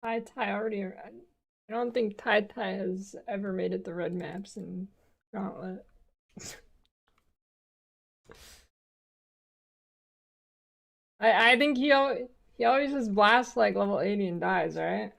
Tai Tai already. I don't think Tai Tai has ever made it the red maps in Gauntlet. I think he always just blasts like level 80 and dies, right?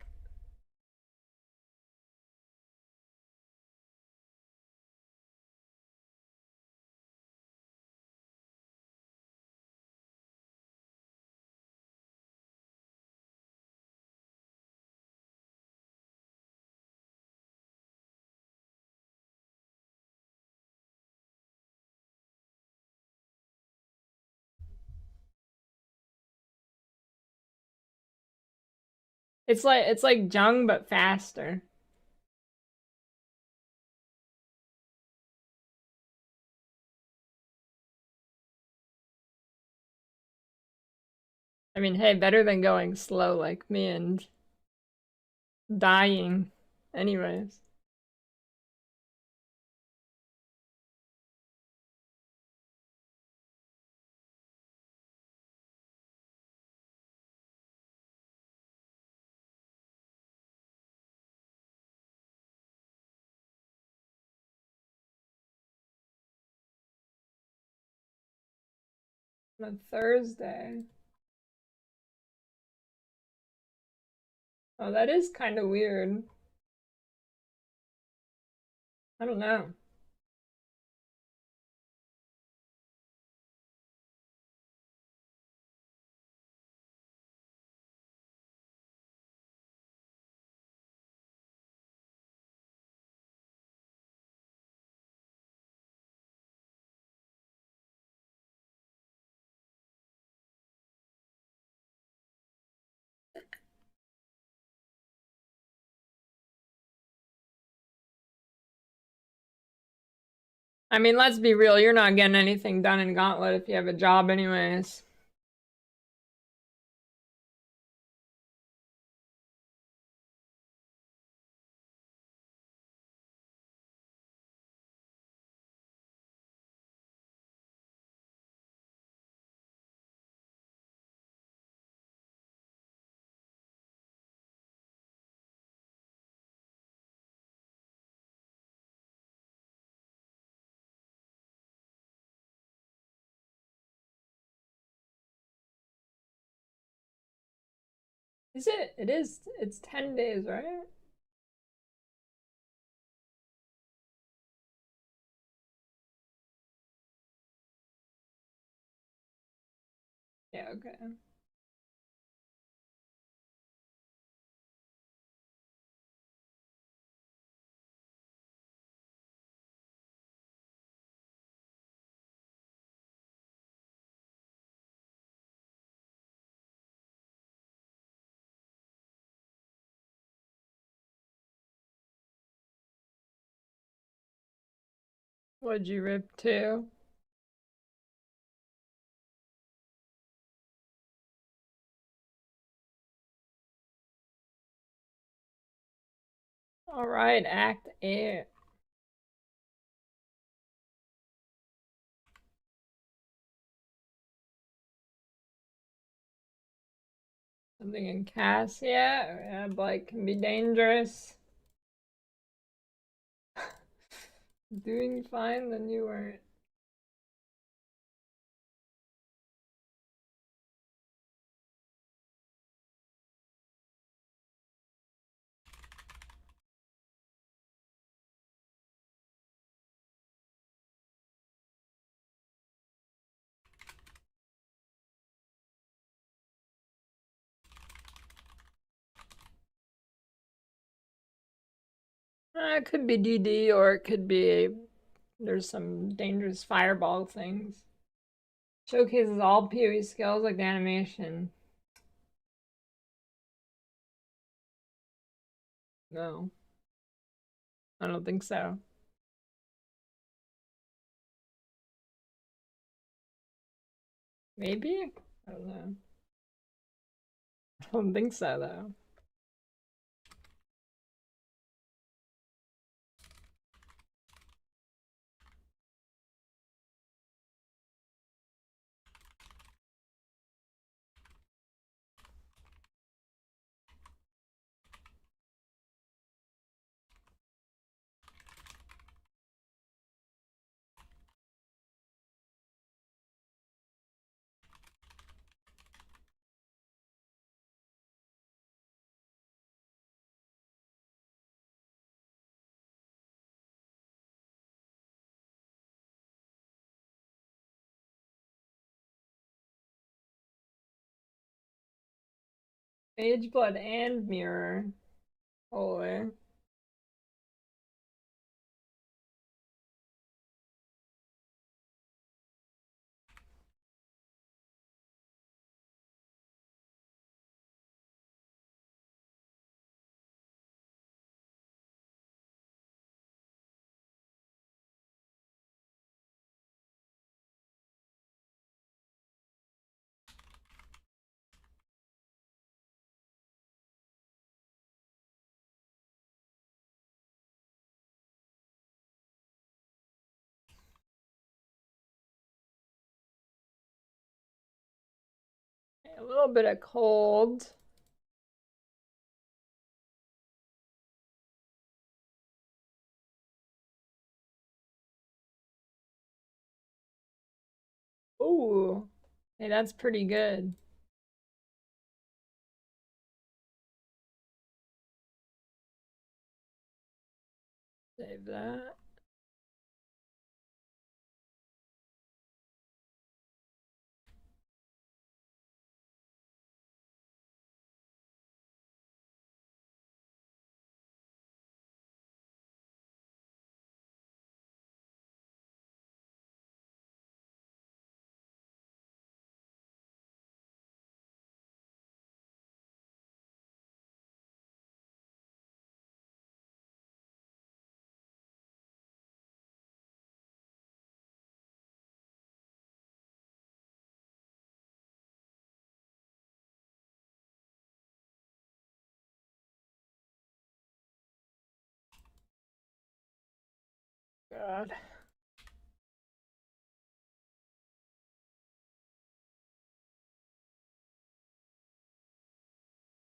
It's like Jung but faster. I mean, hey, better than going slow like me and dying. Anyways, on Thursday. Oh, that is kind of weird. I don't know. I mean, let's be real, you're not getting anything done in Gauntlet if you have a job anyways. Is it? It is. It's 10 days, right? Yeah, okay. What'd you rip to? All right, Act 8. Something in Cass, yeah, Blake can be dangerous. Doing fine, then you weren't. It could be DD or it could be there's some dangerous fireball things. Showcases all PoE skills like the animation. No, I don't think so. Maybe? I don't know. I don't think so though. Mage Blood and Mirror. Holy. A little bit of cold. Ooh. Hey, that's pretty good. Save that. God.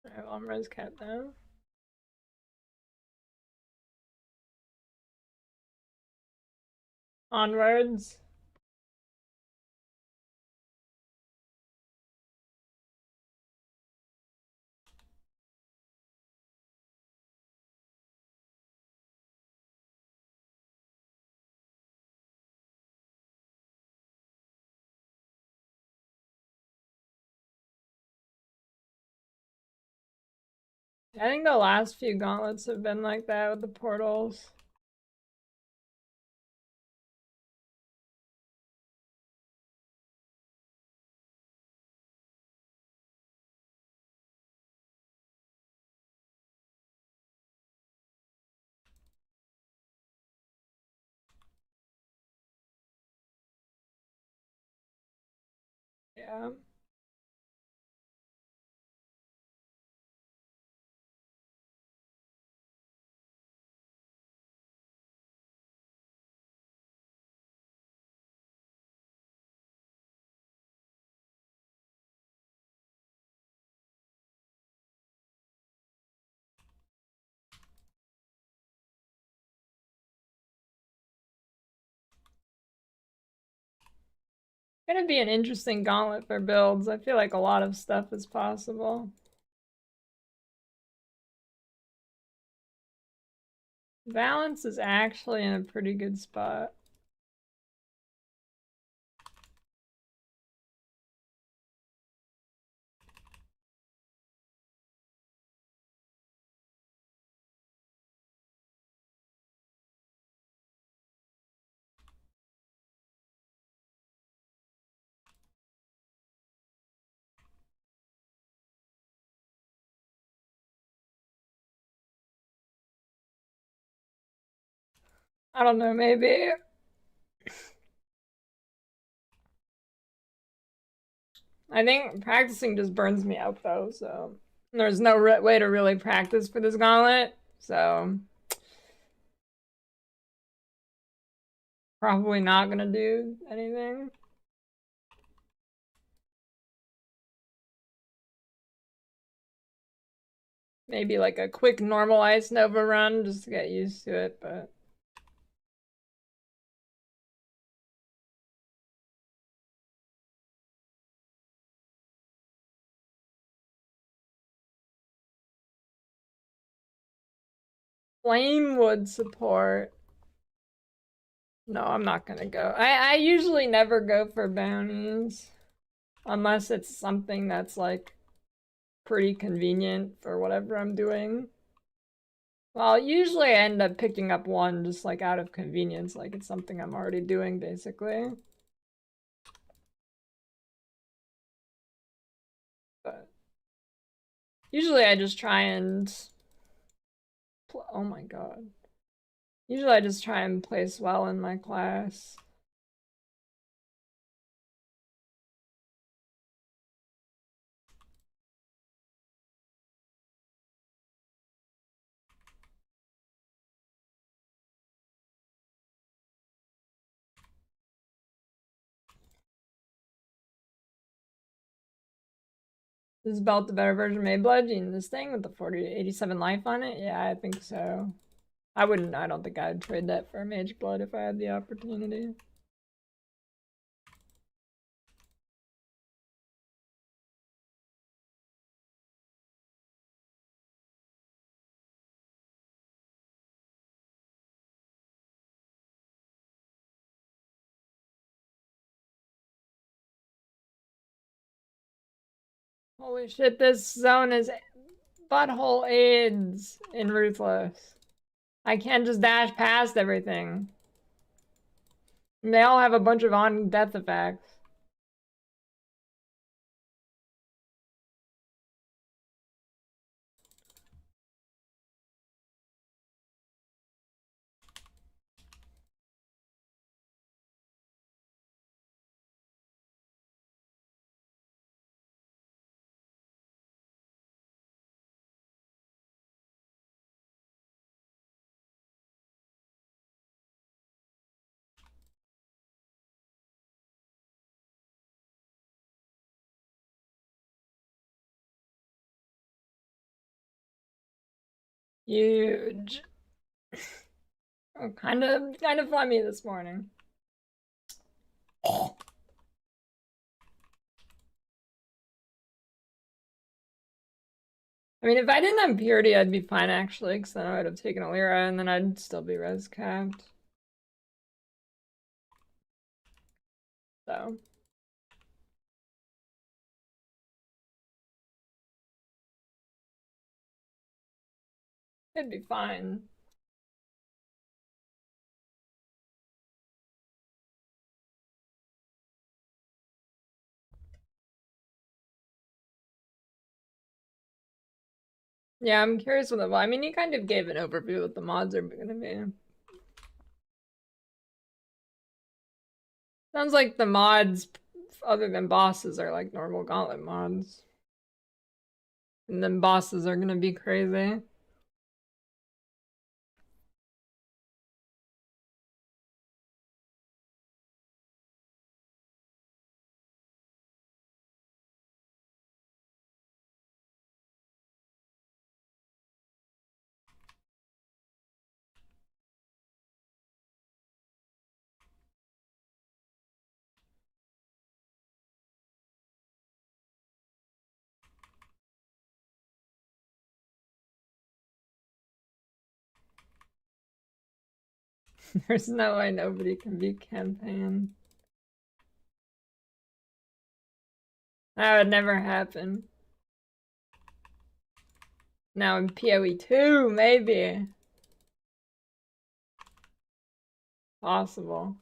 Alright, well, I'm res cat now. Onwards. I think the last few gauntlets have been like that with the portals. Yeah. Gonna be an interesting gauntlet for builds. I feel like a lot of stuff is possible. Balance is actually in a pretty good spot. I don't know, maybe. I think practicing just burns me out though, so there's no way to really practice for this gauntlet, so probably not gonna do anything. Maybe like a quick normal Ice Nova run just to get used to it, but Flamewood support. No, I'm not gonna go. I usually never go for bounties unless it's something that's like pretty convenient for whatever I'm doing. Well, usually I end up picking up one just like out of convenience, like it's something I'm already doing basically. But usually I just try and oh my god. Usually I just try and place well in my class. This is about the better version of Mayblood using this thing with the 4087 life on it? Yeah, I think so. I don't think I'd trade that for a Mage Blood if I had the opportunity. Holy shit, this zone is butthole AIDS in Ruthless. I can't just dash past everything. And they all have a bunch of on-death effects. Huge. Oh, kind of funny this morning. I mean, if I didn't have Purity, I'd be fine actually, because then I would have taken a Lyra and then I'd still be res capped. So. It'd be fine. Yeah, I'm curious what I mean, you kind of gave an overview of what the mods are gonna be. Sounds like the mods, other than bosses, are like normal Gauntlet mods. And then bosses are gonna be crazy. There's no way nobody can beat campaign. That would never happen. Now in PoE 2, maybe. Possible.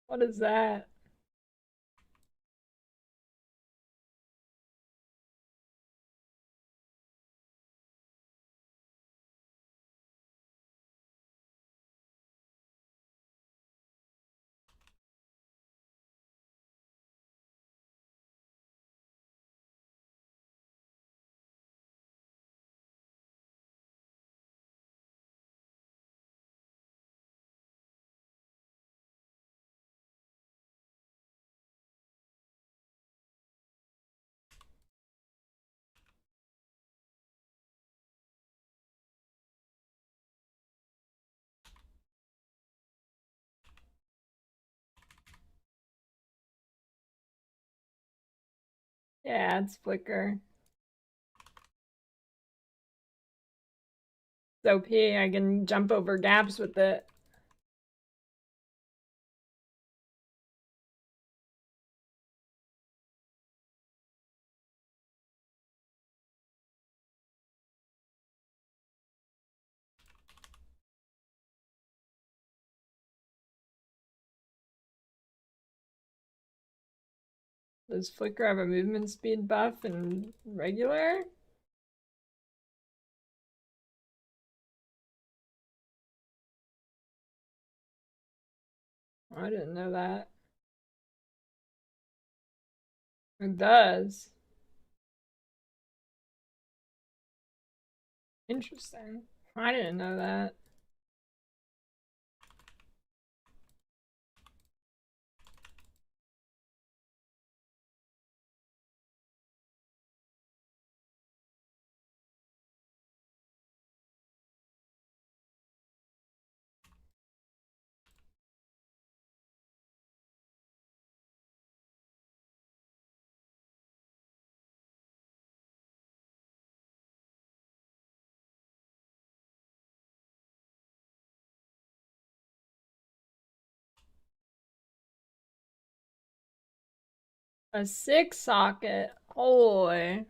What is that? Yeah, it's flicker. It's OP. I can jump over gaps with it. Does flicker have a movement speed buff in regular? I didn't know that. It does. Interesting. I didn't know that. A 6 socket. Holy.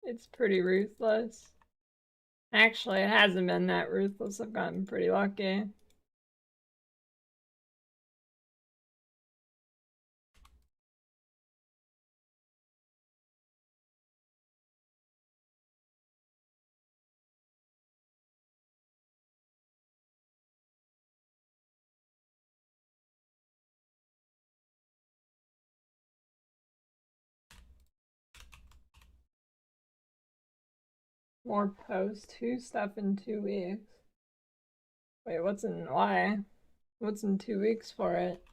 It's pretty ruthless. Actually, it hasn't been that ruthless. I've gotten pretty lucky. More post 2 stuff in 2 weeks. Wait, why? What's in 2 weeks for it?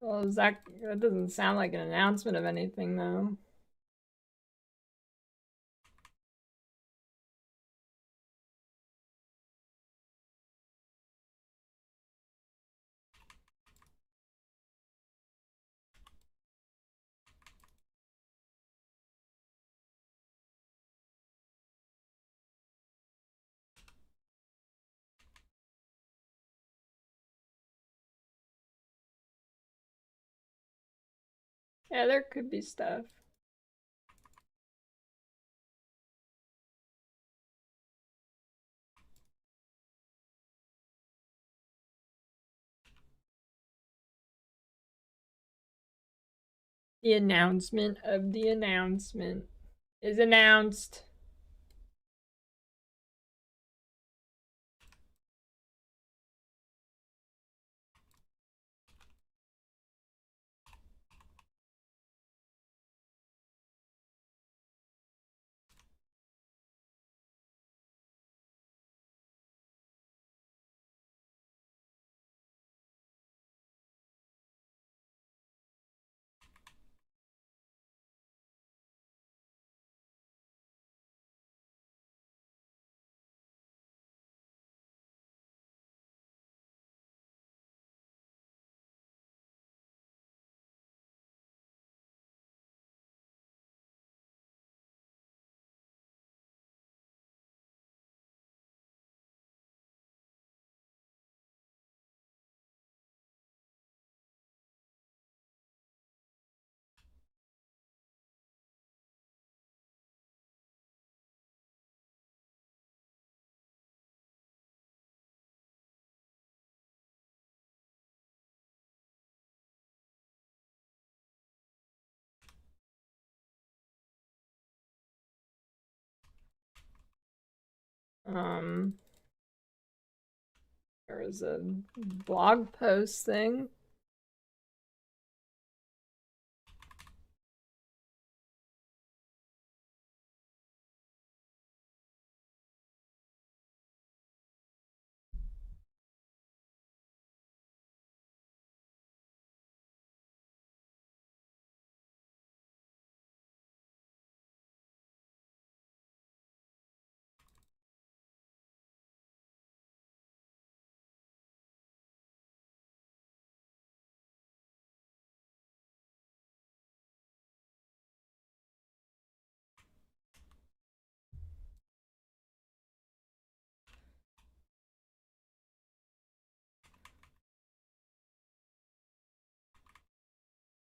Well, that doesn't sound like an announcement of anything, though. Yeah, there could be stuff. The announcement of the announcement is announced. Um, there was a blog post thing.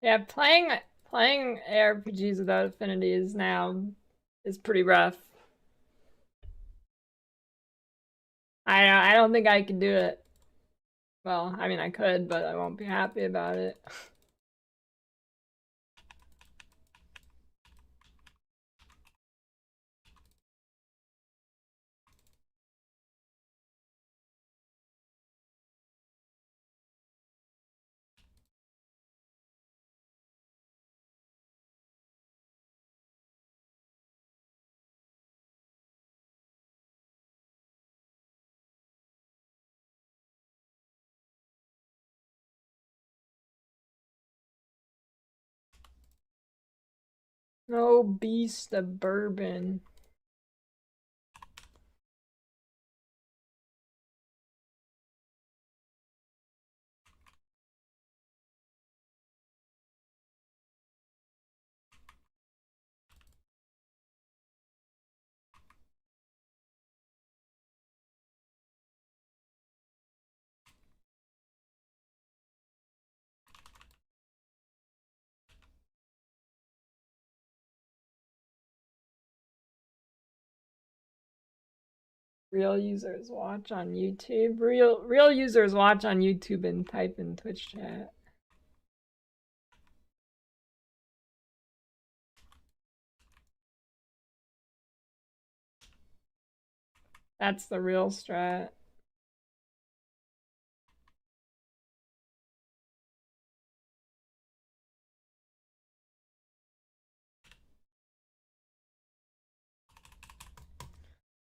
Yeah, playing ARPGs without affinity is pretty rough. I don't think I could do it. Well, I mean I could, but I won't be happy about it. No beast of bourbon. Real users watch on YouTube. Real users watch on YouTube and type in Twitch chat. That's the real strat.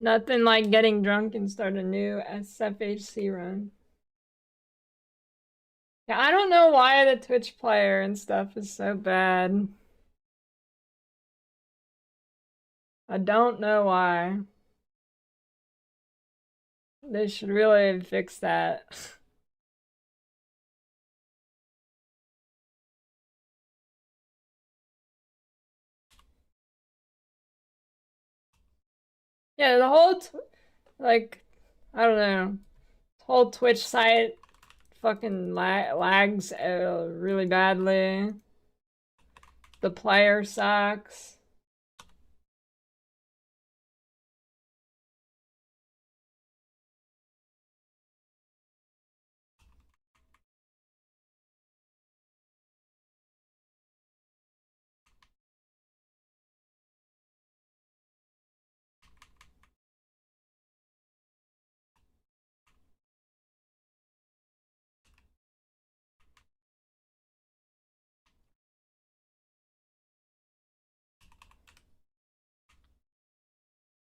Nothing like getting drunk and start a new SFHC run. Yeah, I don't know why the Twitch player and stuff is so bad. I don't know why. They should really fix that. Yeah, the whole, like, I don't know, whole Twitch site fucking lags really badly. The player sucks.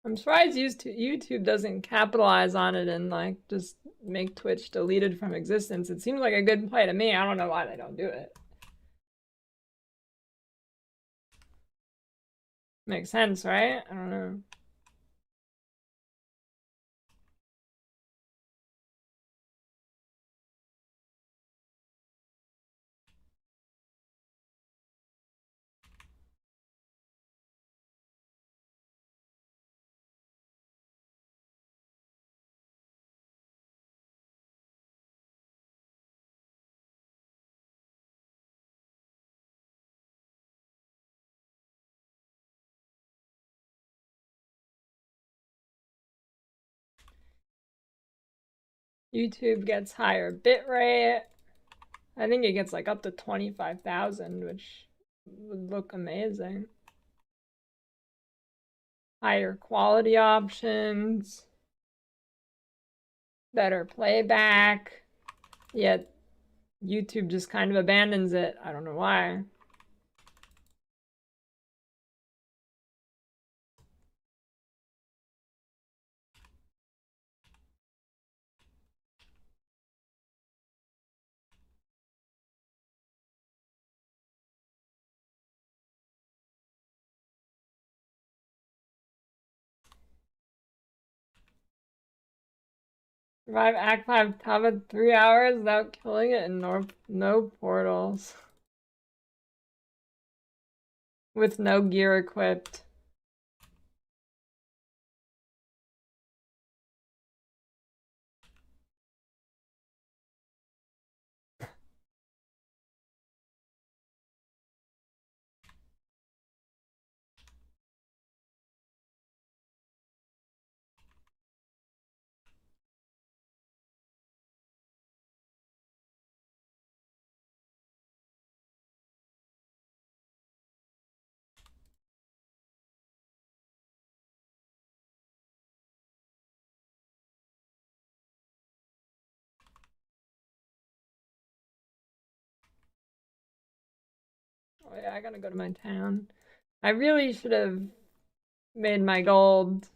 I'm surprised YouTube doesn't capitalize on it and like just make Twitch deleted from existence. It seems like a good play to me. I don't know why they don't do it. Makes sense, right? I don't know. YouTube gets higher bitrate. I think it gets like up to 25,000, which would look amazing. Higher quality options. better playback, yet YouTube just kind of abandons it. I don't know why. Survive Act 5 top of 3 hours without killing it and no portals. With no gear equipped. Oh yeah, I gotta go to my town. I really should have made my gold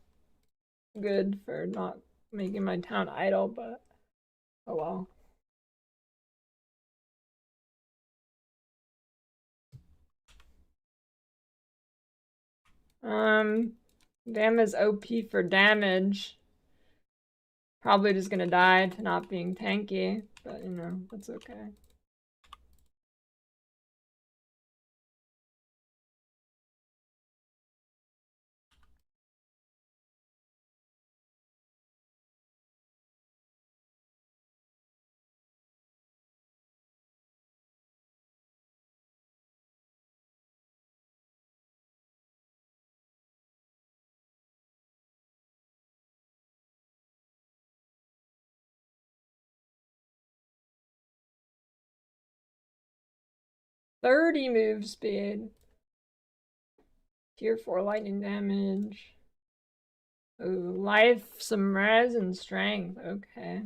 good for not making my town idle, but oh well. Bama's OP for damage. Probably just gonna die to not being tanky, but you know, that's okay. .30 move speed. Tier 4 lightning damage. Ooh, life, some res, and strength. Okay.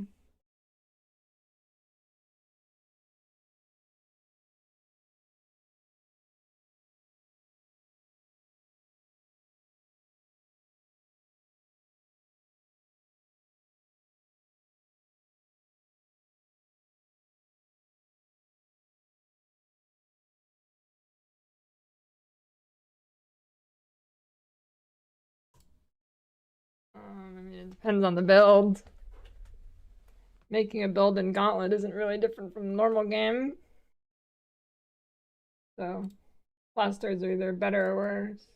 I mean, it depends on the build. Making a build in Gauntlet isn't really different from the normal game. So, clusters are either better or worse.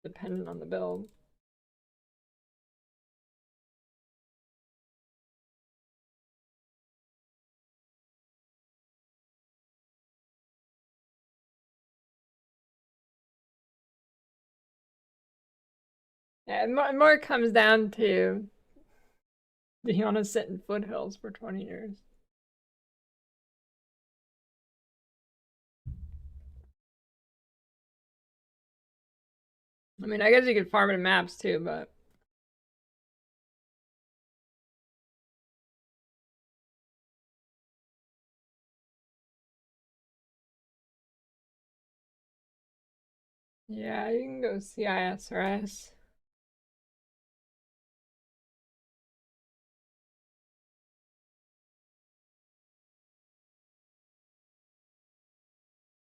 Dependent on the build. Yeah, it more comes down to, do you want to sit in foothills for 20 years? I mean, I guess you could farm in maps too, but yeah, you can go CISRS.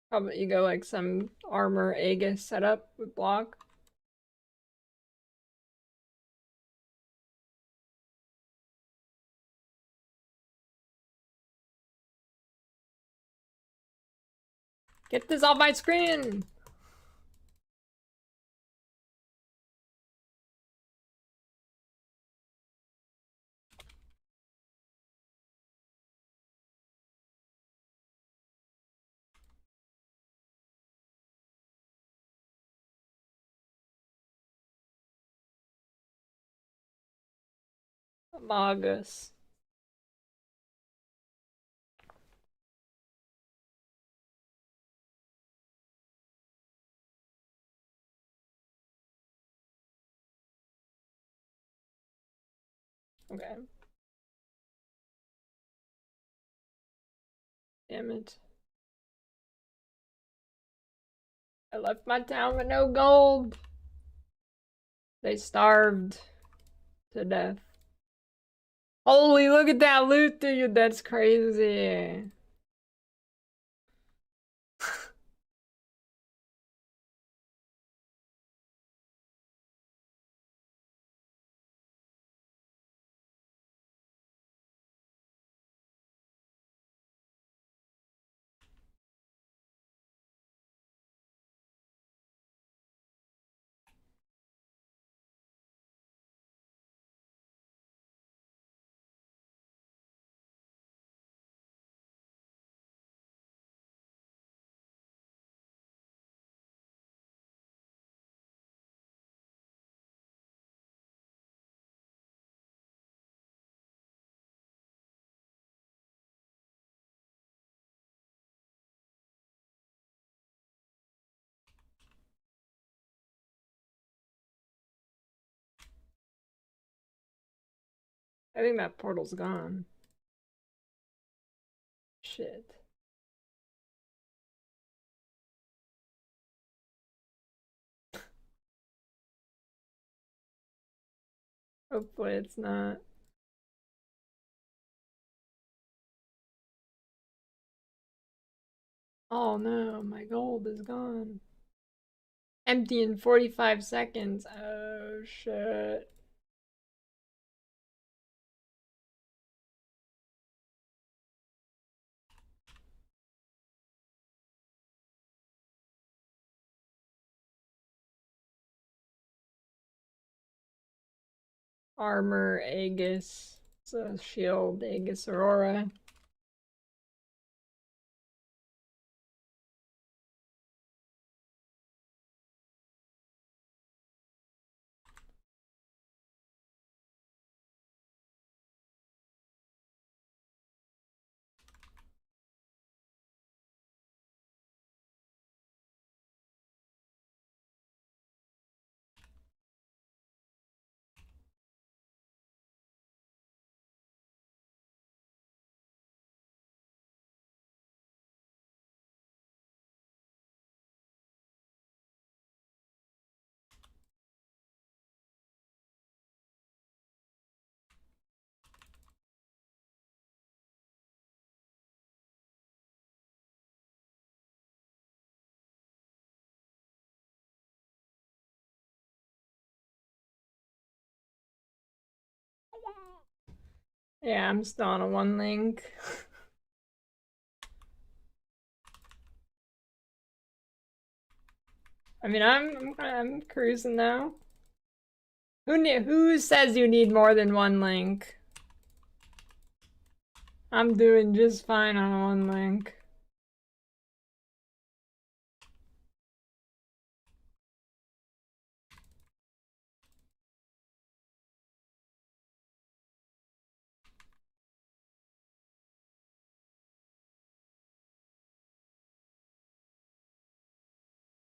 Probably you go like some armor Aegis setup with block. Get this off my screen! Magus. Okay. Damn it. I left my town with no gold. They starved to death. Holy, look at that loot, dude. That's crazy. I think that portal's gone. Shit. Hopefully it's not. Oh no, my gold is gone. Empty in 45 seconds. Oh shit. Armor, Aegis. It's a shield, Aegis Aurora. Yeah, I'm still on a one link. I mean, I'm cruising now. Who says you need more than one link? I'm doing just fine on one link.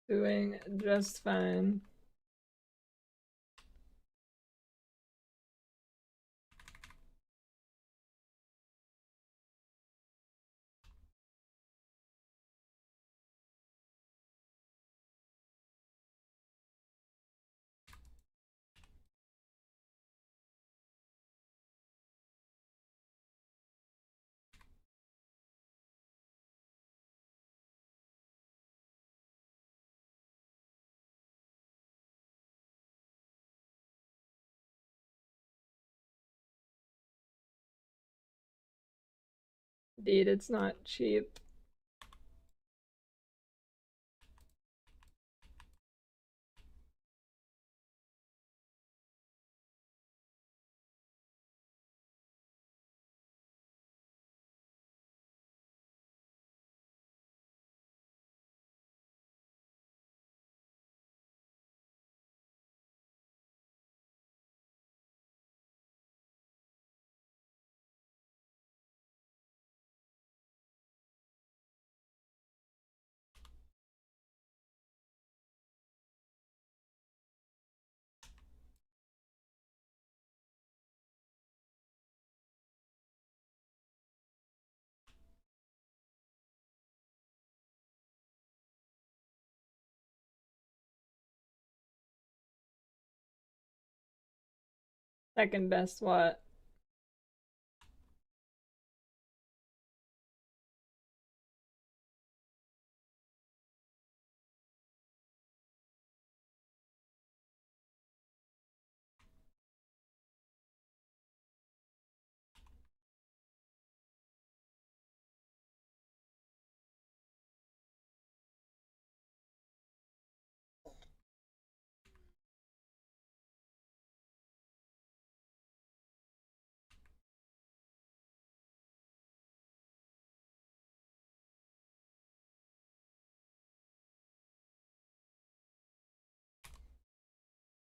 Doing just fine. Indeed, it's not cheap. Second best what?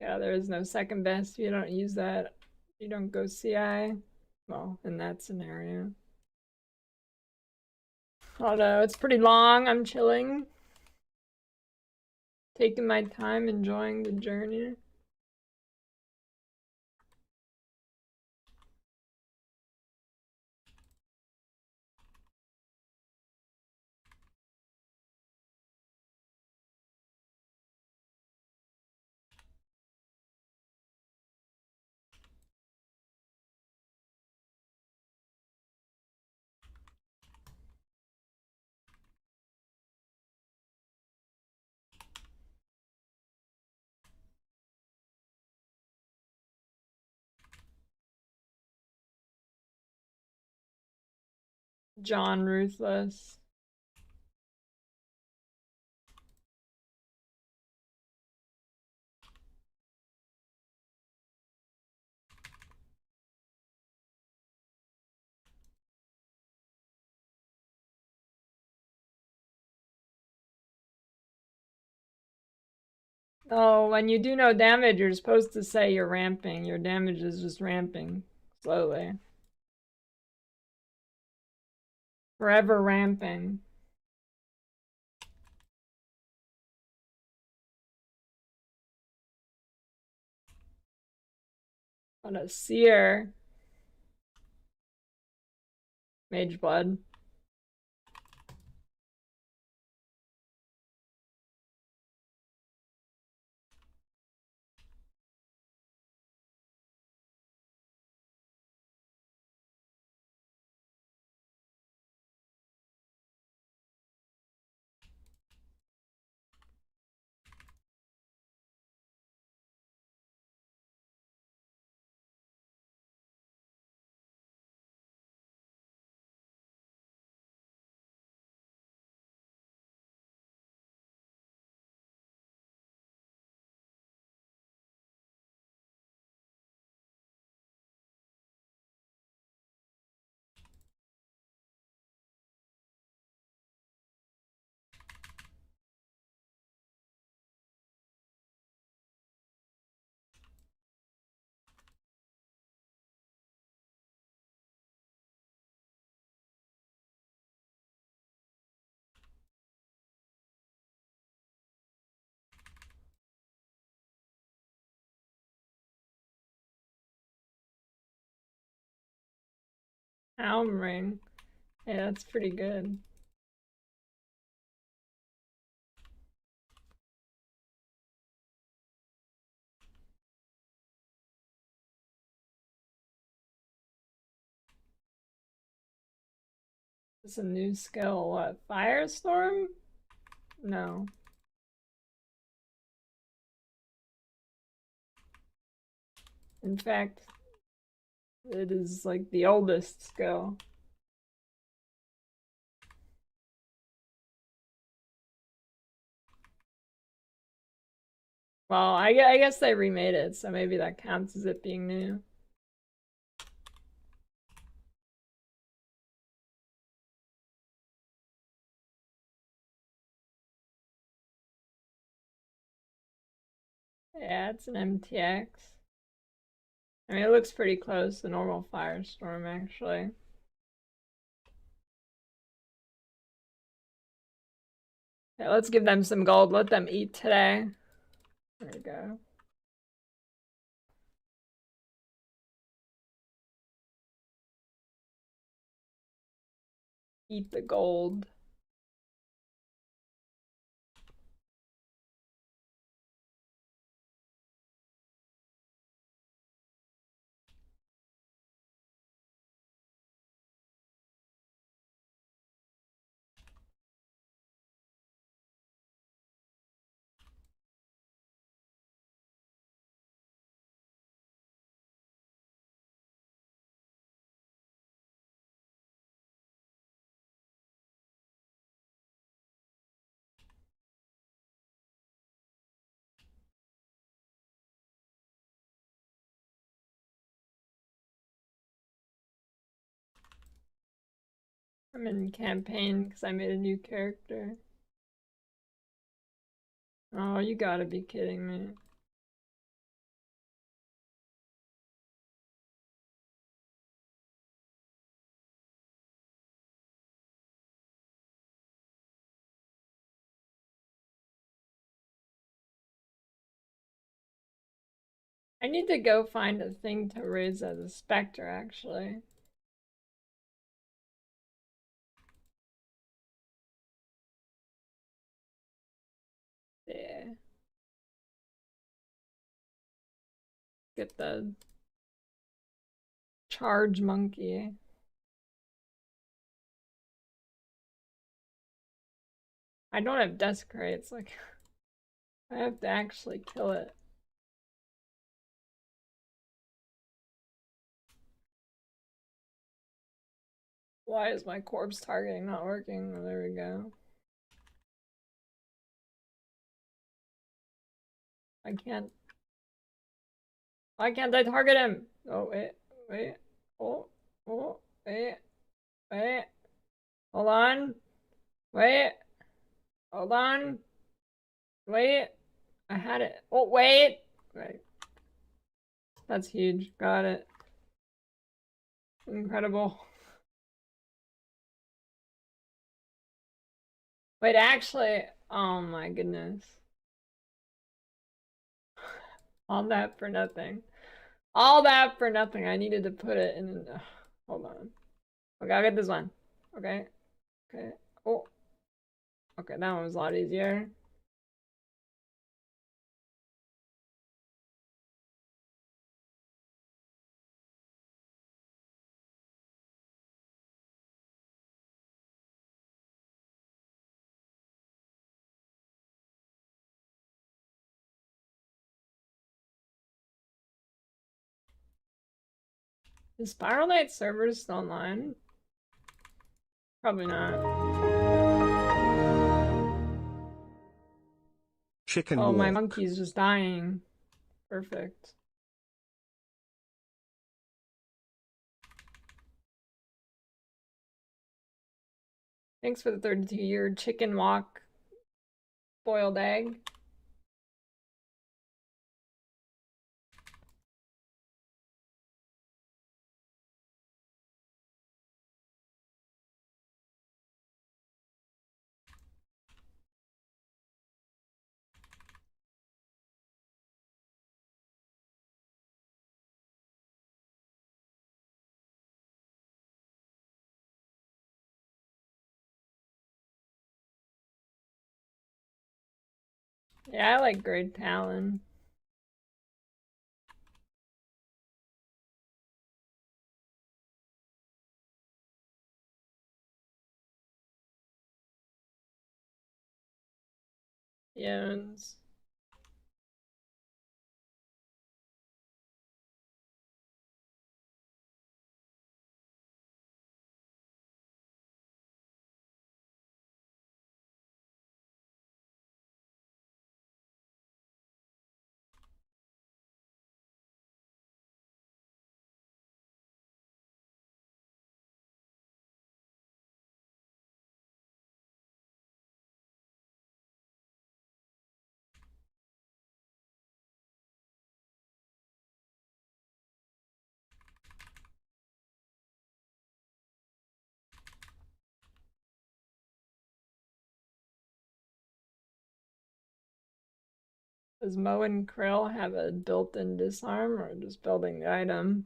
Yeah, there is no second best. You don't use that. You don't go CI. Well, in that scenario. Although it's pretty long, I'm chilling. Taking my time, enjoying the journey. John Ruthless. Oh, when you do no damage, you're supposed to say you're ramping. Your damage is just ramping slowly. Forever ramping. What a seer. Mage blood. Helm ring. Yeah, that's pretty good. It's a new skill. What? Firestorm? No. In fact, it is like the oldest skill. Well, I guess they remade it, so maybe that counts as it being new. Yeah, it's an MTX. I mean, it looks pretty close to normal Firestorm, actually. Okay, let's give them some gold. Let them eat today. There we go. Eat the gold. I'm in campaign because I made a new character. Oh, you gotta be kidding me. I need to go find a thing to raise as a specter, actually. Yeah. Get the charge monkey. I don't have desecrates, like I have to actually kill it. Why is my corpse targeting not working? Oh, there we go. I can't. Why can't I target him? Oh, wait. Oh, wait. Hold on. Wait. Hold on. Wait. I had it. Oh, wait. Right. That's huge. Got it. Incredible. Wait, actually, oh my goodness. All that for nothing. All that for nothing. I needed to put it in. Hold on. Okay, I'll get this one. Okay. Okay. Oh. Okay, that one was a lot easier. Is Spiral Knight servers still online? Probably not. Chicken Oh, my walk. monkey's just dying. Perfect. Thanks for the 32-year chicken walk boiled egg. Yeah, I like Great Talon. Yes. Does Mo and Krill have a built-in disarm or just building the item?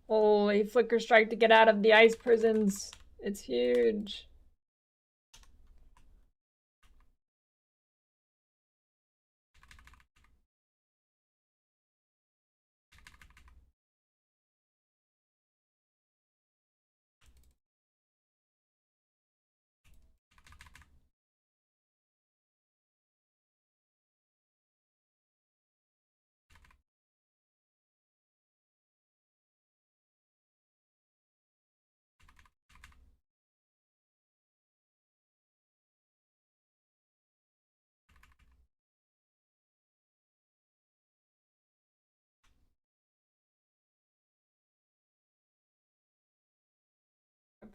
Holy flicker strike to get out of the ice prisons. It's huge.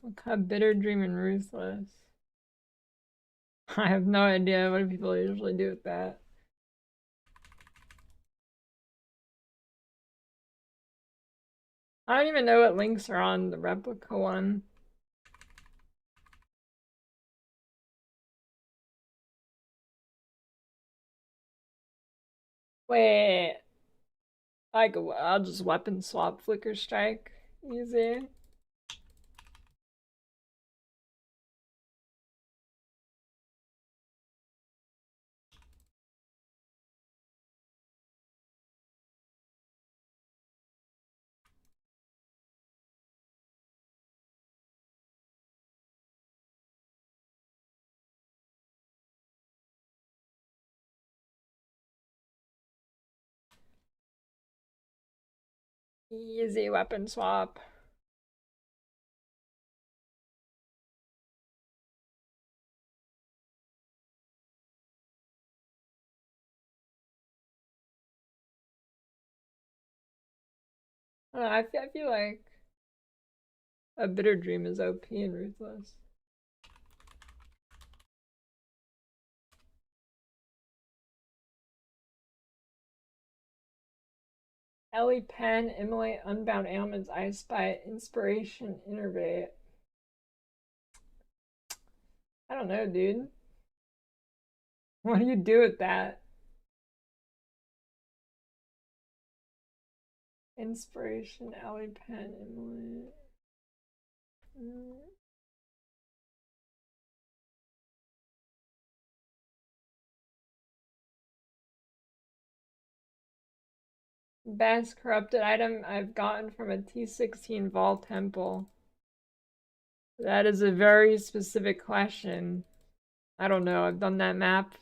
Replica, Bitter Dream, and Ruthless. I have no idea what people usually do with that. I don't even know what links are on the replica one. Wait. Like, I'll just weapon swap Flicker Strike. Easy. Easy weapon swap. I don't know, I feel like a Bitter Dream is OP and Ruthless. Ellie Pen, Immolate, Unbound Ailments, Ice Bite, Inspiration, Innervate. I don't know, dude. What do you do with that? Inspiration, Ellie Pen, Immolate. Best corrupted item I've gotten from a T16 Vault Temple. That is a very specific question. I don't know. I've done that map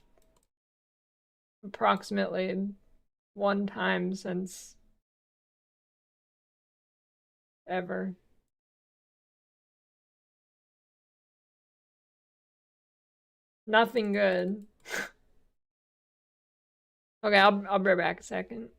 approximately one time since ever. Nothing good. Okay, I'll be right back a second.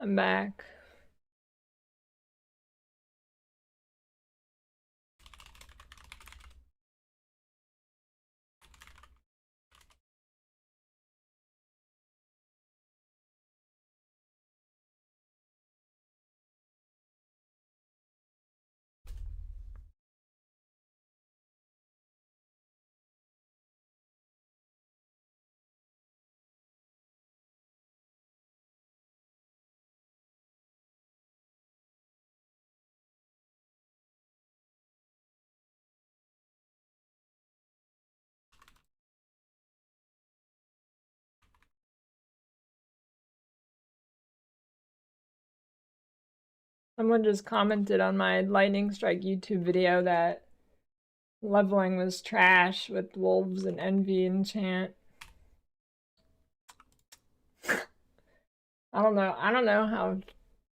I'm back. Someone just commented on my lightning strike YouTube video that leveling was trash with wolves and envy enchant. I don't know how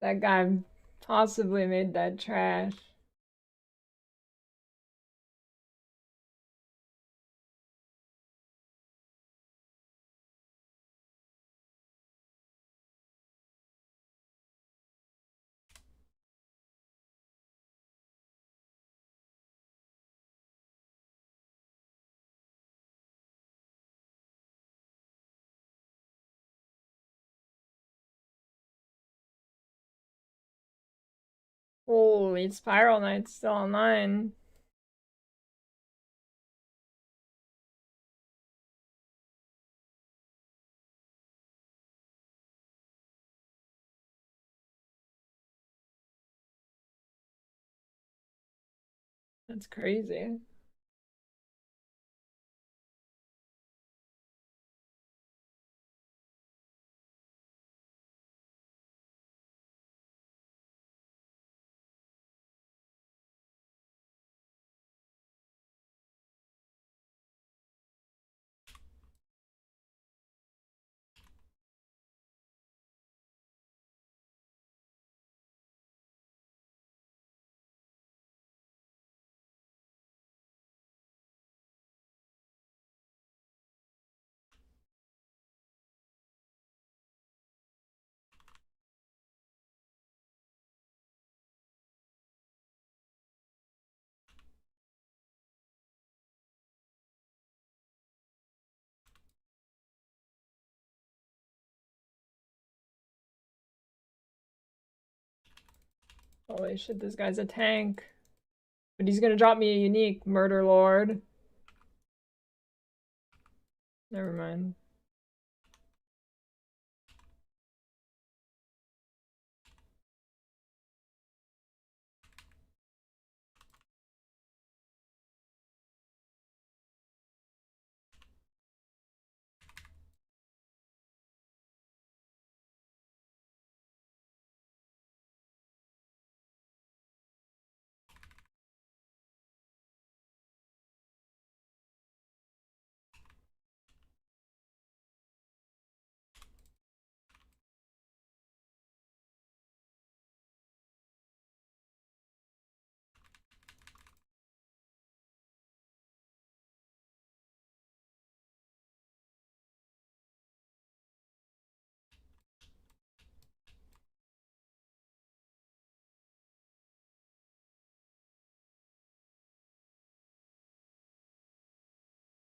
that guy possibly made that trash. Holy, Spiral Knight's still online. That's crazy. Holy shit, this guy's a tank. But he's gonna drop me a unique, Murder Lord. Never mind.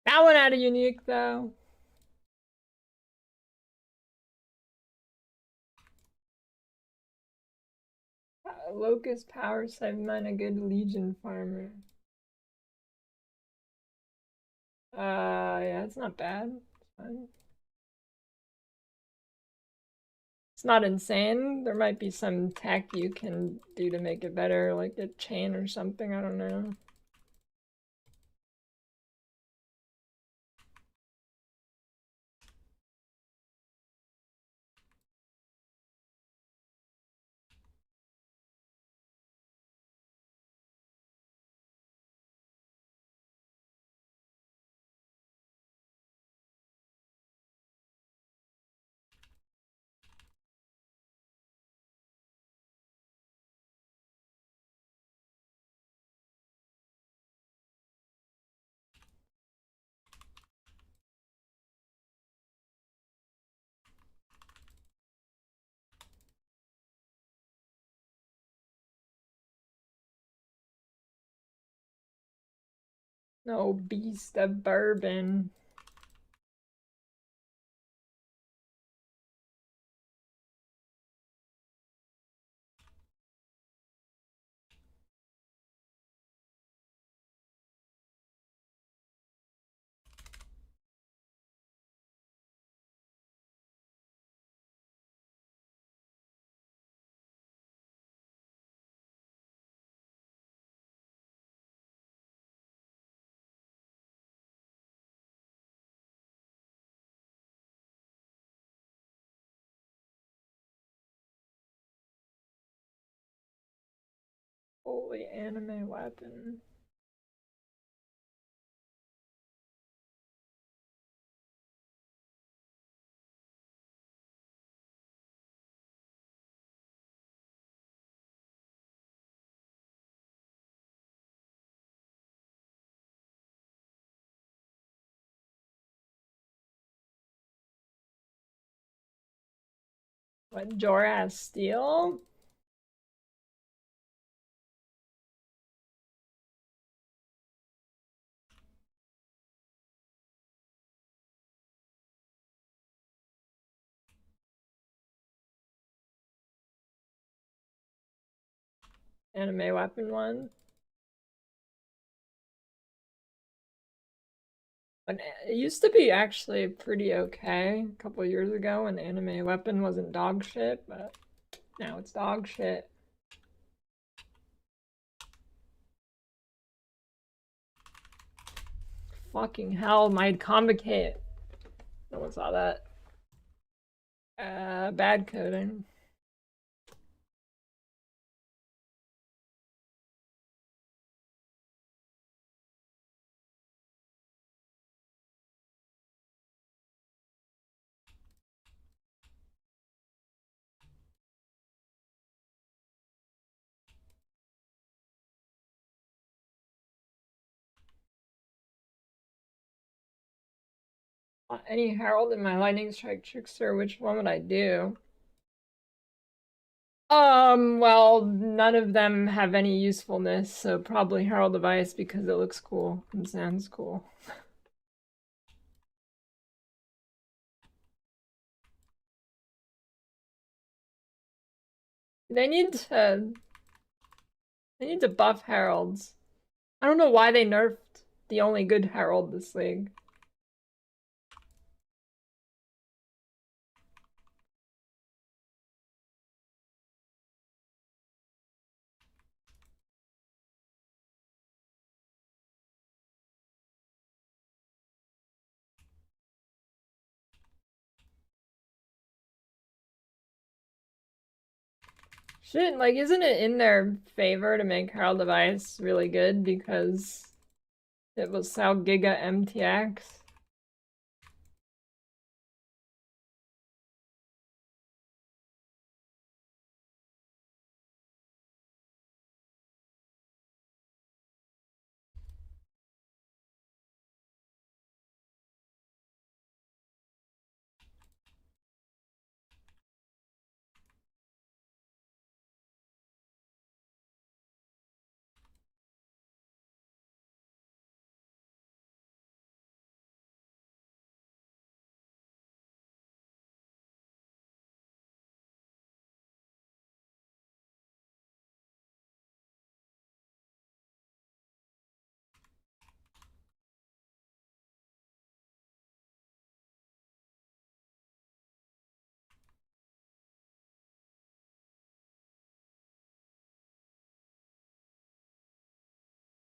That one had a unique though. Locust Power 7 a good Legion farmer. Yeah, it's not bad. It's fine. It's not insane. There might be some tech you can do to make it better, like a chain or something, I don't know. No beast of bourbon. Holy anime weapon. What, Jorah Steel? Anime weapon one. But it used to be actually pretty okay a couple years ago when anime weapon wasn't dog shit, but now it's dog shit. Fucking hell, my convocate. No one saw that. Bad coding. Any Herald in my Lightning Strike Trickster, which one would I do? Well, none of them have any usefulness, so probably Herald of Ice because it looks cool and sounds cool. They need to buff Heralds. I don't know why they nerfed the only good Herald this league. Shit, like, isn't it in their favor to make Herald of Ice really good because it was so Giga MTX?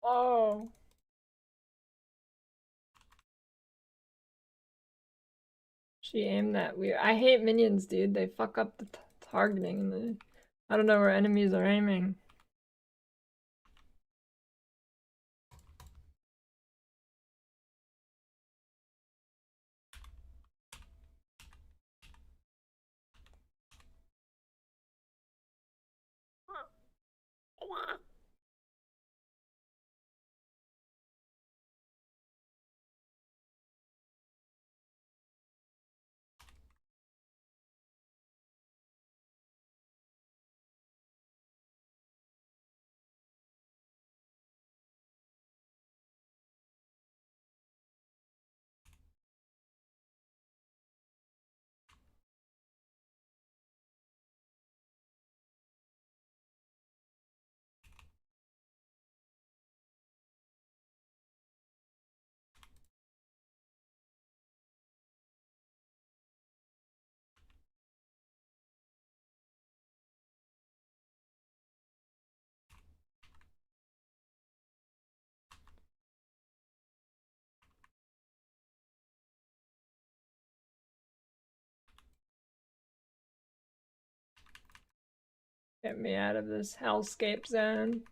Oh. She aimed that weird. I hate minions, dude. They fuck up the targeting and I don't know where enemies are aiming. Get me out of this hellscape zone.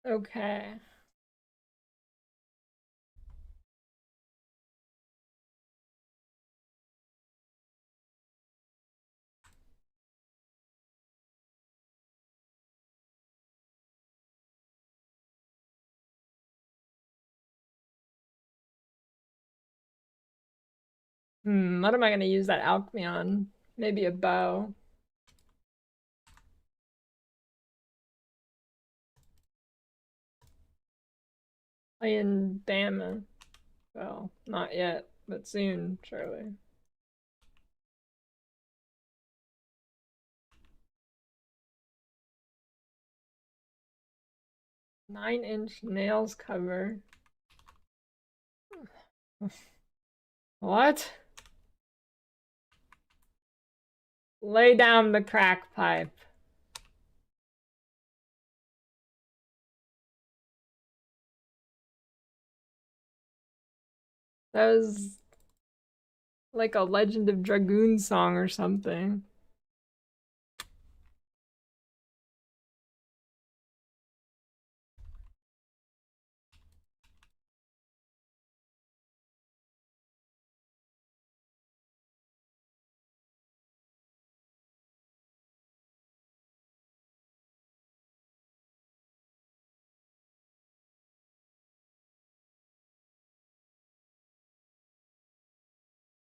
Okay. What am I gonna use that alchemy on? Maybe a bow. In Bama. Well, not yet, but soon, surely. 9-inch nails cover. What? Lay down the crack pipe. That was like a Legend of Dragoon song or something.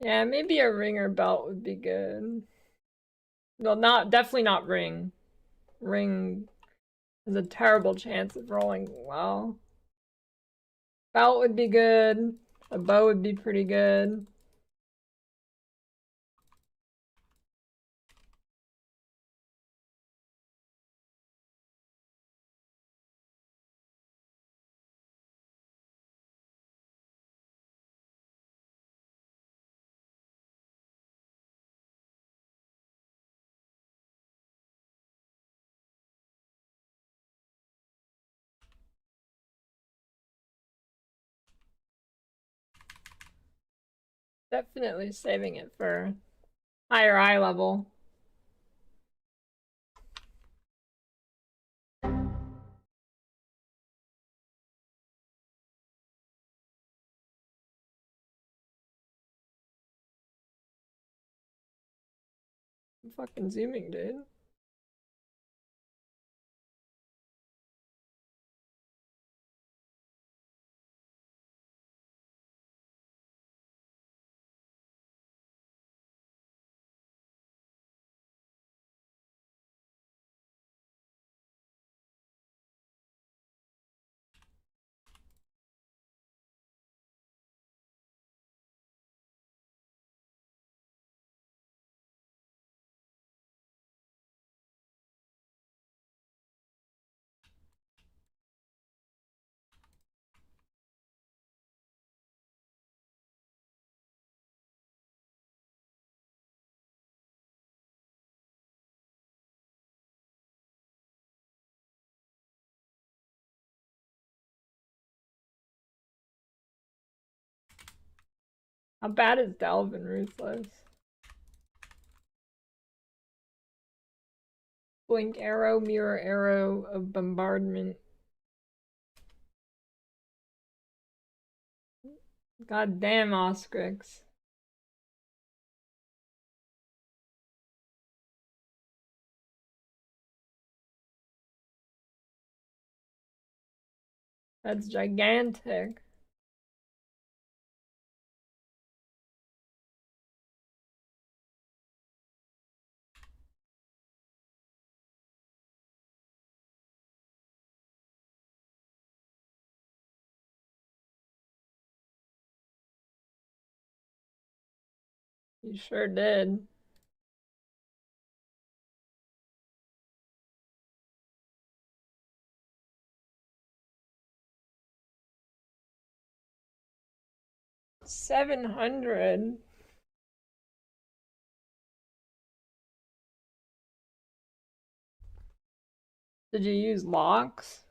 Yeah, maybe a ring or belt would be good. Well, definitely not ring. Ring has a terrible chance of rolling well. Belt would be good. A bow would be pretty good. Definitely saving it for higher eye level. I'm fucking zooming, dude. How bad is Delve in Ruthless? Blink arrow, mirror arrow of bombardment. God damn, Oscrix. That's gigantic. You sure did. $700. Did you use locks?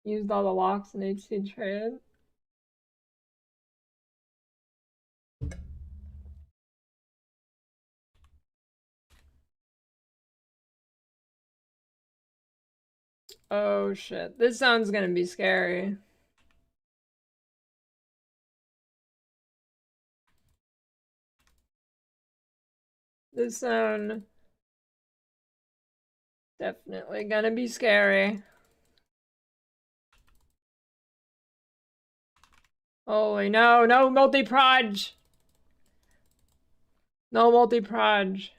Used all the locks in HC trade? Oh shit. This sounds gonna be scary. This sound definitely gonna be scary. Holy no, no multi-proj! No multi-proj.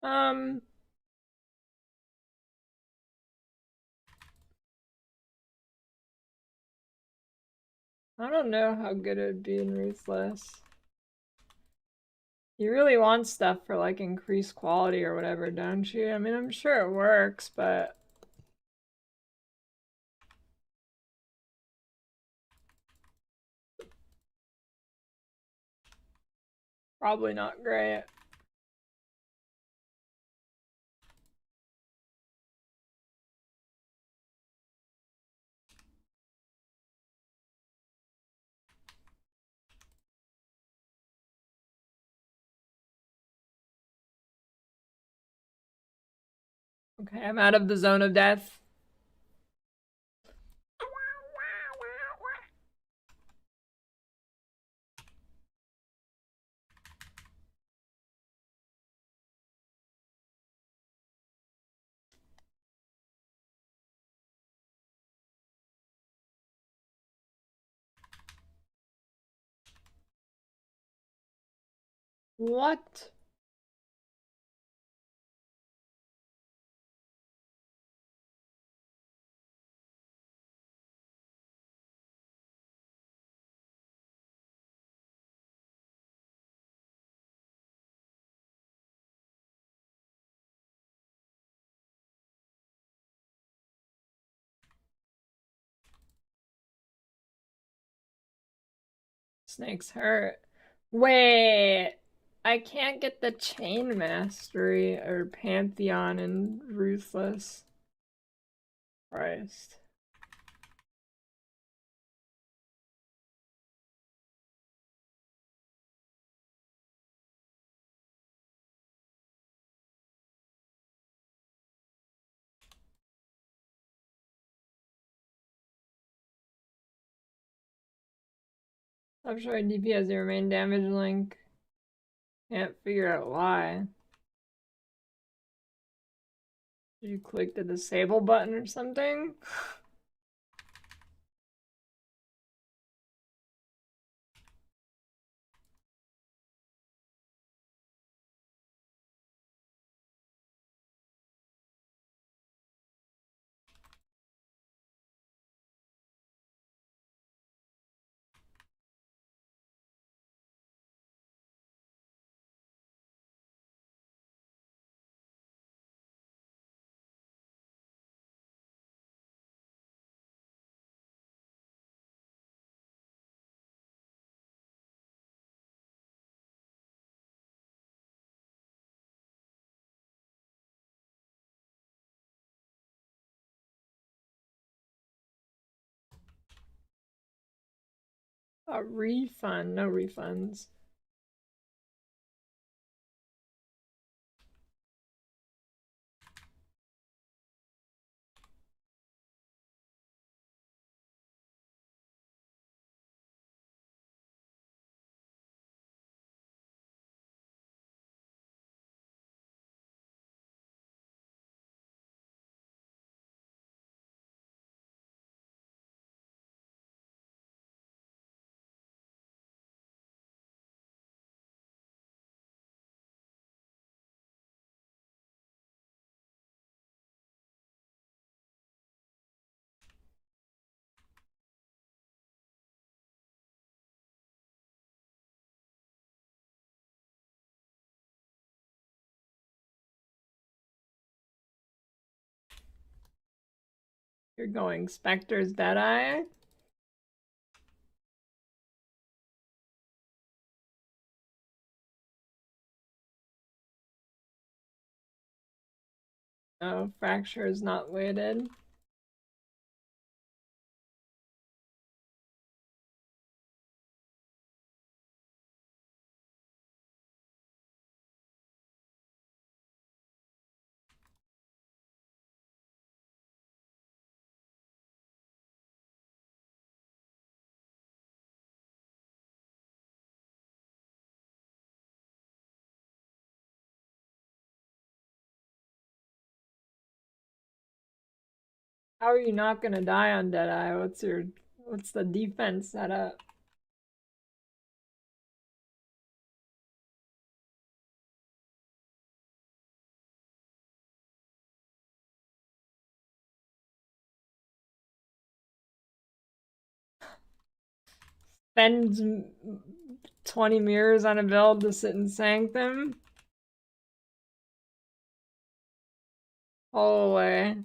Um, I don't know how good it would be in Ruthless. You really want stuff for like increased quality or whatever, don't you? I mean, I'm sure it works, but probably not great. Okay, I'm out of the zone of death. What? Snakes hurt. Wait, I can't get the chain mastery or Pantheon and Ruthless. Christ. I'm showing DP as your main damage link. Can't figure out why. Did you click the disable button or something? A refund, no refunds. You're going Spectre's Deadeye? No, Fracture is not weighted. How are you not gonna die on Deadeye? What's the defense setup? Spends 20 mirrors on a build to sit in Sanctum? Holy.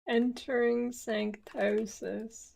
Entering Sanctosis.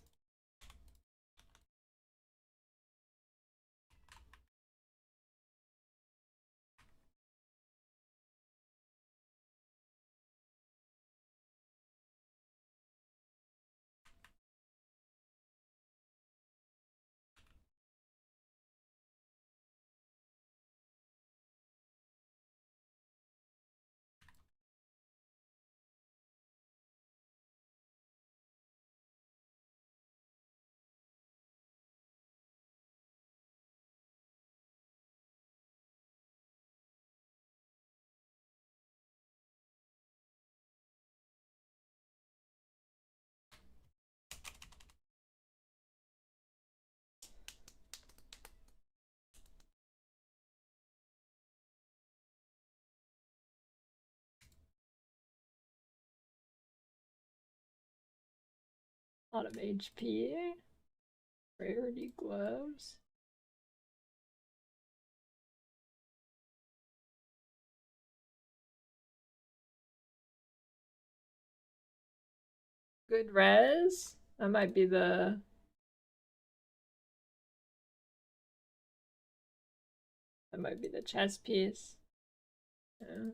A lot of HP. Rarity gloves. Good res. That might be the chess piece. Yeah.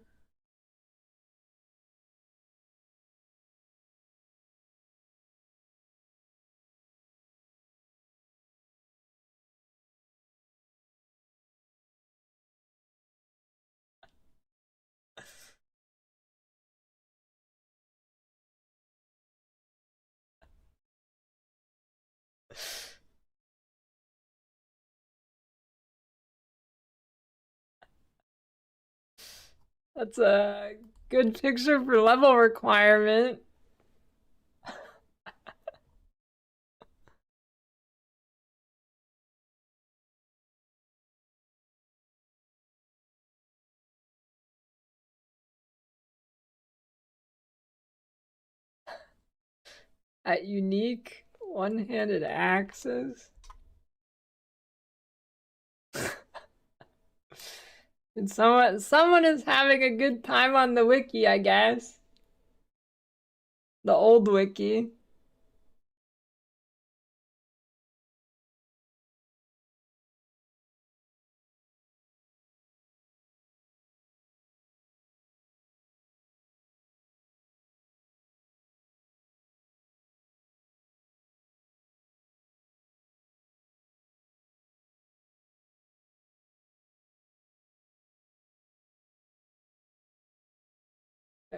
That's a good picture for level requirement. At unique one-handed axes. And someone is having a good time on the wiki, I guess. The old wiki.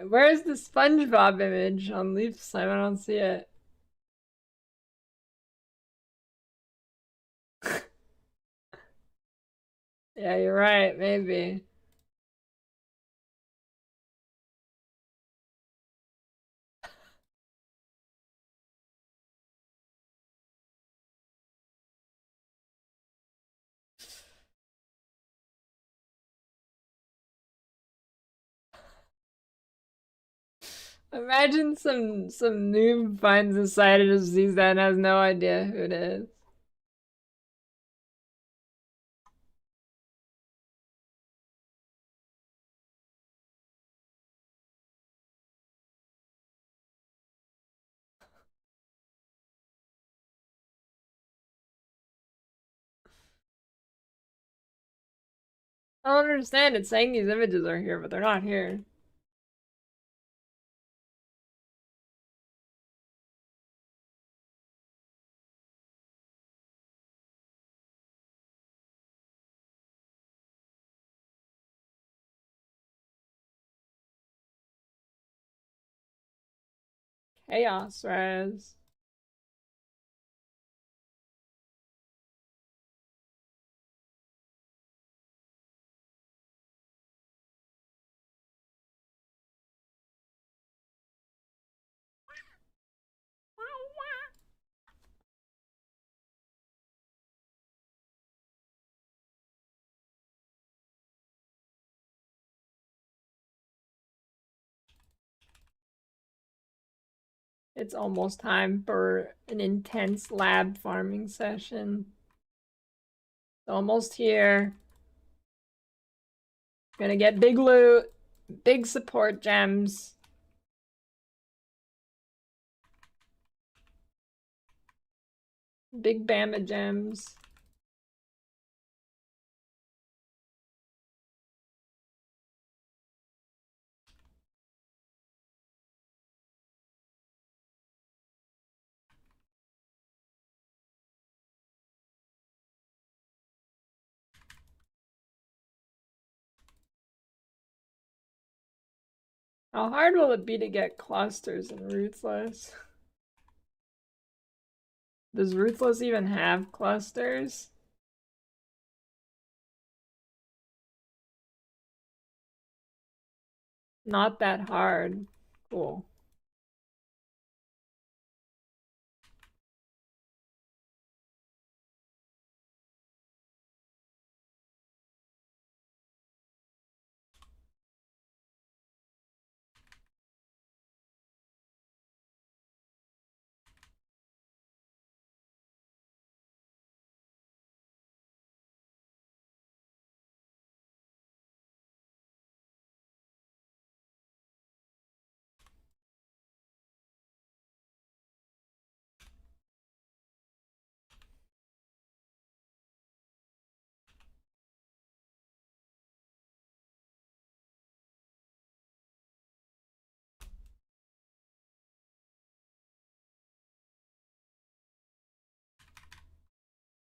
Where's the SpongeBob image on Leaf Slime? I don't see it. Yeah, you're right, maybe. Imagine some noob finds a site and just sees that and has no idea who it is. I don't understand. It's saying these images are here, but they're not here. Chaos Res. It's almost time for an intense lab farming session. It's almost here. Gonna get big loot, big support gems. Big Bama gems. How hard will it be to get clusters in Ruthless? Does Ruthless even have clusters? Not that hard. Cool.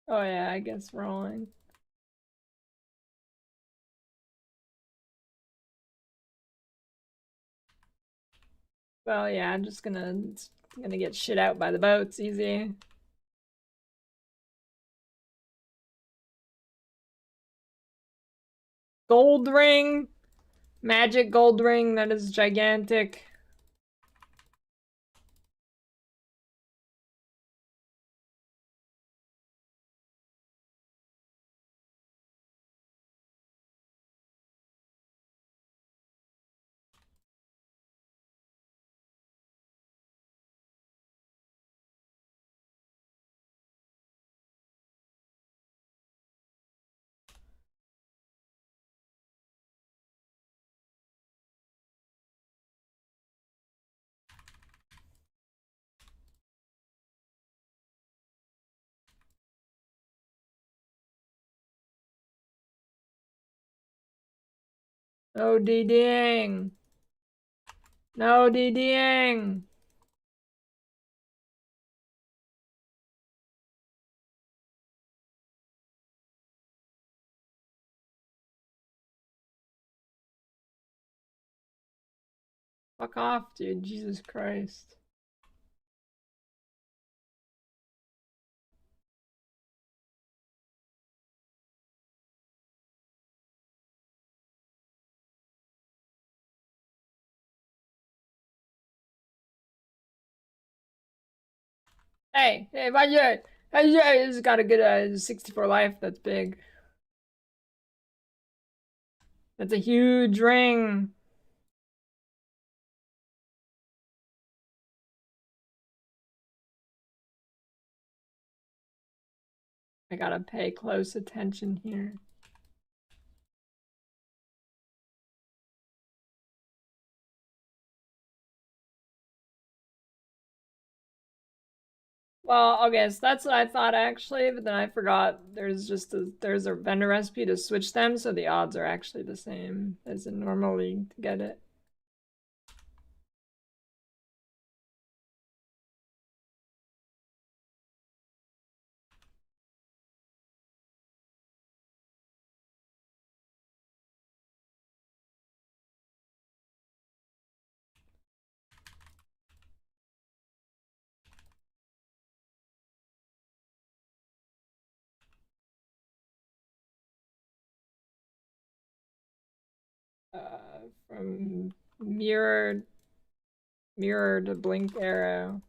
Oh yeah, I guess rolling. Well, yeah, I'm just gonna get shit out by the boats, easy. Gold ring. Magic gold ring that is gigantic. No DDing. No DDing. Fuck off, dude. Jesus Christ. Hey, why you? Hey, it's got a good 64 life. That's big. That's a huge ring. I gotta pay close attention here. Well, okay, so that's what I thought actually, but then I forgot there's a vendor recipe to switch them, so the odds are actually the same as in normal league to get it. From mirror to blink arrow.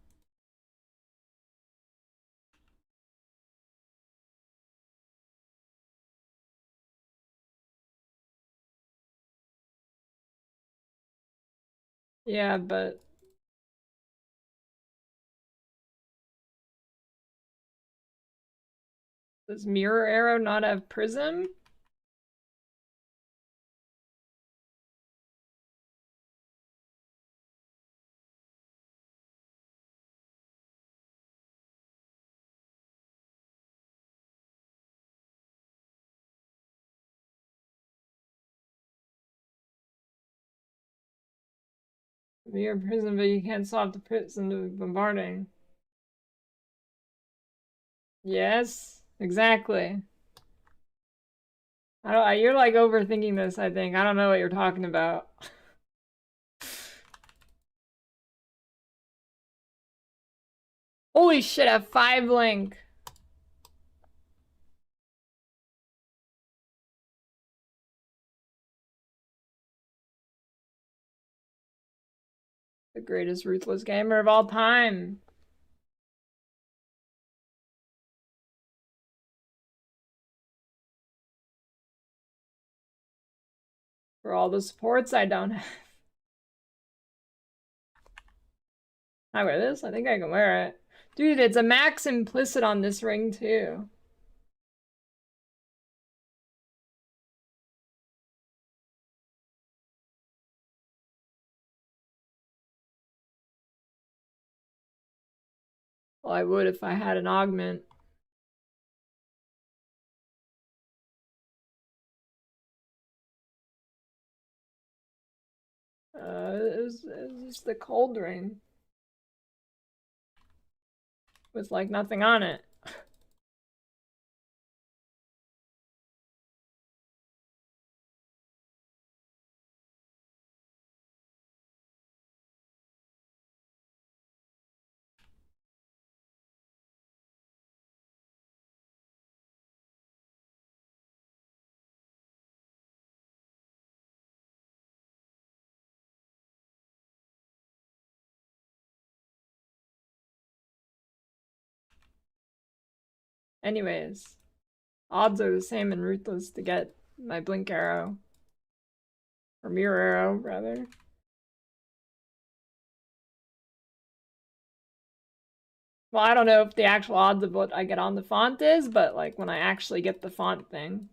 Yeah, but does mirror arrow not have prism? Mirror prism, but you can't swap the prism to bombarding. Yes, exactly. You're like overthinking this, I think. I don't know what you're talking about. Holy shit, I have 5 link. The greatest ruthless gamer of all time. For all the supports I don't have. I wear this? I think I can wear it. Dude, it's a max implicit on this ring too. Well, I would if I had an augment. It was just the cold ring. With like nothing on it. Anyways, odds are the same in Ruthless to get my blink arrow. Or mirror arrow, rather. Well, I don't know if the actual odds of what I get on the font is, but like when I actually get the font thing,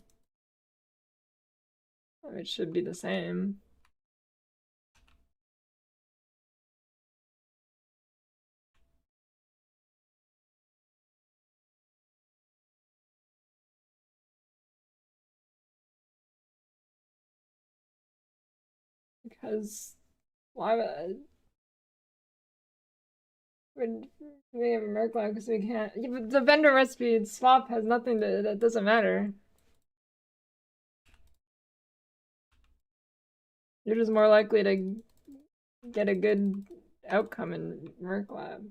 it should be the same. Because why would we have a Merc lab because we can't? Yeah, but the vendor recipe swap has nothing to. That doesn't matter. You're just more likely to get a good outcome in Merc lab.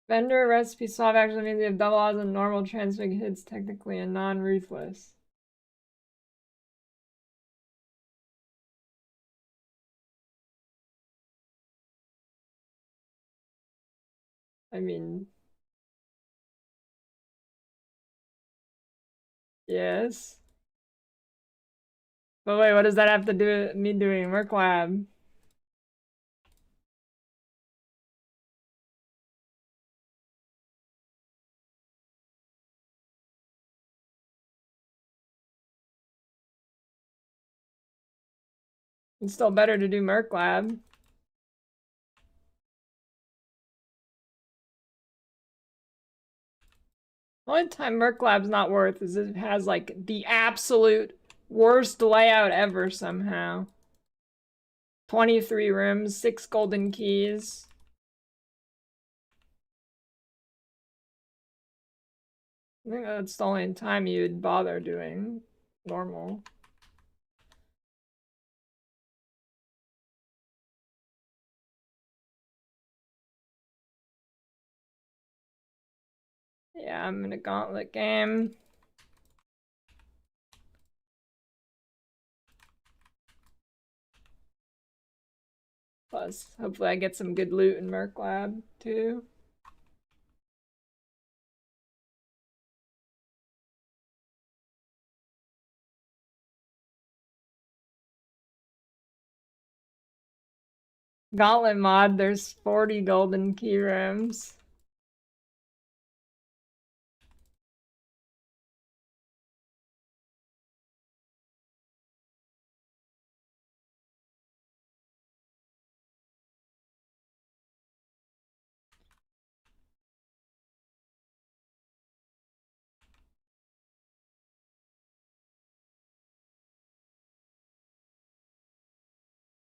Vendor recipe swap actually means you have double odds on normal transfig hits, technically, and non-ruthless. I mean, yes. But wait, what does that have to do with me doing Merc lab? It's still better to do Merc lab. The only time Merc lab's not worth is it has like the absolute worst layout ever somehow. 23 rooms, 6 golden keys. I think that's the only time you'd bother doing normal. Yeah, I'm in a Gauntlet game. Plus, hopefully I get some good loot in Merc Lab, too. Gauntlet mod, there's 40 golden key rooms.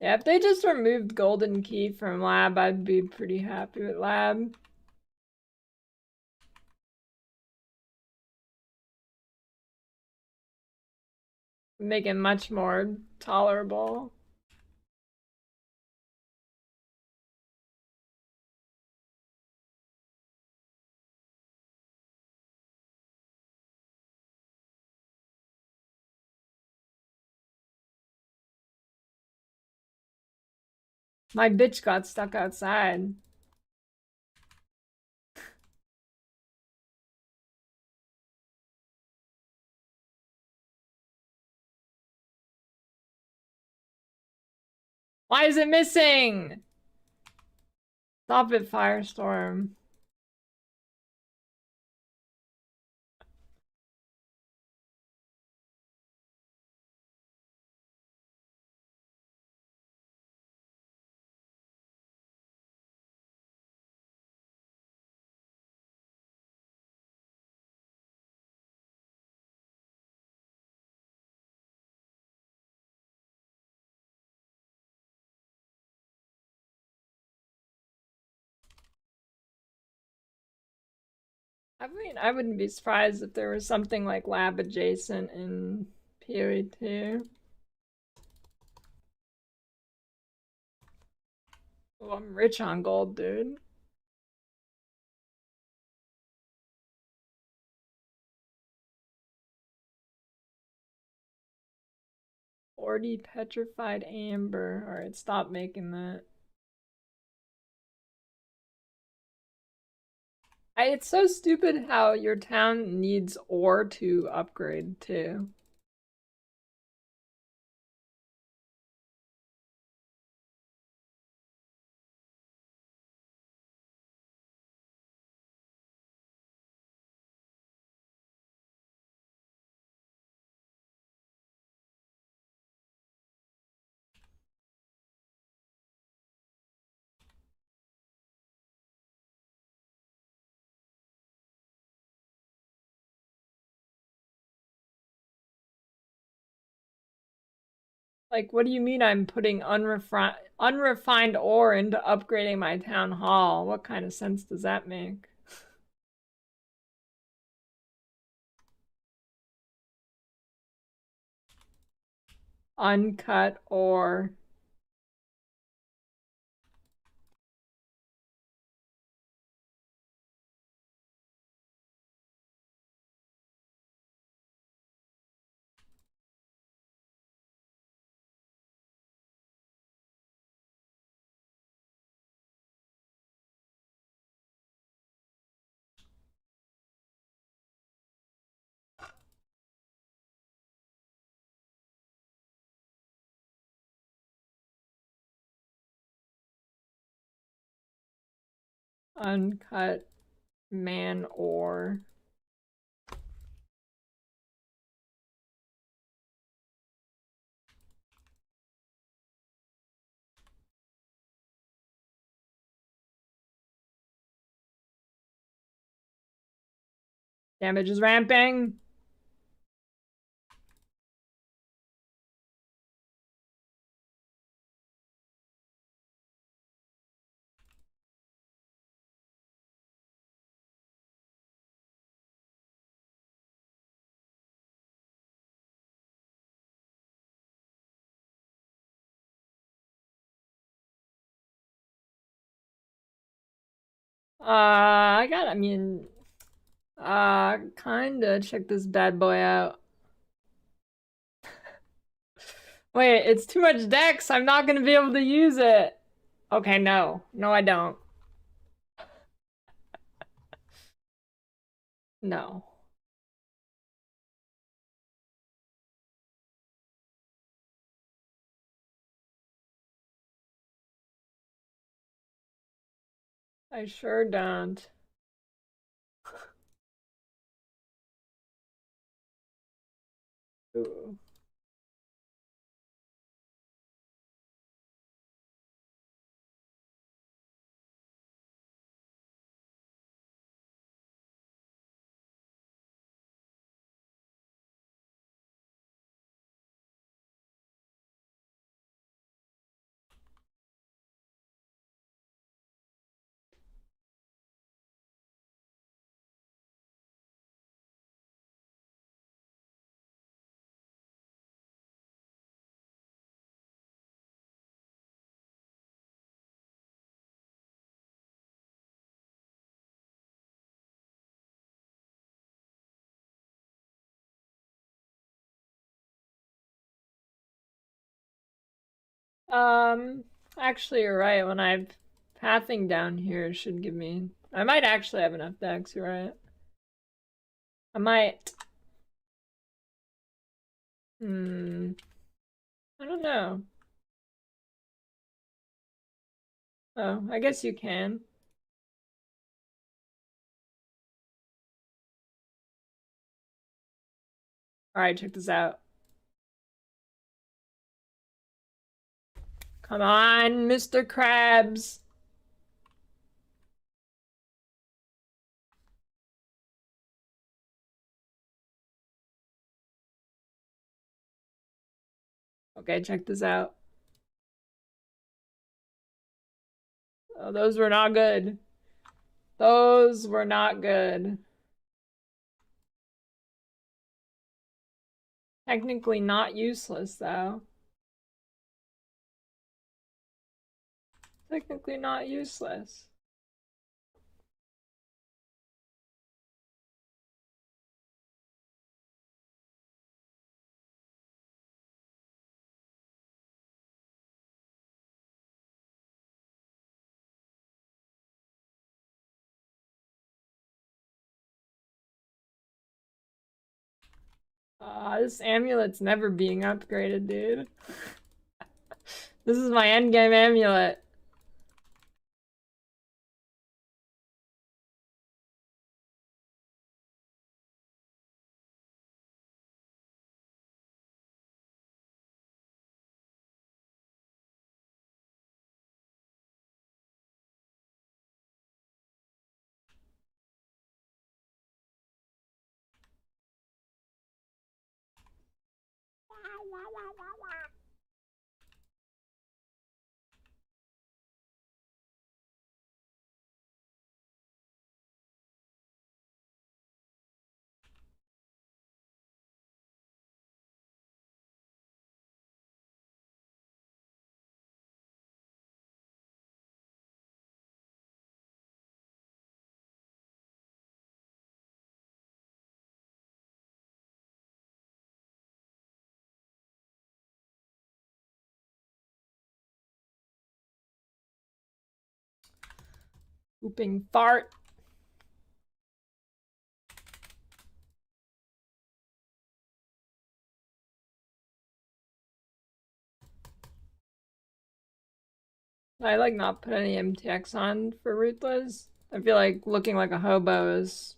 Yeah, if they just removed golden key from lab, I'd be pretty happy with lab. Make it much more tolerable. My bitch got stuck outside. Why is it missing? Stop it, Firestorm. I mean, I wouldn't be surprised if there was something like lab adjacent in PoE2. Oh, I'm rich on gold, dude. 40 petrified amber. Alright, stop making that. It's so stupid how your town needs ore to upgrade too. Like, what do you mean I'm putting unrefined ore into upgrading my town hall? What kind of sense does that make? Uncut ore. Uncut man ore. Damage is ramping. I mean, kinda check this bad boy out. Wait, it's too much dex. I'm not gonna be able to use it. Okay, no. No, I don't. No. I sure don't. Ooh. Um, actually, you're right. When I've pathing down here, it should give me. I might actually have enough dex, you're right. I might. Hmm. I don't know. Oh, I guess you can. Alright, check this out. Come on, Mr. Krabs. Okay, check this out. Oh, those were not good. Those were not good. Technically not useless, though. Technically not useless. This amulet's never being upgraded, dude. This is my endgame amulet. Whooping fart. I like not put any MTX on for Ruthless. I feel like looking like a hobo is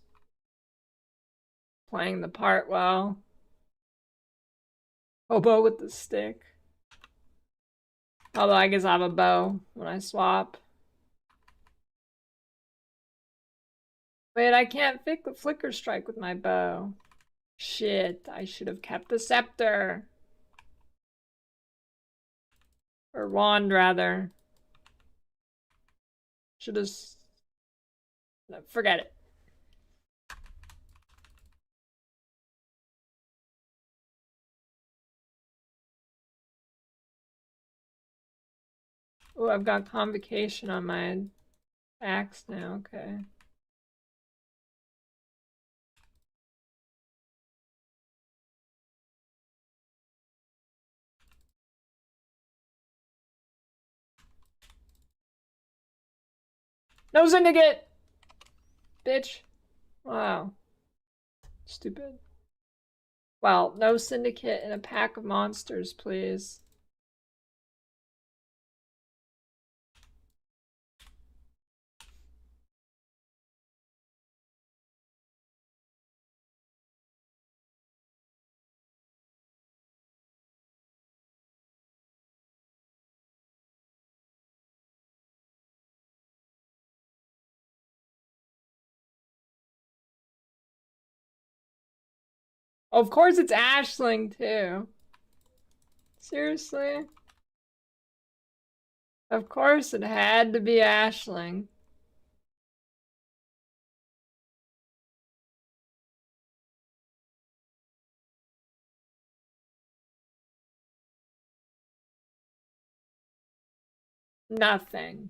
playing the part well. Hobo with the stick. Although I guess I have a bow when I swap. Wait, I can't flicker strike with my bow. Shit, I should have kept the scepter. Or wand, rather. Should have... No, forget it. Oh, I've got convocation on my axe now, okay. No syndicate! Bitch. Wow. Stupid. Well, no syndicate and a pack of monsters, please. Of course it's Ashling, too. Seriously? Of course it had to be Ashling. Nothing.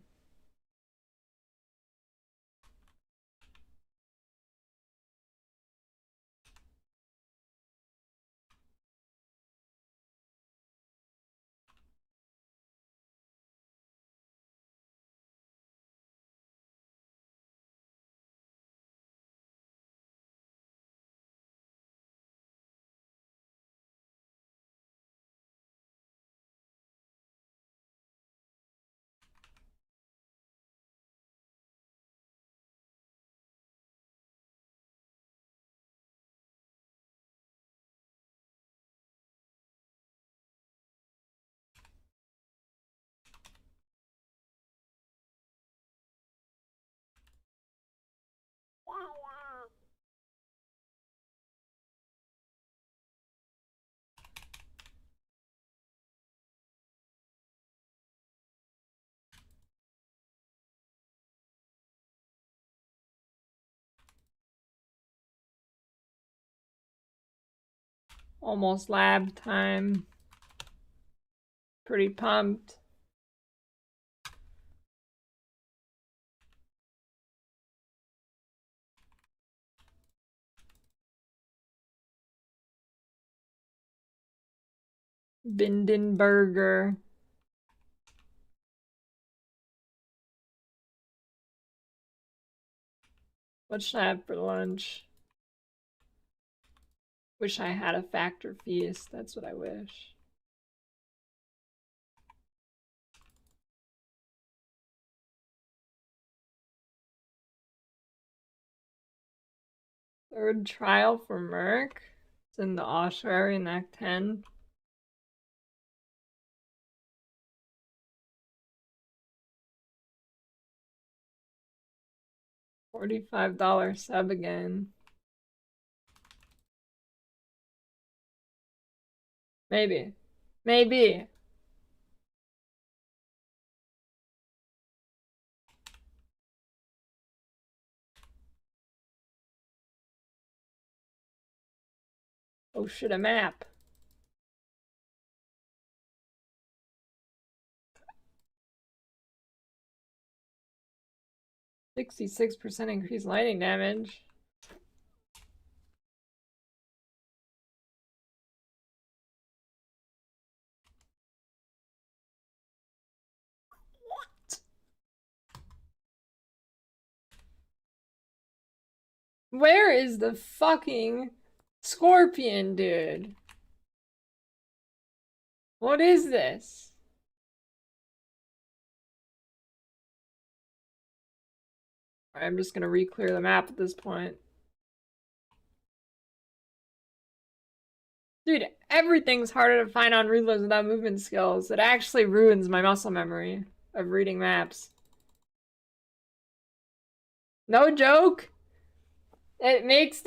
Almost lab time. Pretty pumped. Bindenburger. What should I have for lunch? Wish I had a factor feast. That's what I wish. Third trial for Merc. It's in the ossuary in Act 10. $45 sub again. Maybe. Maybe. Oh shit, a map. %66 increased lightning damage. What? Where is the fucking scorpion, dude? What is this? I'm just gonna re-clear the map at this point. Dude, everything's harder to find on Ruthless without movement skills. It actually ruins my muscle memory of reading maps. No joke! It makes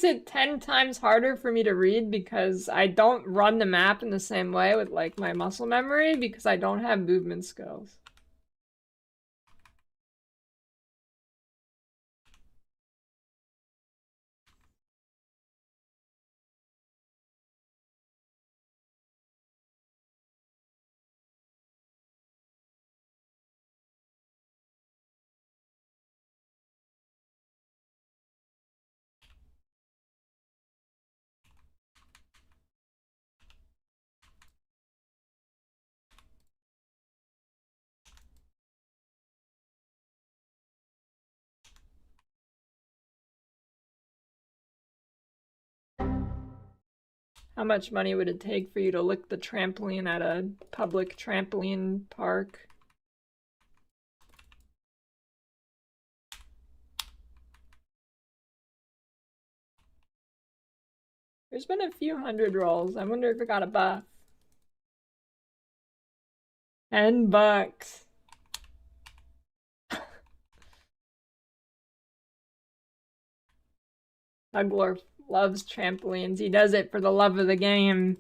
it 10 times harder for me to read because I don't run the map in the same way with like my muscle memory because I don't have movement skills. How much money would it take for you to lick the trampoline at a public trampoline park? There's been a few hundred rolls. I wonder if it got a buff. $10. Hugler loves trampolines. He does it for the love of the game.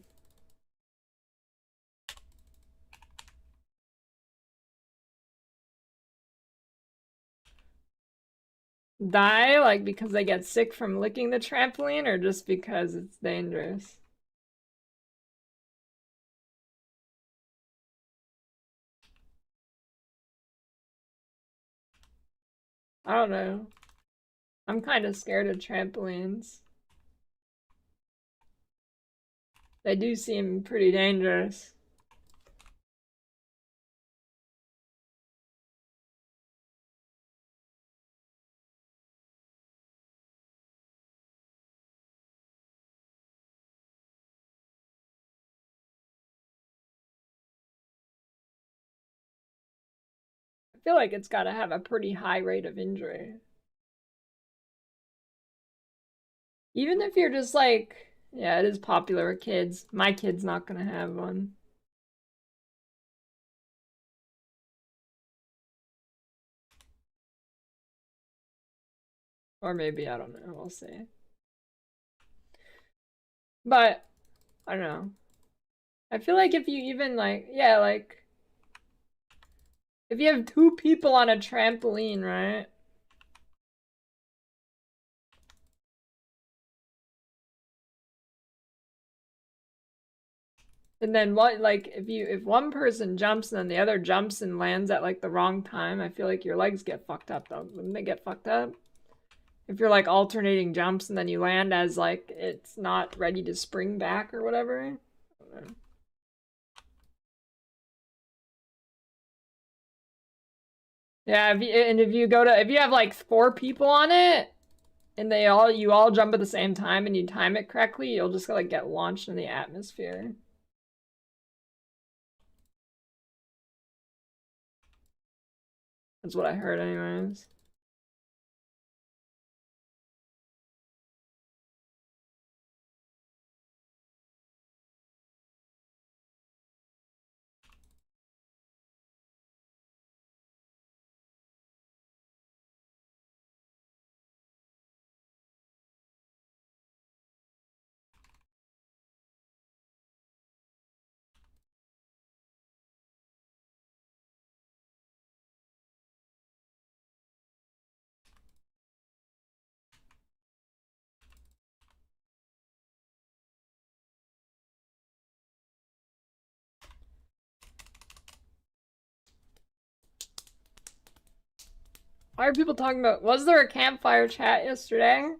Die, like, because they get sick from licking the trampoline, or just because it's dangerous? I don't know. I'm kind of scared of trampolines. They do seem pretty dangerous. I feel like it's got to have a pretty high rate of injury. Even if you're just like, yeah, it is popular with kids. My kid's not gonna have one. Or maybe, I don't know, we'll see. But, I don't know. I feel like if you even like, yeah, like, if you have 2 people on a trampoline, right? And then what, like, if one person jumps and then the other jumps and lands at like the wrong time, I feel like your legs get fucked up though. Wouldn't they get fucked up? If you're like alternating jumps and then you land as like it's not ready to spring back or whatever. I don't know. Yeah, if you have like 4 people on it, and you all jump at the same time and you time it correctly, you'll just like get launched in the atmosphere. That's what I heard anyways. Why are people talking about, was there a campfire chat yesterday?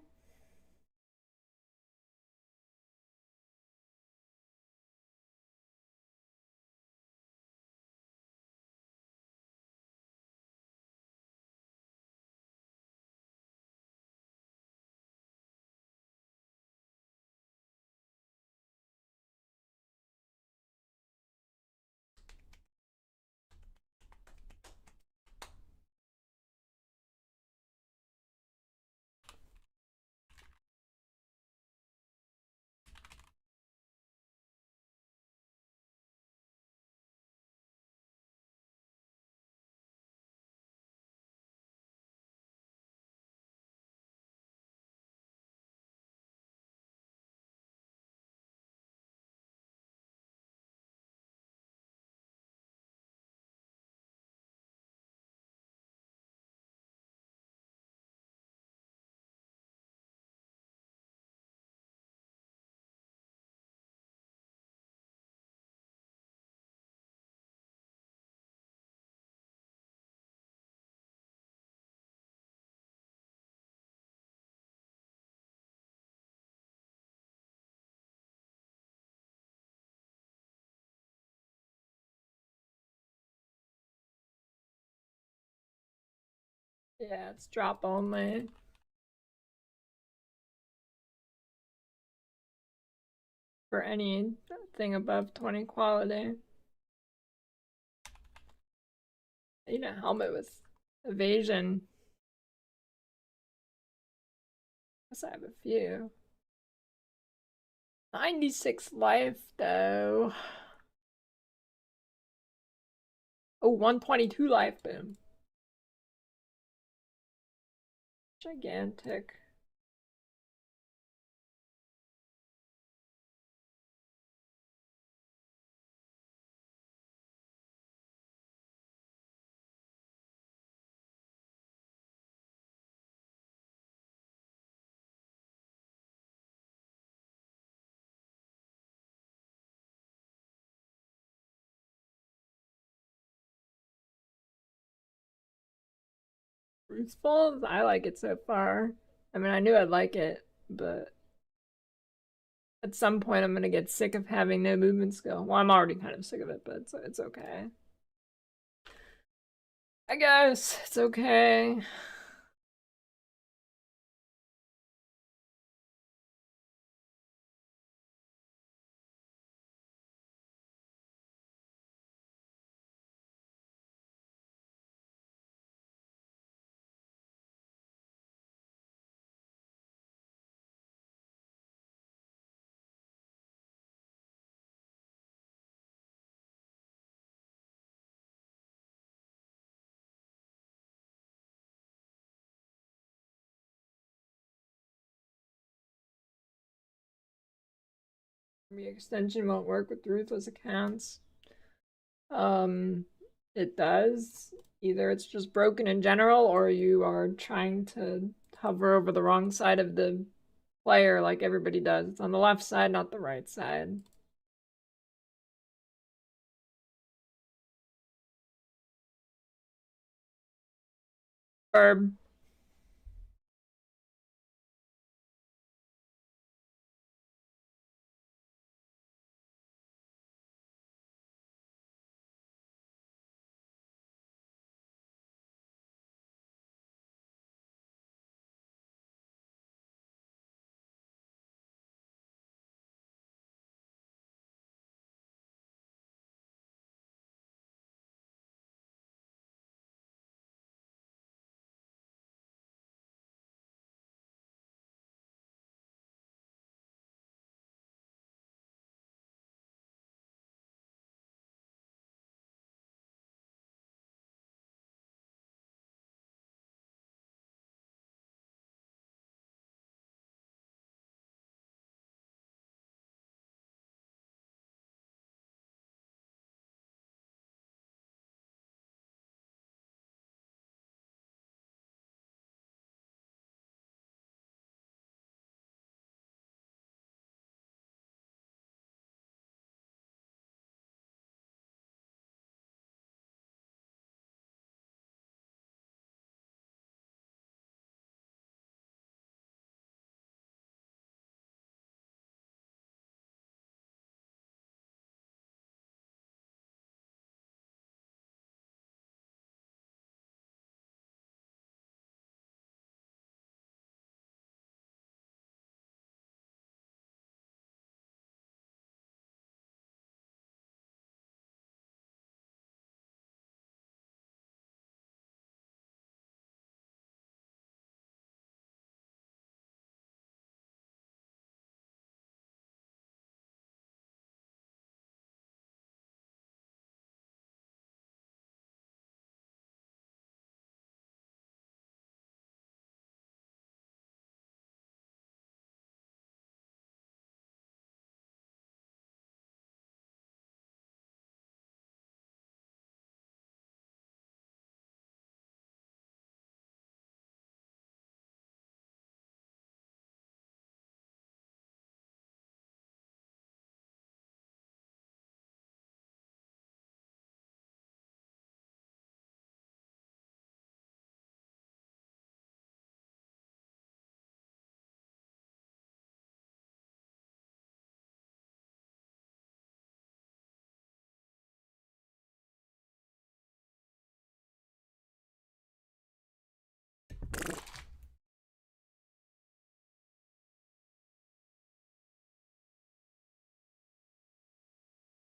Yeah, it's drop only. For anything above 20 quality. I need a helmet with evasion. Guess I have a few. 96 life though. Oh, 122 life, boom. Gigantic. Bruce Falls, I like it so far. I mean, I knew I'd like it, but at some point I'm gonna get sick of having no movement skill. Well, I'm already kind of sick of it, but it's okay. I guess it's okay. The extension won't work with Ruthless accounts. Um, it does. Either it's just broken in general, or you are trying to hover over the wrong side of the player like everybody does. It's on the left side, not the right side. Verb.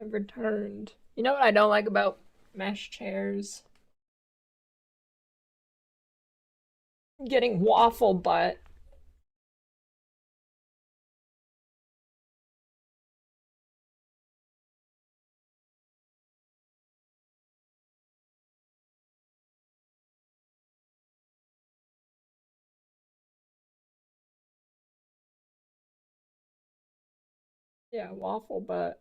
I've returned. You know what I don't like about mesh chairs? Getting waffle butt. Yeah, waffle butt.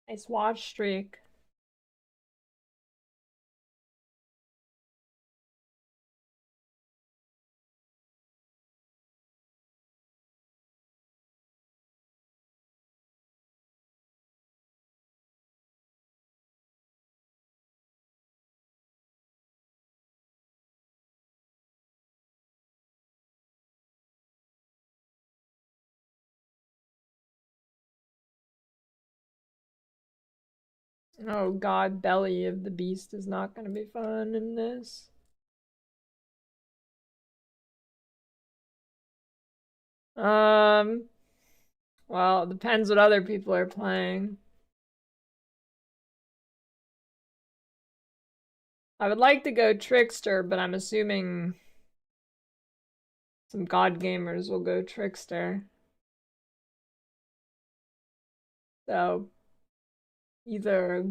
Nice watch streak. Oh god, belly of the beast is not gonna be fun in this. Um, well, it depends what other people are playing. I would like to go Trickster, but I'm assuming some god gamers will go Trickster. So either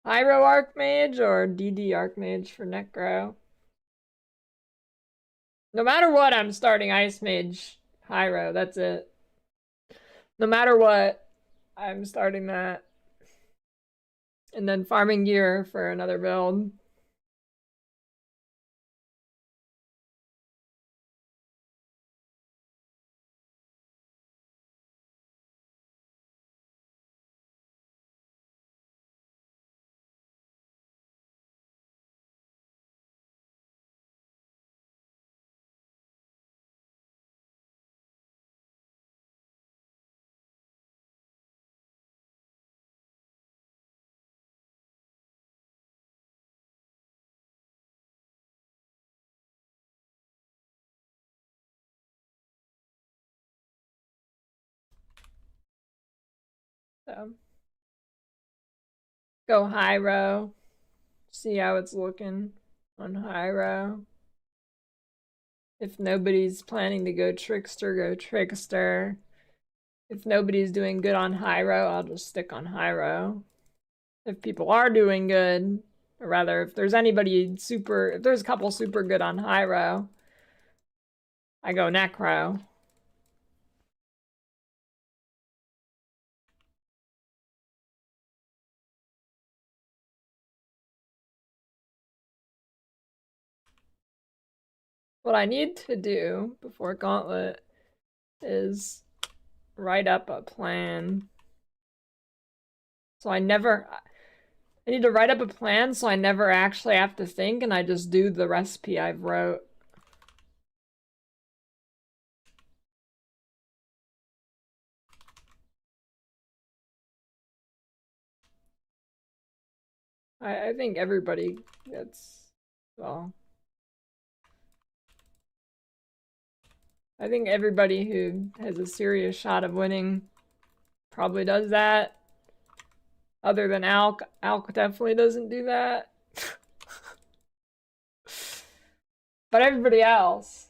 Pyro Archmage or DD Archmage for Necro. No matter what, I'm starting Ice Mage Pyro. That's it. No matter what, I'm starting that. And then farming gear for another build. So go high row. See how it's looking on high row. If nobody's planning to go Trickster, go Trickster. If nobody's doing good on high row, I'll just stick on high row. If people are doing good, or rather, if there's anybody super, if there's a couple super good on high row, I go neck row. What I need to do before Gauntlet is write up a plan. So I need to write up a plan so I never actually have to think and I just do the recipe I've wrote. I think everybody gets, well, I think everybody who has a serious shot of winning probably does that. Other than Alk. Alk definitely doesn't do that. But everybody else.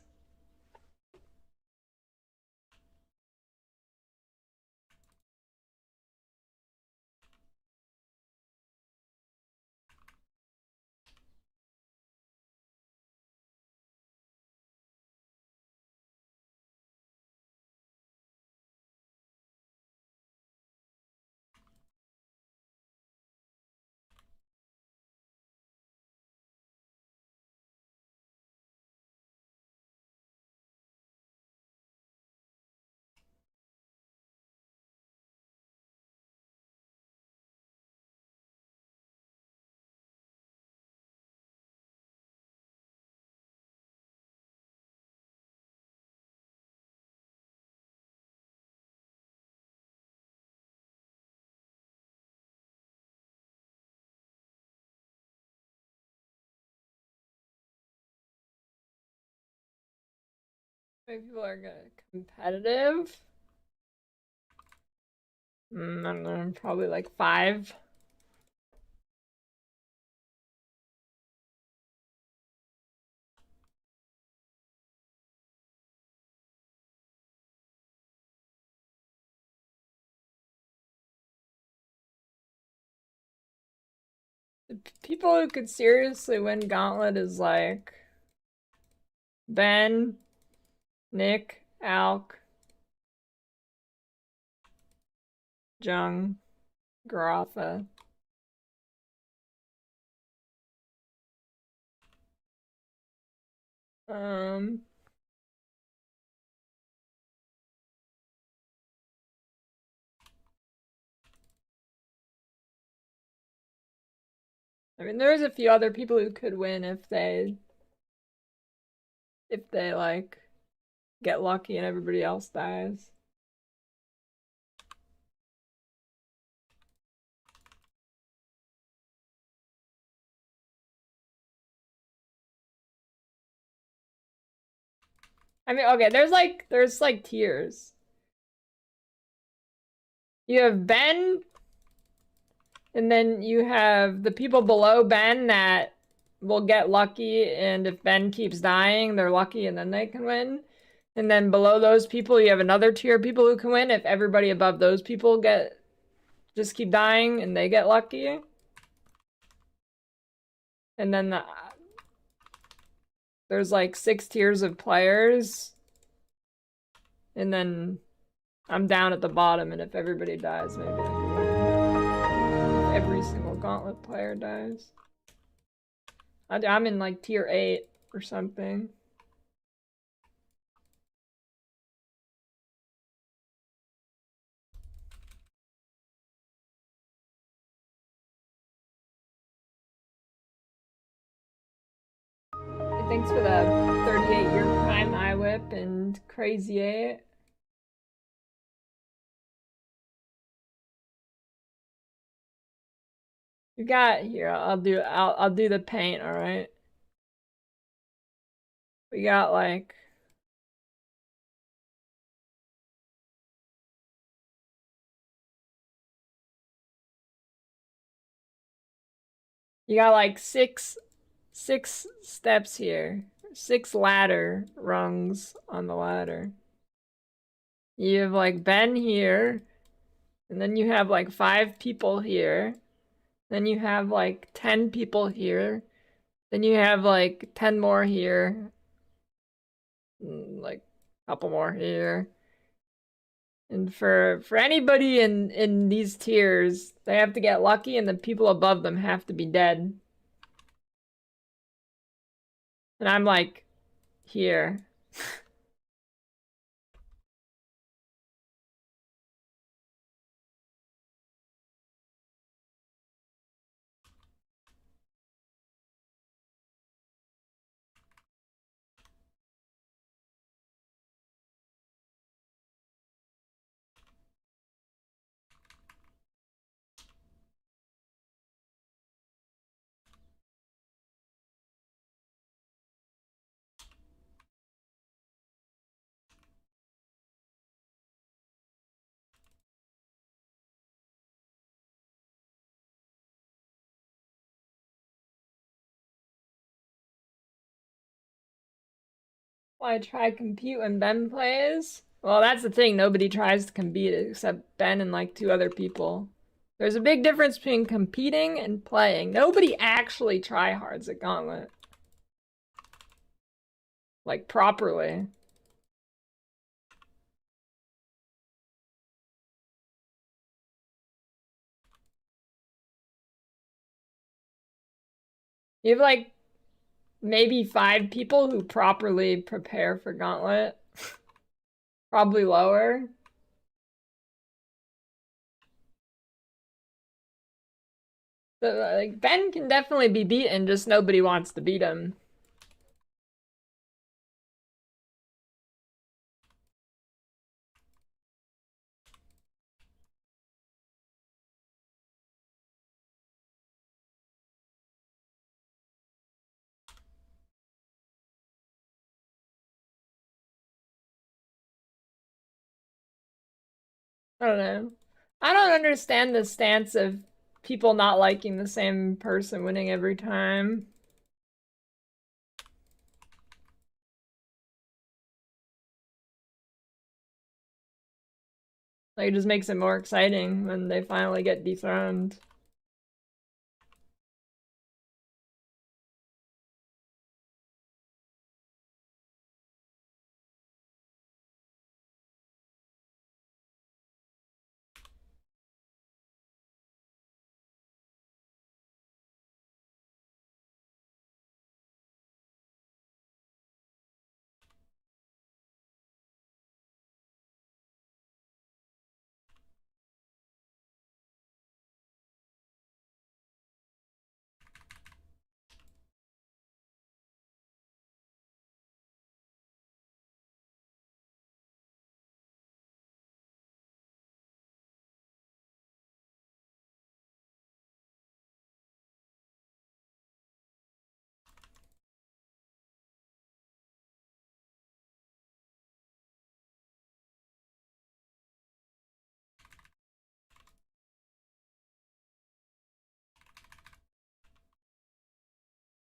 Maybe people are gonna competitive. I don't know, probably like 5. The people who could seriously win Gauntlet is like Ben, Nick, Alk, Jung, Garotha. Um, I mean, there's a few other people who could win if they like get lucky and everybody else dies. I mean, okay, there's like tiers. You have Ben, and then you have the people below Ben that will get lucky, and if Ben keeps dying, they're lucky and then they can win. And then below those people, you have another tier of people who can win if everybody above those people just keep dying and they get lucky. And then there's like 6 tiers of players. And then I'm down at the bottom, and if everybody dies, maybe I can win. If every single Gauntlet player dies. I'm in like tier 8 or something. Thanks for the 38-year prime eye whip and crazy 8. You got here. I'll do the paint. All right. We got like you got like six steps here. 6 ladder rungs on the ladder. You have like Ben here, and then you have like 5 people here. Then you have like 10 people here. Then you have like 10 more here. Like a couple more here. And for anybody in these tiers, they have to get lucky and the people above them have to be dead. And I'm like here. Why try compete when Ben plays? Well, that's the thing. Nobody tries to compete except Ben and like 2 other people. There's a big difference between competing and playing. Nobody actually tryhards at Gauntlet. Like properly. You have like maybe 5 people who properly prepare for Gauntlet. Probably lower. But like Ben can definitely be beaten, just nobody wants to beat him. I don't know. I don't understand the stance of people not liking the same person winning every time. Like, it just makes it more exciting when they finally get dethroned.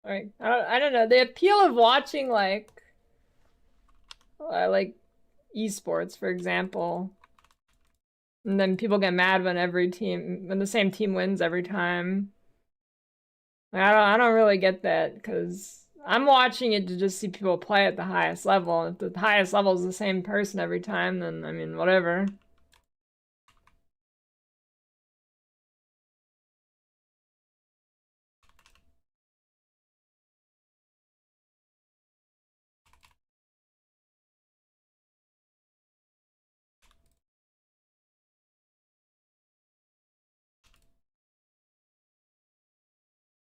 I don't know. The appeal of watching like esports, for example, and then people get mad when the same team wins every time. Like, I don't really get that because I'm watching it to just see people play at the highest level. And if the highest level is the same person every time, then I mean, whatever.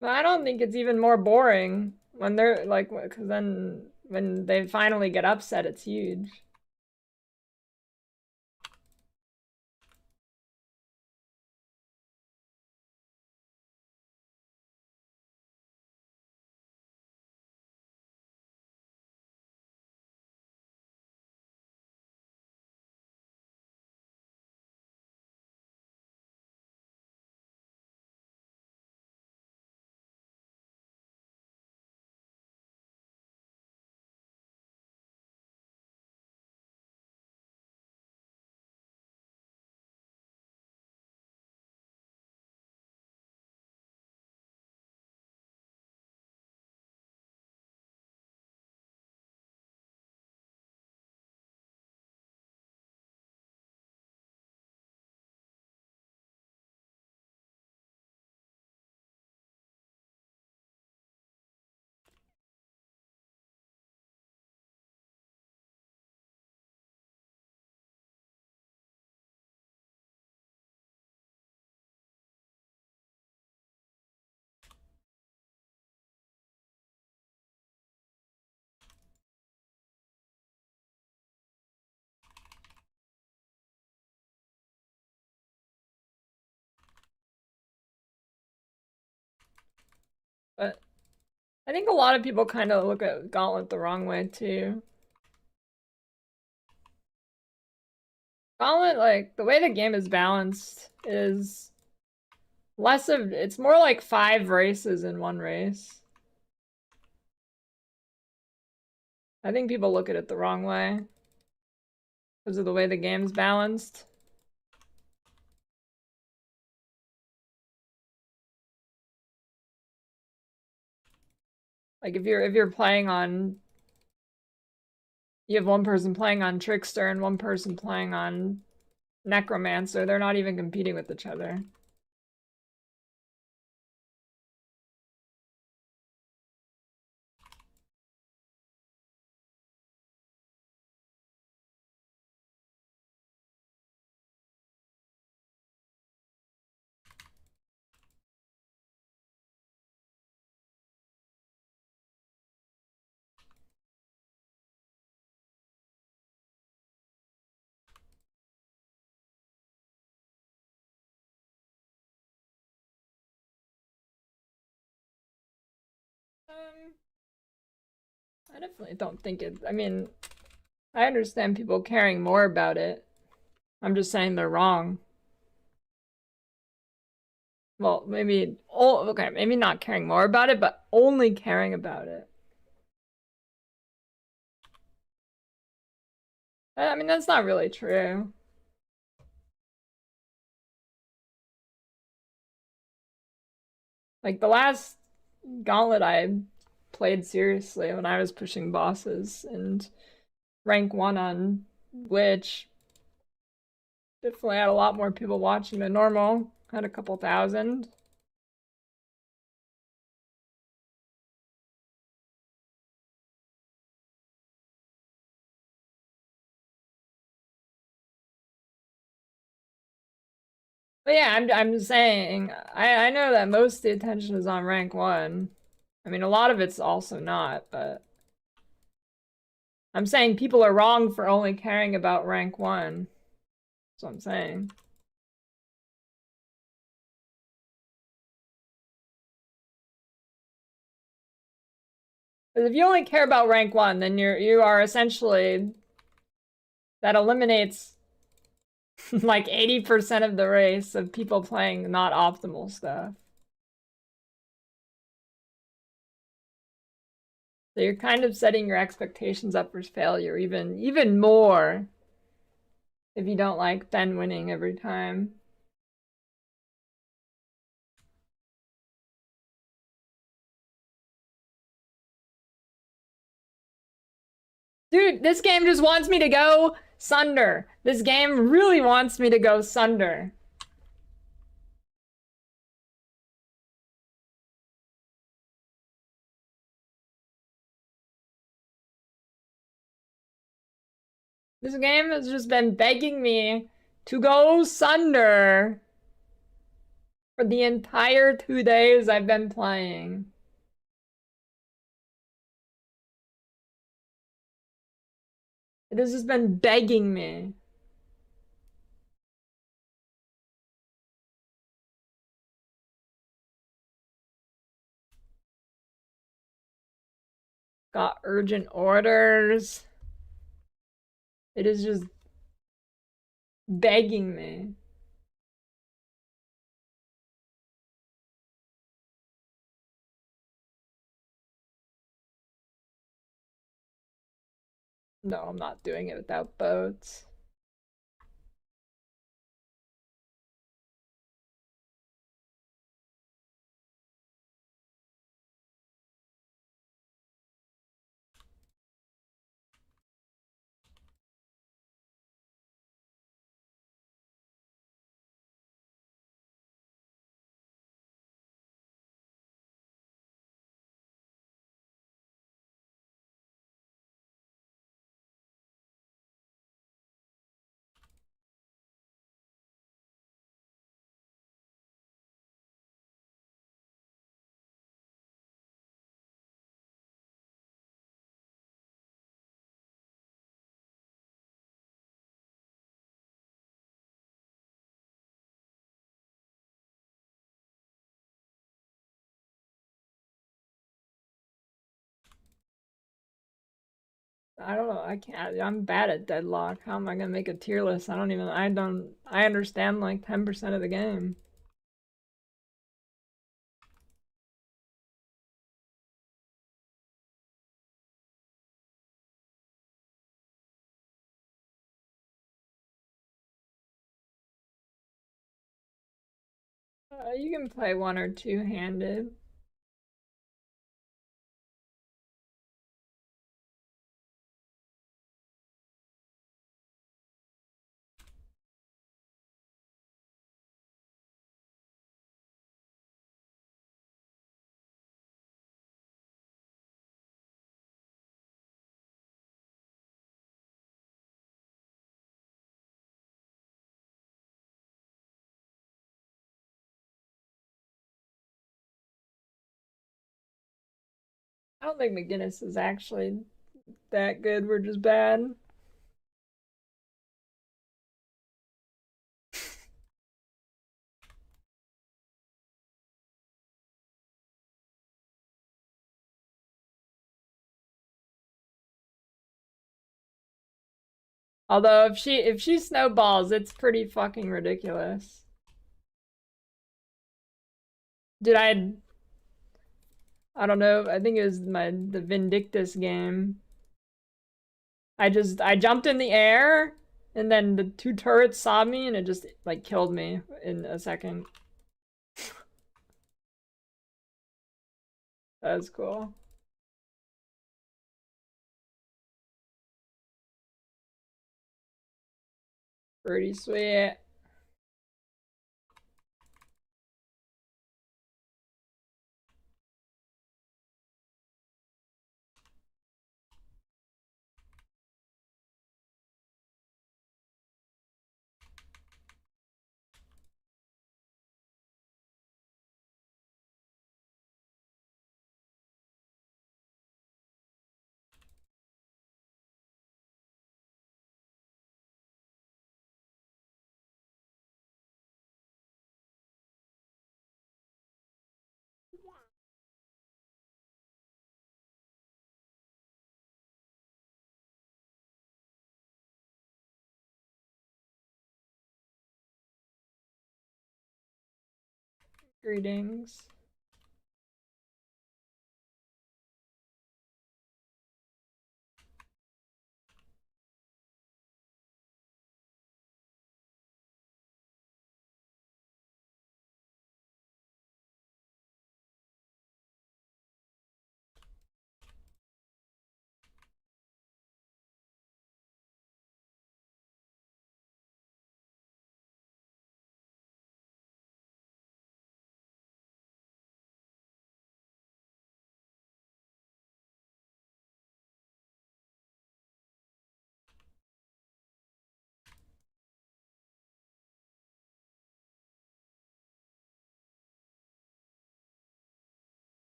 But I don't think it's even more boring when they're like, because then when they finally get upset, it's huge. But I think a lot of people kind of look at Gauntlet the wrong way too. Gauntlet, like, the way the game is balanced is less of, it's more like 5 races in one race. I think people look at it the wrong way because of the way the game's balanced. Like if you're playing on, you have one person playing on Trickster and one person playing on Necromancer, they're not even competing with each other. I definitely don't think it, I mean, I understand people caring more about it. I'm just saying they're wrong. Well, maybe, oh, okay, maybe not caring more about it, but only caring about it. I mean, that's not really true. Like the last Gauntlet I played seriously when I was pushing bosses and rank 1 on Twitch, definitely had a lot more people watching than normal. Had a couple thousand. But yeah, I'm saying I know that most of the attention is on rank 1. I mean, a lot of it's also not, but I'm saying people are wrong for only caring about rank 1. That's what I'm saying. Because if you only care about rank 1, then you are essentially, that eliminates like 80% of the race of people playing not optimal stuff. So you're kind of setting your expectations up for failure even more if you don't like Ben winning every time. Dude, this game just wants me to go Sunder. This game really wants me to go Sunder. This game has just been begging me to go Sunder for the entire 2 days I've been playing. It has just been begging me. Got urgent orders. It is just begging me. No, I'm not doing it without boats. I don't know. I can't. I'm bad at deadlock. How am I gonna make a tier list? I don't even. I don't. I understand like 10% of the game. You can play one or two-handed. I don't think McGinnis is actually that good. We're just bad. Although if she snowballs, it's pretty fucking ridiculous. Did I don't know. I think it was the Vindictus game. I jumped in the air and then the two turrets saw me and it just like killed me in a second. That was cool. Pretty sweet. Greetings.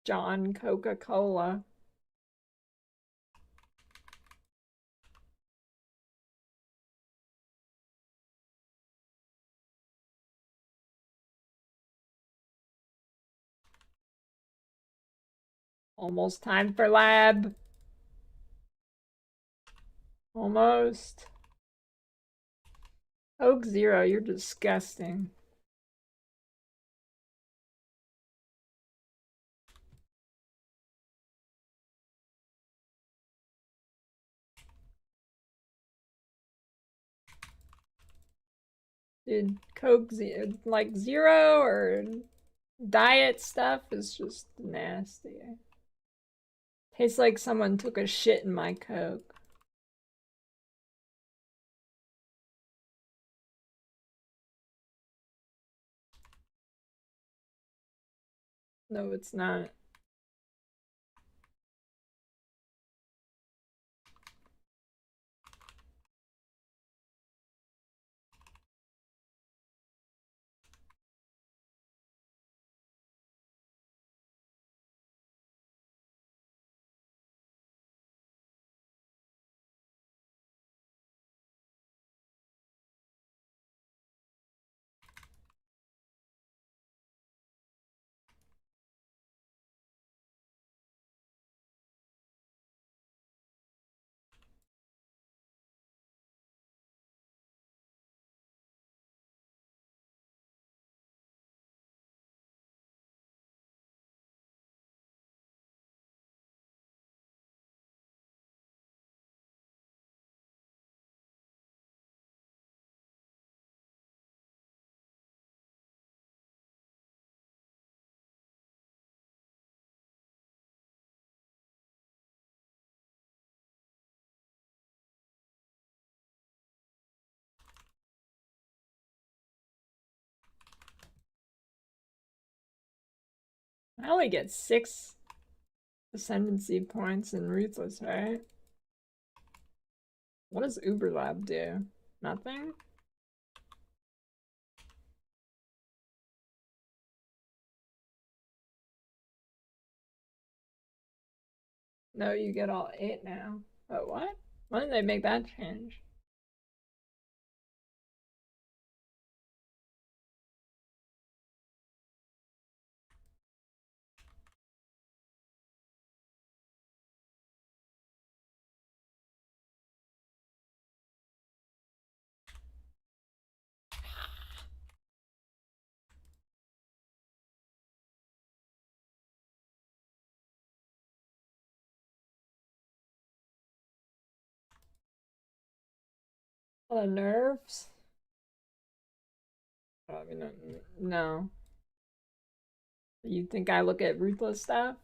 John Coca-Cola. Almost time for lab. Almost. Oak Zero, you're disgusting. Dude, Coke Zero, like Zero or diet stuff is just nasty. Tastes like someone took a shit in my Coke. No, it's not. I only get 6 ascendancy points in Ruthless, right? What does Uber Lab do? Nothing? No, you get all 8 now. Oh, what? Why did they make that change? Oh, the nerves? I mean, no. You think I look at Ruthless stuff?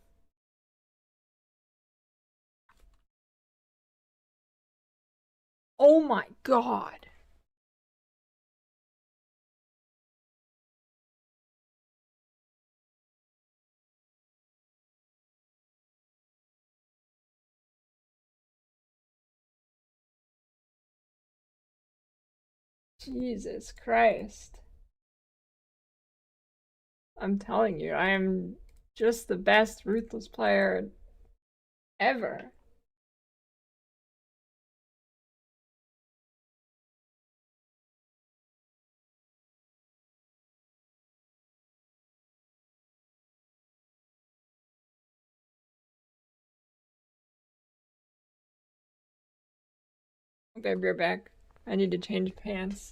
Oh my god. Jesus Christ. I'm telling you, I am just the best Ruthless player ever. Okay, be right back. I need to change pants.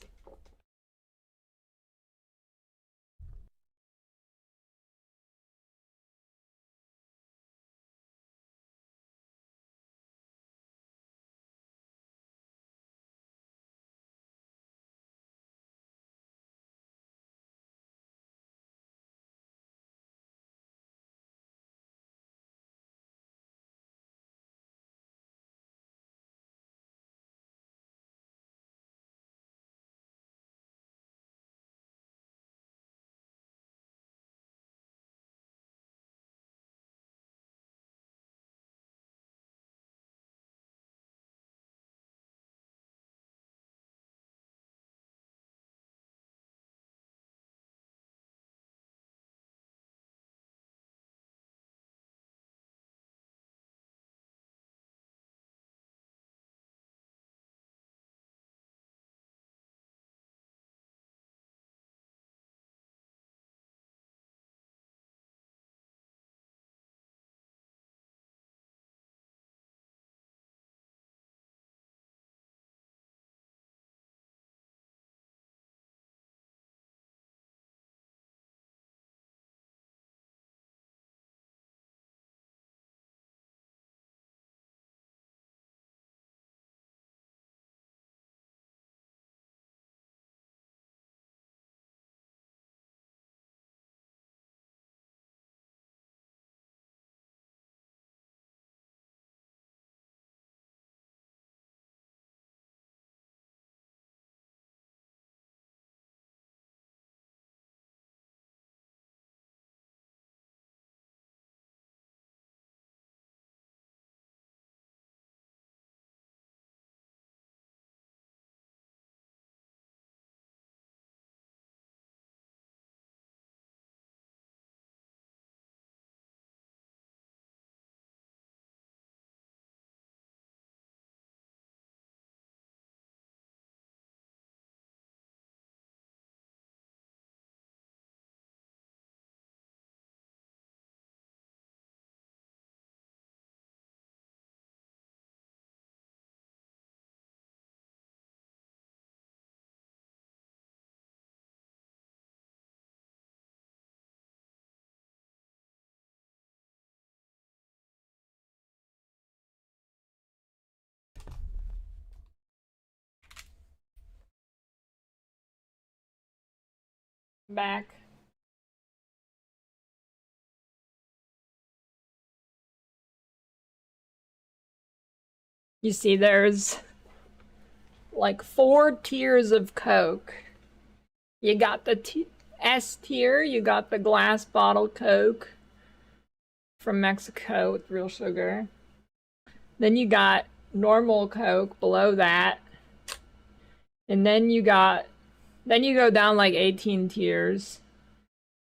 Back. You see, there's like 4 tiers of Coke. You got the S tier, you got the glass bottle Coke. from Mexico with real sugar. Then you got normal Coke below that. And then you go down like 18 tiers.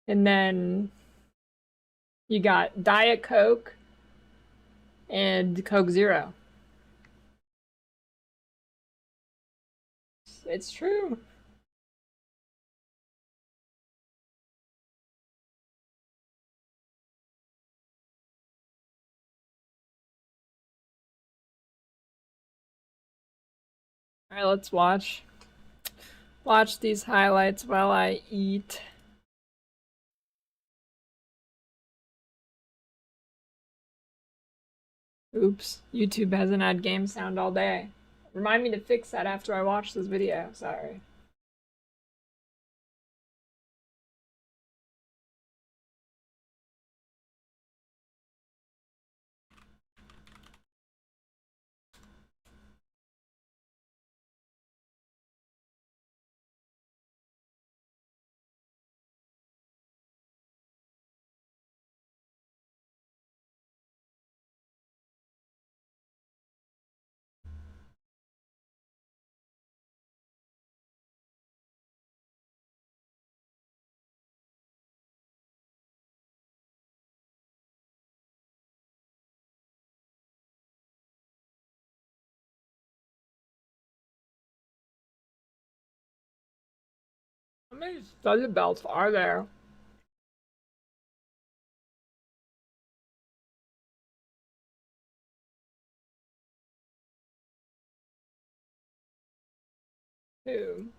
And then you got Diet Coke and Coke Zero. It's true. All right, let's watch these highlights while I eat. Oops, YouTube hasn't had game sound all day. Remind me to fix that after I watch this video. Sorry. How many study belts are there? Two.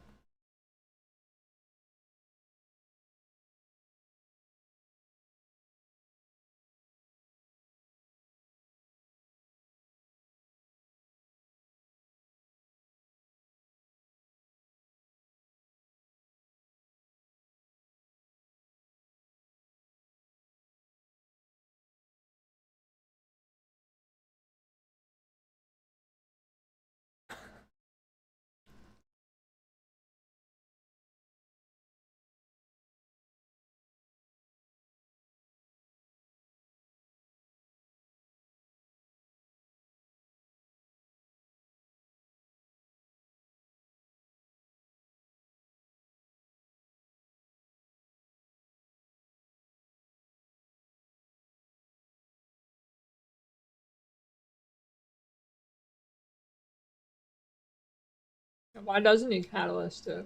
Why doesn't he catalyst it?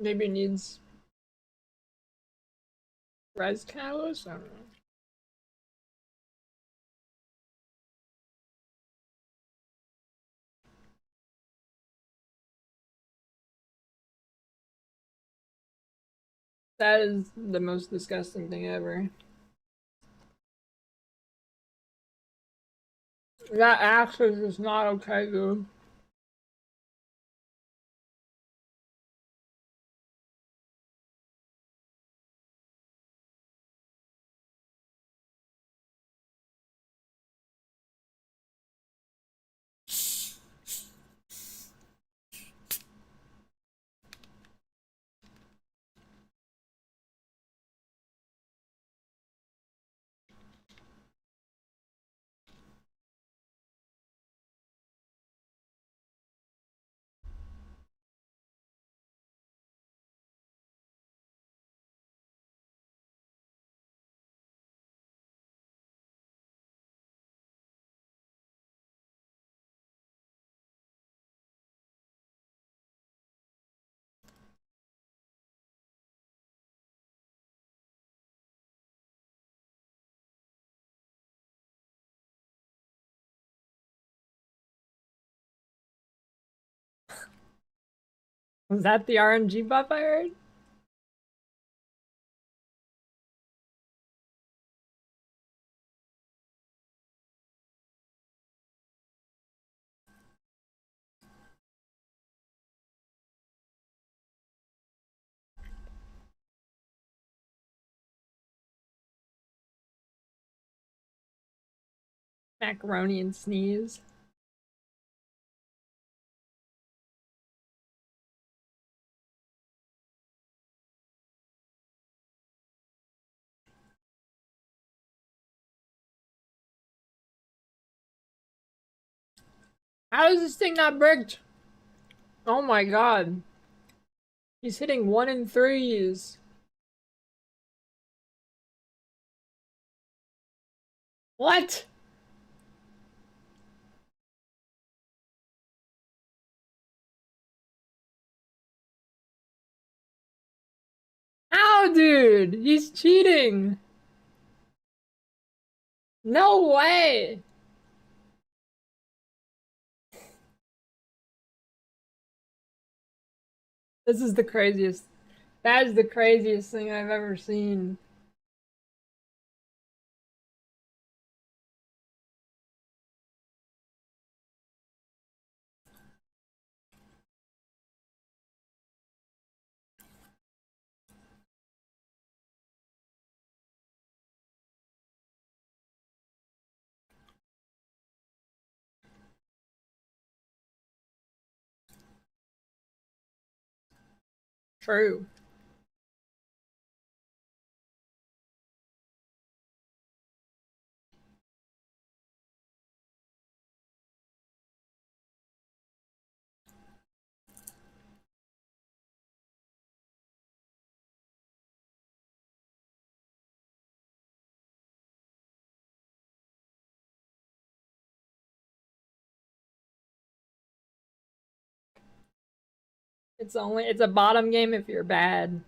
Maybe it needs res catalyst? I don't know. That is the most disgusting thing ever. That access is not okay, dude. Was that the RNG buff I heard? Macaroni and sneeze. How is this thing not bricked? Oh my god. He's hitting 1 in 3s. What? How, dude? He's cheating. No way. This is the craziest. That is the craziest thing I've ever seen. True. It's a bottom game if you're bad.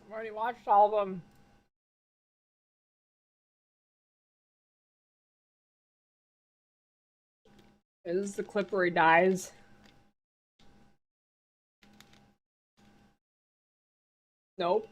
I've already watched all of them. This is the clip where he dies. Nope.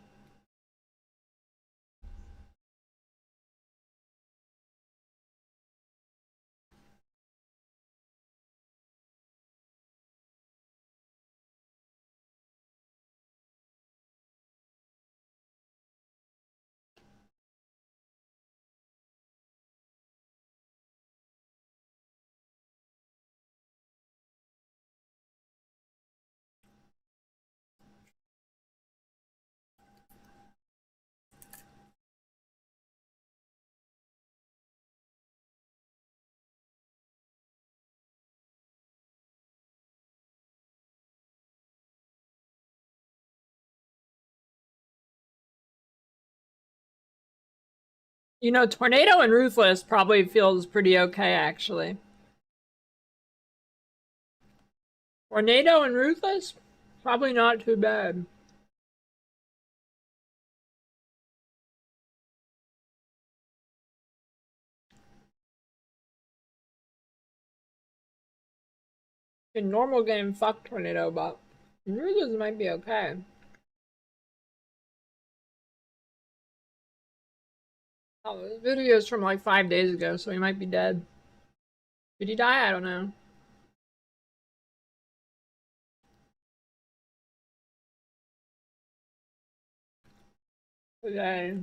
You know, Tornado and Ruthless probably feels pretty okay, actually. Tornado and Ruthless? Probably not too bad. In normal game, fuck Tornado, but Ruthless might be okay. Oh, this video is from like 5 days ago, so he might be dead. Did he die? I don't know. Okay.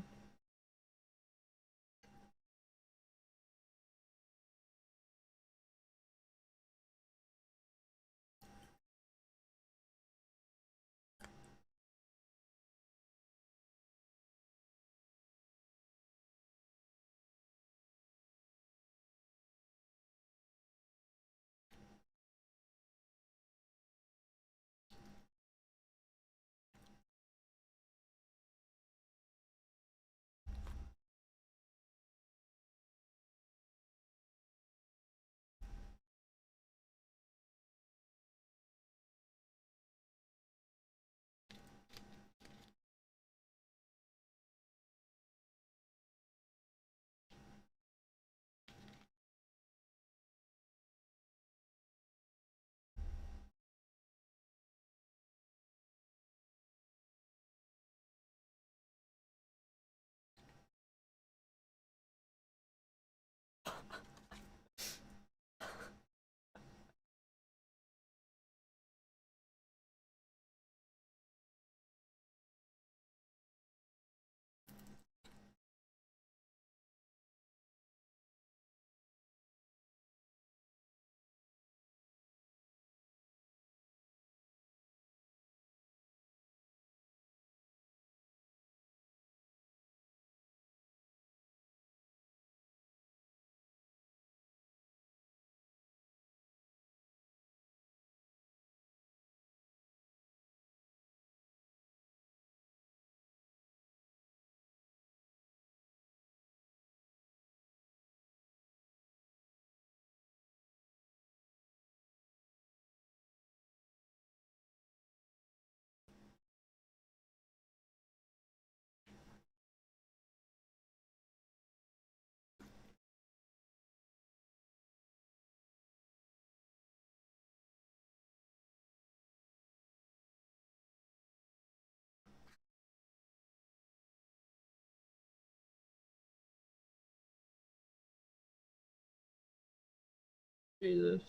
Jesus.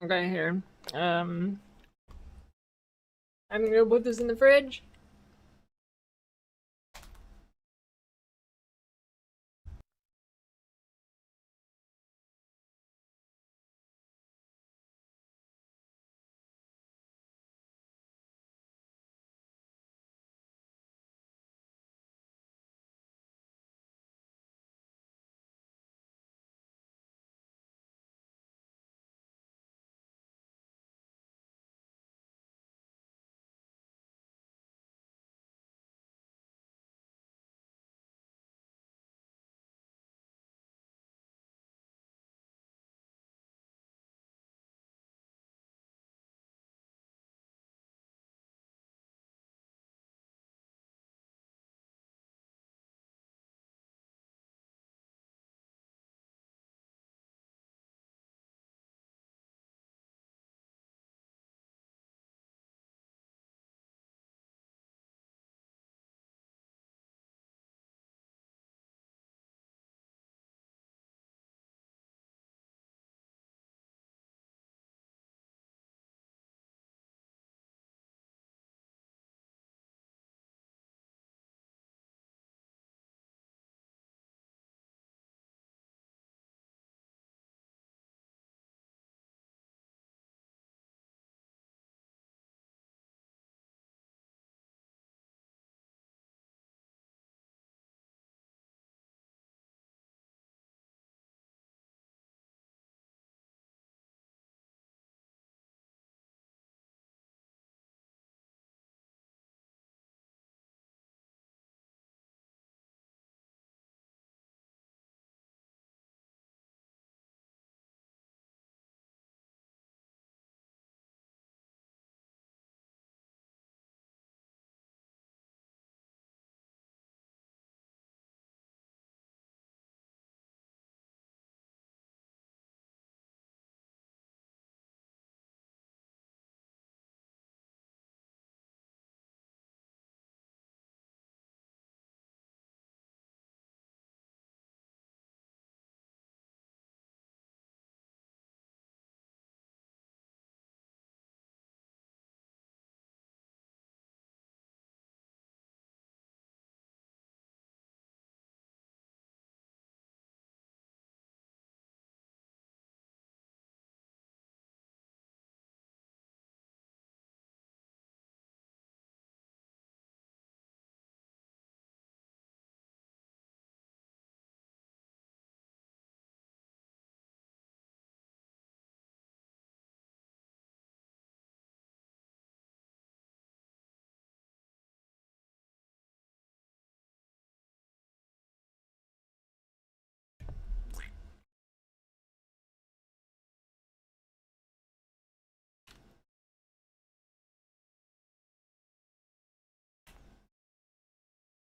Okay, here. I'm gonna put this in the fridge.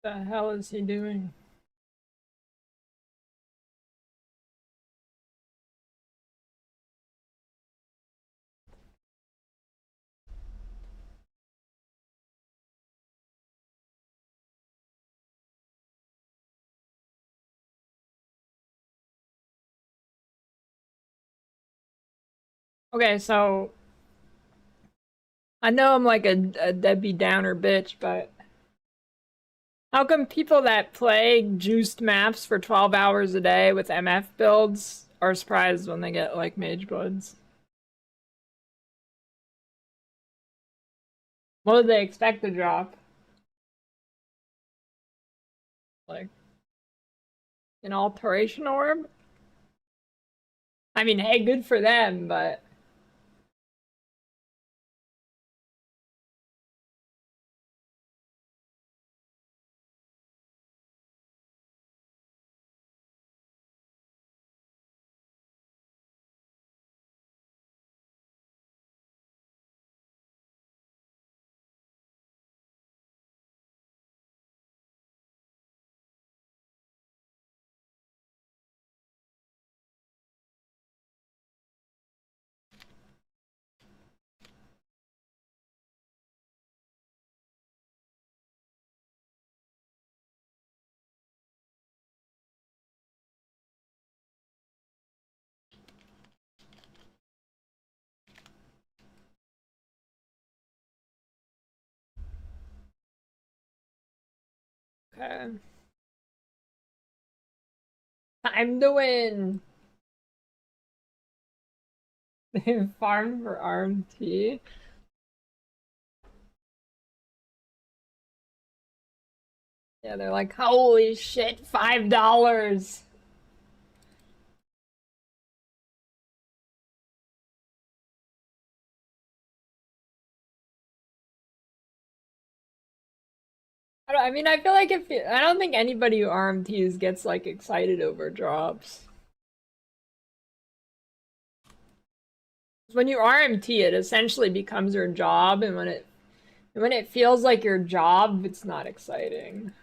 The hell is he doing? Okay, so I know I'm like a Debbie Downer bitch, but how come people that play juiced maps for 12 hours a day with MF builds are surprised when they get like mage bloods? What do they expect to drop? Like an alteration orb? I mean, hey, good for them, but Okay. Time to win. Farm for RMT. Yeah, they're like, holy shit, $5. I mean, I feel like I don't think anybody who RMTs gets like excited over drops. When you RMT, it essentially becomes your job, and when it feels like your job, it's not exciting.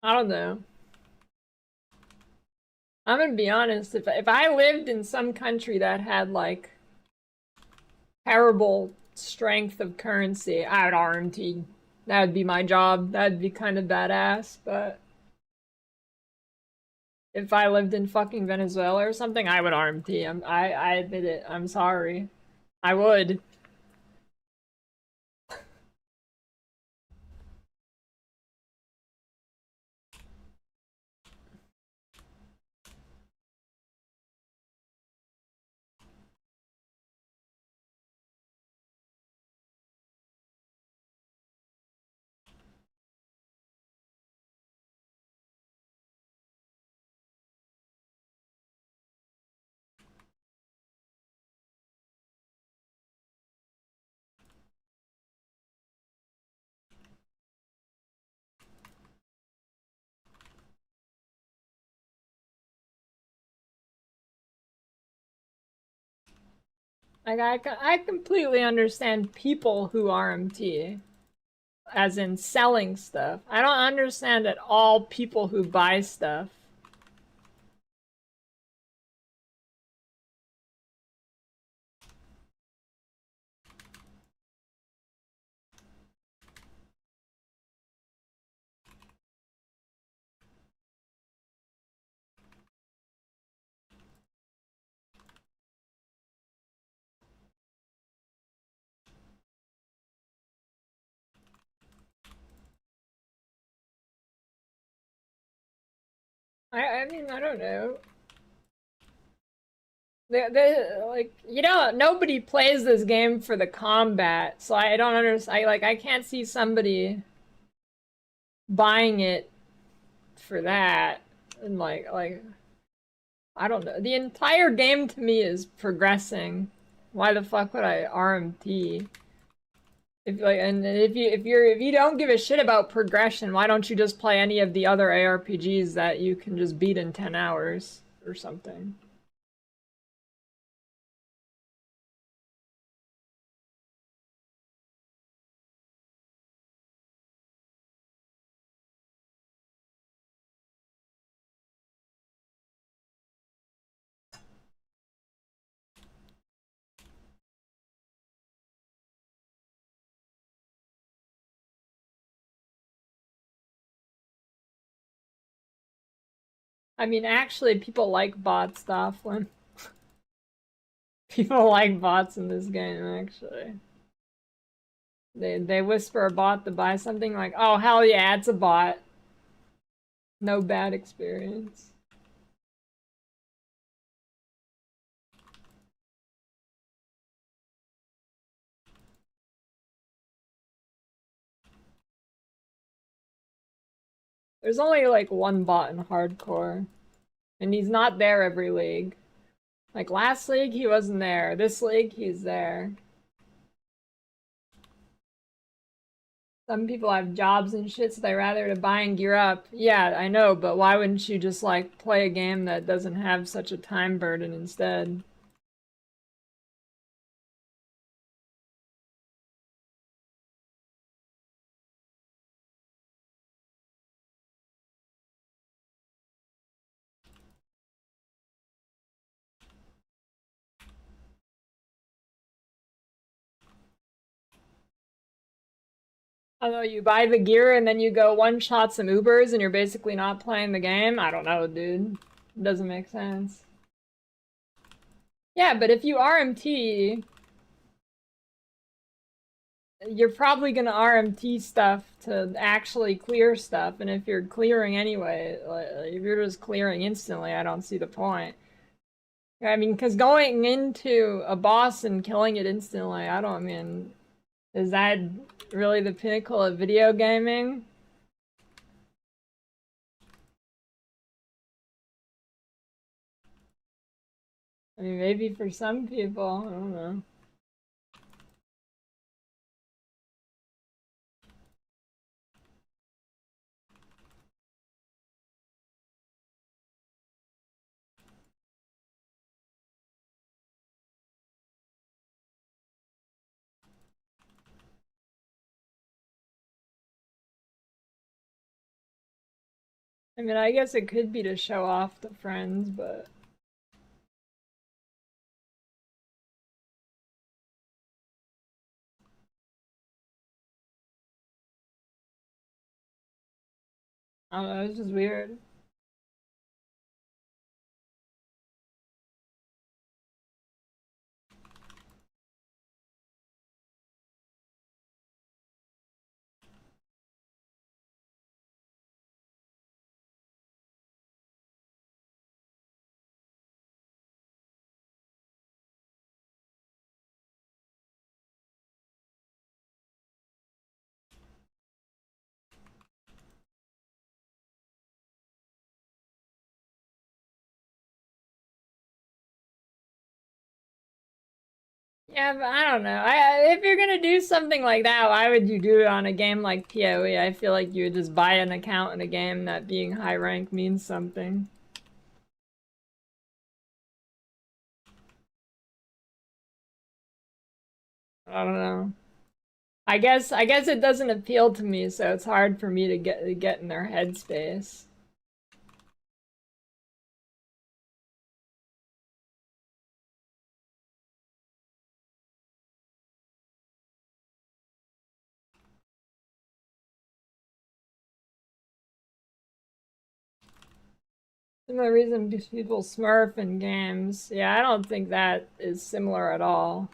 I don't know. I'm gonna be honest, if I lived in some country that had like terrible strength of currency, I would RMT. That would be my job. That'd be kind of badass, but if I lived in fucking Venezuela or something, I would RMT. I admit it. I'm sorry. I would. Like I completely understand people who RMT, as in selling stuff. I don't understand at all people who buy stuff. I mean, I don't know. They like nobody plays this game for the combat, so I don't understand. I can't see somebody buying it for that. And I don't know. The entire game to me is progressing. Why the fuck would I RMT? If you don't give a shit about progression, why don't you just play any of the other ARPGs that you can just beat in 10 hours or something? I mean, actually, people like bot stuff when people like bots in this game, actually. They whisper a bot to buy something like, oh hell yeah, it's a bot. No bad experience. There's only like one bot in hardcore, and he's not there every league. Like last league, he wasn't there. This league, he's there. Some people have jobs and shit, so they rather to buy and gear up. Yeah, I know, but why wouldn't you just like play a game that doesn't have such a time burden instead? I don't know, you buy the gear and then you go one-shot some Ubers and you're basically not playing the game? I don't know, dude. It doesn't make sense. Yeah, but if you RMT, you're probably gonna RMT stuff to actually clear stuff, and if you're clearing anyway, like, if you're just clearing instantly, I don't see the point. I mean, because going into a boss and killing it instantly, I mean, is that really the pinnacle of video gaming? I mean, maybe for some people, I don't know. I mean, I guess it could be to show off to friends, but I don't know, it's just weird. Yeah, but I don't know. If you're gonna do something like that, why would you do it on a game like PoE? I feel like you would just buy an account in a game that being high rank means something. I don't know. I guess it doesn't appeal to me, so it's hard for me to get in their headspace. Similar reason people smurf in games. Yeah, I don't think that is similar at all.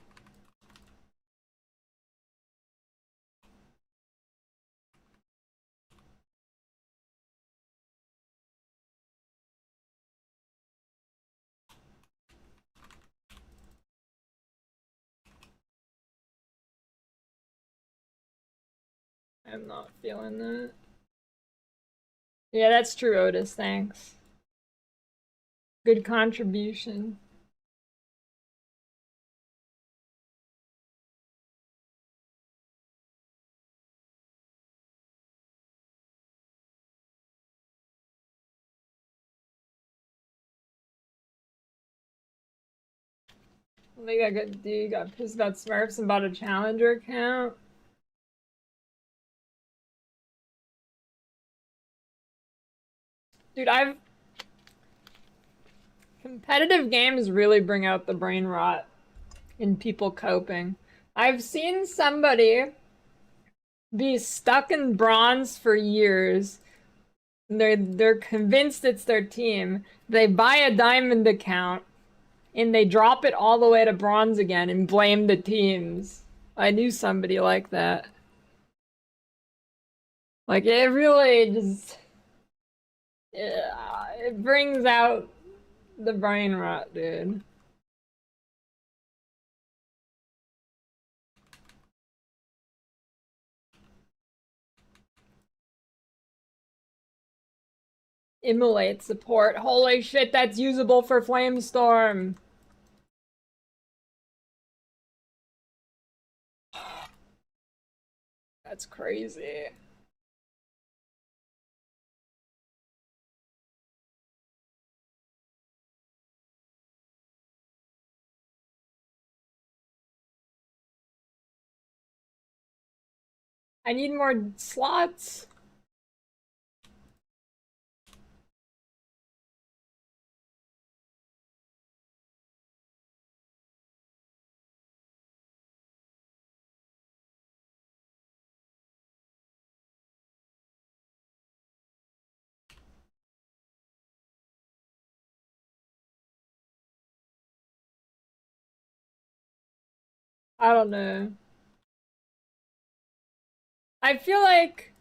I'm not feeling that. Yeah, that's true, Otis. Thanks. Good contribution. I think I got pissed about Smurfs and bought a challenger account. Dude, I've competitive games really bring out the brain rot in people coping. I've seen somebody be stuck in bronze for years. They're convinced it's their team. They buy a diamond account and they drop it all the way to bronze again and blame the teams. I knew somebody like that. Like it really just it brings out the brain rot, dude. Immolate support. Holy shit, that's usable for Flamestorm. That's crazy. I need more slots. I don't know. I feel like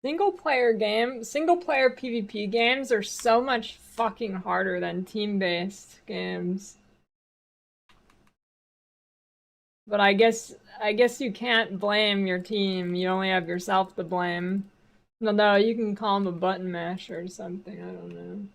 single player PvP games are so much fucking harder than team-based games. But I guess you can't blame your team. You only have yourself to blame. No, you can call him a button masher or something. I don't know.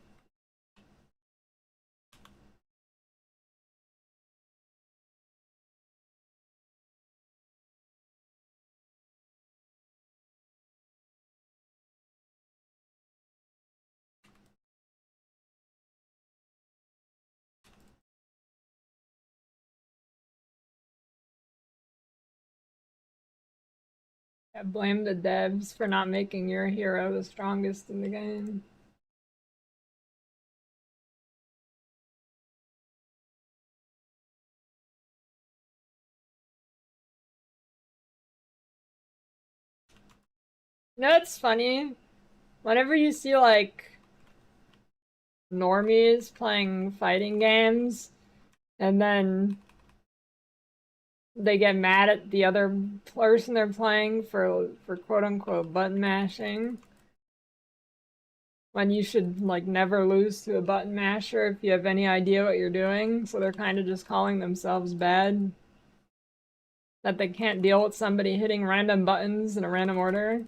I blame the devs for not making your hero the strongest in the game. You know, it's funny. Whenever you see like normies playing fighting games and then they get mad at the other person they're playing for quote unquote button mashing, when you should like never lose to a button masher if you have any idea what you're doing. So they're kind of just calling themselves bad. That they can't deal with somebody hitting random buttons in a random order.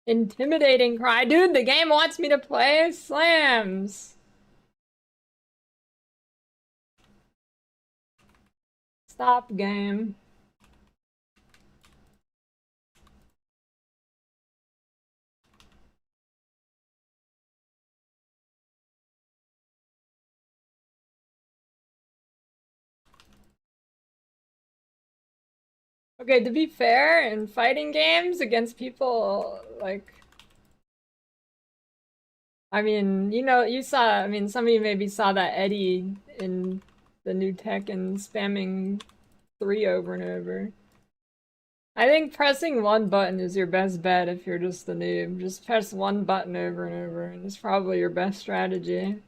Intimidating cry. Dude, the game wants me to play slams. Stop game. Okay, to be fair, in fighting games against people, like, I mean, you know, you saw, I mean, some of you maybe saw that Eddie in the new Tekken spamming 3 over and over. I think pressing one button is your best bet if you're just a noob. Just press one button over and over, and it's probably your best strategy.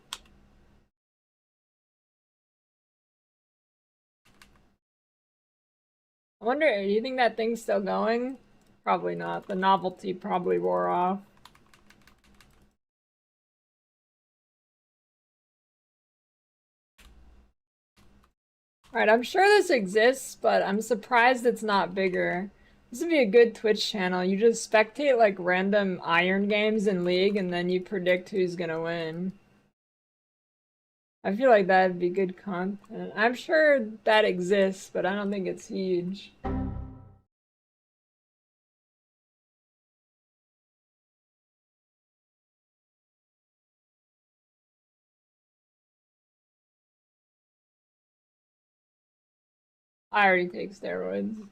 I wonder, do you think that thing's still going? Probably not. The novelty probably wore off. Alright, I'm sure this exists, but I'm surprised it's not bigger. This would be a good Twitch channel. You just spectate like random iron games in League and then you predict who's gonna win. I feel like that'd be good content. I'm sure that exists, but I don't think it's huge. I already take steroids.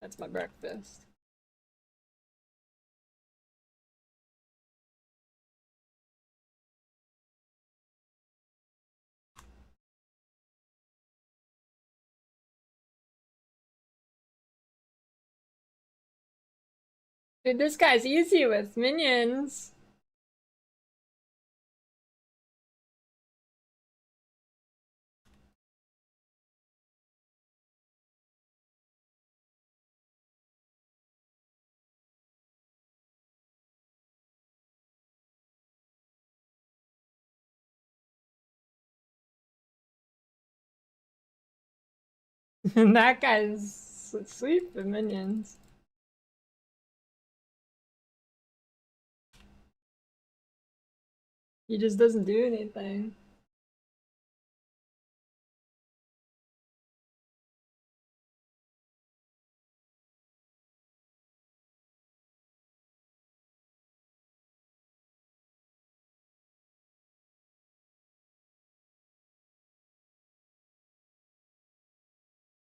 That's my breakfast. Dude, this guy's easy with minions. And that guy's sweet for minions. He just doesn't do anything.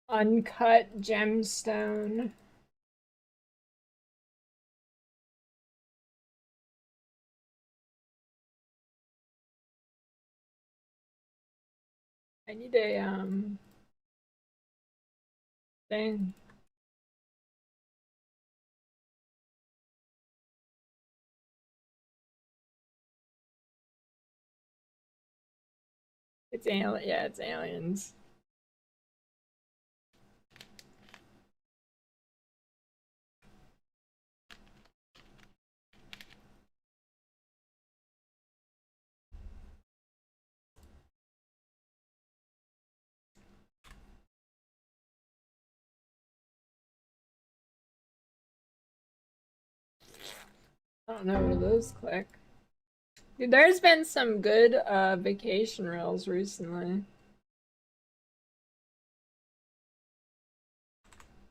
Uncut gemstone. I need a thing. It's alien. Yeah, it's aliens. I don't know what those click. Dude, there's been some good vacation rails recently.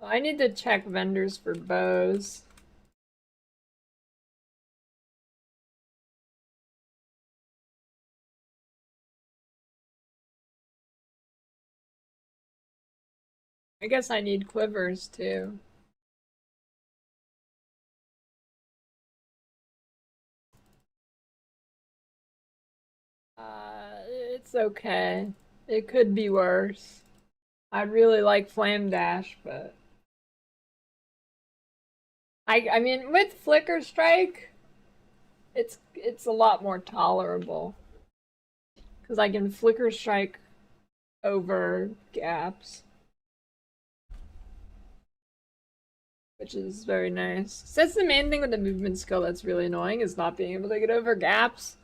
I need to check vendors for bows. I guess I need quivers too. It's okay. It could be worse. I'd really like Flame Dash, but I mean with Flicker Strike, it's a lot more tolerable because I can Flicker Strike over gaps, which is very nice. So that's the main thing with the movement skill that's really annoying is not being able to get over gaps.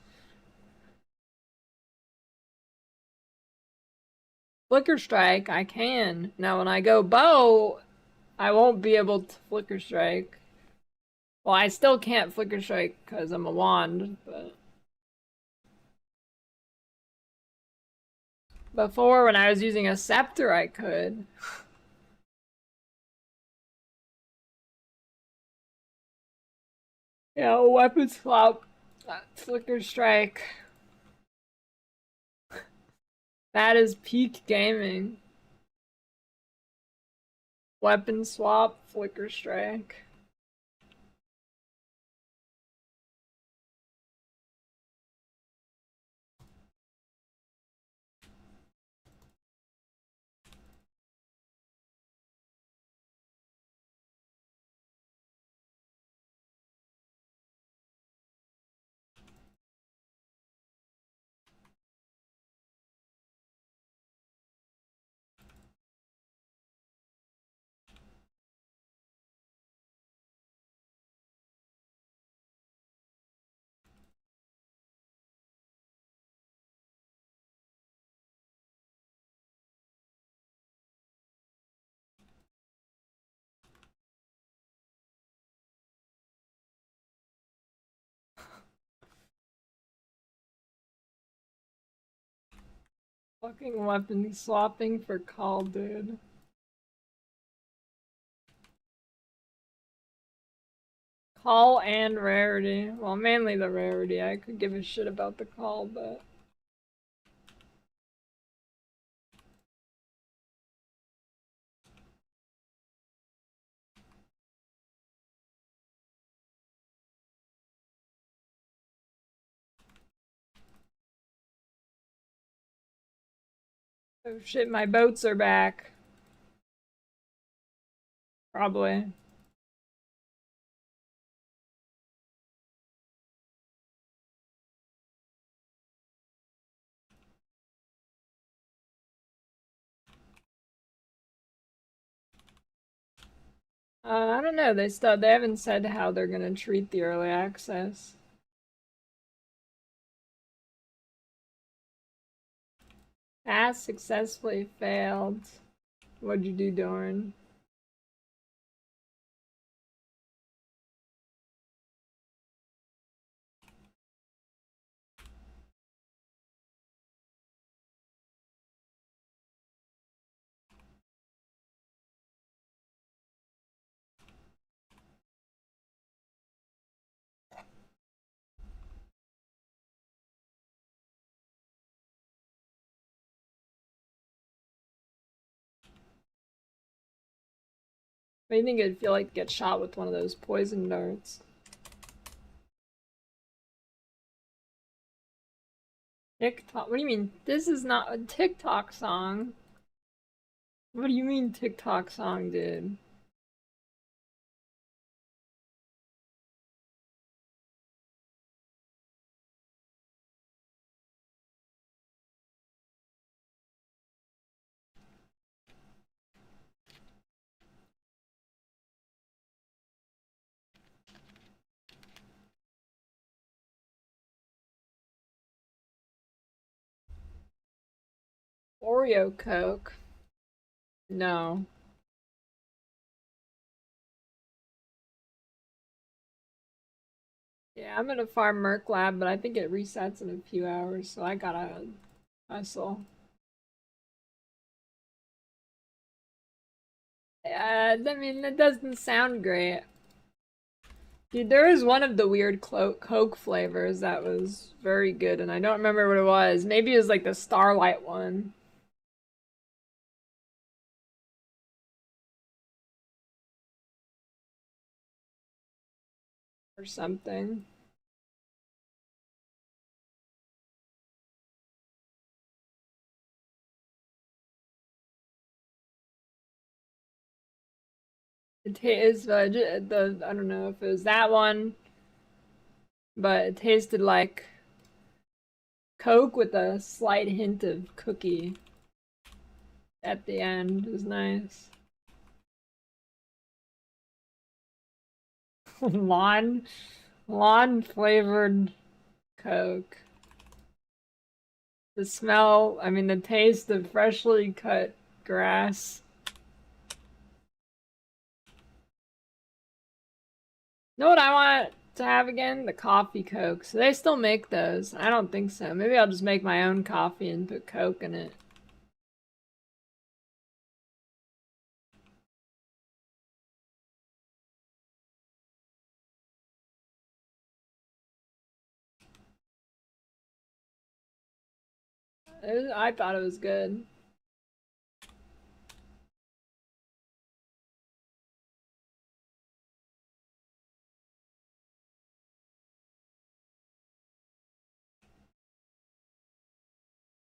Flicker Strike, I can. Now when I go bow, I won't be able to Flicker Strike. Well, I still can't Flicker Strike because I'm a wand, but before when I was using a scepter, I could. Yeah, weapon swap, Flicker Strike. That is peak gaming. Weapon swap, Flicker Strike. Fucking weapon swapping for call, dude. Call and rarity. Well, mainly the rarity. I could give a shit about the call, but oh shit, my boats are back. Probably. I don't know. They haven't said how they're gonna treat the early access. Task successfully failed. What'd you do, Dorn? What do you think it'd feel like to get shot with one of those poison darts? TikTok? What do you mean? This is not a TikTok song. What do you mean TikTok song, dude? Oreo Coke. No. Yeah, I'm gonna farm Merc Lab, but I think it resets in a few hours, so I gotta hustle. I mean, it doesn't sound great. Dude, there was one of the weird Coke flavors that was very good, and I don't remember what it was. Maybe it was like the Starlight one. Or something. It tastes the I don't know if it was that one, but it tasted like Coke with a slight hint of cookie at the end. It was nice. lawn lawn flavored Coke. The smell, I mean the taste of freshly cut grass. You know what I want to have again? The coffee Cokes. Do they still make those? I don't think so. Maybe I'll just make my own coffee and put Coke in it. I thought it was good.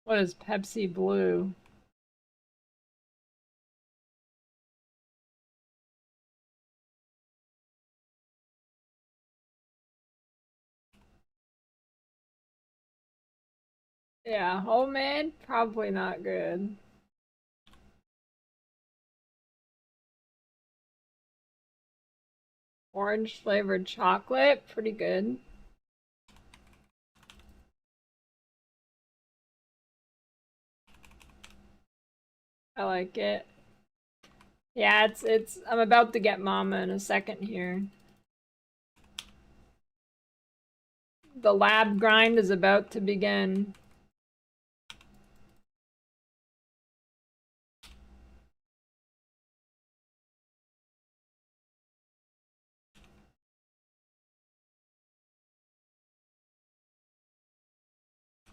What is Pepsi Blue? Yeah, homemade? Probably not good. Orange flavored chocolate? Pretty good. I like it. Yeah, I'm about to get Mama in a second here. The lab grind is about to begin.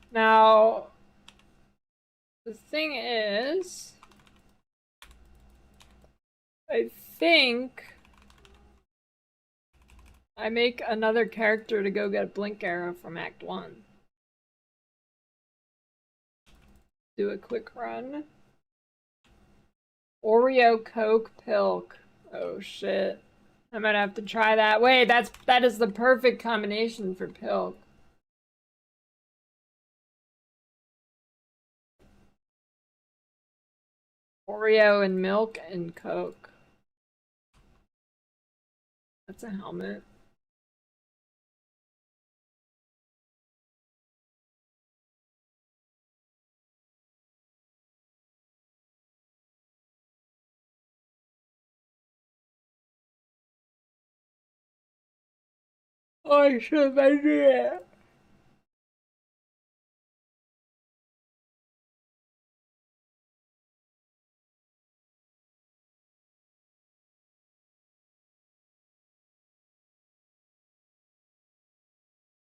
Now, the thing is, I think I make another character to go get a blink arrow from Act 1. Do a quick run. Oreo Coke Pilk. Oh shit. I might have to try that. Wait, that is the perfect combination for Pilk. Oreo and milk and Coke. That's a helmet. Oh, I should have made it.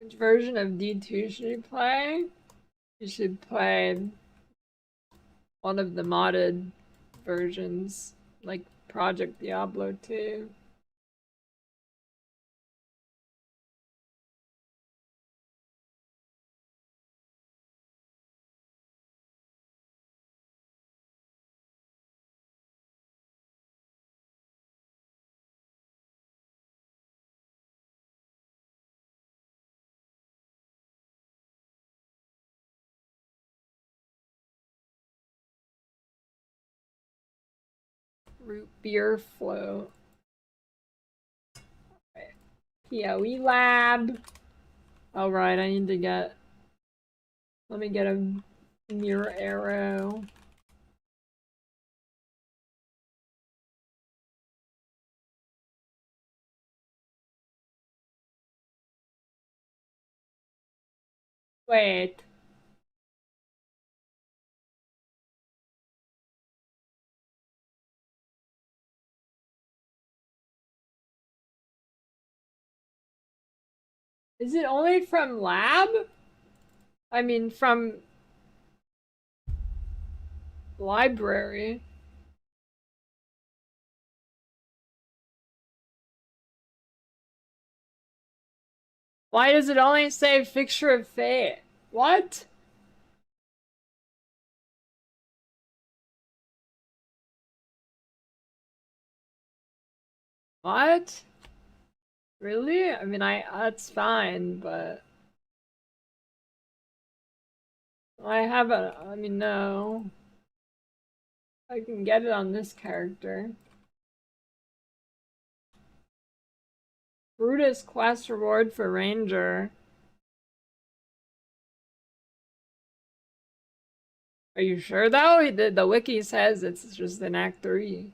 Which version of D2 should you play? You should play one of the modded versions, like Project Diablo 2. Root beer float. PoE lab. All right, I need to get. Let me get a Your arrow. Wait. Is it only from lab? I mean, from library. Why does it only say Fixture of Fate? What? What? Really? I mean, that's fine, but I haven't, I mean, no. I can get it on this character. Brutus quest reward for Ranger. Are you sure though? The wiki says it's just in Act 3.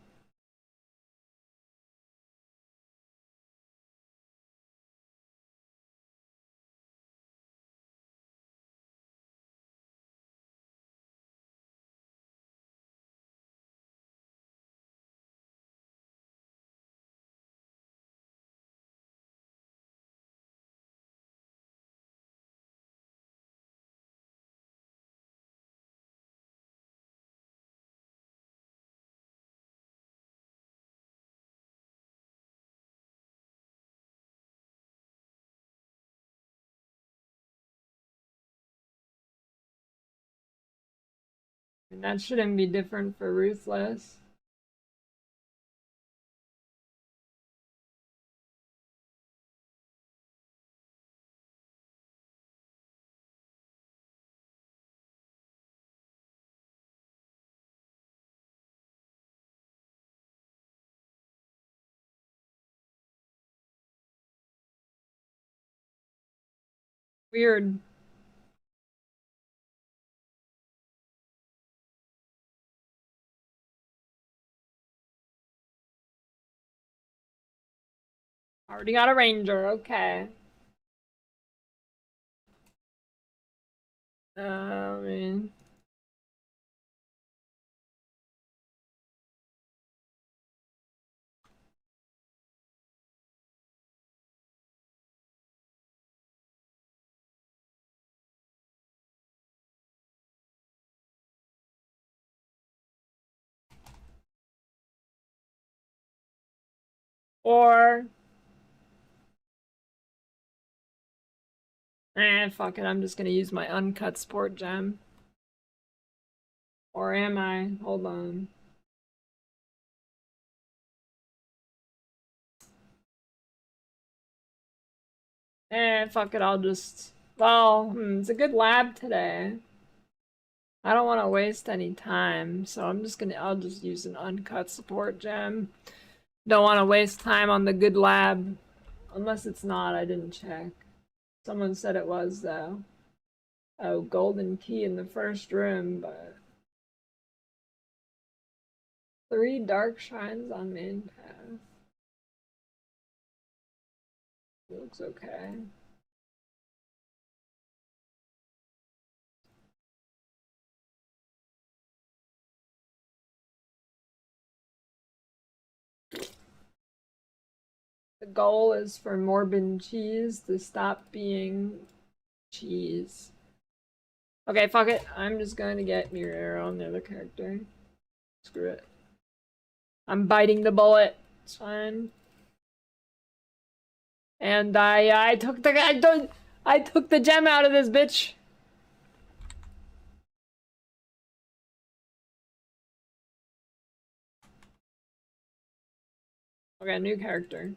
And that shouldn't be different for Ruthless. Weird. Already got a Ranger, okay. I mean... Or... fuck it, I'm just gonna use my uncut sport gem. Or am I? Hold on. Fuck it, I'll just... Well, it's a good lab today. I don't want to waste any time, so I'll just use an uncut support gem. Don't want to waste time on the good lab. Unless it's not, I didn't check. Someone said it was, though. Oh, golden key in the first room, but... 3 dark shrines on main path. Looks okay. The goal is for Morbin Cheese to stop being cheese. Okay, fuck it. I'm just going to get Mirror Arrow on the other character. Screw it. I'm biting the bullet. It's fine. And I took the gem out of this bitch. Okay, new character.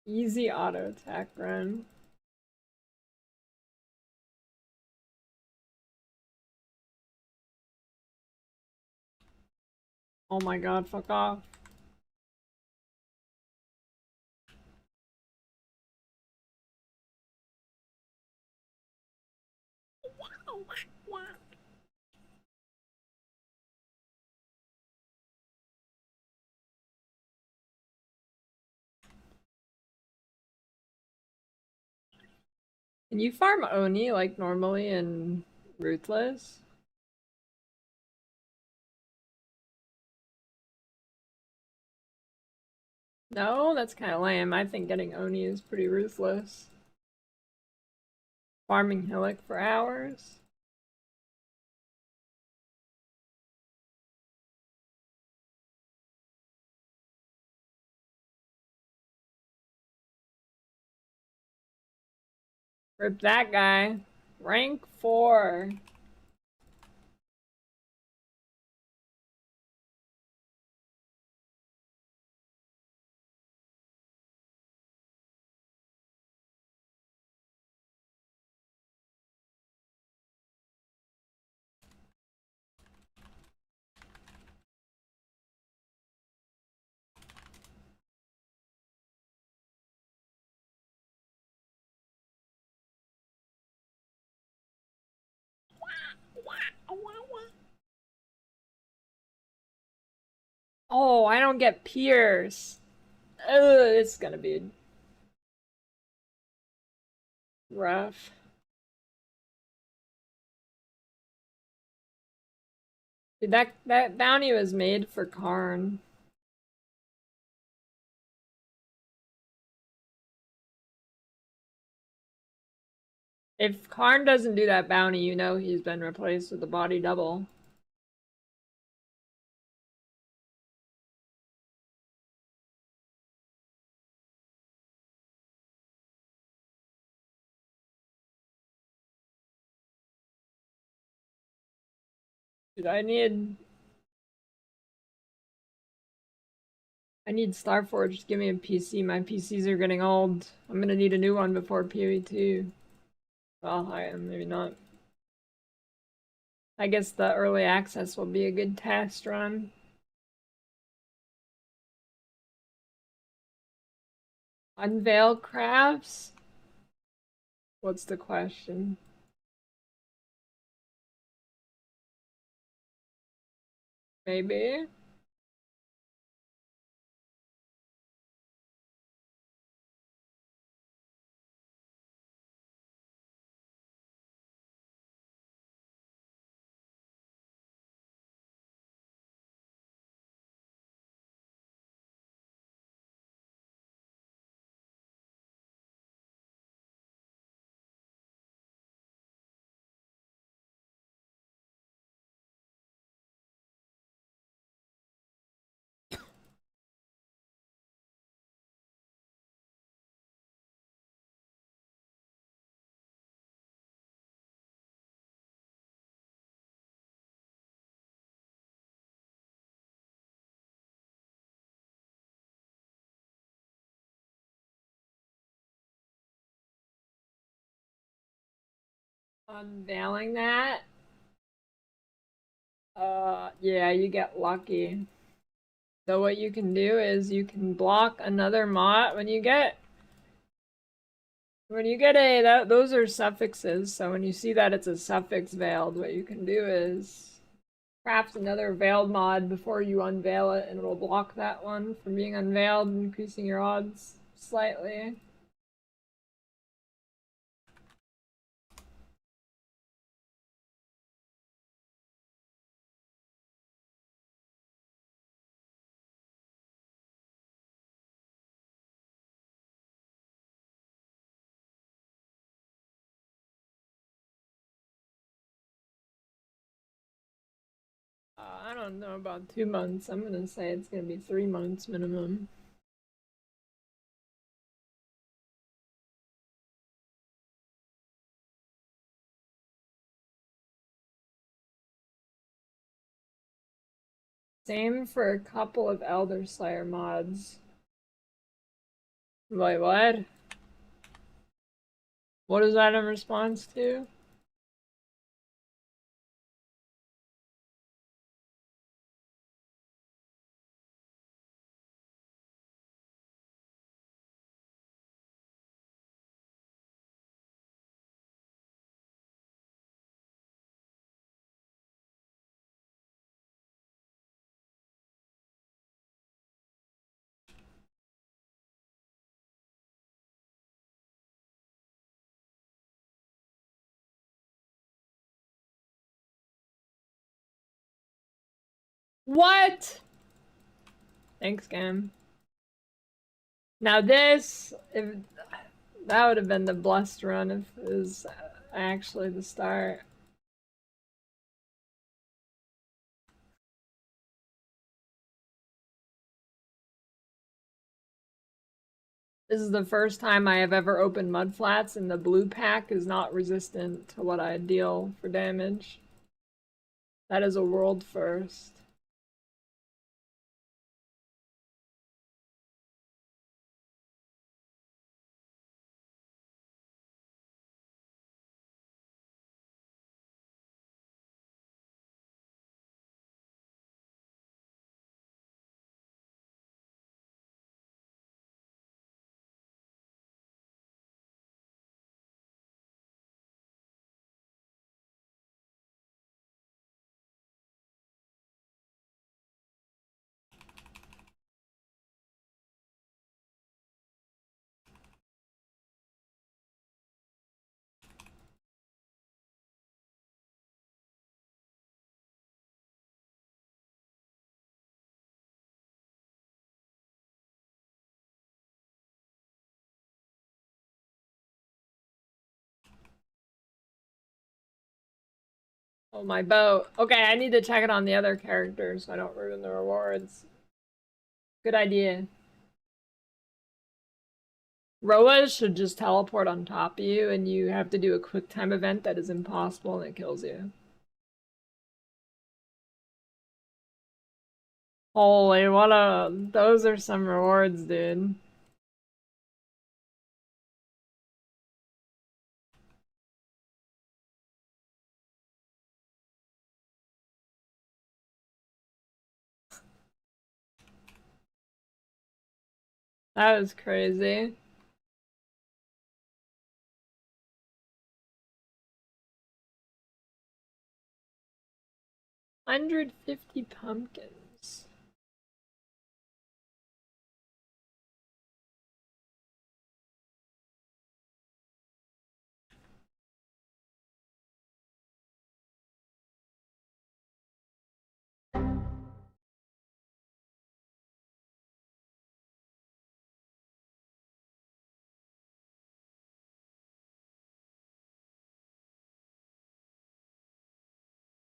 Easy auto attack run. Oh my god, fuck off. Can you farm Oni like normally in Ruthless? No, that's kind of lame. I think getting Oni is pretty ruthless. Farming Hillock for hours. Rip that guy. Rank 4. Oh, I don't get Pierce. Ugh, it's gonna be rough. Dude, that bounty was made for Karn. If Karn doesn't do that bounty, you know he's been replaced with a body double. Dude, I need Starforge to give me a PC. My PCs are getting old. I'm gonna need a new one before PoE2. Well, maybe not. I guess the early access will be a good test run. Unveil crafts? What's the question? Maybe? Unveiling that? Yeah, you get lucky. So what you can do is you can block another mod when you get those are suffixes. So when you see that it's a suffix veiled, what you can do is craft another veiled mod before you unveil it, and it'll block that one from being unveiled, increasing your odds slightly. I don't know about 2 months. I'm gonna say it's gonna be 3 months minimum. Same for a couple of Elder Slayer mods. Wait, what? What is that in response to? What? Thanks, game. Now this, if that would have been the blessed run if it was actually the start. This is the first time I have ever opened mud flats, and the blue pack is not resistant to what I deal for damage. That is a world first. Oh, my boat. Okay, I need to check it on the other characters so I don't ruin the rewards. Good idea. Roas should just teleport on top of you, and you have to do a quick time event that is impossible and it kills you. Holy, what a... Those are some rewards, dude. That was crazy. $150 pumpkins.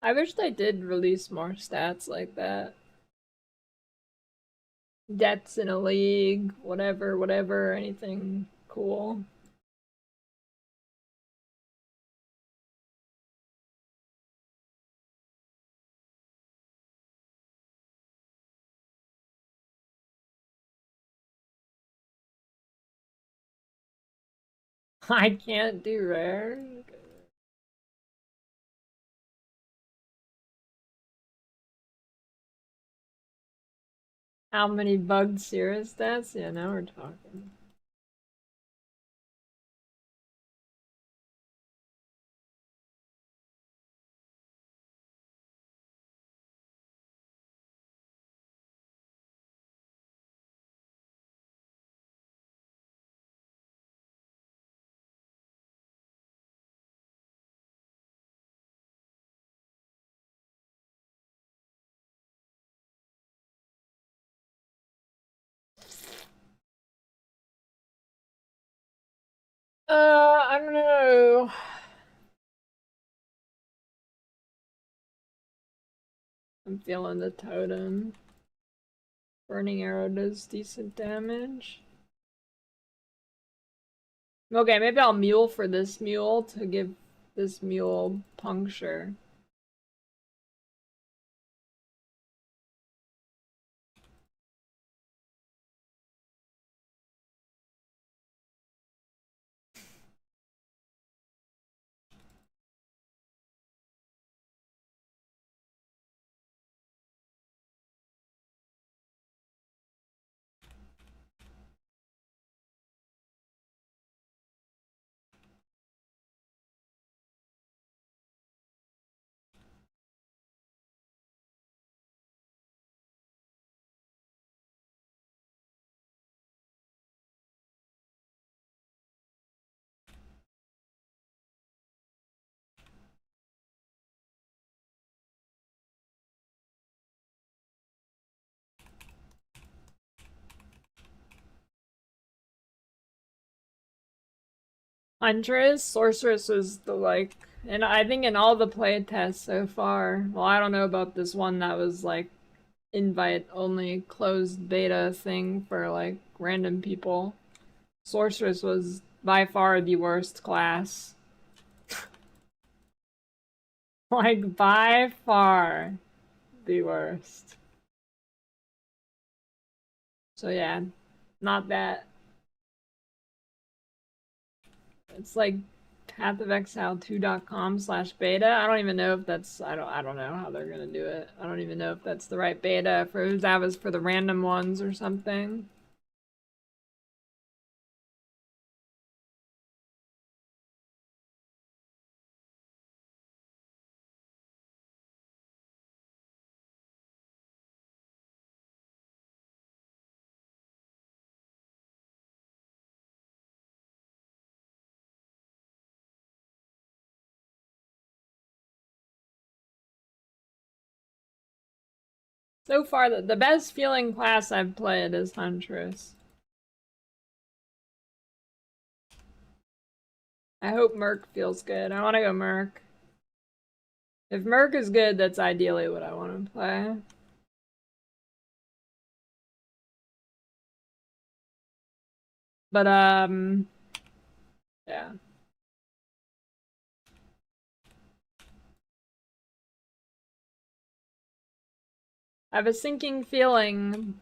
I wish they did release more stats like that. Deaths in a league, whatever, anything cool. I can't do rare. How many bugged Cirrus stats? Yeah, now we're talking. I don't know. I'm feeling the totem. Burning arrow does decent damage. Okay, maybe I'll mule for this mule to give this mule puncture. Huntress, Sorceress was the like, and I think in all the play tests so far, well, I don't know about this one that was like invite only closed beta thing for like random people. Sorceress was by far the worst class. Like by far the worst. So yeah, not that. It's like pathofexile2.com/beta. I don't even know if that's I don't know how they're gonna do it. I don't even know if that's the right beta for that was for the random ones or something. So far, the best feeling class I've played is Huntress. I hope Merc feels good. I want to go Merc. If Merc is good, that's ideally what I want to play. But, yeah. I have a sinking feeling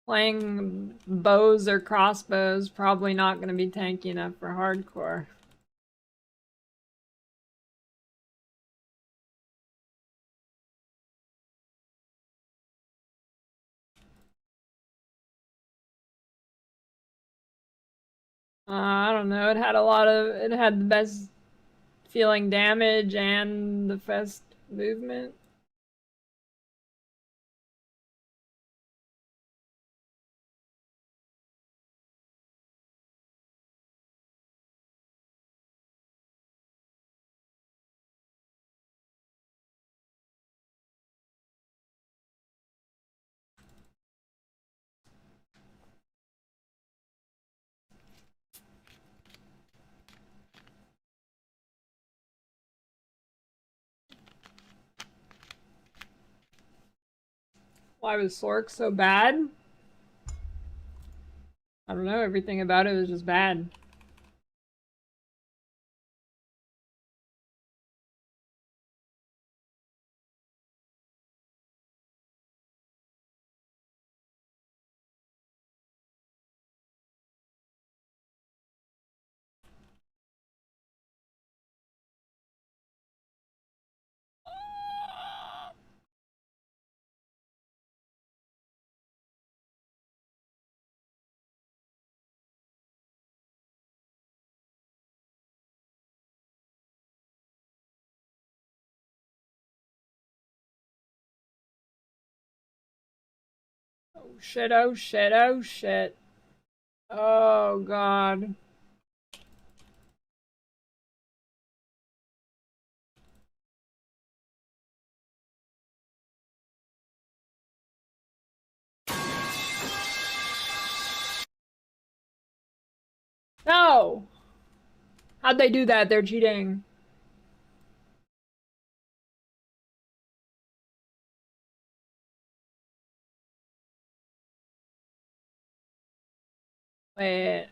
playing bows or crossbows probably not going to be tanky enough for hardcore. I don't know. It had the best feeling damage and the best movement. Why was Sork so bad? I don't know. Everything about it was just bad. Oh shit, oh shit, oh shit. Oh god. No! How'd they do that? They're cheating. Wait.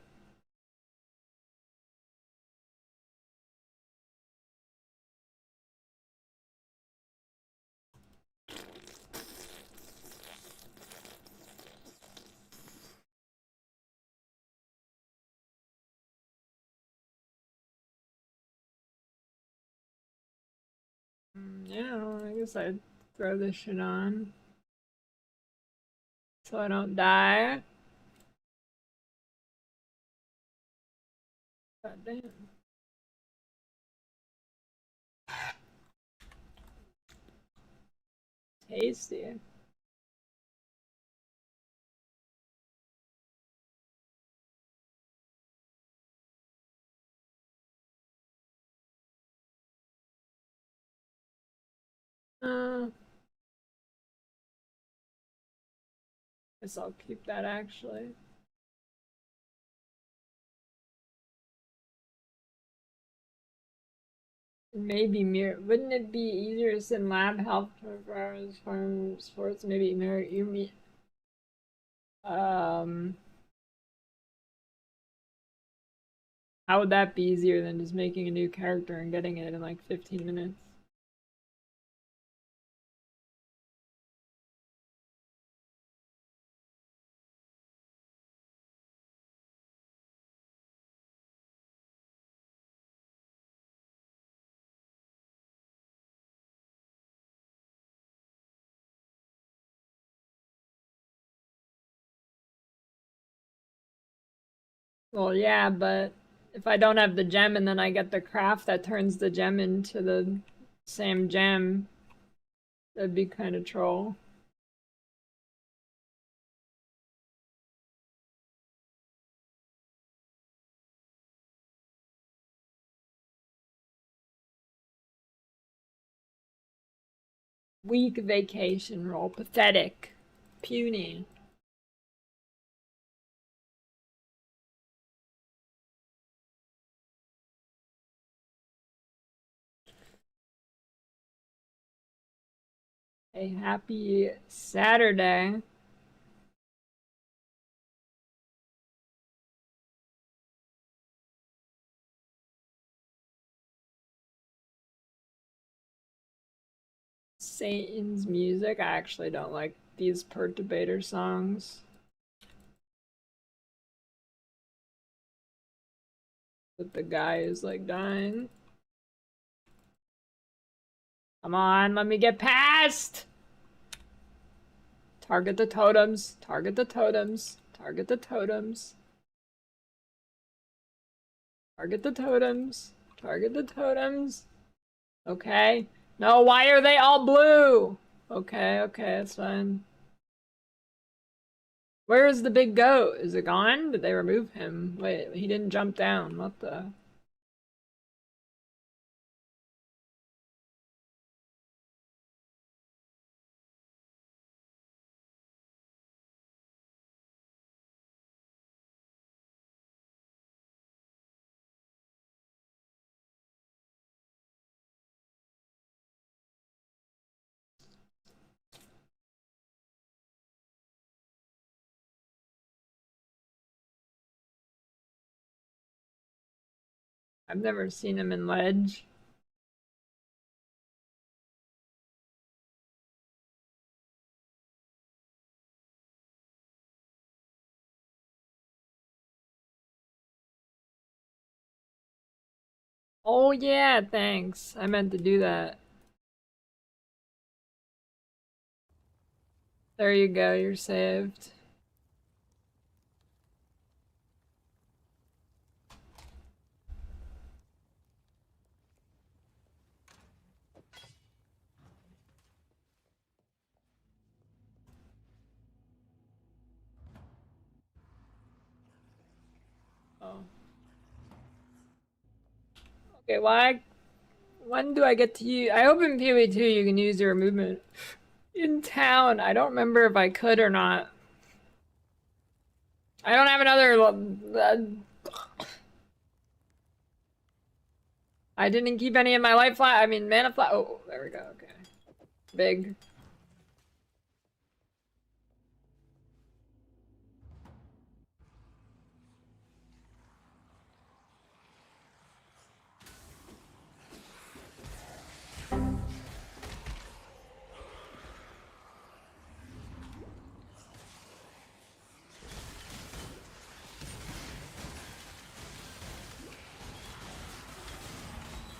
Yeah, I guess I'd throw this shit on so I don't die. God damn. Tasty. Uh, Guess I'll keep that actually. Maybe mirror. Wouldn't it be easier to send lab help for hours farm sports? Maybe mirror you meet. How would that be easier than just making a new character and getting it in like 15 minutes? Well, yeah, but if I don't have the gem and then I get the craft that turns the gem into the same gem, that'd be kind of troll. Weak vacation roll. Pathetic. Puny. A happy Saturday. Satan's music. I actually don't like these perturbator songs. But the guy is like dying. Come on, let me get past! Target the totems. Target the totems. Target the totems. Target the totems. Target the totems. Okay. No, why are they all blue? Okay, okay, that's fine. Where is the big goat? Is it gone? Did they remove him? Wait, he didn't jump down. What the? I've never seen him in ledge. Oh yeah, thanks. I meant to do that. There you go, you're saved. Oh. Okay, when do I get to use? I hope in PoE2 you can use your movement in town. I don't remember if I could or not. I don't have another. I didn't keep any of my life flat. I mean, mana flat. Oh, there we go. Okay. Big.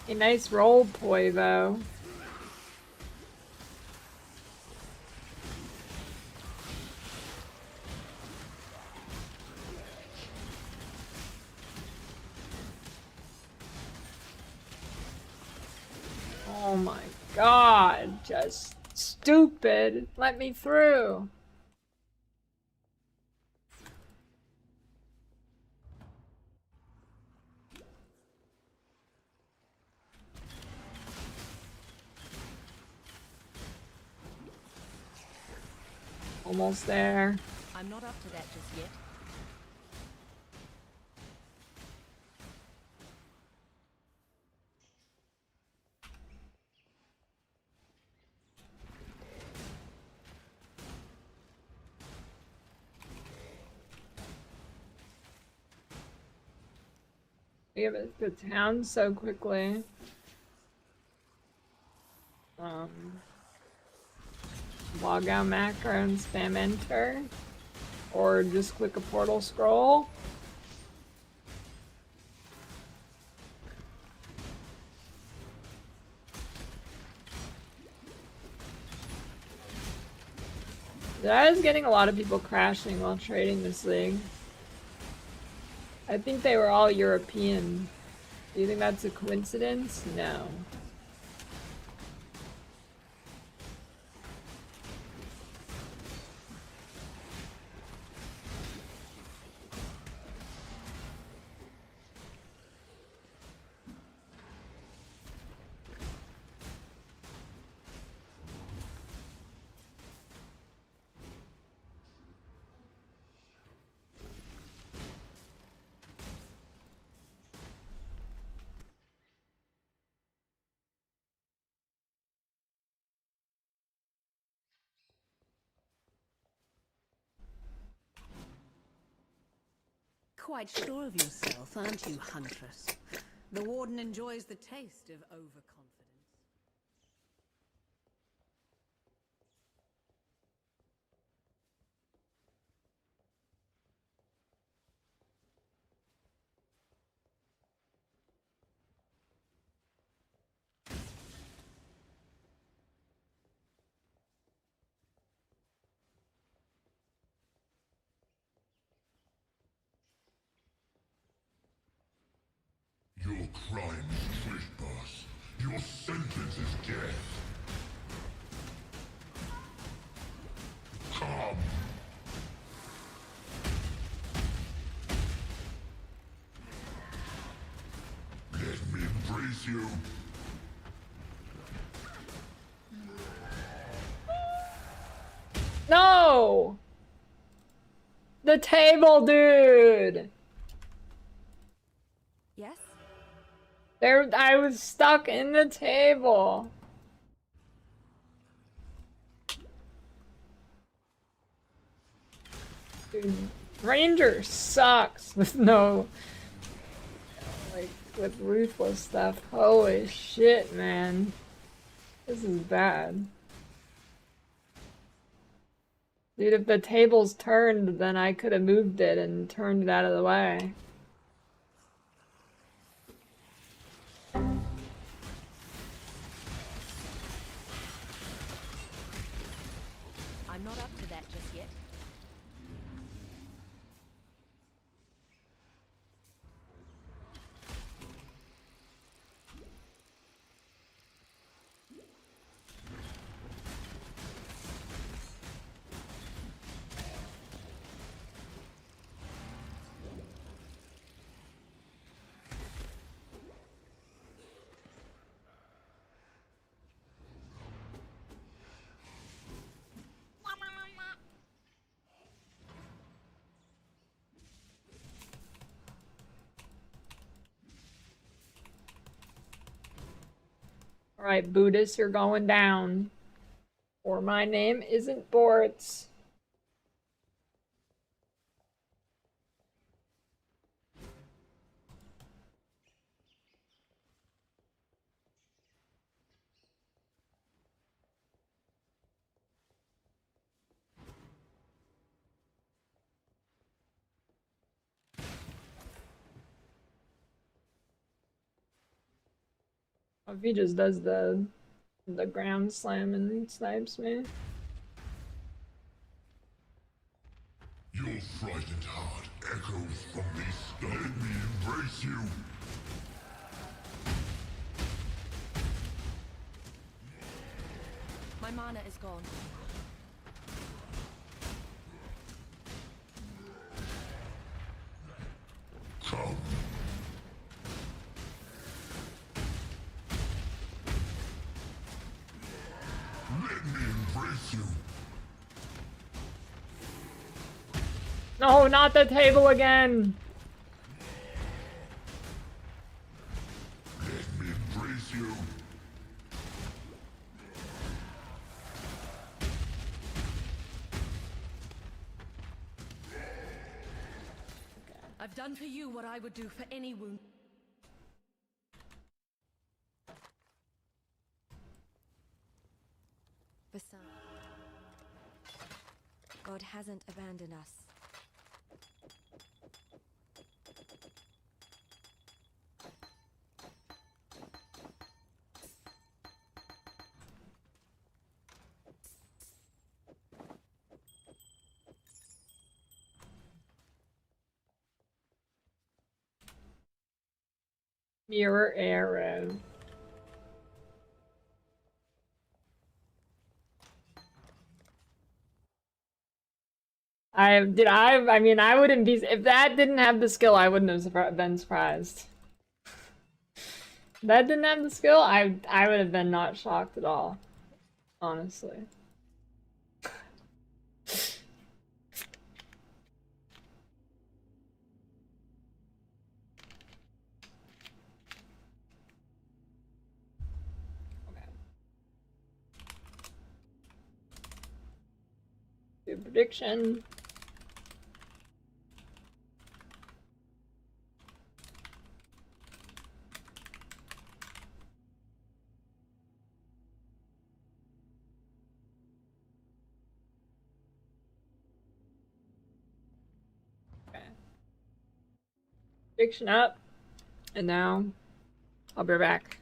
A nice roll, Poivo. Oh my god, just stupid. Let me through. Almost there. I'm not up to that just yet. Give it the town so quickly. Log out macro and spam enter. Or just click a portal scroll. I was getting a lot of people crashing while trading this league. I think they were all European. Do you think that's a coincidence? No. Quite sure of yourself, aren't you, Huntress? The Warden enjoys the taste of overconfidence. Your crime is trespass. Your sentence is death. Come. Let me embrace you. No! The table, dude! Yes? There, I was stuck in the table. Dude, Ranger sucks with no, like, with Ruthless stuff. Holy shit, man. This is bad. Dude, if the tables turned, then I could have moved it and turned it out of the way. I'm not up to that just yet. Alright, Buddhists, you're going down. Or my name isn't Bortz. Oh, if he just does the ground slam and snipes me. Your frightened heart echoes from these stones. Let me embrace you. My mana is gone. Come. Let me embrace you. No, not the table again! Let me embrace you. I've done for you what I would do for any wound. the sun. God hasn't abandoned us. Mirror arrow. I mean, I wouldn't be, if that didn't have the skill, I wouldn't have been surprised. If that didn't have the skill, I would have been not shocked at all, honestly. Good prediction. Okay. Prediction up. And now I'll be back.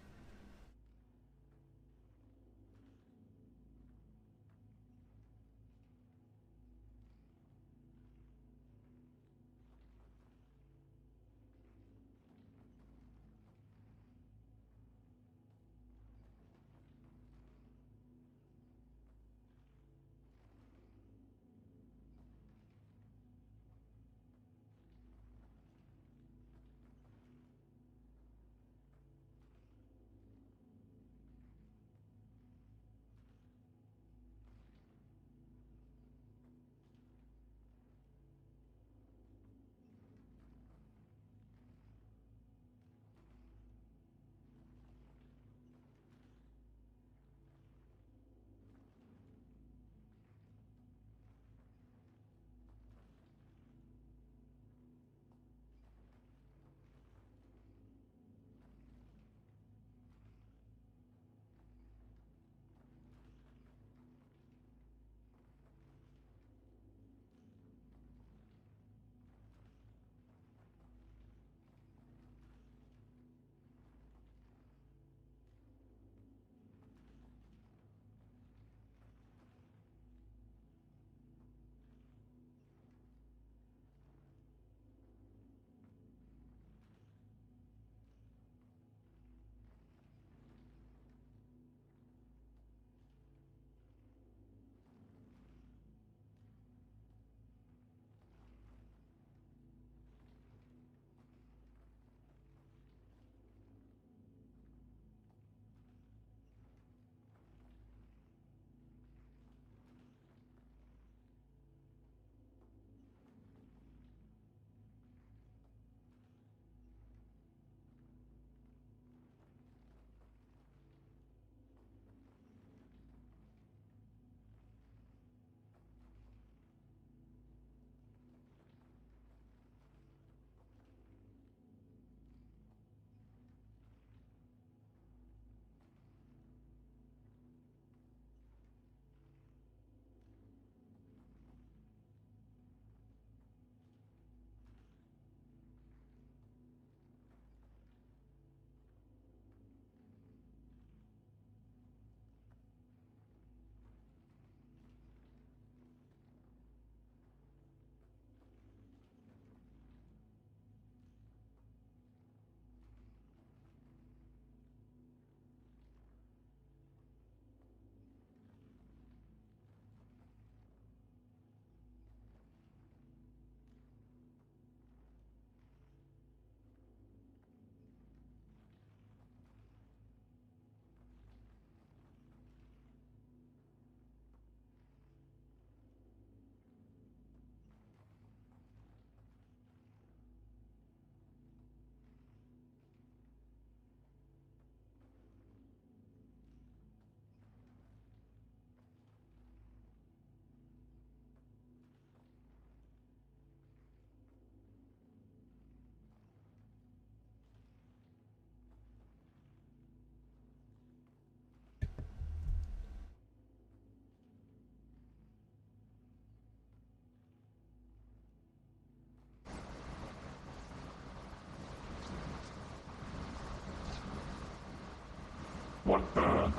What the?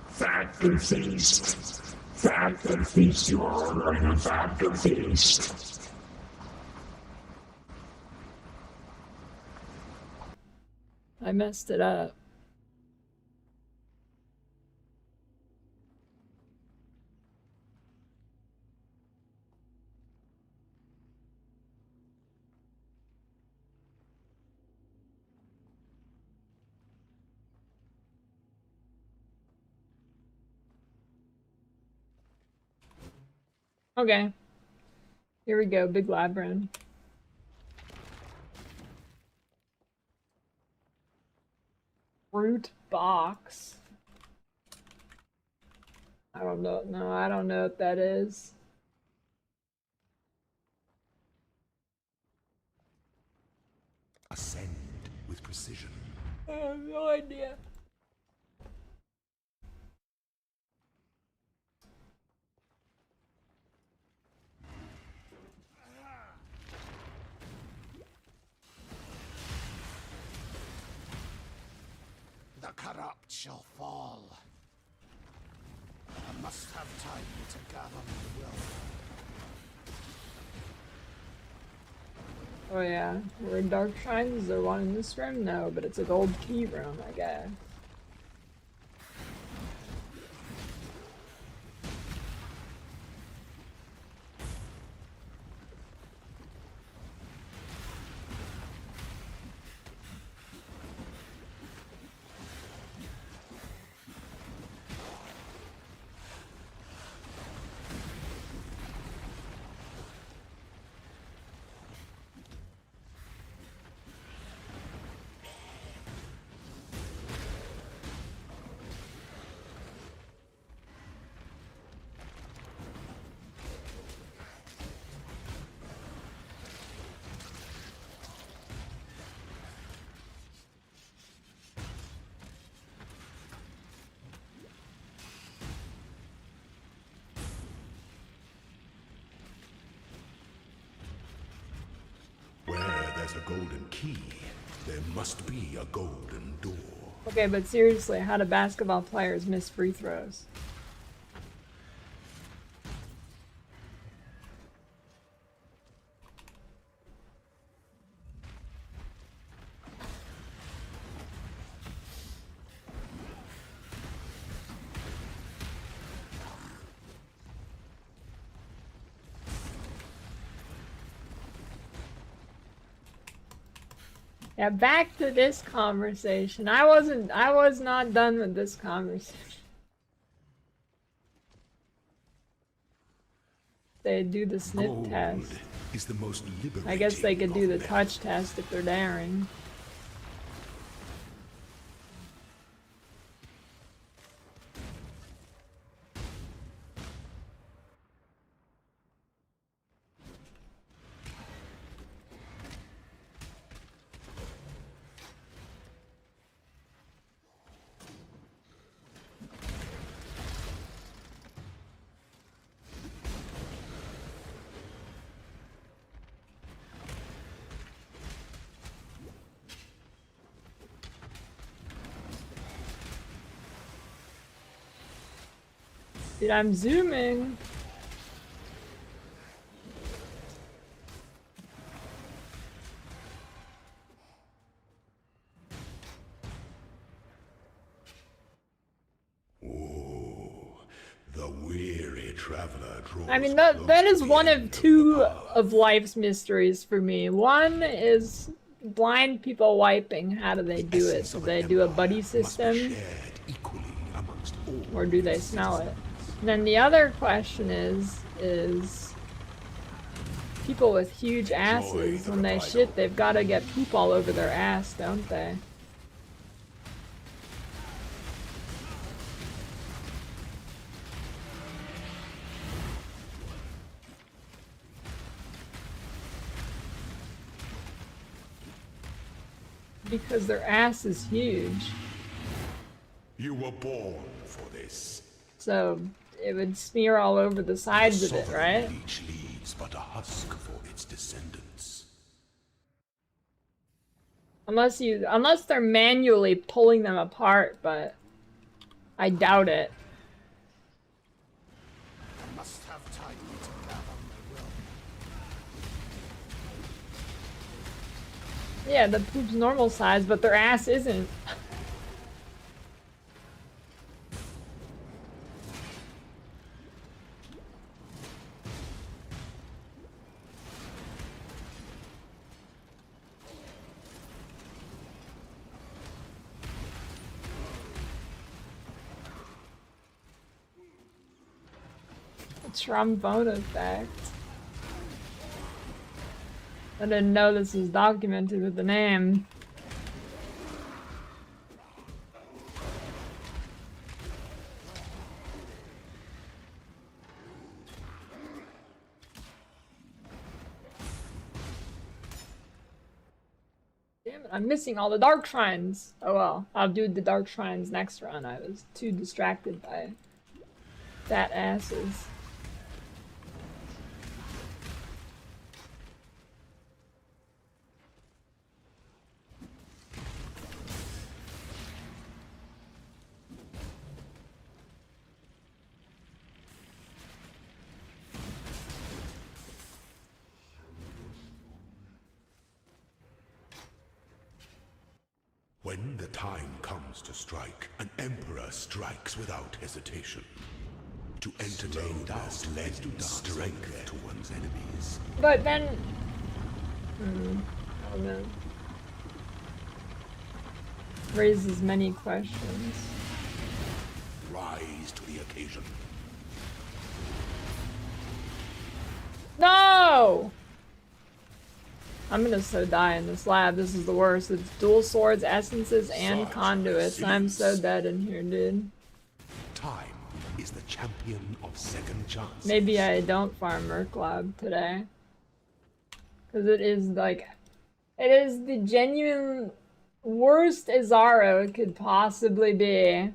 Factor feast. Factor feast. You are ordering a factor feast. I messed it up. Okay. Here we go, big labyrinth. Fruit box. I don't know. No, I don't know what that is. Ascend with precision. I have no idea. The corrupt shall fall. I must have time to gather my will. Oh yeah, where dark shines, is there one in this room? No, but it's a gold key room, I guess. Where there's a golden key, there must be a golden door. Okay, but seriously, how do basketball players miss free throws? Yeah, back to this conversation. I was not done with this conversation. They do the sniff Gold test. is the most liberating. I guess they could do of the men. touch test if they're daring. Dude, I'm zooming. The weary traveler draws I mean, that close is to the one end of two the path. of life's mysteries for me. One is blind people wiping. How do they do it? Essence Do of they an do a empire buddy must be system? shared equally amongst all Or do they its smell it? citizens. And then the other question is people with huge asses, the when they bridle. shit, they've got to get poop all over their ass, don't they? Because their ass is huge. You were born for this. So it would smear all over the sides of it, Sovereign right? leech leaves but a husk for its descendants. Unless they're manually pulling them apart, but I doubt it. I must have time to gather my will. Yeah, the poop's normal size, but their ass isn't. Trombone effect. I didn't know this was documented with the name. Damn it, I'm missing all the dark shrines. Oh well, I'll do the dark shrines next run. I was too distracted by fat asses. When the time comes to strike, an emperor strikes without hesitation. To entertain dark lends strength to one's enemies. But then... oh no. Raises many questions. Rise to the occasion. No! I'm gonna so die in this lab. This is the worst. It's dual swords, essences, and conduits. I'm so dead in here, dude. Time is the champion of second chances. Maybe I don't farm Merc Lab today. Because it is like... It is the genuine worst Azaro it could possibly be.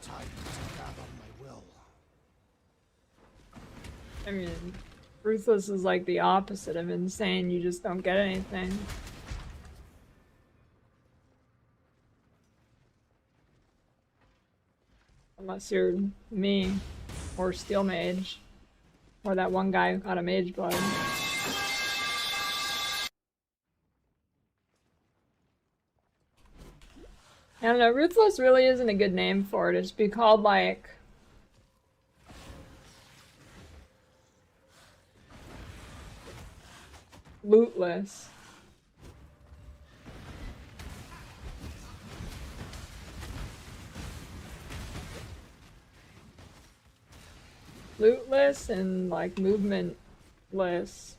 Time to gather my will. I mean, Ruthless is like the opposite of insane. You just don't get anything. Unless you're me, or Steel Mage, or that one guy who got a Mage Blood. I don't know, Ruthless really isn't a good name for it. It should be called like... Lootless. Lootless and like movementless.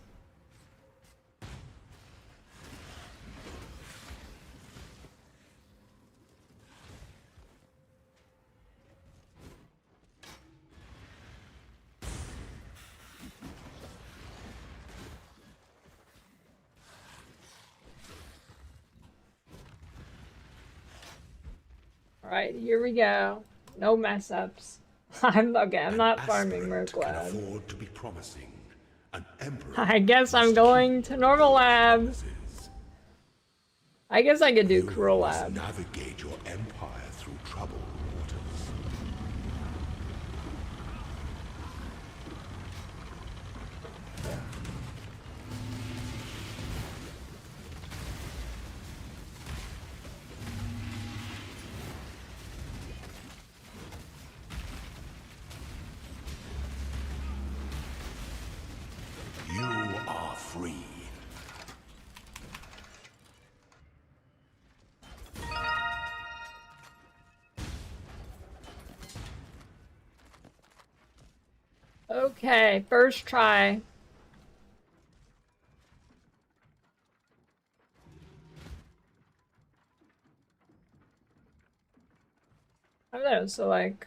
Alright, here we go. No mess ups. I'm not farming Merc Lab. Afford to be promising. An emperor I guess I'm going to normal lab. I guess I could do Cruel Lab. Navigate your empire through troubled waters. Okay, first try. I don't know, so like...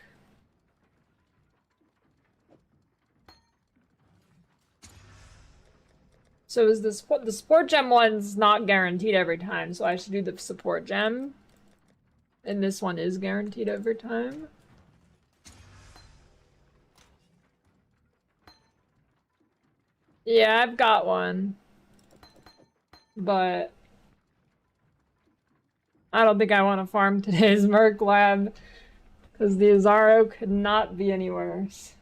So is the support gem one's not guaranteed every time, so I should do the support gem. And this one is guaranteed every time. Yeah, I've got one. But I don't think I want to farm today's Merc Lab, because the Azaro could not be any worse.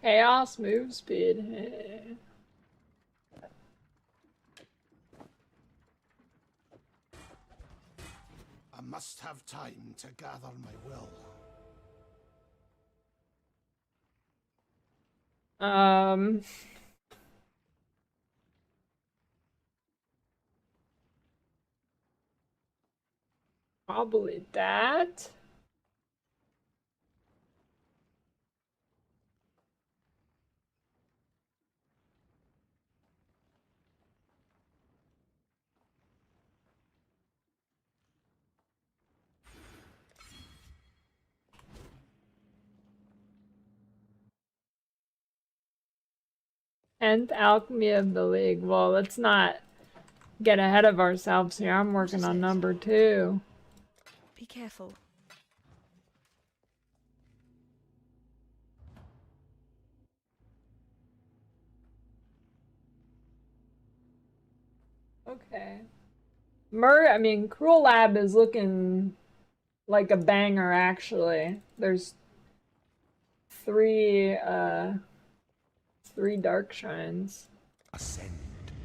Chaos move speed. I must have time to gather my will. Probably that. Nth alchemy of the league. Well, let's not get ahead of ourselves here. I'm working on number 2. Be careful. Okay. Cruel Lab is looking like a banger, actually. There's 3 dark shrines. Ascend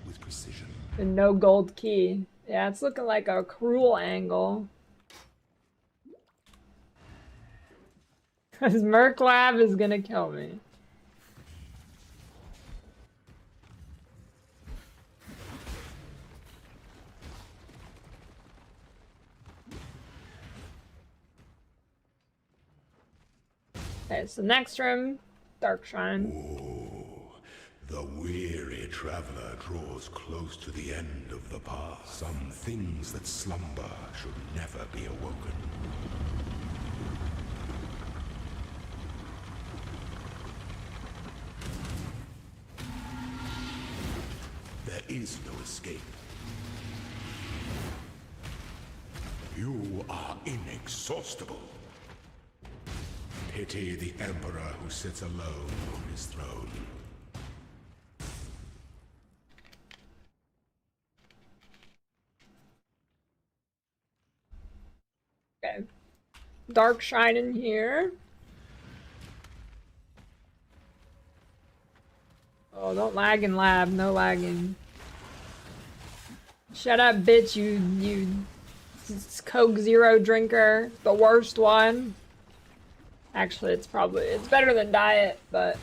with precision. And no gold key. Yeah, it's looking like a cruel angle. Because Merc Lab is gonna kill me. Okay, so next room, Dark Shrine. Oh, the weary traveler draws close to the end of the path. Some things that slumber should never be awoken. There is no escape. You are inexhaustible. Pity the Emperor who sits alone on his throne. Okay. Dark Shrine in here. Oh, don't lag in lab. No lagging. Shut up, bitch, you Coke Zero drinker. The worst one. Actually, it's better than Diet, but...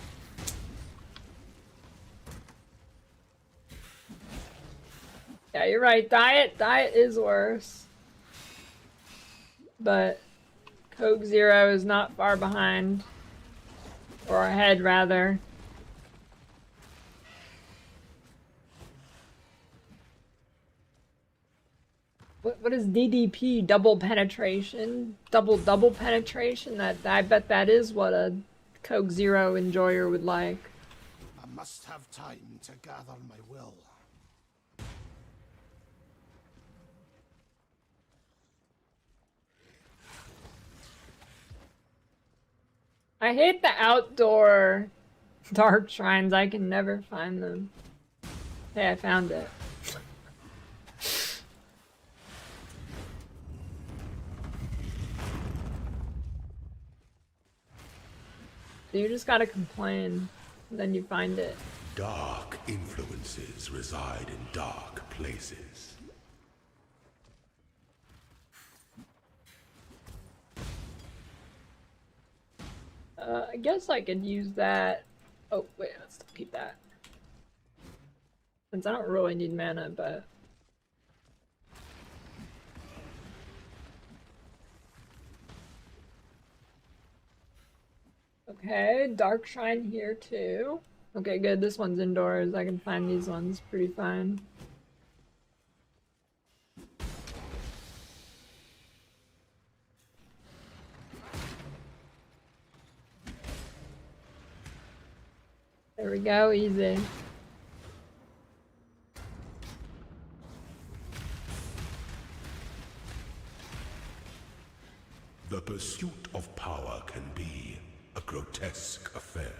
Yeah, you're right. Diet is worse. But Coke Zero is not far behind. Or ahead, rather. What is DDP? Double penetration? Double penetration? I bet that is what a Coke Zero enjoyer would like. I must have time to gather my will. I hate the outdoor dark shrines. I can never find them. Hey, I found it. So you just gotta complain, then you find it. Dark influences reside in dark places. I guess I could use that. Oh, wait, let's keep that. Since I don't really need mana, but... Okay, Dark Shine here too. Okay, good. This one's indoors. I can find these ones pretty fine. There we go, easy. The pursuit of power can be a grotesque affair.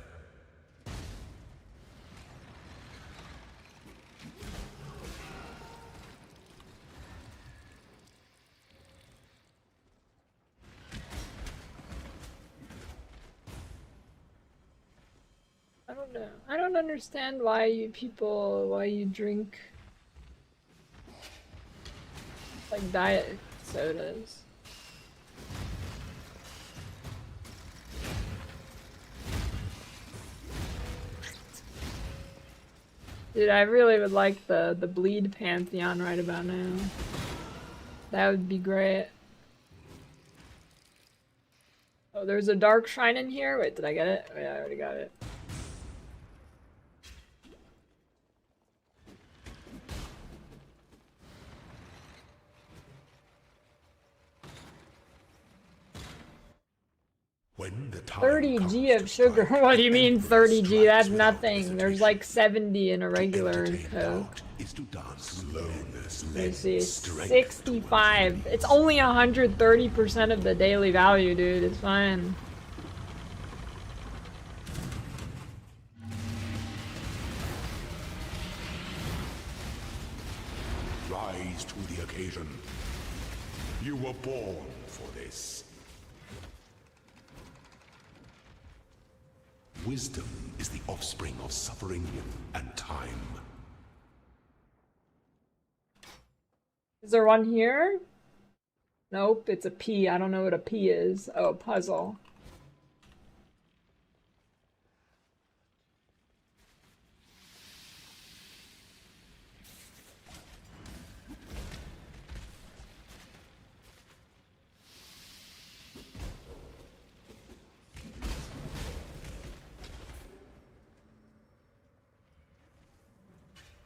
I don't know. I don't understand why you drink like diet sodas. Dude, I really would like the bleed pantheon right about now. That would be great. Oh, there's a dark shrine in here? Wait, did I get it? Oh yeah, I already got it. When the time 30G comes of to sugar. strike, What do you mean Emperor 30G? strikes That's without nothing. There's hesitation. like 70 in a regular Entertain code. doubt is to dance slowness, Let me lend see. strength to 65. It's only 130% of the daily value, dude. It's fine. Rise to the occasion. You were born for this. Wisdom is the offspring of suffering and time. Is there one here? Nope, it's a P. I don't know what a P is. Oh, puzzle.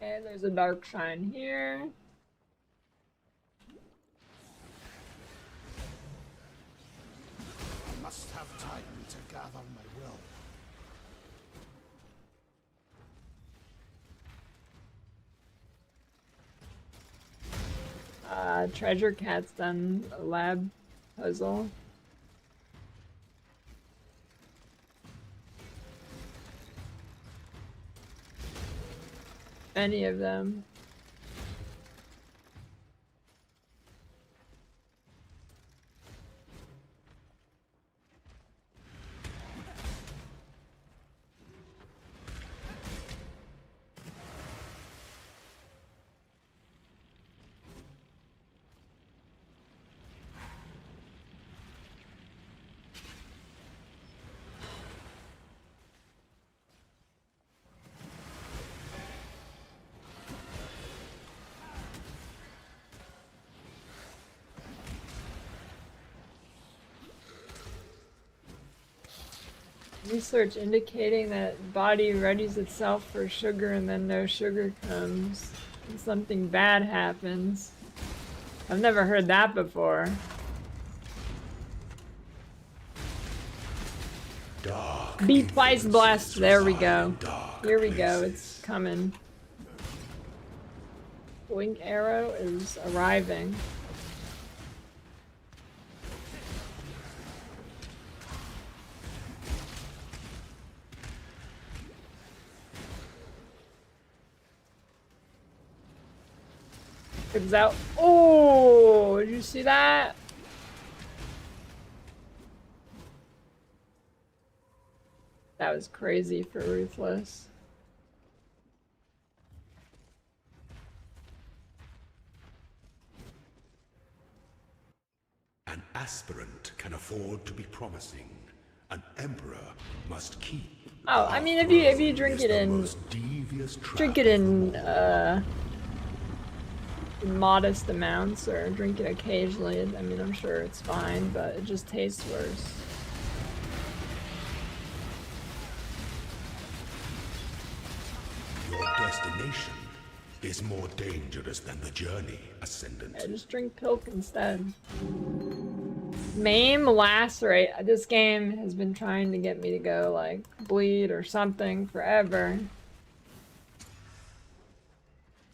Okay, there's a dark shine here. I must have time to gather my will. Treasure Cat's done a lab puzzle. Any of them. Research indicating that body readies itself for sugar and then no sugar comes and something bad happens. I've never heard that before. Dark Be twice blessed. There we go. reside in dark Here we go. places. It's coming. Blink arrow is arriving. Comes out. Oh, did you see that? That was crazy for Ruthless. aspirant can afford to be promising. An emperor must keep. Oh, I mean, if you drink it in modest amounts or drink it occasionally, I mean, I'm sure it's fine, but it just tastes worse. Your destination is more dangerous than the journey, Ascendant. Yeah, just drink Pilk instead. Maim, lacerate. This game has been trying to get me to go like bleed or something forever.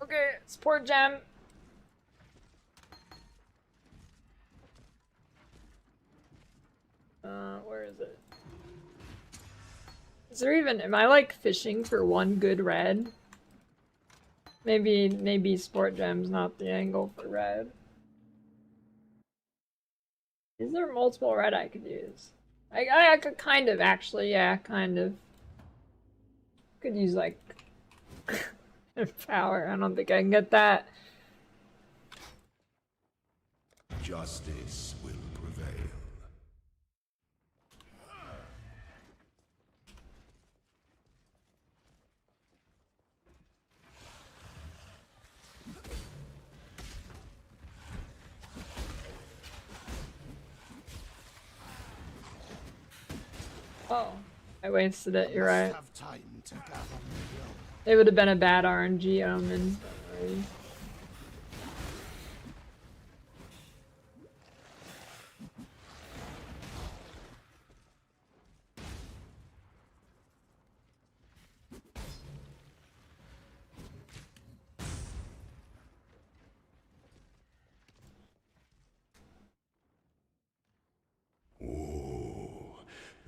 Okay, support gem. Where is it? Is there even, am I like fishing for one good red? Maybe sport gem's not the angle for red. Is there multiple red I could use? I could kind of actually, yeah, kind of. Could use like power. I don't think I can get that. Justice will prevail. Oh, I wasted it, you're right. Have time to gather my will. It would have been a bad RNG omen. Don't worry.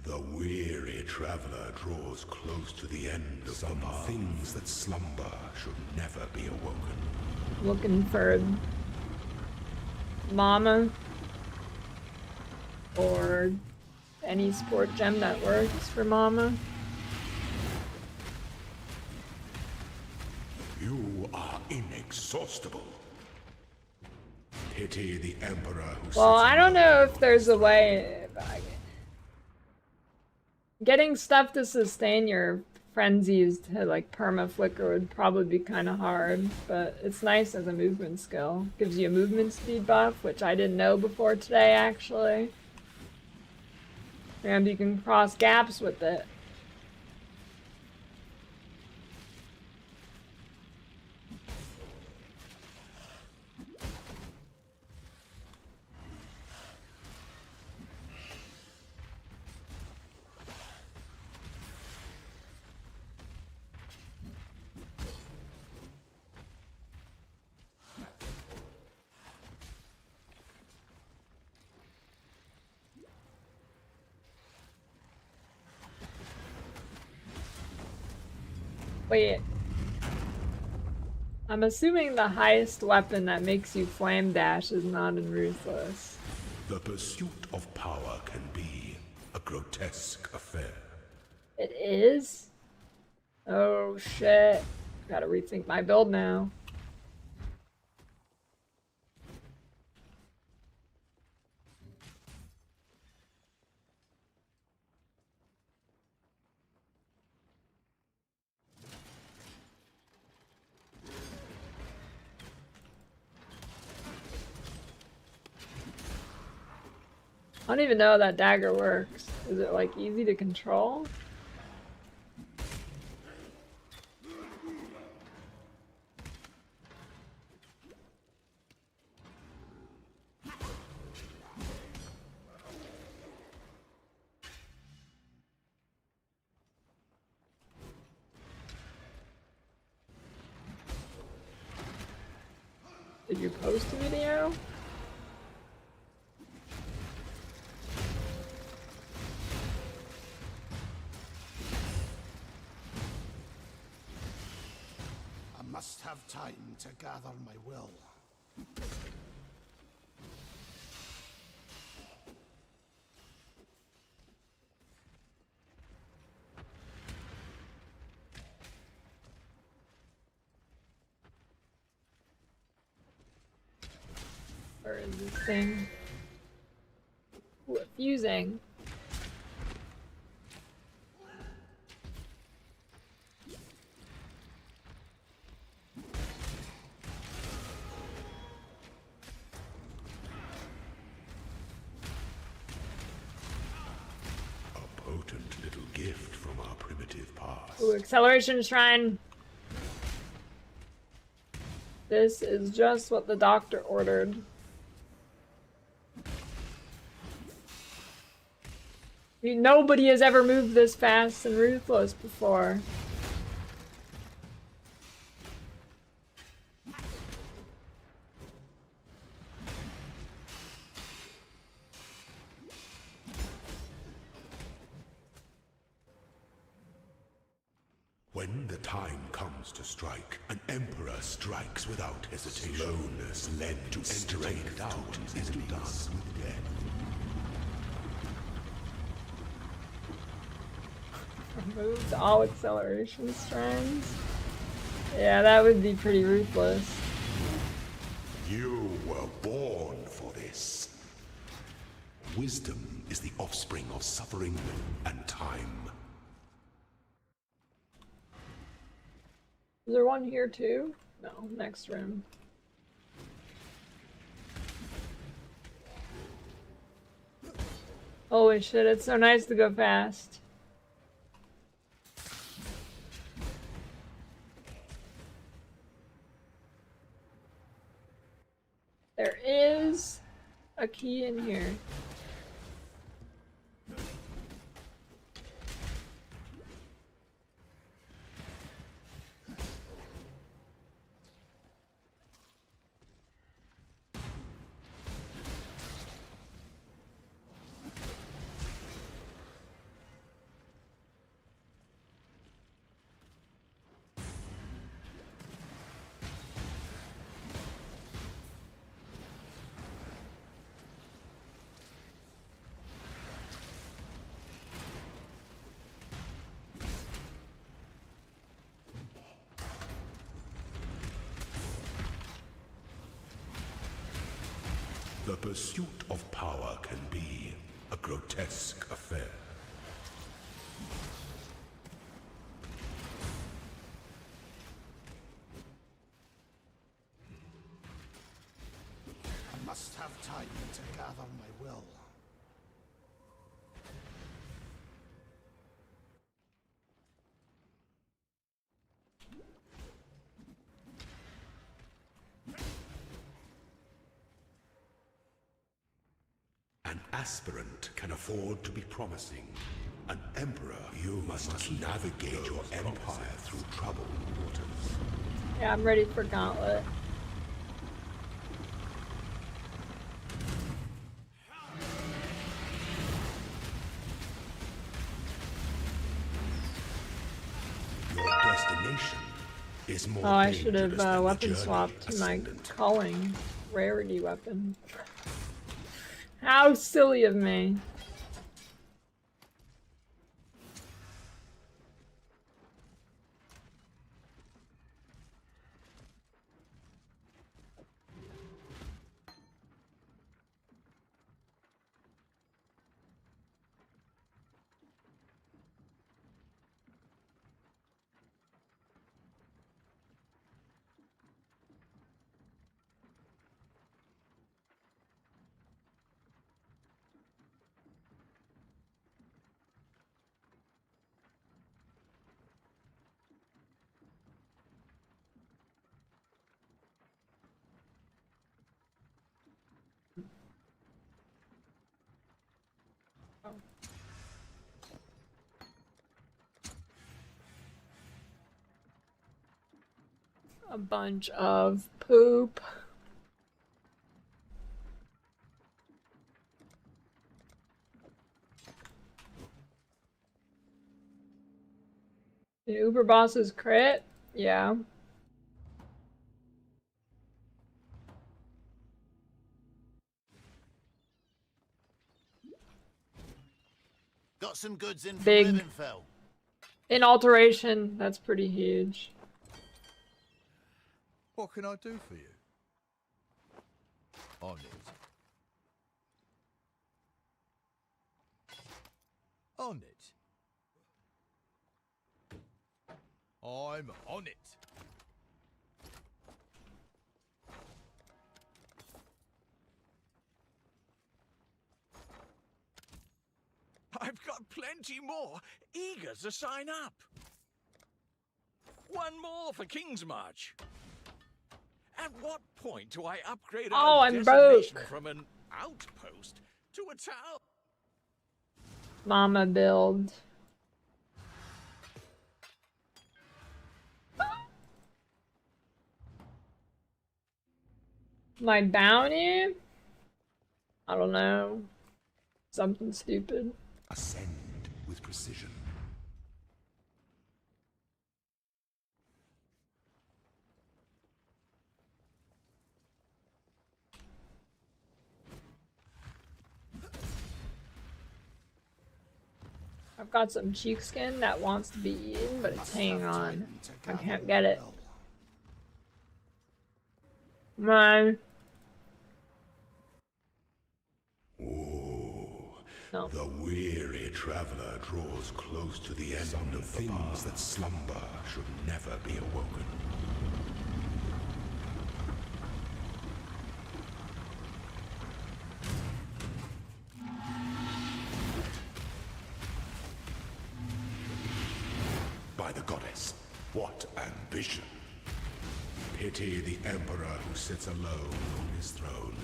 The weary traveler draws close to the end of some things that slumber should never be awoken. Looking for Mama or any sport gem that works for Mama. You are inexhaustible. Pity the emperor who sits Well, I don't in know if there's a way. Getting stuff to sustain your frenzies to like perma flicker would probably be kind of hard, but it's nice as a movement skill. Gives you a movement speed buff, which I didn't know before today actually. And you can cross gaps with it. Wait. I'm assuming the highest weapon that makes you flame dash is not in Ruthless. The pursuit of power can be a grotesque affair. It is? Oh shit. Gotta rethink my build now. I don't even know how that dagger works. Is it like easy to control? Did you post a video? I must have time to gather my will. Where is this thing? confusing. A potent little gift from our primitive past. Ooh, acceleration shrine. This is just what the doctor ordered. Nobody has ever moved this fast in Ruthless before. When the time comes to strike, an emperor strikes without hesitation. Slowness led to strength out is done with death. Removed all acceleration shrines. Yeah, that would be pretty ruthless. You were born for this. Wisdom is the offspring of suffering and time. Is there one here too? No, next room. Holy shit, it's so nice to go fast. There is a key in here. The pursuit of power can be a grotesque affair. I must have time to gather my will. An aspirant can afford to be promising. An emperor, you must navigate your empire through troubled waters. Yeah, I'm ready for Gauntlet. Your destination is more Oh, I dangerous should have than the weapon journey swapped to my ascendant. calling rarity weapon. How silly of me. A bunch of poop. The Uber boss's crit? Yeah. Got some goods in from Big. Ravenfell. In alteration, that's pretty huge. What can I do for you? On it. On it. I'm on it. I've got plenty more, eager to sign up. One more for King's March. At what point do I upgrade Oh, our I'm designation broke. from an outpost to a town? Mama build. My bounty? I don't know. Something stupid. Ascend with precision. I've got some cheek skin that wants to be eaten, but it's hanging on. I can't get it. Man. No. The weary traveler draws close to the end of the things that slumber should never be awoken. By the goddess, what ambition! Pity the emperor who sits alone on his throne.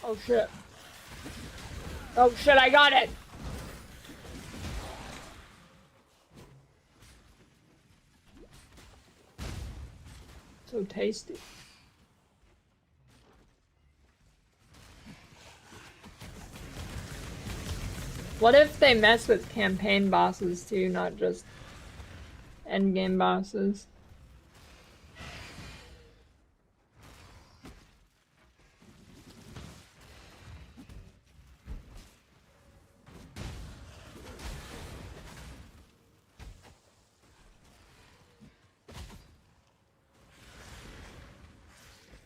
Oh shit. Oh shit, I got it! So tasty. What if they mess with campaign bosses too, not just endgame bosses?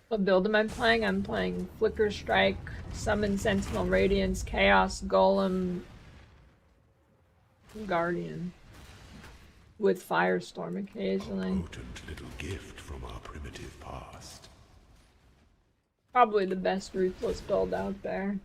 What build am I playing? I'm playing Flicker Strike, Summon Sentinel Radiance, Chaos Golem, Guardian. With Firestorm occasionally. A potent little gift from our primitive past. Probably the best Ruthless build out there.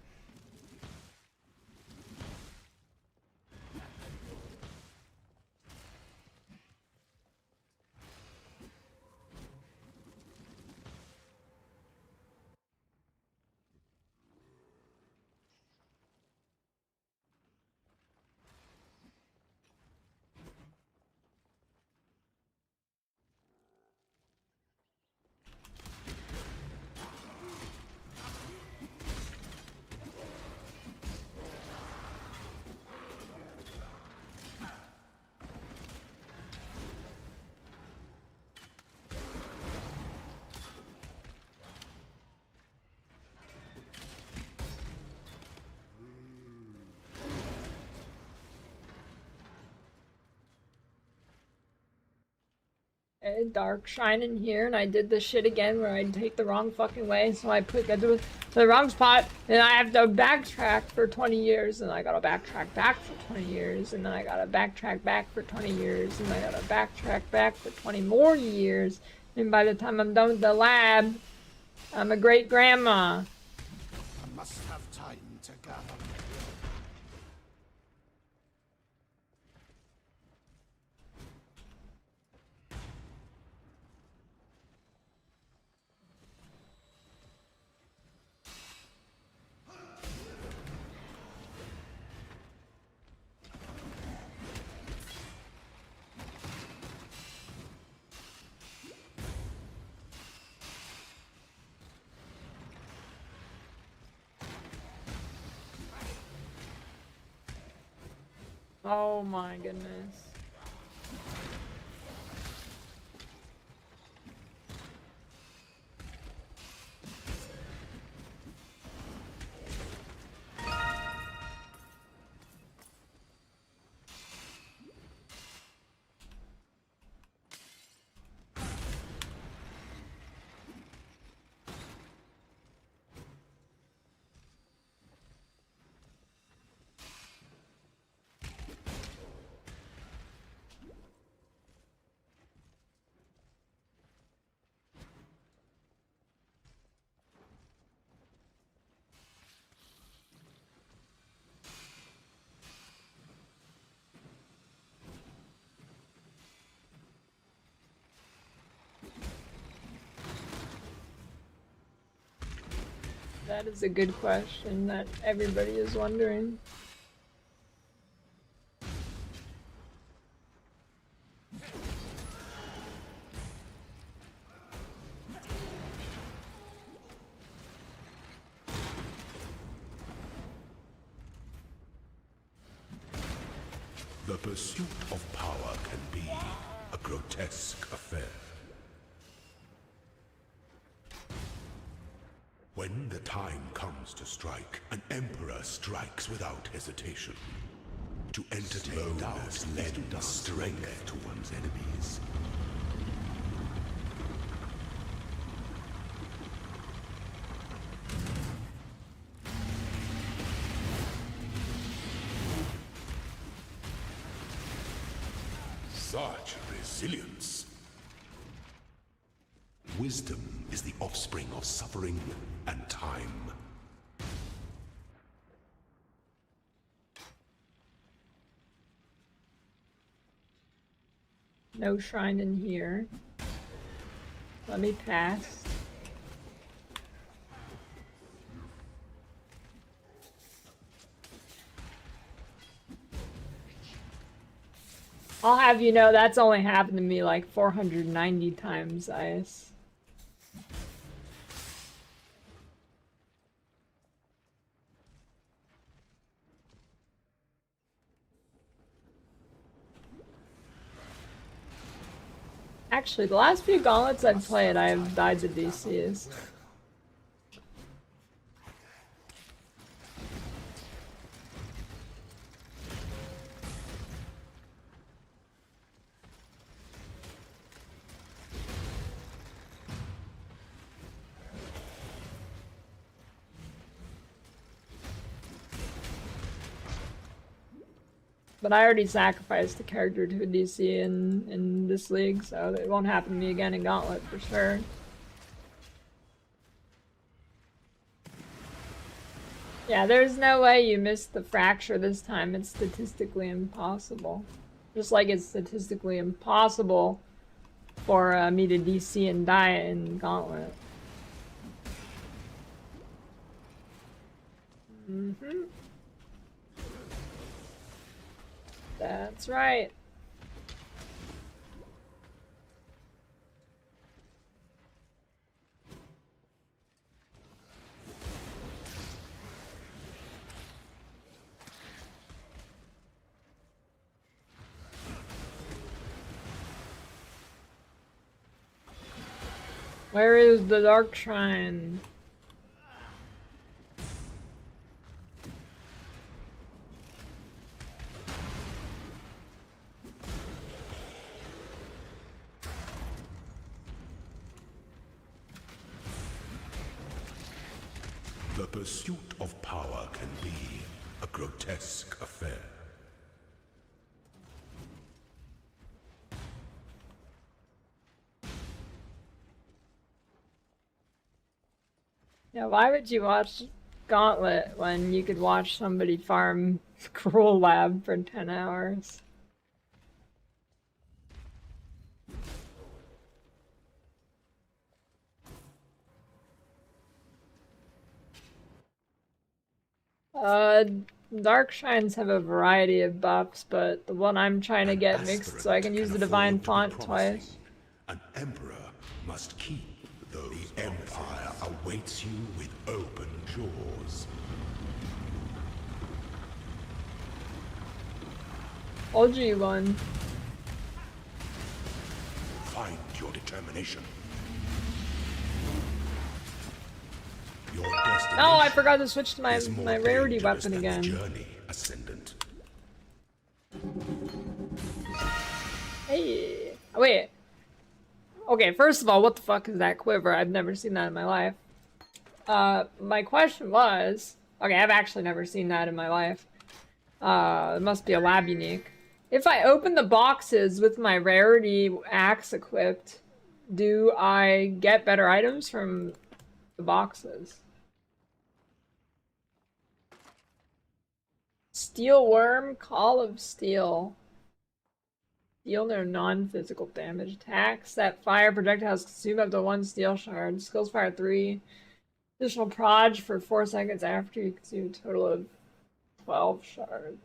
Dark shine in here, and I did this shit again where I take the wrong fucking way, so I put the wrong spot, and I have to backtrack for 20 years, and I gotta backtrack back for 20 years, and then I gotta backtrack back for 20 years, and I gotta backtrack back for 20 more years, and by the time I'm done with the lab, I'm a great grandma. I must have time to gather. Oh my goodness. That is a good question that everybody is wondering. The pursuit of power can be a grotesque affair. When the time comes to strike, an emperor strikes without hesitation. To entertain doubts lends strength to one's enemies. Such resilience. Wisdom is the offspring of suffering and time. No shrine in here. Let me pass. I'll have you know that's only happened to me like 490 times, Ice. Actually, the last few gauntlets I've played, I've died to DCs. But I already sacrificed the character to a DC in this league, so it won't happen to me again in Gauntlet for sure. Yeah, there's no way you missed the fracture this time. It's statistically impossible. Just like it's statistically impossible for me to DC and die in Gauntlet. Mm-hmm. That's right. Where is the Dark Shrine? The pursuit of power can be a grotesque affair. Yeah, why would you watch Gauntlet when you could watch somebody farm Cruel Lab for 10 hours? Dark Shrines have a variety of buffs, but the one I'm trying to get mixed so I can use the Divine Font twice. An emperor must keep those. The empire awaits you with open jaws. Told you one. Find your determination. Your destination. Oh, I forgot to switch to my is more rarity dangerous weapon than the again. Journey, Ascendant. Hey, wait. Okay, first of all, what the fuck is that quiver? I've never seen that in my life. My question was, okay, I've actually never seen that in my life. It must be a lab unique. If I open the boxes with my rarity axe equipped, do I get better items from the boxes? Steel Worm, Call of Steel. Deal their non-physical damage. Attacks that fire projectiles consume up to 1 steel shard. Skills fire 3. Additional proj for 4 seconds after you consume a total of 12 shards.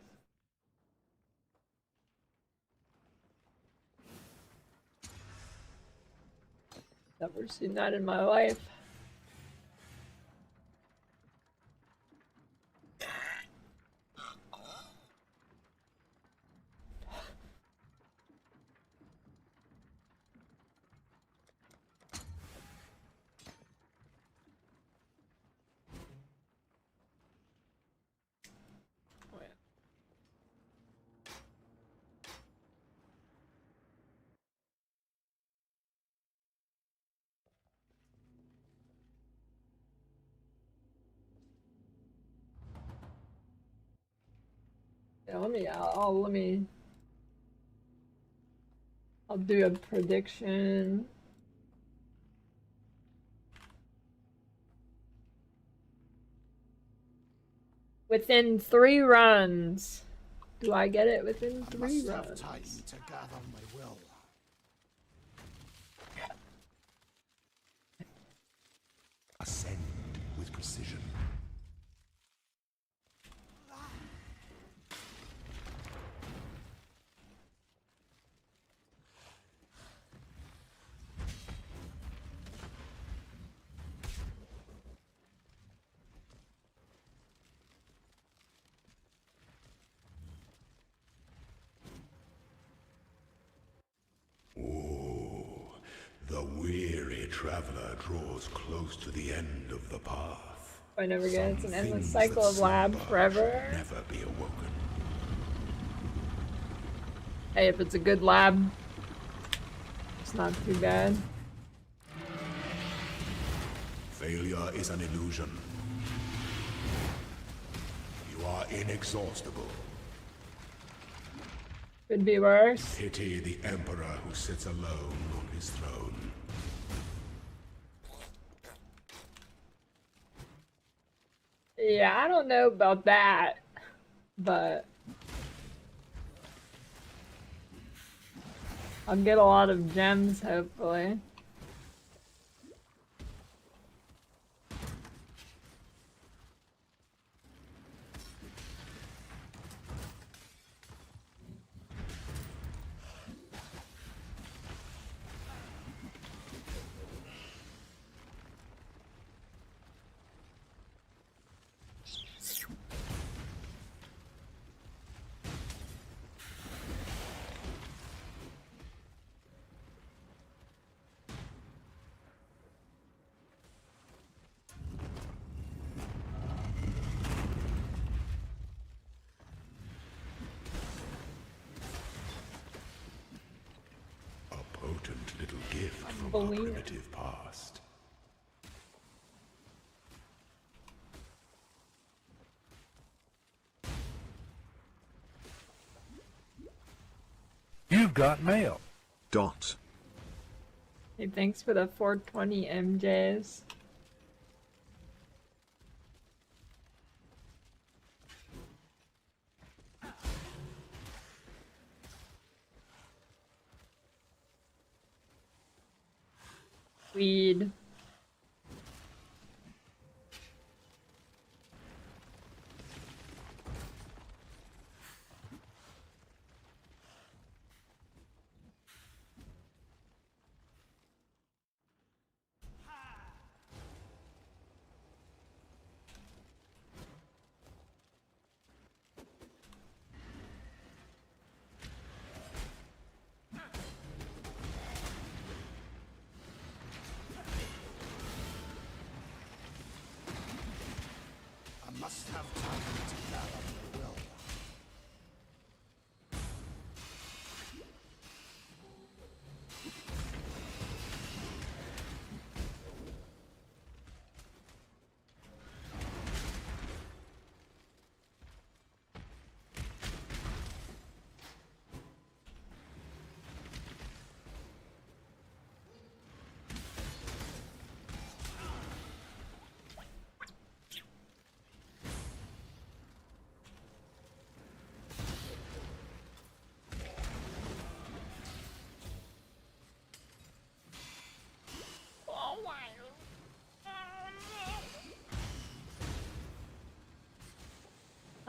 Never seen that in my life. Yeah, I'll do a prediction. Within 3 runs. Do I get it within 3 Must have runs? time to gather my will. Ascend with precision. The weary traveler draws close to the end of the path. I never get it. It's an Some endless things cycle that of lab slumber forever. should never be awoken. Hey, if it's a good lab, it's not too bad. Failure is an illusion. You are inexhaustible. Could be worse. Pity the emperor who sits alone on his throne. Yeah, I don't know about that, but I'll get a lot of gems, hopefully. Potent little gift from our Believe it. primitive past. You've got mail. Dot. Hey, thanks for the 420 MJs. Weed.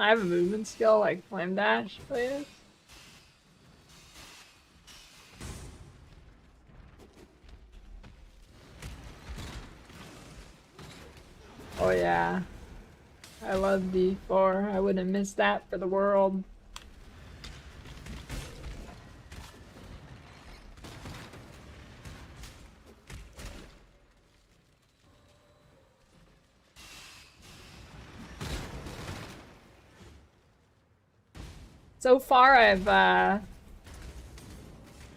I have a movement skill like Flame Dash, please. Oh yeah. I love D4. I wouldn't miss that for the world. So far, I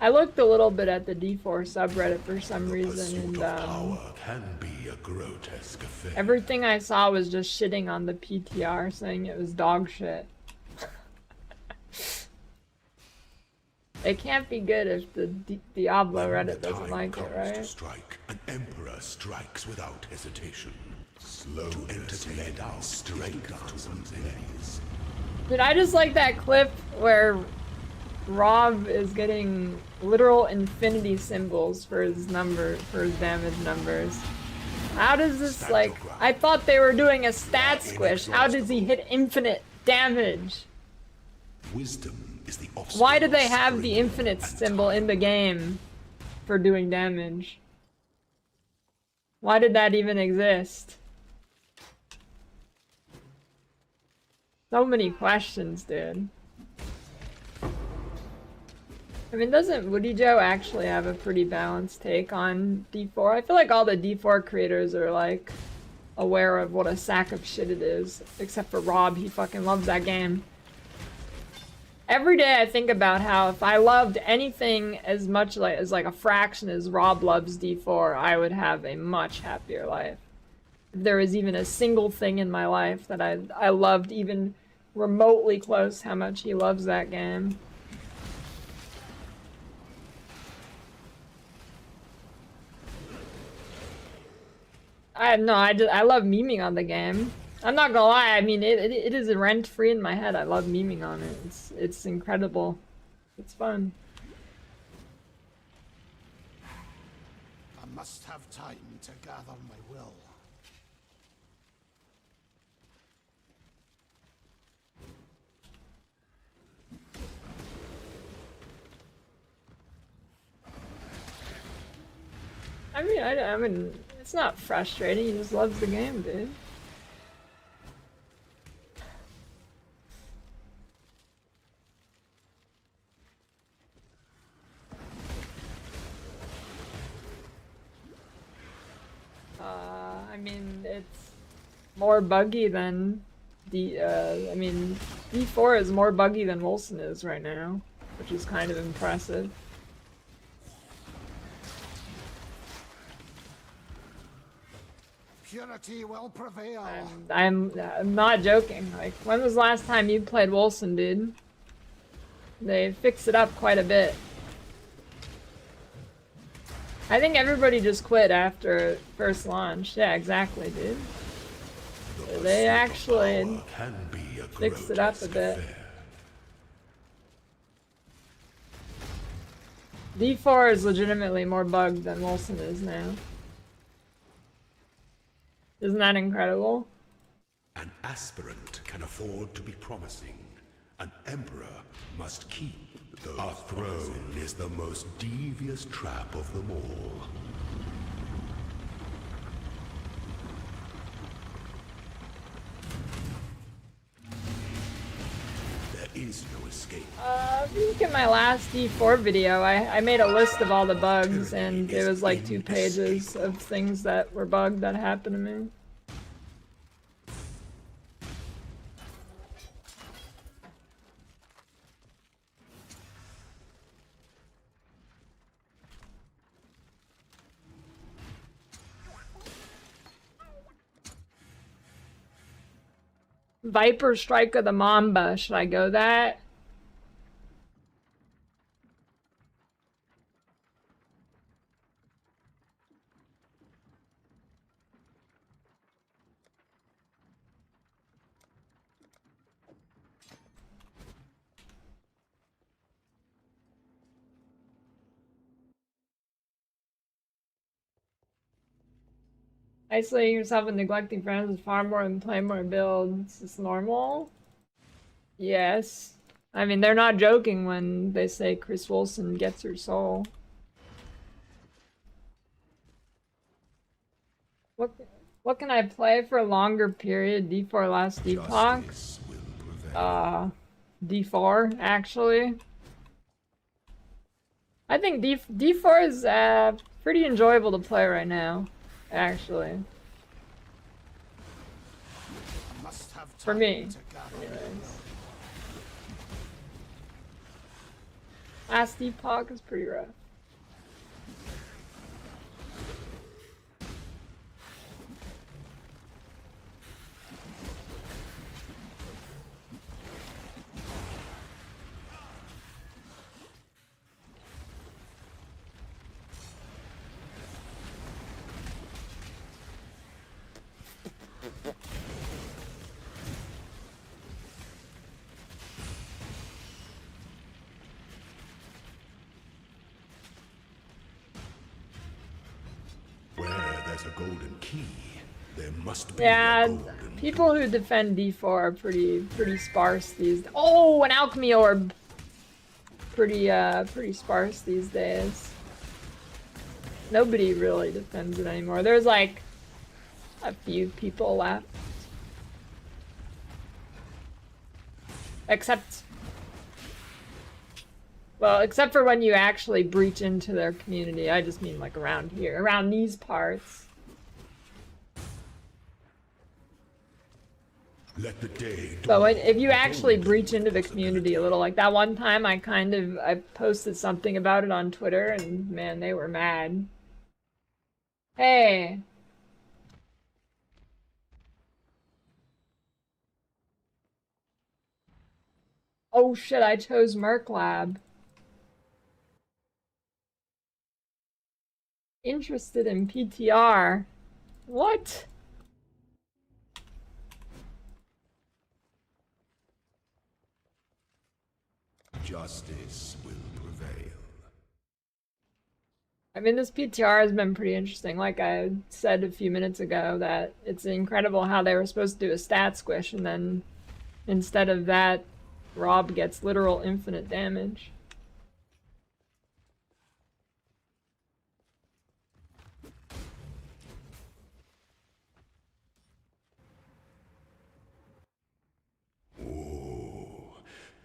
looked a little bit at the D4 subreddit for some reason, and Power can be a grotesque affair. everything I saw was just shitting on the PTR, saying it was dog shit. It can't be good if the Diablo Reddit doesn't like it, right? To strike, an emperor strikes without hesitation. Slow to entertain out strength to one's enemies. Did I just like that clip where Rob is getting literal infinity symbols for his damage numbers? How does this, like, I thought they were doing a stat squish. How does he hit infinite damage? Wisdom is the offspring. Why do they have the infinite symbol in the game for doing damage? Why did that even exist? So many questions, dude. I mean, doesn't Woody Joe actually have a pretty balanced take on D4? I feel like all the D4 creators are, like, aware of what a sack of shit it is. Except for Rob, he fucking loves that game. Every day I think about how if I loved anything as much as like a fraction as Rob loves D4, I would have a much happier life. If there was even a single thing in my life that I loved even remotely close how much he loves that game. I love memeing on the game. I'm not gonna lie, I mean, it is rent-free in my head. I love memeing on it. It's incredible. It's fun. I must have time to gather my will. I mean, it's not frustrating. He just loves the game, dude. I mean, it's more buggy than I mean, D4 is more buggy than Wilson is right now, which is kind of impressive. Purity will prevail. I'm not joking. Like, when was the last time you played Wilson, dude? They fixed it up quite a bit. I think everybody just quit after first launch. Yeah, exactly, dude. They actually fixed it up a bit. D4 is legitimately more bugged than Wilson is now. Isn't that incredible? An aspirant can afford to be promising. An emperor must keep those. Our throne is the most devious trap of them all. There is no escape. If you look at my last D4 video, I made a list of all the bugs, and it was like 2 pages of things that were bugged that happened to me. Viper Strike of the Mamba, should I go that? Isolating yourself and neglecting friends is far more than play more builds. It's normal. Yes. I mean, they're not joking when they say Chris Wilson gets her soul. What can I play for a longer period? D4 last Deplock? Justice will prevail. D4, actually. I think D4 is pretty enjoyable to play right now, actually. I must have time For me. to gather my Anyways. will. Last Deplock is pretty rough. Where there's a golden key, there must be Yeah, a golden people who defend D4 are pretty sparse these. Oh, an alchemy orb. Pretty sparse these days. Nobody really defends it anymore. There's like a few people left. Except for when you actually breach into their community. I just mean like around here, around these parts. Let the day But dawn. if you actually breach into the community a little, like that one time I posted something about it on Twitter and man, they were mad. Hey. Oh shit, I chose Merc Lab. Interested in PTR. What? Justice will prevail. I mean, this PTR has been pretty interesting. Like I said a few minutes ago, that it's incredible how they were supposed to do a stat squish, and then instead of that, Rob gets literal infinite damage.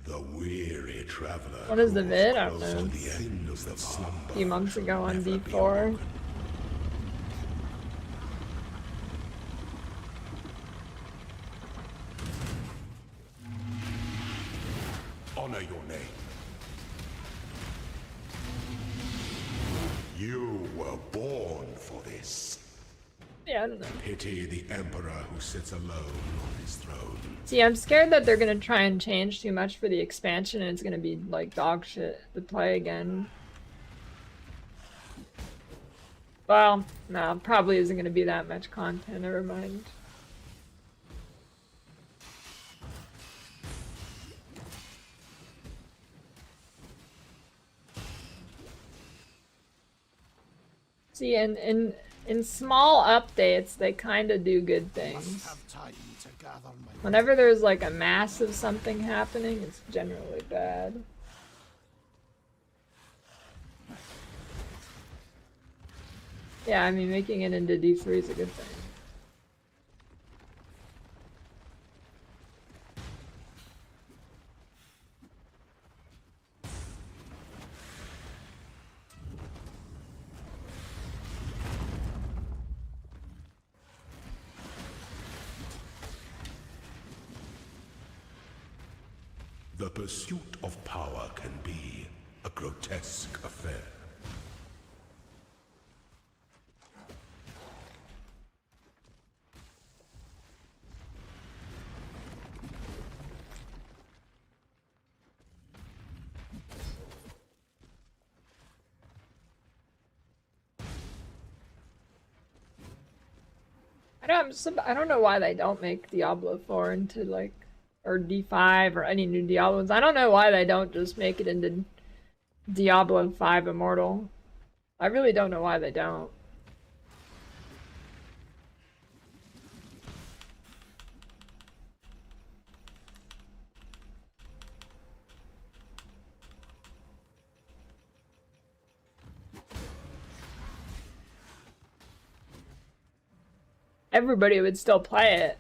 The weary traveler. What is the grows vid? I don't closer know. to the end of the slumber. A few months ago on Never be D4. awoken. Honor your name. You were born for this. Yeah, I don't know. Pity the emperor who sits alone on his throne. See, I'm scared that they're gonna try and change too much for the expansion and it's gonna be like dog shit to play again. Well, no, probably isn't gonna be that much content, never mind. See, in small updates, they kind of do good Must things. have time to gather my will. Whenever there's like a massive something happening, it's generally bad. Yeah, I mean, making it into D3 is a good thing. The pursuit of power can be a grotesque affair. I don't know why they don't make Diablo 4 into like, or D5 or any new Diablo ones. I don't know why they don't just make it into Diablo 5 Immortal. I really don't know why they don't. everybody would still play it.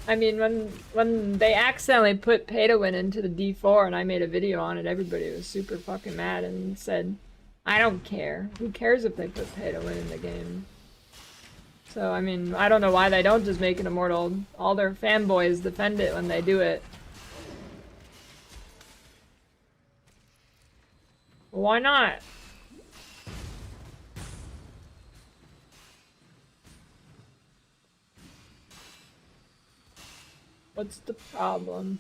I mean, when they accidentally put pay to win into the D4 and I made a video on it, everybody was super fucking mad and said, I don't care. Who cares if they put pay to win in the game? So, I mean, I don't know why they don't just make it immortal. All their fanboys defend it when they do it. Why not? What's the problem?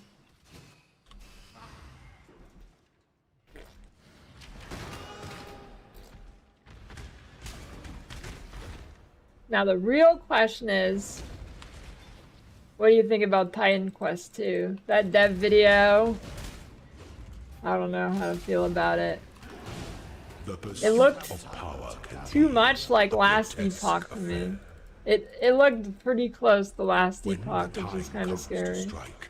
Now the real question is, what do you think about Titan Quest 2? That dev video, I don't know how to feel about it. It looked too much like Last Epoch to me. It looked pretty close to Last Epoch, which is kind of scary.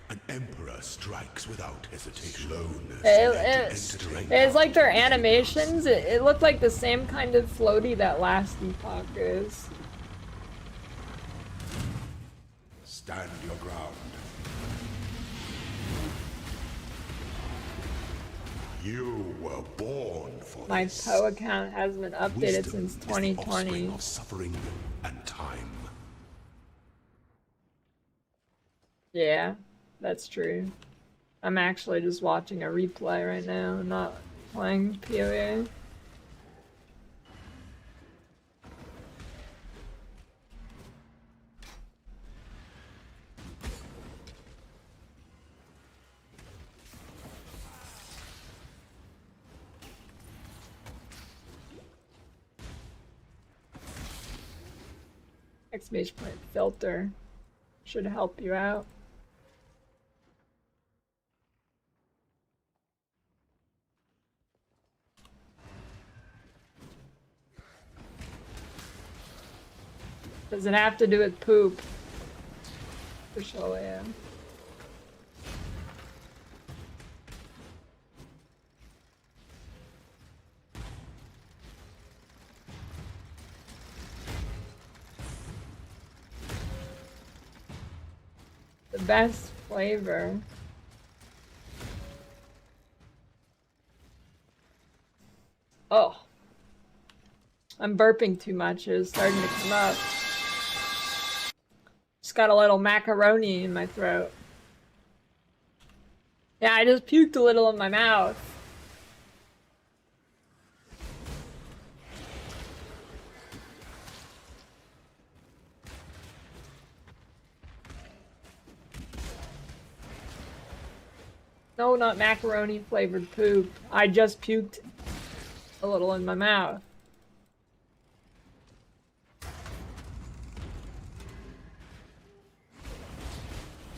An emperor strikes without hesitation. It's like their animations. It looked like the same kind of floaty that Last Epoch is. Stand your ground. You were born for My this. Poe account hasn't been updated Wisdom since is the offspring 2020. of suffering and time. Yeah, that's true. I'm actually just watching a replay right now, not playing PoE. Exclamation point filter should help you out. Does it have to do with poop? For sure, yeah. The best flavor. Oh. I'm burping too much. It was starting to come up. Just got a little macaroni in my throat. Yeah, I just puked a little in my mouth. No, not macaroni flavored poop. I just puked a little in my mouth.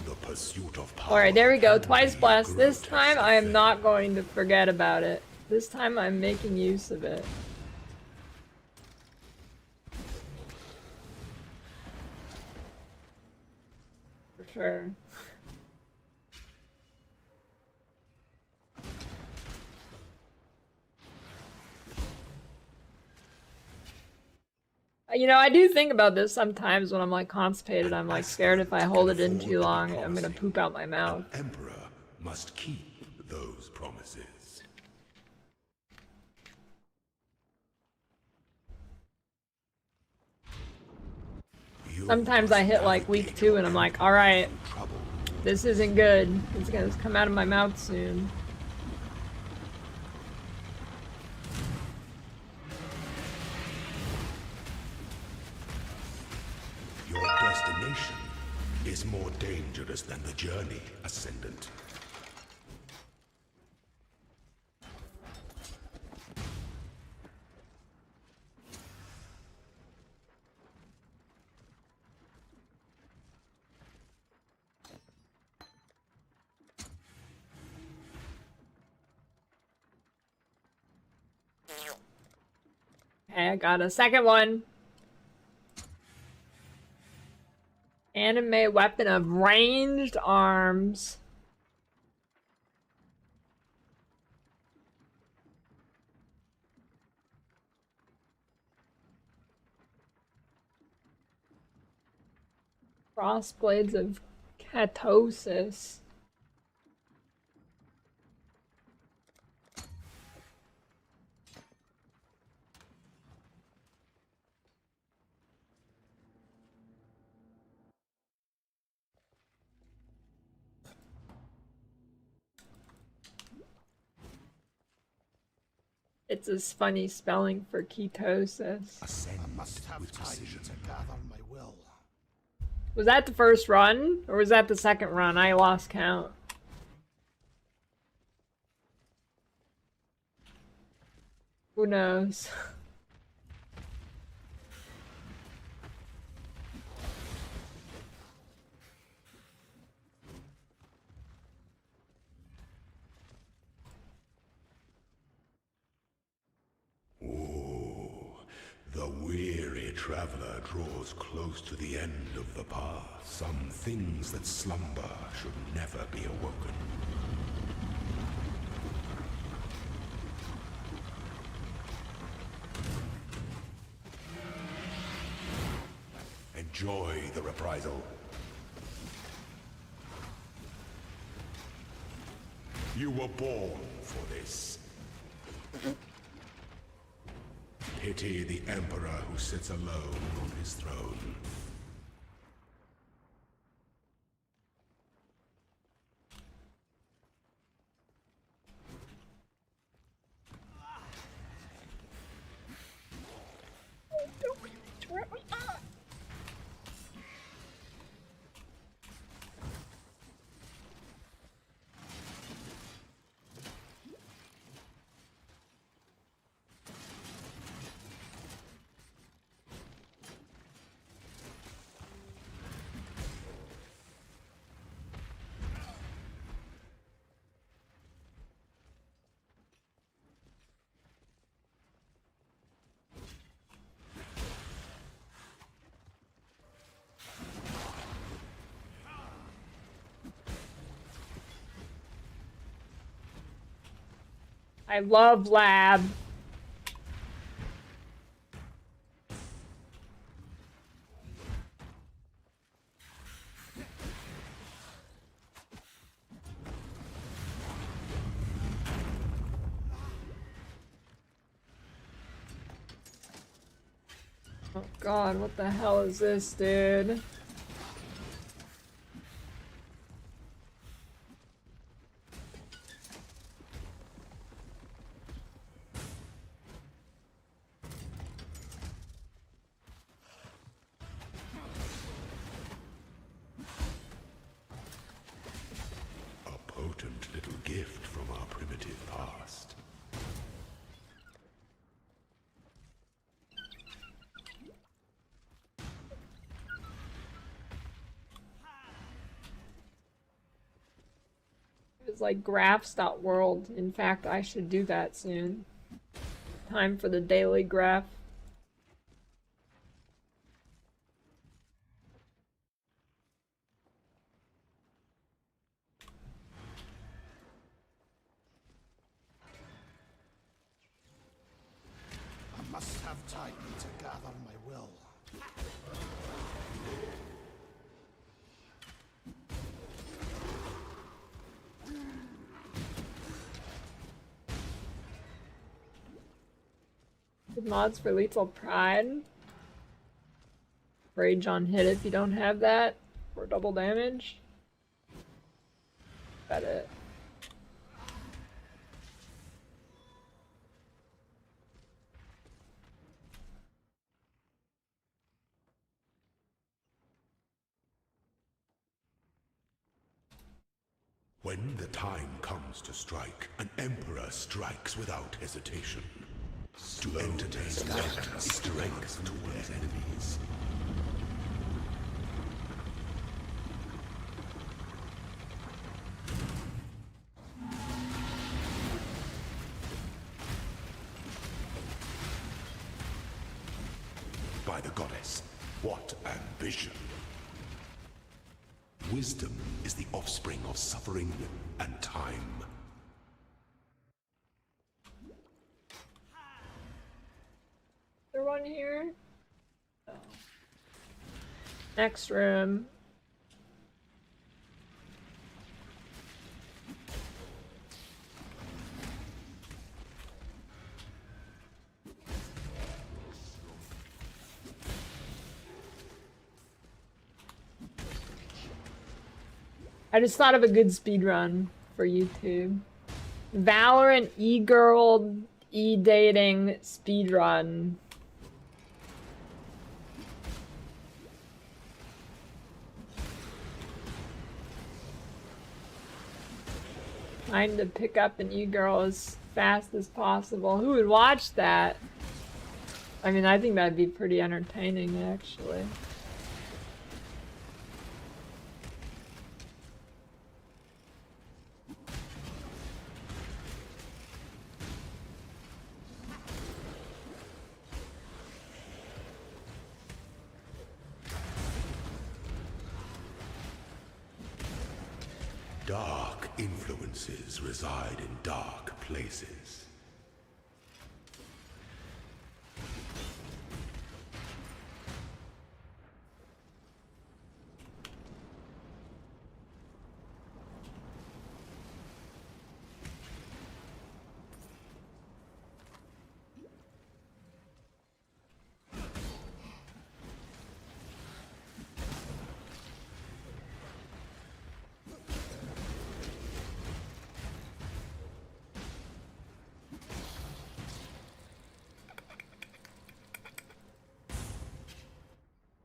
The pursuit of power. Alright, there we go. Twice blessed. This time I am not going to forget about it. This time I'm making use of it. For sure. You know, I do think about this sometimes when I'm like constipated. I'm like scared if I hold it in too long, I'm gonna poop out my mouth. An emperor must keep those promises. Sometimes I hit like week 2 and I'm like, alright, Trouble. this isn't good. It's gonna come out of my mouth soon. Your destination is more dangerous than the journey, Ascendant. I got a second one. Anime weapon of ranged arms. Crossblades of Katosis. It's as funny spelling for ketosis. Ascend I must have with time precision. to gather my will. Was that the first run? Or was that the second run? I lost count. Who knows? The weary traveler draws close to the end of the path. Some things that slumber should never be awoken. Enjoy the reprisal. You were born for this. Pity the Emperor who sits alone on his throne. I love Lab. Oh god, what the hell is this, dude? A potent little gift from our primitive past. It's like graphs.world. In fact, I should do that soon. Time for the daily graph. I must have time to gather my will. Good mods for Lethal Pride. Rage on hit if you don't have that. For double damage. Got it. When the time comes to strike, an emperor strikes without hesitation. To entertain strength towards enemies. goddess. What ambition! Wisdom is the offspring of suffering and time. Is there one here? Oh. Next room. I just thought of a good speed run for YouTube. Valorant e-girl e-dating speed run. Trying to pick up an e-girl as fast as possible. Who would watch that? I mean, I think that'd be pretty entertaining, actually. Dark influences reside in dark places.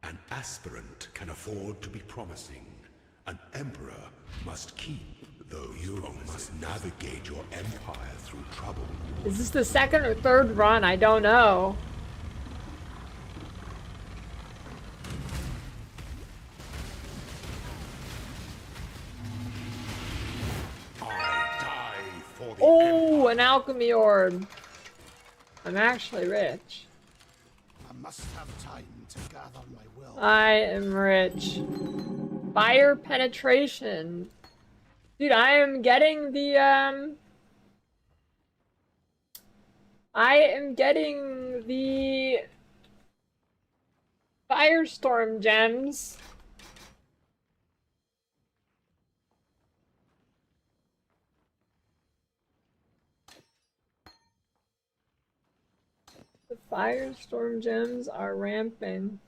An aspirant can afford to be promising. An emperor must keep those. You must navigate your empire through trouble. Is this the second or third run? I don't know. I die for the Oh, an alchemy orb. I'm actually rich. I must have time to gather my will. I am rich. Fire penetration. Dude, I am getting the, I am getting the Firestorm gems. The Firestorm gems are ramping.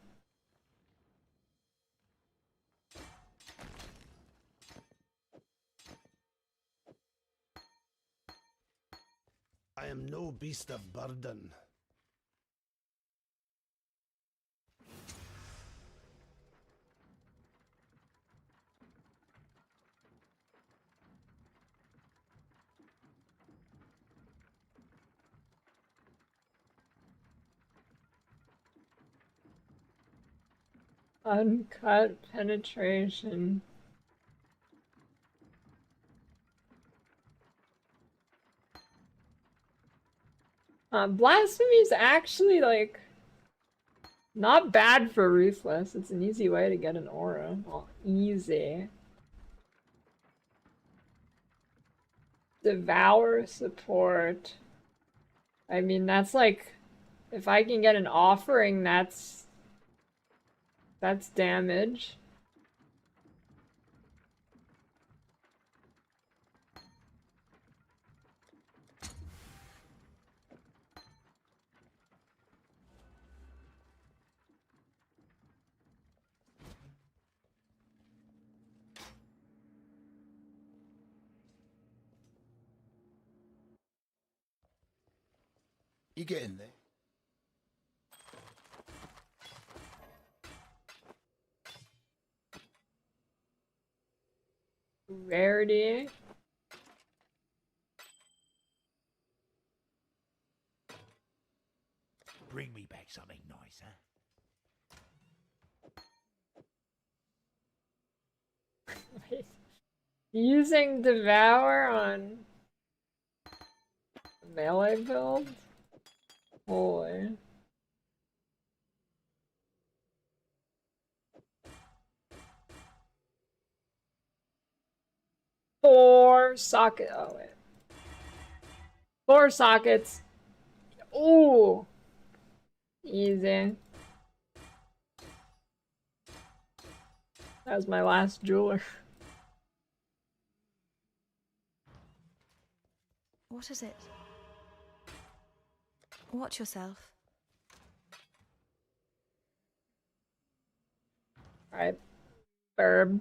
I am no beast of burden. Uncut penetration. Blasphemy is actually, like, not bad for Ruthless. It's an easy way to get an aura. Well, easy. Devour support. I mean, that's like, if I can get an offering, that's damage. You get in there. Rarity. Bring me back something nice, huh? Wait. Using Devour on melee build? Holy. 4 socket. Oh wait. 4 sockets. Ooh. Easy. That was my last jeweler. What is it? Watch yourself. Alright. Burb.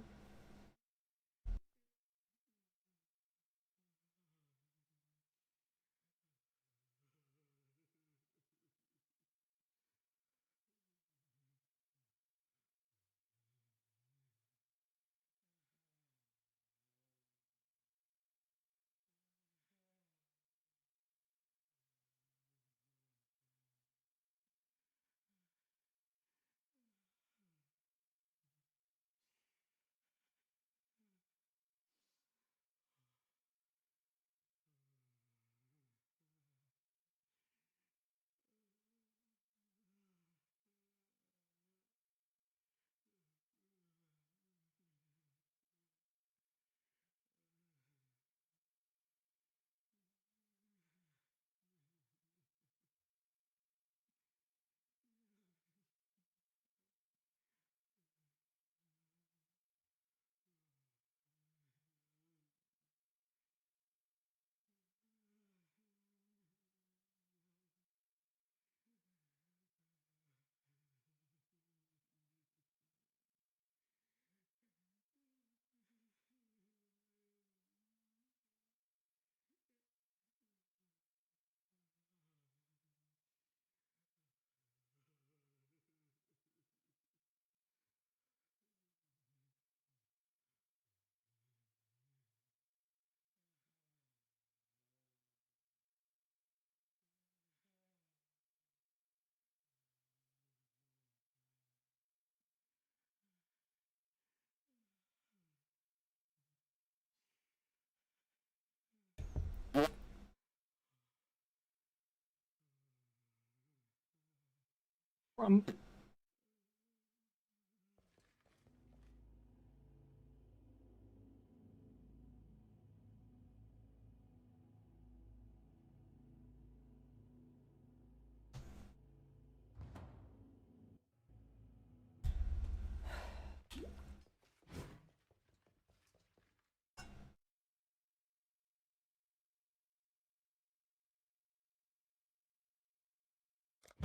Rump.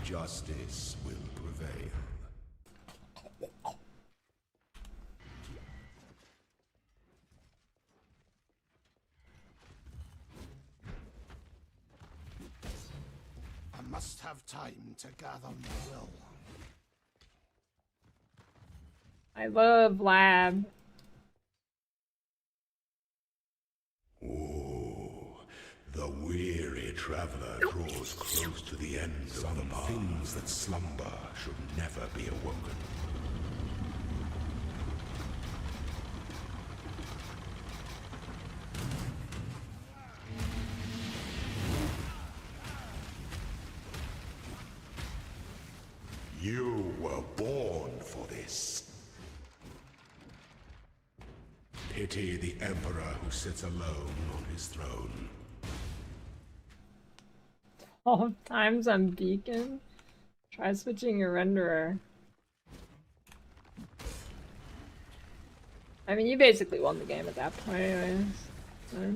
Justice will prevail. I must have time to gather my will. I love Lab. Oh, the weary traveler draws close to the end of the path. Some things that slumber should never be awoken. You were born for this. Pity the Emperor who sits alone on his throne. 12 times on Beacon? Try switching your renderer. I mean, you basically won the game at that point anyways. So.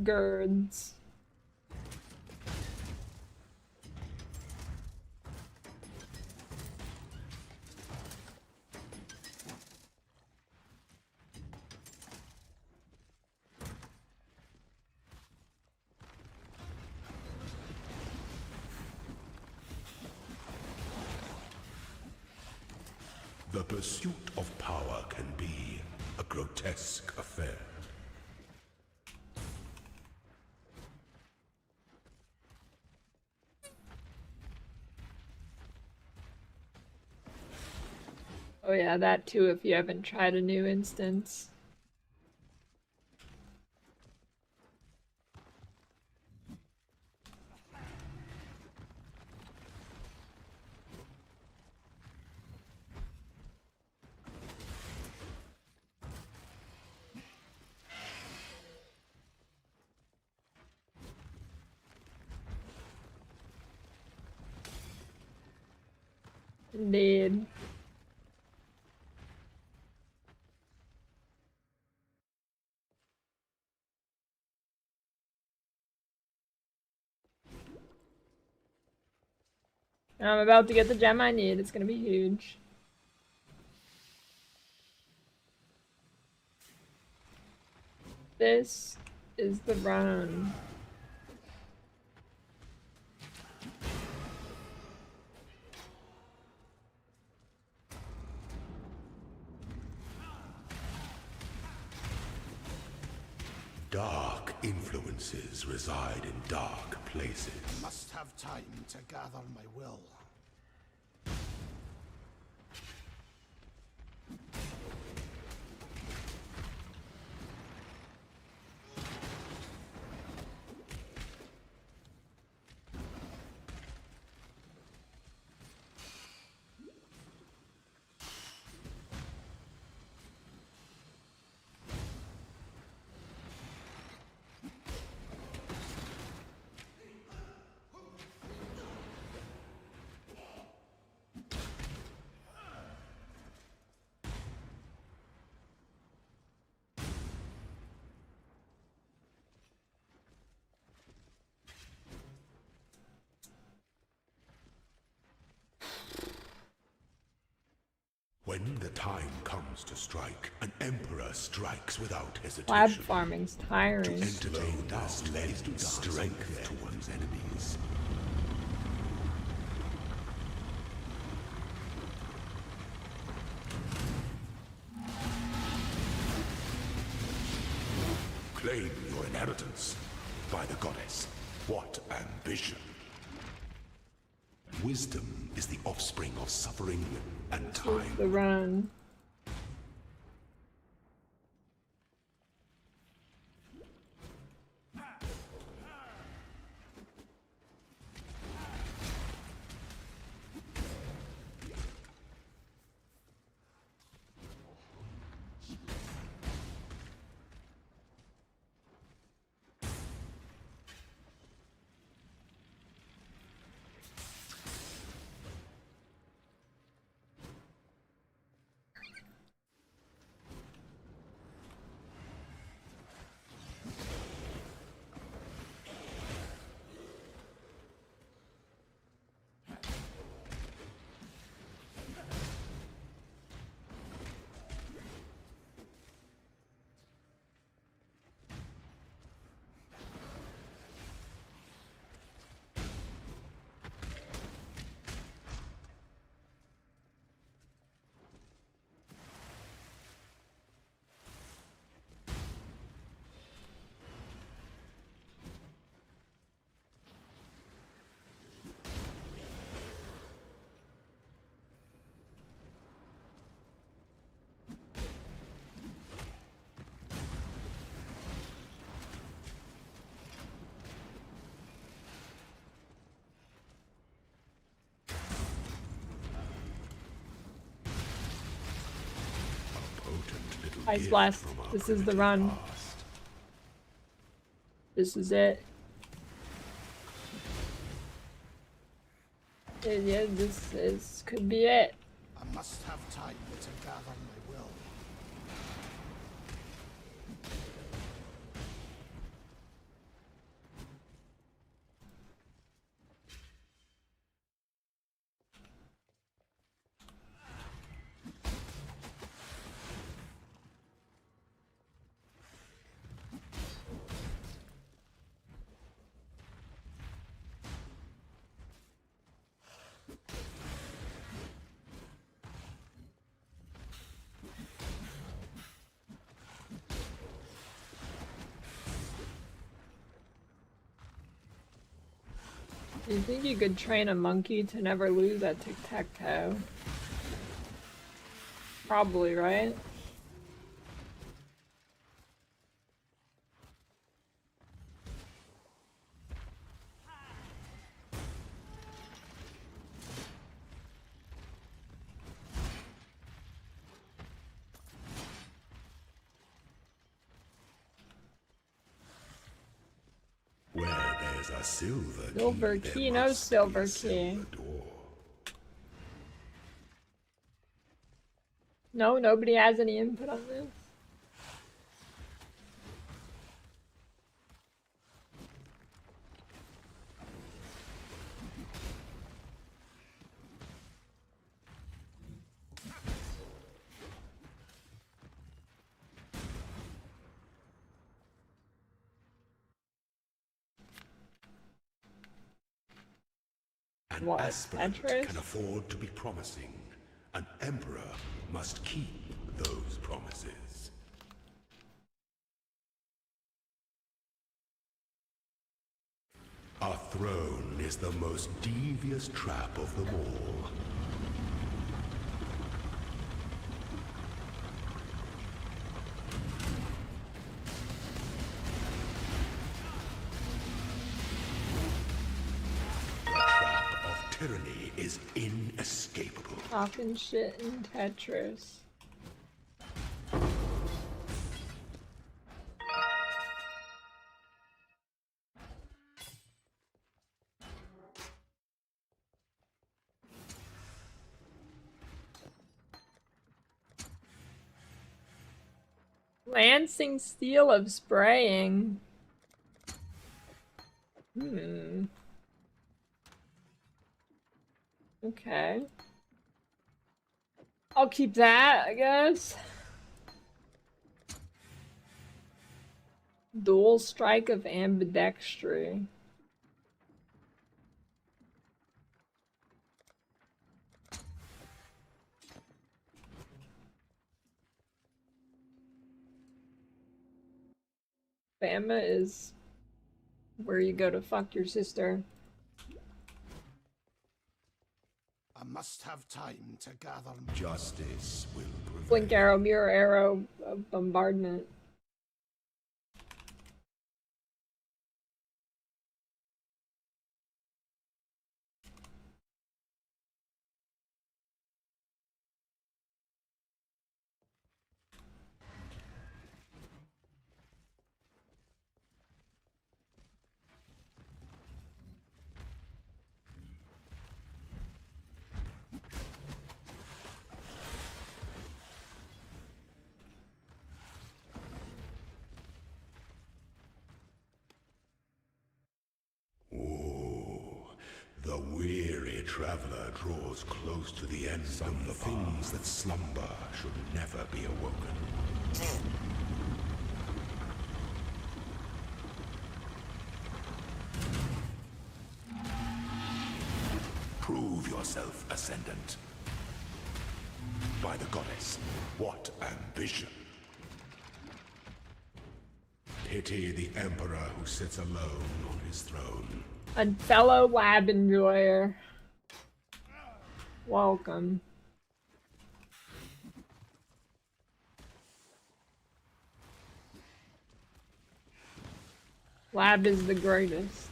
Girds. The pursuit of power can be a grotesque affair. Oh yeah, that too if you haven't tried a new instance. Indeed. And I'm about to get the gem I need. It's gonna be huge. This is the run. Dark influences reside in dark places. Must have time to gather my will. When the time comes to strike, an emperor strikes without Lab hesitation. farming's To tiring. entertain thus lends strength to one's enemies. Claim your inheritance. By the goddess, what ambition! Wisdom is the offspring of suffering and time. The run. Ice Blast. This is the run. This is it. Yeah, this could be it. I must have time to gather my will. Do you think you could train a monkey to never lose at tic-tac-toe? Probably, right? Where there's a silver Silver key, key, there no must be a silver key. silver door. No, nobody has any input on this. An What, aspirant Tetris? can afford to be promising. An emperor must keep those promises. A throne is the most devious trap of them all. The trap of tyranny is inescapable. Talking shit in Tetris. Lancing steel of spraying. Okay. I'll keep that, I guess. Dual strike of ambidextry. Bama is where you go to fuck your sister. I must have time to gather my... Justice will prevail. Blink arrow, mirror arrow, bombardment. The weary traveler draws close to the end. Some things that slumber should never be awoken. Prove yourself, Ascendant. By the goddess, what ambition! Pity the Emperor who sits alone on his throne. A fellow lab enjoyer. Welcome. Lab is the greatest.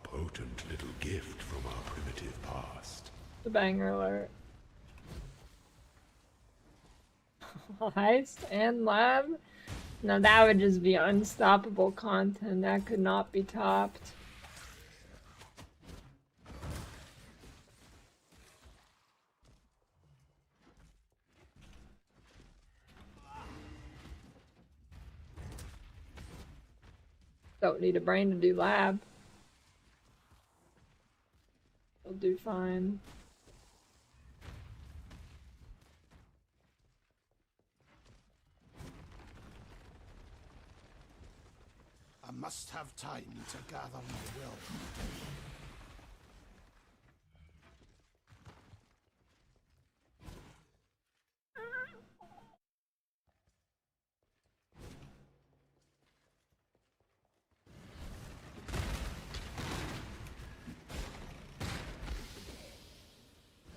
Potent little gift from our primitive past. The banger alert. Heist and lab. No, that would just be unstoppable content. That could not be topped. Don't need a brain to do lab. They'll do fine. I must have time to gather my will.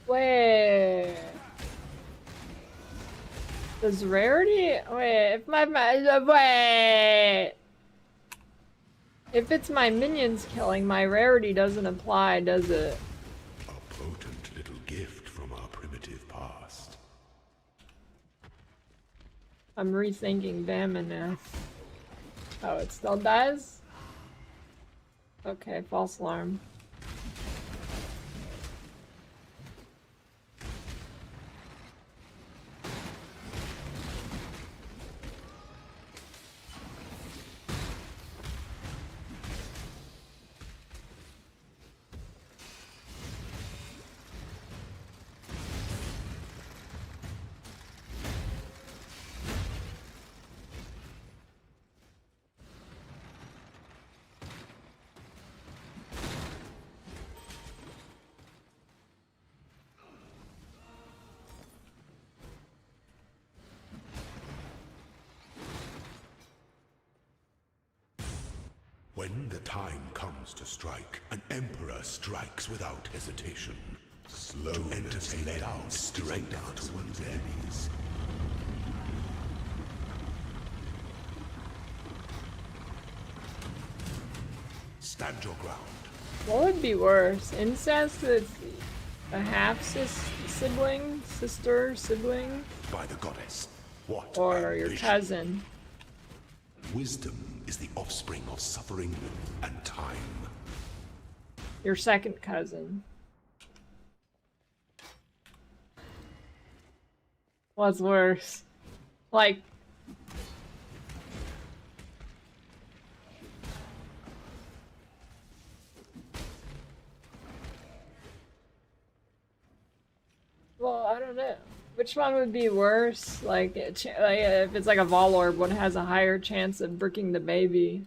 Wait. Does rarity? Wait, if wait. If it's my minions killing, my rarity doesn't apply, does it? A potent little gift from our primitive past. I'm rethinking Bama now. Oh, it still does? Okay, false alarm. When the time comes to strike, an emperor strikes without hesitation. Slow to entertain out strength to one's enemies. Stand your ground. What would be worse? Incest with a half-sibling? Sister? Sibling? By the goddess, what Or your ambition. cousin? Wisdom is the offspring of suffering and time. Your second cousin. What's worse? Like... Well, I don't know. Which one would be worse? Like if it's like a Vol Orb, one has a higher chance of bricking the baby.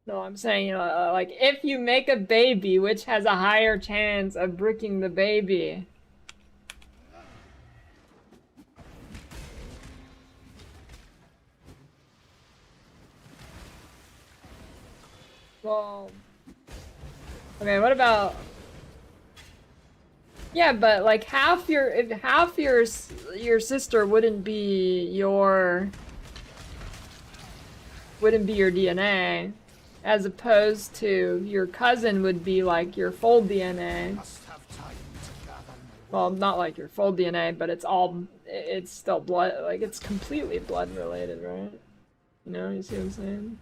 No, I'm saying, you know, like if you make a baby, which has a higher chance of bricking the baby? Well... Okay, what about... Yeah, but like half your sister wouldn't be your DNA, as opposed to your cousin would be like your full DNA. Must have time to gather my will. Well, not like your full DNA, but it's still blood, like it's completely blood related, right? You know, you see what I'm saying?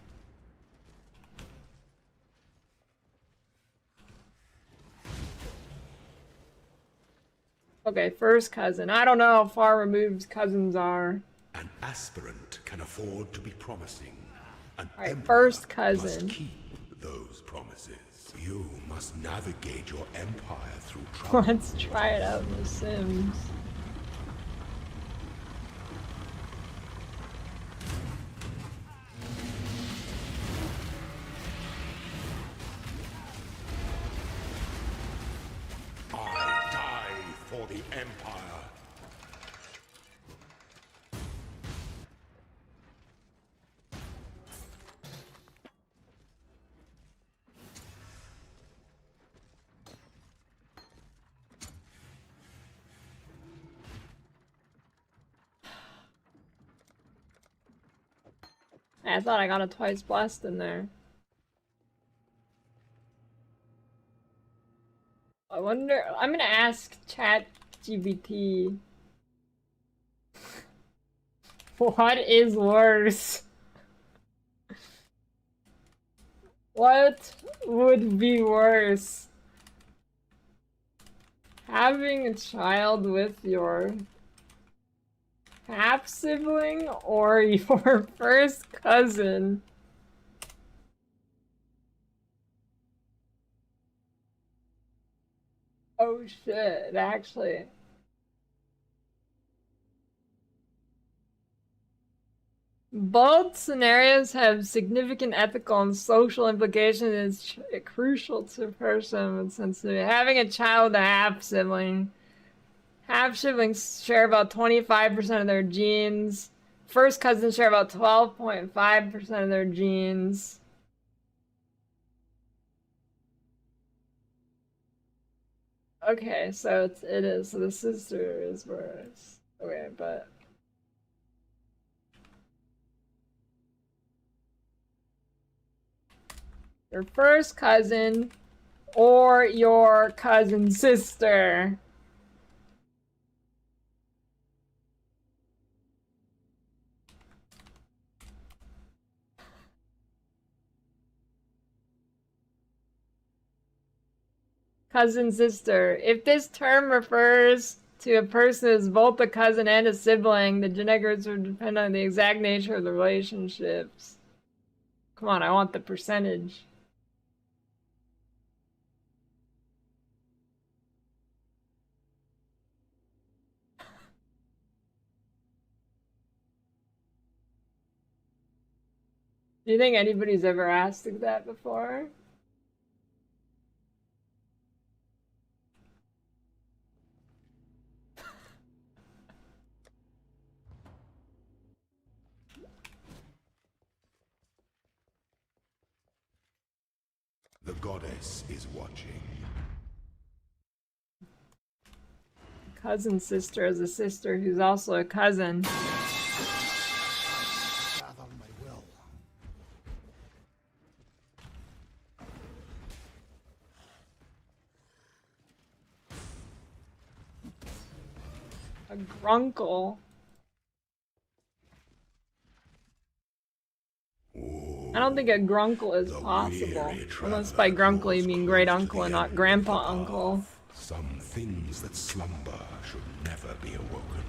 Okay, first cousin. I don't know how far removed cousins are. An aspirant can afford to be promising. An Alright, emperor first cousin. must keep those promises. You must navigate your empire through trouble. Let's try it out in The Sims. I die for the empire. I thought I got a twice blessed in there. I wonder, I'm gonna ask ChatGPT What is worse? What would be worse? Having a child with your half sibling or your first cousin? Oh shit, actually. Both scenarios have significant ethical and social implications. It's crucial to a person with sensitivity. Having a child with a half sibling. Half siblings share about 25% of their genes. First cousins share about 12.5% of their genes. Okay, so it is. So the sister is worse. Okay, but your first cousin or your cousin sister. Cousin sister. If this term refers to a person who is both a cousin and a sibling, the genetic roots would depend on the exact nature of the relationships. Come on, I want the percentage. Do you think anybody's ever asked that before? The goddess is watching. Cousin sister is a sister who's also a cousin. Gather my will. A grunkle. I don't think a grunkle is possible. Unless by grunkle you mean great uncle and not grandpa uncle. Some things that slumber should never be awoken.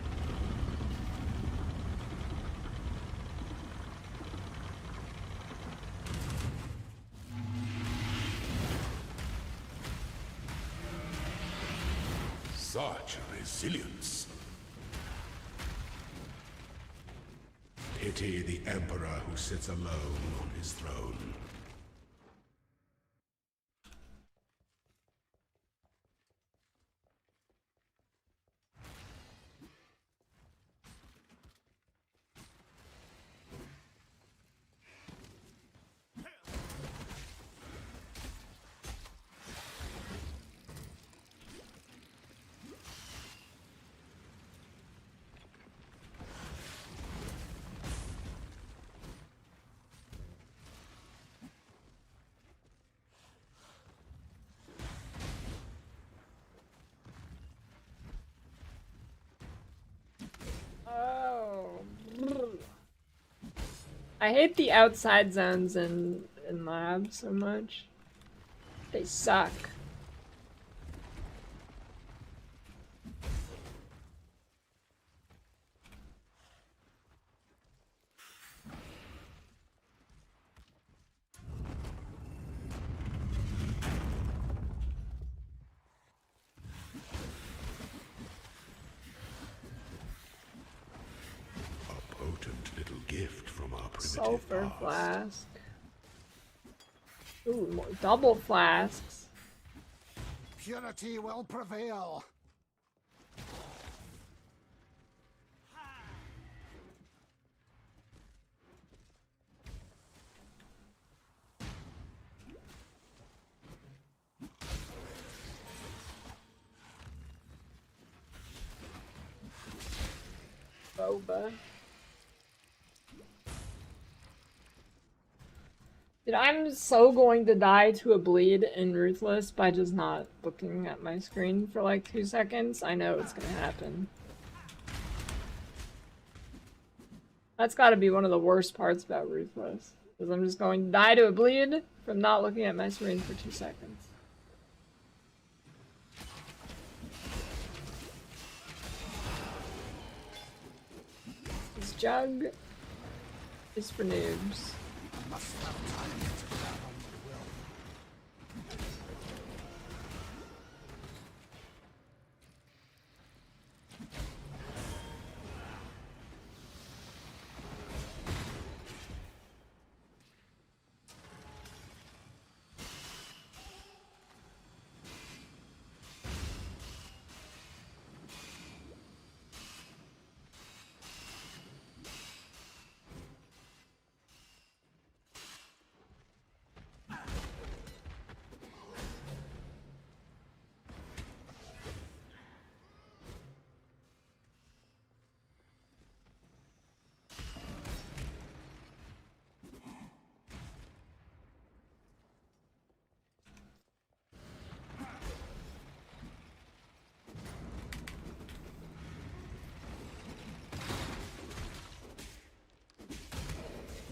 Such resilience. Pity the Emperor who sits alone on his throne. Oh. I hate the outside zones in labs so much. They suck. Little gift from our primitive Sulfur past. flask. Ooh, more double flasks. Purity will prevail. Boba. Dude, I'm so going to die to a bleed in Ruthless by just not looking at my screen for like 2 seconds. I know it's gonna happen. That's got to be one of the worst parts about Ruthless, because I'm just going to die to a bleed from not looking at my screen for 2 seconds. This jug is for noobs. I must have time to gather my will.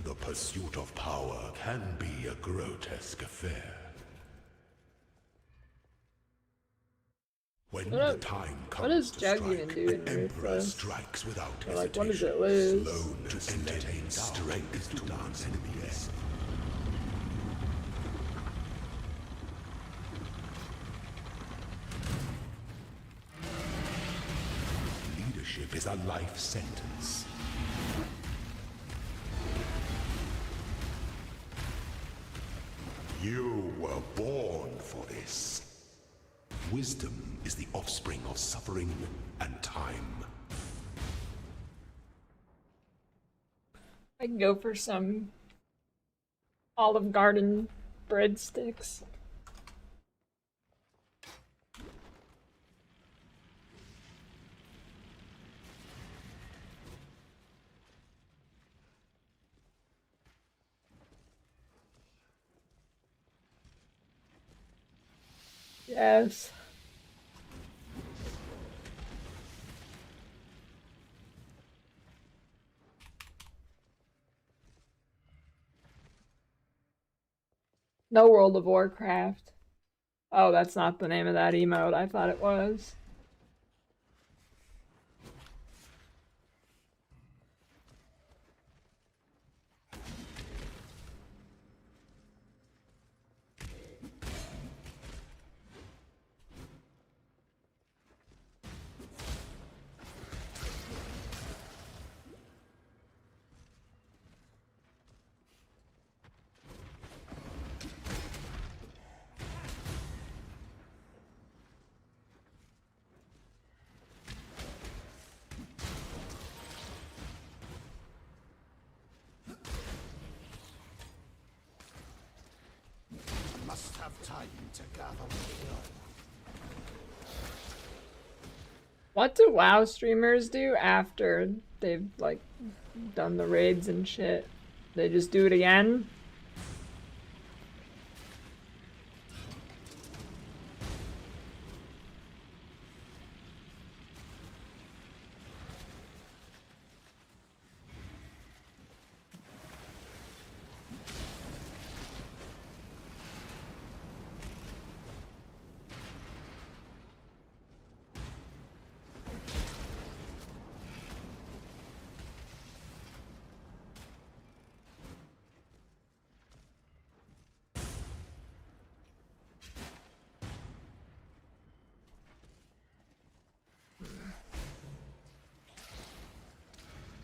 The pursuit of power can be a grotesque affair. When the time comes does to Jug even strike, do in an emperor Ruthless? strikes without Or, like, what does hesitation. it lose? Slow to entertain strength to one's enemies. Leadership is a life sentence. You were born for this. Wisdom is the offspring of suffering and time. I can go for some Olive Garden breadsticks. Yes. No World of Warcraft. Oh, that's not the name of that emote. I thought it was. I must have time to gather my will. What do WoW streamers do after they've, like, done the raids and shit? They just do it again?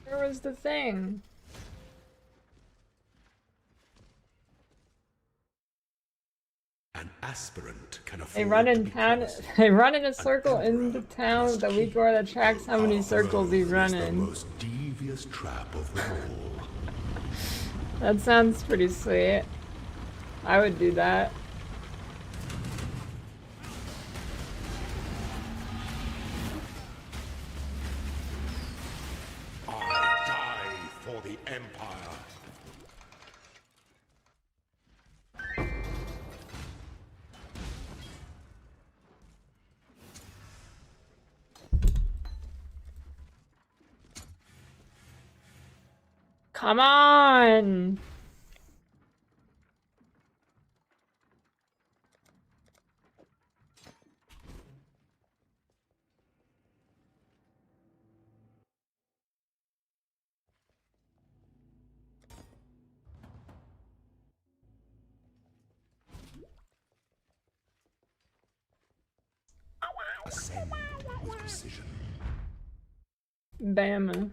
Where was the thing? An aspirant can afford They run to in be town. careless. They run in a circle An in the emperor town must with a weak keep aura that tracks how many our circles he's throne is the running. most devious trap of them all. That sounds pretty sweet. I would do that. I die for the Empire. Come on! Ascend with precision. Bama.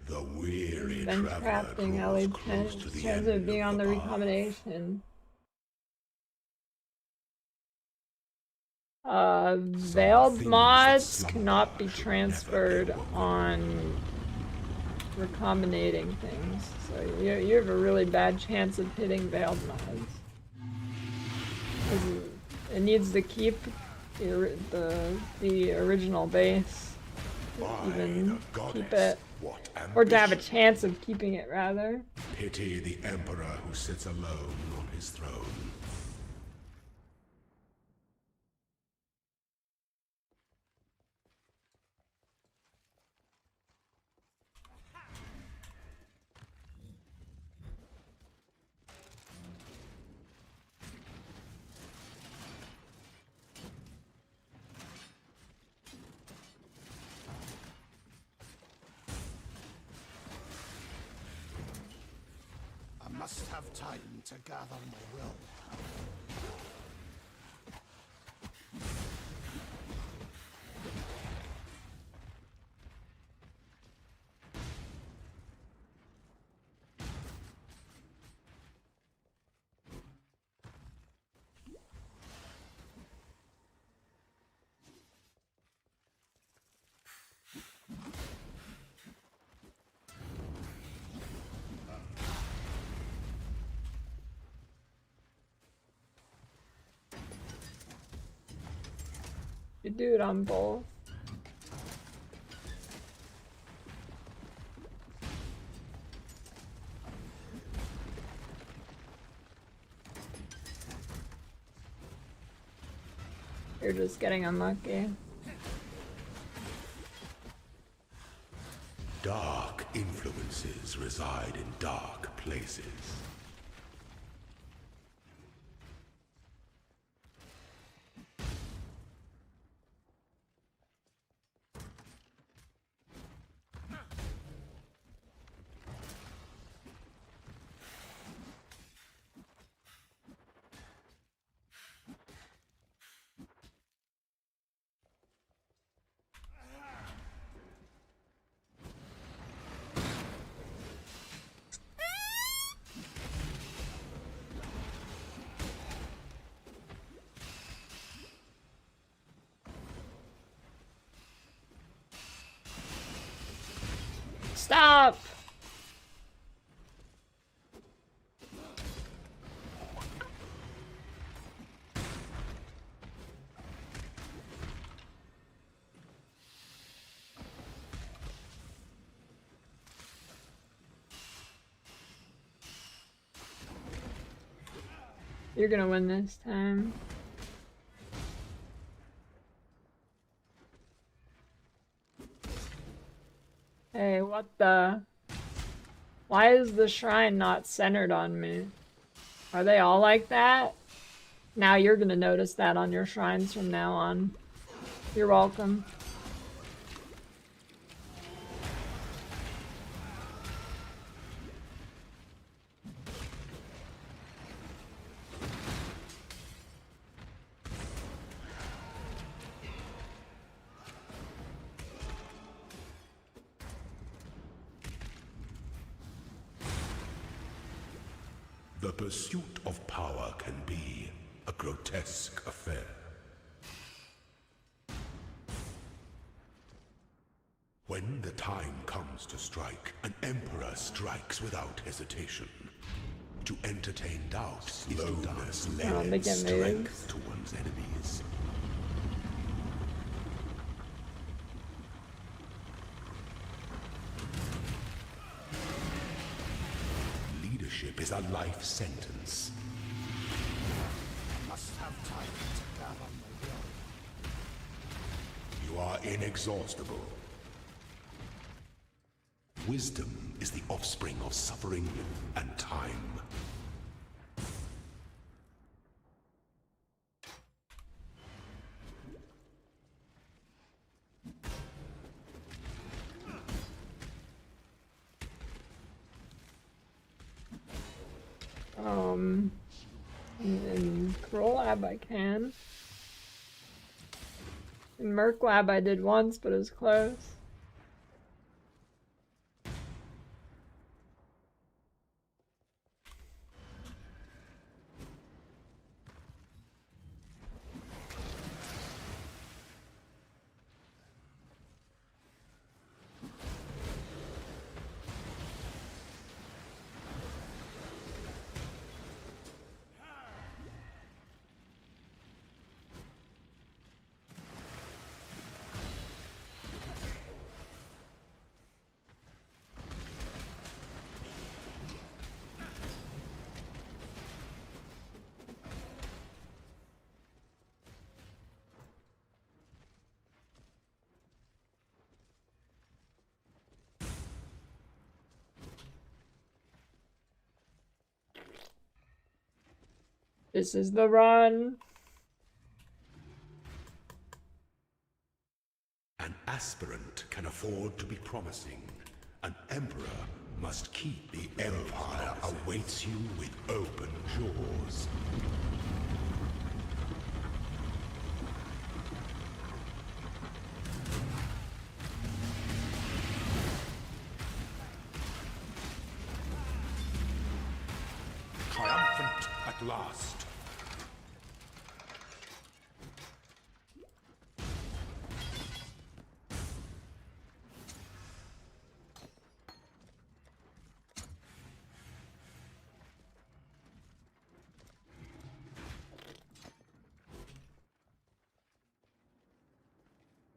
The weary Bench traveler crafting, draws LED close to the chance end of being on the path. recombination. Some Veiled things mods that cannot be slumber should transferred never be woken. on recombinating things, so you have a really bad chance of hitting veiled mods. 'Cause it needs to keep the original base to By even the keep goddess, it, what or to have a ambition. chance of keeping it rather. Pity the emperor who sits alone on his throne. I must have time to gather my will. You do it on both. You're just getting unlucky. Dark influences reside in dark places. Stop! You're gonna win this time. Hey, what the? Why is the shrine not centered on me? Are they all like that? Now you're gonna notice that on your shrines from now on. You're welcome. The pursuit of power can be a grotesque affair. When the time comes to strike, an emperor strikes without hesitation. To entertain doubt, slowness Oh, lends they can move. strength to one's enemies. Leadership is a life sentence. I must have time to gather my will. You are inexhaustible. Wisdom is the offspring of suffering and time. In Cruel Lab I can. In Merc Lab I did once, but it was close. This is the run. An aspirant can afford to be promising. An emperor must keep the empire awaits you with open jaws. Triumphant at last.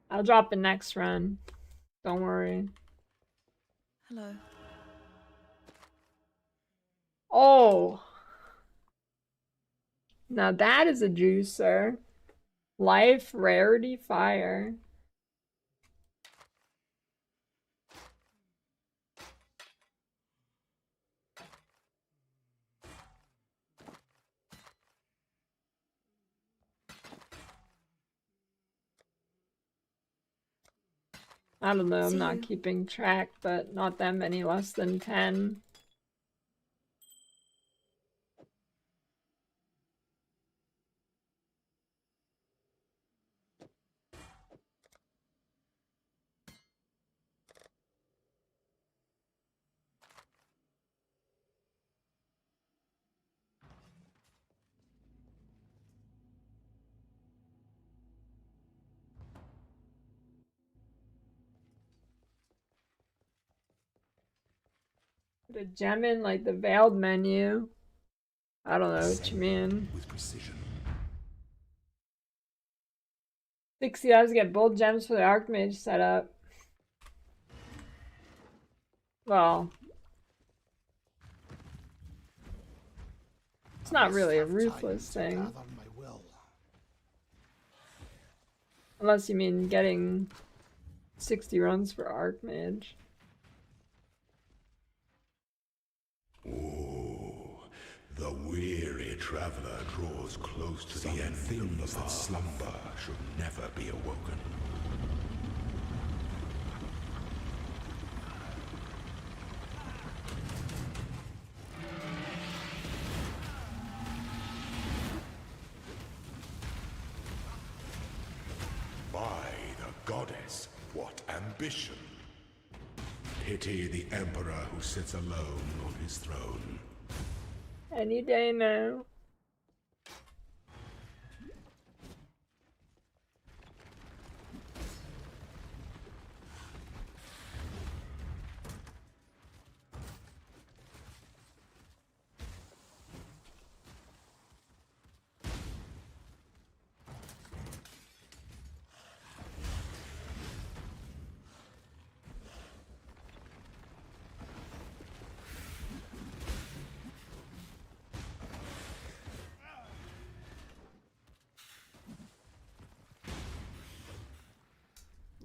I'll drop the next run. Don't worry. Hello. Oh! Now that is a juicer. Life, rarity, fire. I don't know, I'm See not you. keeping track, but not that many less than 10. Put a gem in like the veiled menu. I don't know what you mean. With precision. 60 to get both gems for the Archmage setup. Well, it's not really a Ruthless thing. Gather my will. Unless you mean getting 60 runs for Archmage. Oh, the weary traveler draws close to the end. Things that slumber should never be awoken. By the goddess, what ambition! Pity the emperor who sits alone on his throne. Any day now.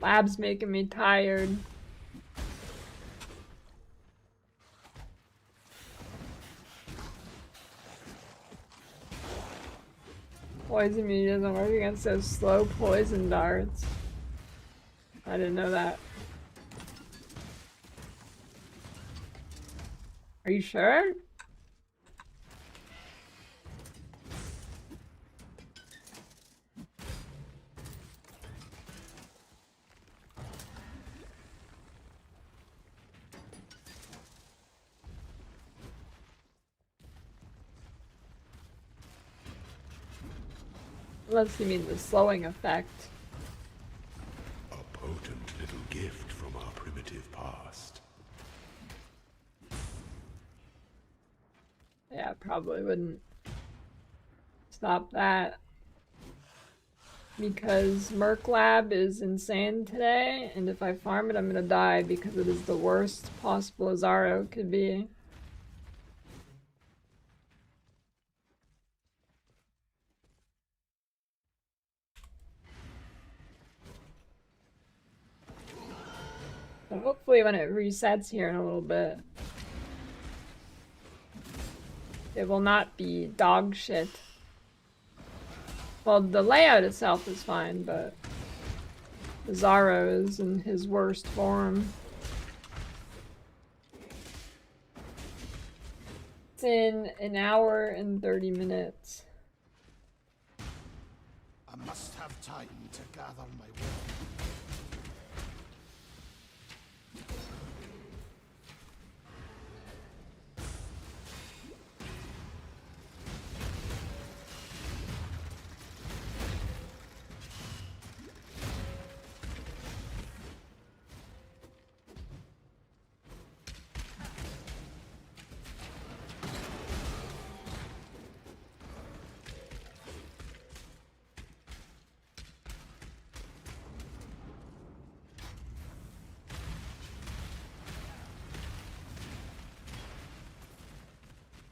Lab's making me tired. Poison immunity doesn't work against those slow poison darts. I didn't know that. Are you sure? Unless you mean the slowing effect. A potent little gift from our primitive past. Yeah, probably wouldn't stop that. Because Merc Lab is insane today, and if I farm it, I'm gonna die because it is the worst possible Azaro could be. So hopefully when it resets here in a little bit, it will not be dog shit. Well, the layout itself is fine, but Zaro is in his worst form. It's in an hour and 30 minutes. I must have time to gather my will.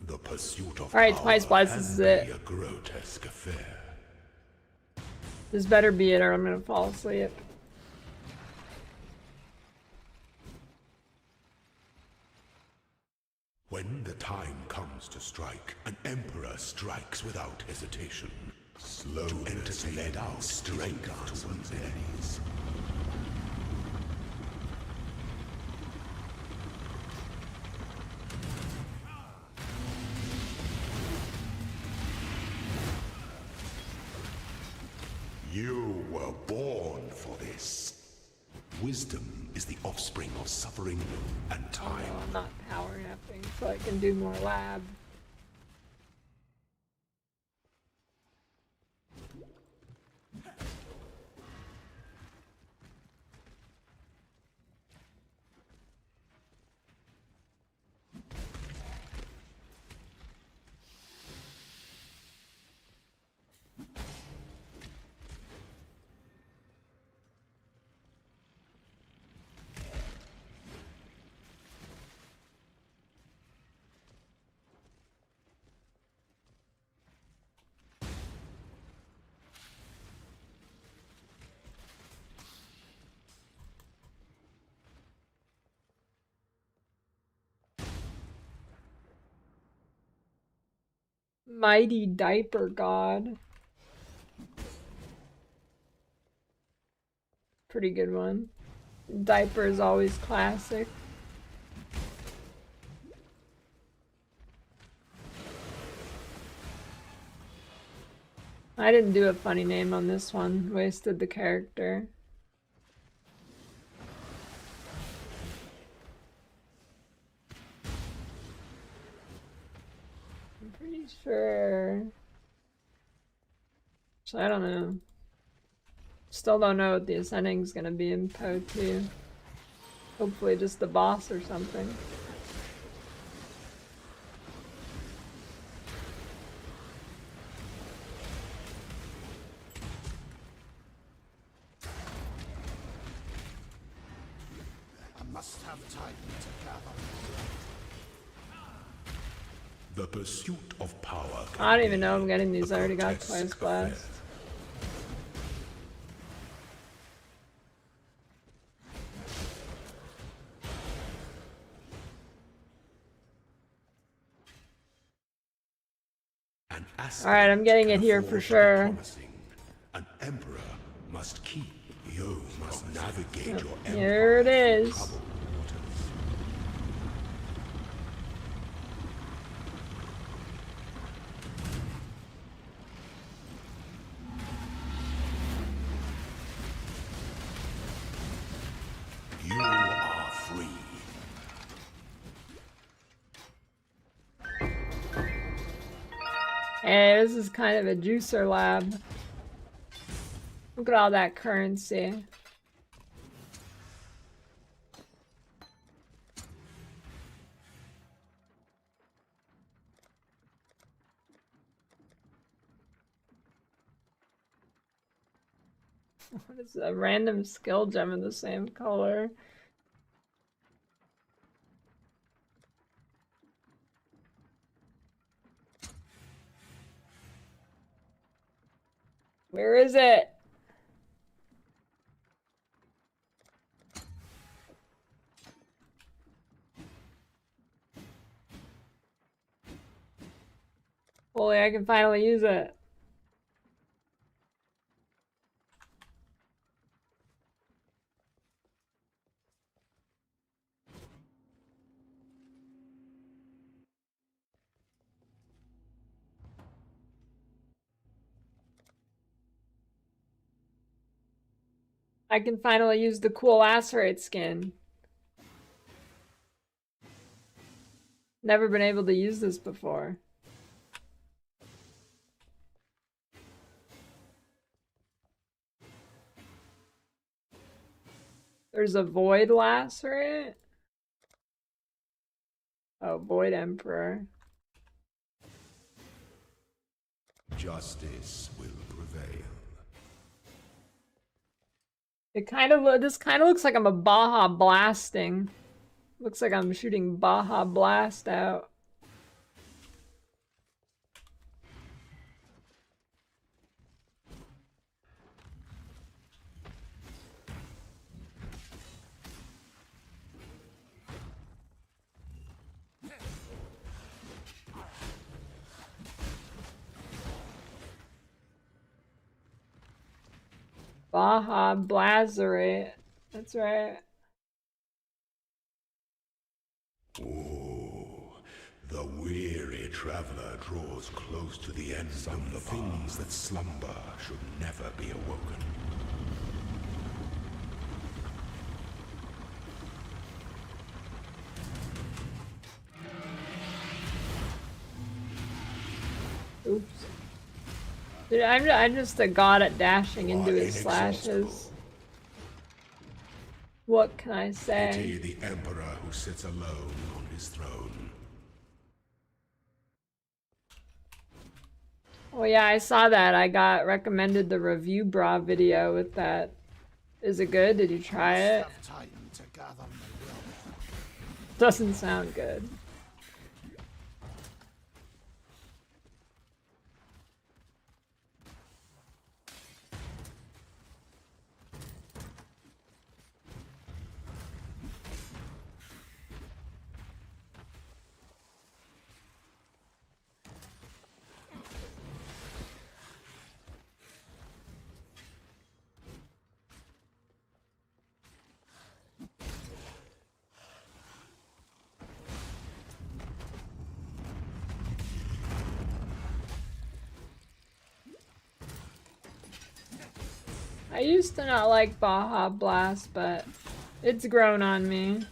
The pursuit of Alright, power Twice Blast, this can is be it. a grotesque affair. This better be it or I'm gonna fall asleep. When the time comes to strike, an emperor strikes without hesitation. Slow to entertain out strength to one's enemies. You were born for this. Wisdom is the offspring of suffering and Oh, time. no, I'm not power napping, so I can do more lab. Mighty Diaper God. Pretty good one. Diaper is always classic. I didn't do a funny name on this one. Wasted the character. I'm pretty sure. So I don't know. Still don't know what the ascending's gonna be in Po 2. Hopefully just the boss or something. I must have time to gather. The pursuit of power. I don't even know I'm getting these. I already got grotesque Twice Blast. affair. Alright, I'm getting it here for sure. Promising. An emperor must keep. You must navigate your empire. Here it is. Troubled waters. You are free. Hey, this is kind of a juicer lab. Look at all that currency. What is a random skill gem in the same color? Where is it? Holy, I can finally use it. I can finally use the cool lacerate skin. Never been able to use this before. There's a void lacerate. Oh, void emperor. Justice will prevail. It kind of this kind of looks like I'm a Baja blasting. Looks like I'm shooting Baja Blast out. Baja Blazerate. That's right. Oh, the weary traveler draws close to the end. Some things that slumber should never be awoken. Oops. Dude, I'm just a god at dashing into his Inexhaustible. slashes. What can I Pity say? the emperor who sits alone on his throne. Oh yeah, I saw that. I got recommended the review bra video with that. Is it good? Did you try it? Have time to gather my will. Doesn't sound good. I used to not like Baja Blast, but it's grown on me.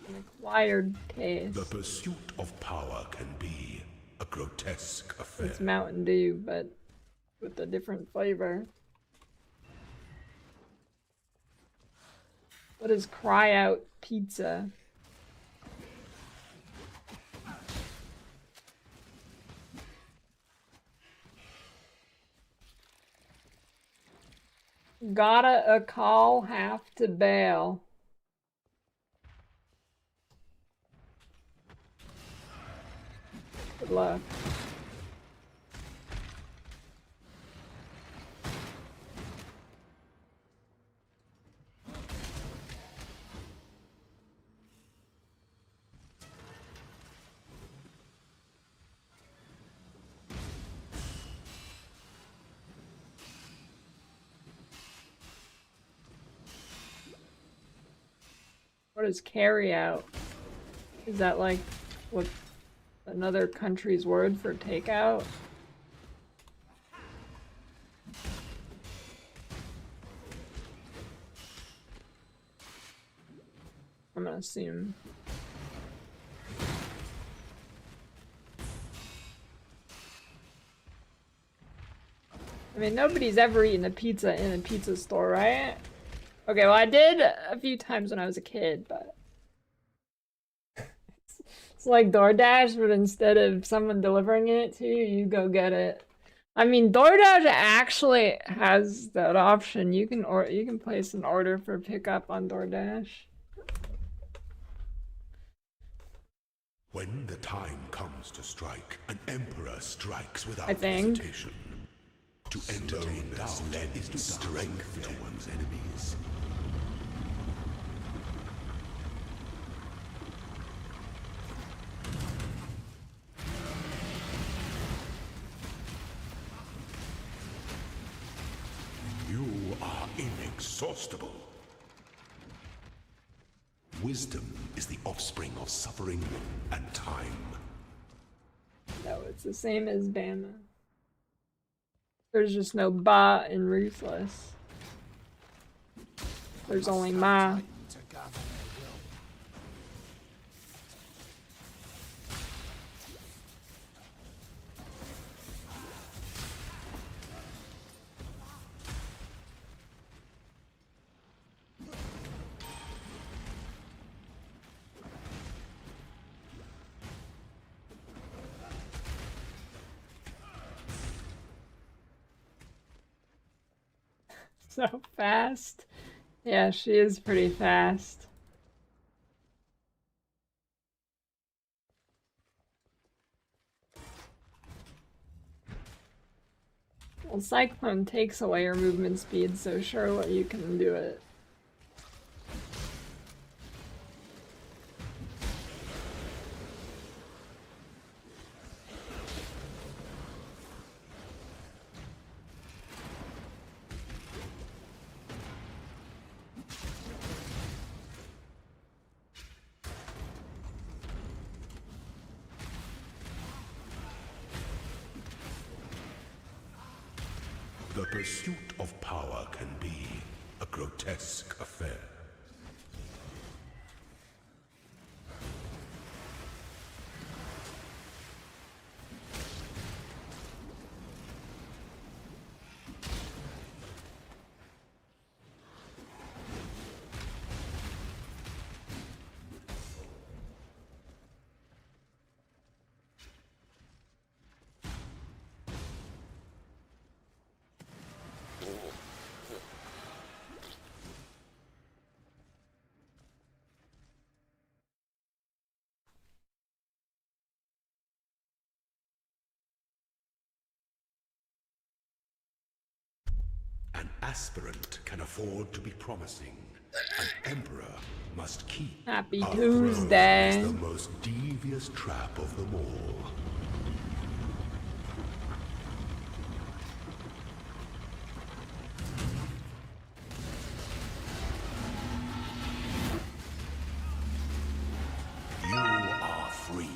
An acquired taste. The pursuit of power can be a grotesque affair. It's Mountain Dew, but with a different flavor. What is Cry Out Pizza? Gotta a call, have to bail. Good luck. What is carry out? Is that like what another country's word for takeout? I'm gonna assume. I mean, nobody's ever eaten a pizza in a pizza store, right? Okay, well, I did a few times when I was a kid, but it's like DoorDash, but instead of someone delivering it to you, you go get it. I mean, DoorDash actually has that option. You can place an order for pickup on DoorDash. When the time comes to strike, an emperor strikes without I think. hesitation. To entertain doubt is to strength to one's enemies. You are inexhaustible. Wisdom is the offspring of suffering and time. No, it's the same as Bama. There's just no Ba in Ruthless. There's only Ma. Time to gather my will. So fast. Yeah, she is pretty fast. Well, Cyclone takes away your movement speed, so surely you can do it. The pursuit of power can be a grotesque affair. An aspirant can afford to be promising. An emperor must keep. Happy Our throne Tuesday. is the most devious trap of them all. You are free.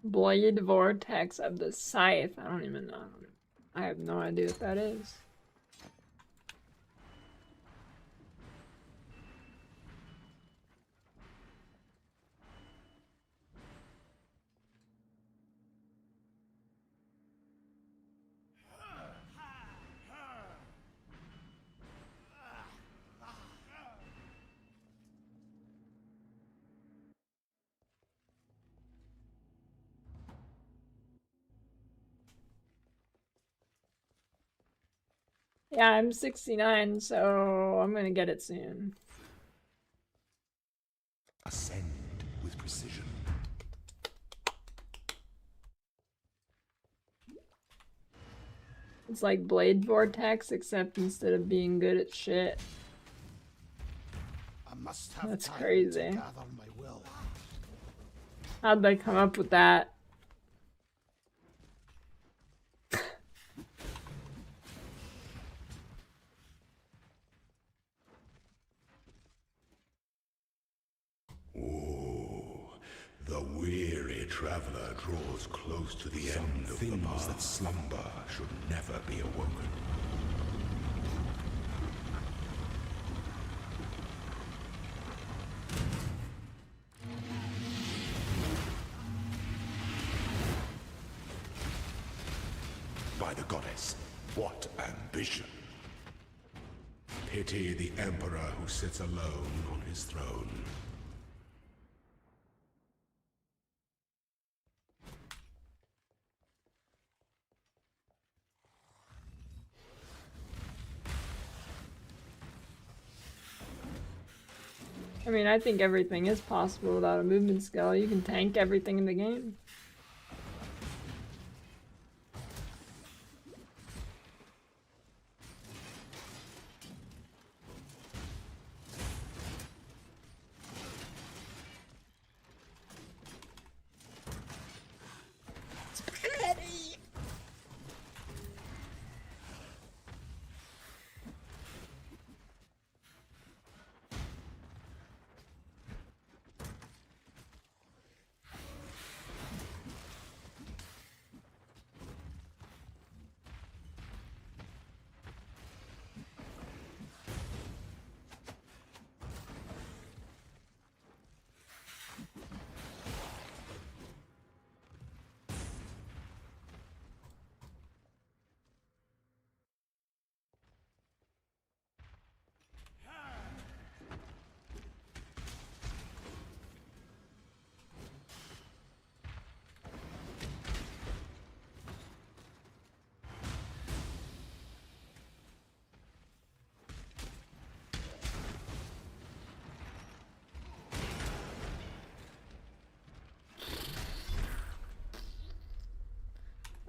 Blade Vortex of the Scythe. I don't even know. I have no idea what that is. Yeah, I'm 69, so I'm gonna get it soon. Ascend with precision. It's like Blade Vortex, except instead of being good at shit, must have That's time crazy. to gather my will. How'd they come up with that? The weary traveler draws close to the end of the path. That slumber should never be awoken. By the goddess, what ambition! Pity the emperor who sits alone on his throne. I mean, I think everything is possible without a movement skill. You can tank everything in the game.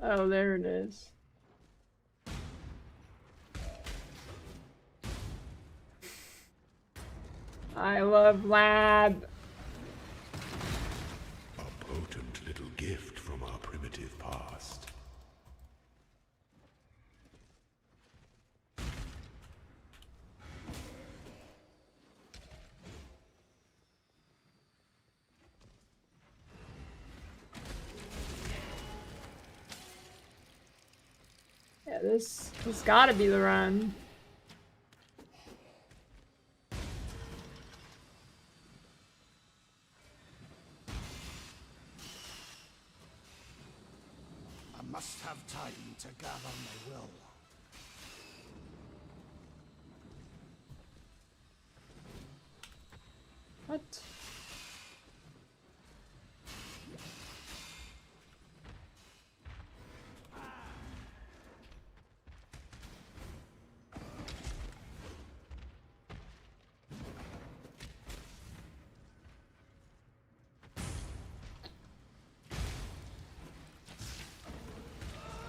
Oh, there it is. I love Lab. A potent little gift from our primitive past. Yeah, this has gotta be the run. I must have time to gather my will. What?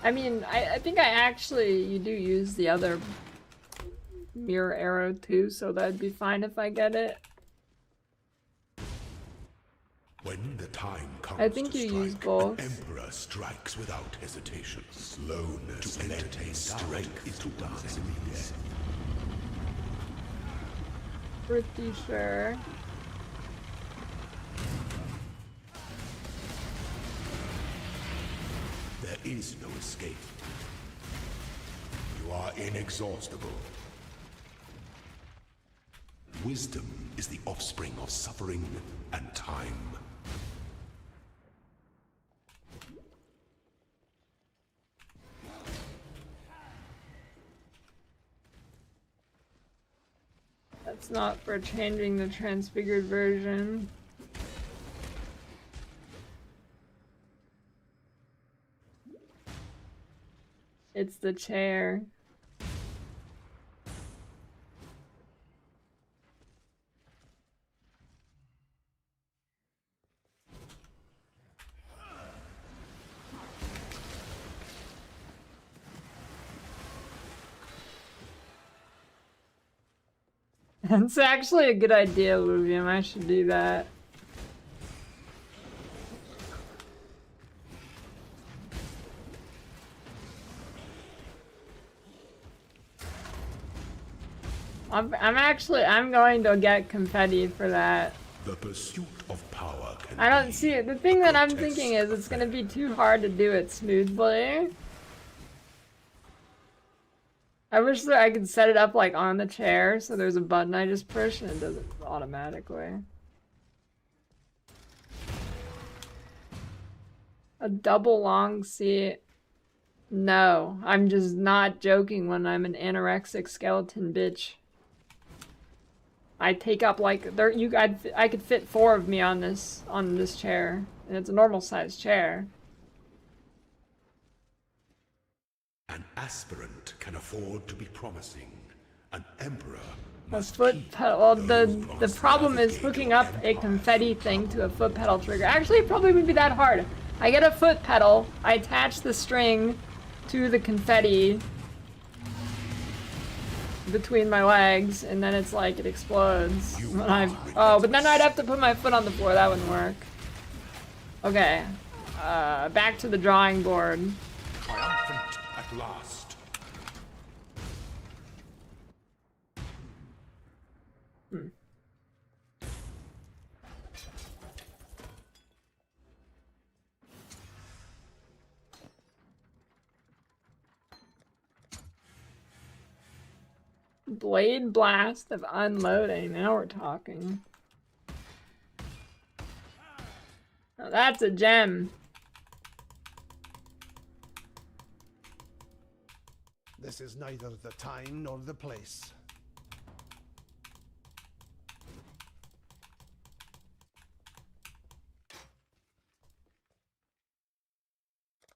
I mean, I think you do use the other mirror arrow too, so that'd be fine if I get it. When the time comes I think to you strike, use both. an emperor strikes without hesitation. Slowness to entertain strength is to dance in the air. Pretty sure. There is no escape. You are inexhaustible. Wisdom is the offspring of suffering and time. That's not for changing the transfigured version. It's the chair. It's actually a good idea, Luvium. I should do that. I'm going to get confetti for that. The pursuit of power can I don't be see it. The thing that I'm grotesque thinking is it's gonna be affair. too hard to do it smoothly. I wish that I could set it up like on the chair so there's a button I just push and it does it automatically. A double long seat. No, I'm just not joking when I'm an anorexic skeleton bitch. I take up like I could fit 4 of me on this chair, and it's a normal sized chair. An aspirant can afford to be promising. An emperor A must foot keep pedal. Well, those the promises. problem is hooking up a confetti thing to a foot pedal trigger. Actually, it probably wouldn't be that hard. I get a foot pedal, I attach the string to the confetti between my legs, and then it's like it explodes. Oh, but then I'd have to put my foot on the floor. That wouldn't work. Okay, back to the drawing board. Triumphant at last. Blade blast of unloading. Now we're talking. Now that's a gem. This is neither the time nor the place.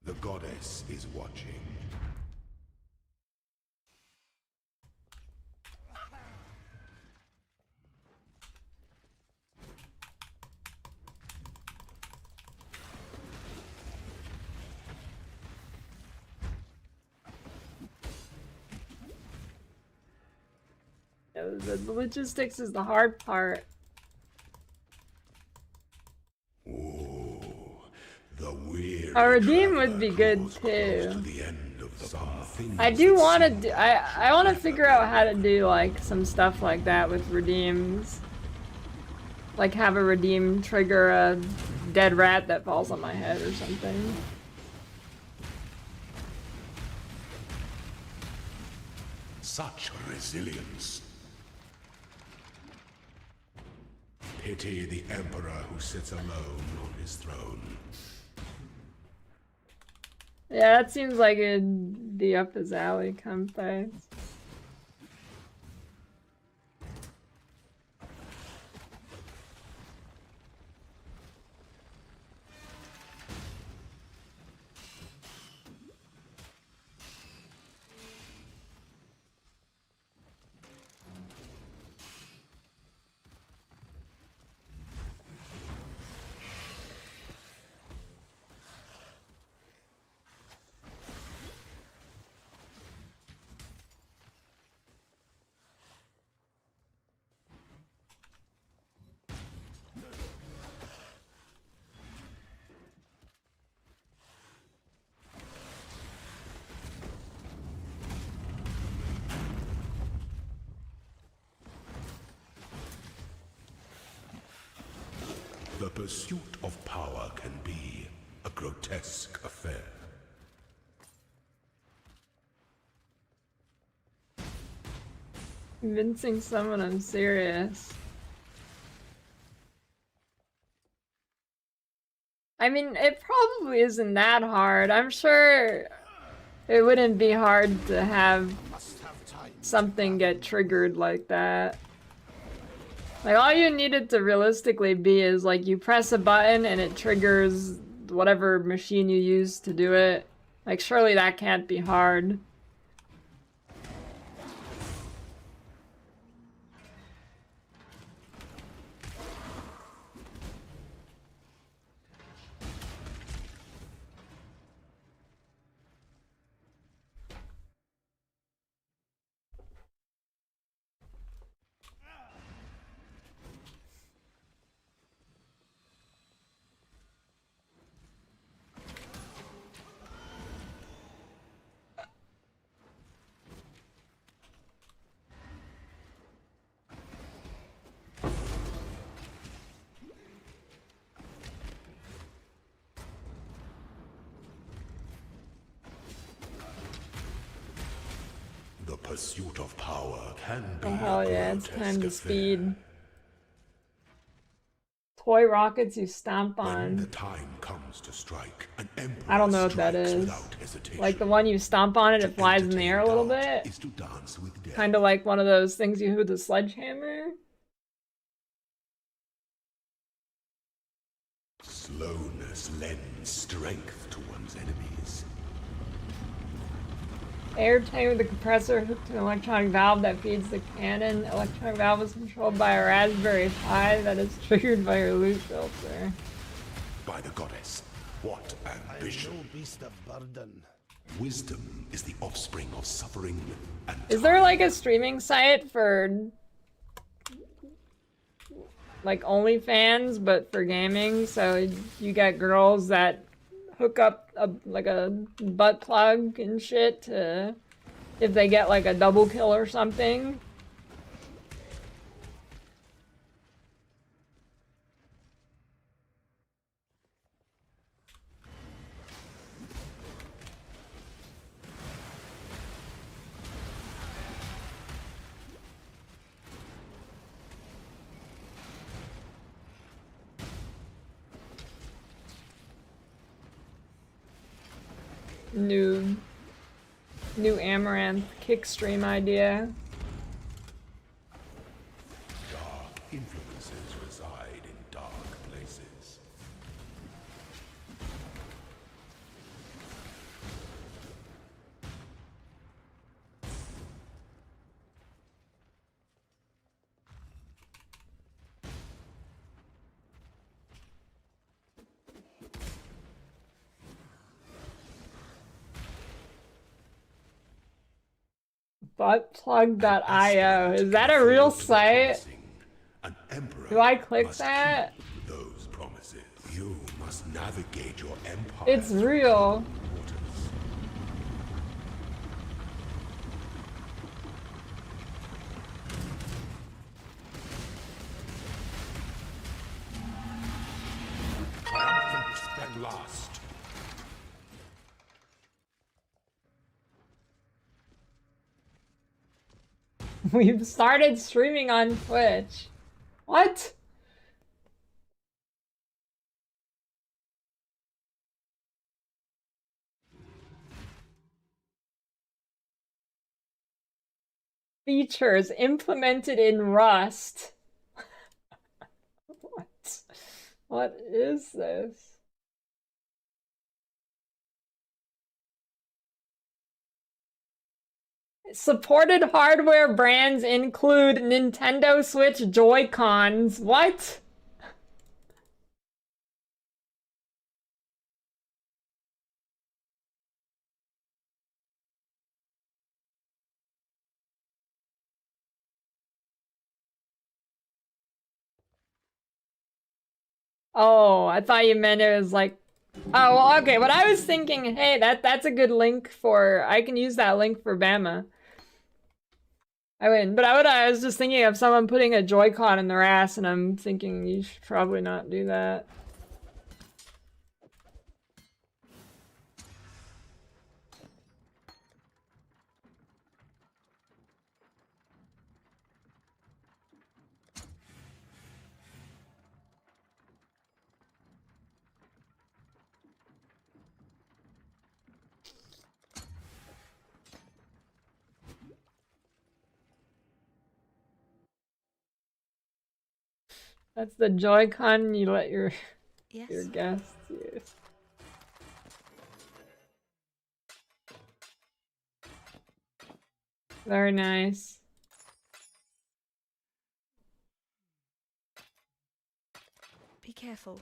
The goddess is watching. The logistics is the hard part. Ooh, the weary A redeem traveler would be good draws close too. to the end of the path. I do want to do. I want to figure out how to do like some stuff like that with redeems. Like have a redeem trigger a dead rat that falls on my head or something. Such resilience. Pity the emperor who sits alone on his throne. Yeah, that seems like it'd be up his alley, Comfey. The pursuit of power can be a grotesque affair. Convincing someone I'm serious. I mean, it probably isn't that hard. I'm sure it wouldn't be hard to have Must have time. something get triggered like that. Like, all you need it to realistically be is, like, you press a button and it triggers whatever machine you use to do it. Like, surely that can't be hard. pursuit of power can be Oh hell a yeah, it's grotesque time to affair. speed. Toy rockets you stomp When the on. time comes to strike, an emperor I don't know what that strikes is. without hesitation. Like the one you stomp on it, To it flies in the entertain air a little doubt bit. is to dance with death. Kind of like one of those things you hit with a sledgehammer. Slowness lends strength to one's enemies. Airtight with the compressor hooked to an electronic valve that feeds the cannon. Electronic valve is controlled by a Raspberry Pi that is triggered by your loot filter. By the goddess, what I am ambition! no beast of burden. Wisdom is the offspring of suffering and Is there like a streaming site for like OnlyFans but for gaming? So you got girls that hook up like a butt plug and shit to if they get like a double kill or something. New Amaranth kick stream idea. dark influences reside in dark places. Buttplug.io. Is that a real site? An emperor Do I click must that? keep those promises. You must navigate your empire. It's real. Waters. Triumphant at last. We've started streaming on Twitch. What? Features implemented in Rust. What? What is this? Supported hardware brands include Nintendo Switch Joy-Cons. What? Oh, I thought you meant it was like, oh, well, okay. But I was thinking, hey, that's a good link for. I can use that link for Bama. I wouldn't, but I was just thinking of someone putting a Joy-Con in their ass, and I'm thinking you should probably not do that. That's the Joy-Con you let your Yes. guests use. Very nice. Be careful.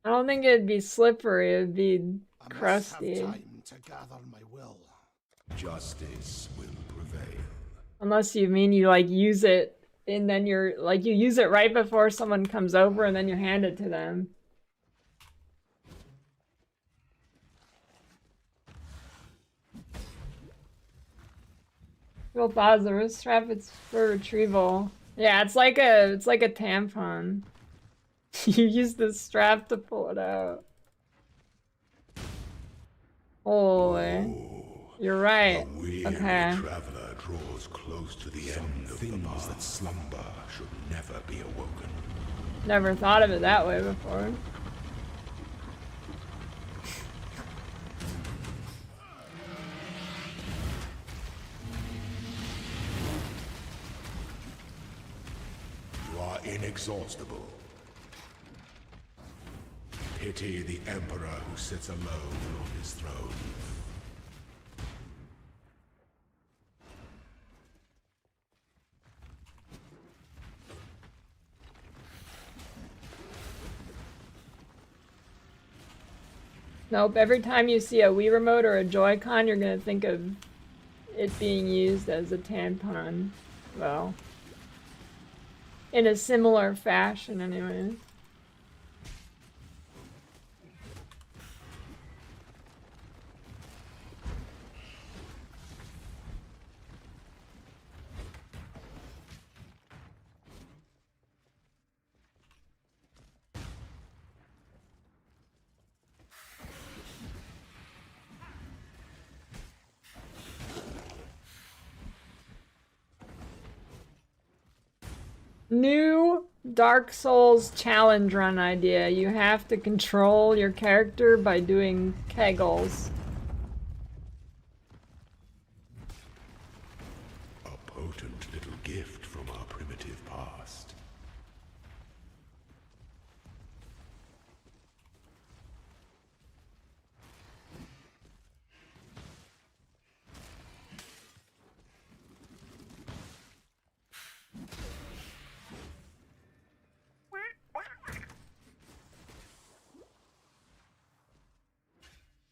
I don't think it'd be slippery, it'd be I must have crusty. time to gather my will. Justice will prevail. Unless you mean you like use it and then you're like you use it right before someone comes over and then you hand it to them. Real pause, the wrist strap, it's for retrieval. Yeah, it's like a tampon. You use the strap to pull it out. Holy. You're right. The weary Okay. traveler draws close to the end of the path. That slumber should never be awoken. Never thought of it that way before. You are inexhaustible. Pity the Emperor who sits alone on his throne. Nope, every time you see a Wii remote or a Joy-Con, you're gonna think of it being used as a tampon. Well, in a similar fashion anyway. New Dark Souls challenge run idea. You have to control your character by doing kegels. A potent little gift from our primitive past.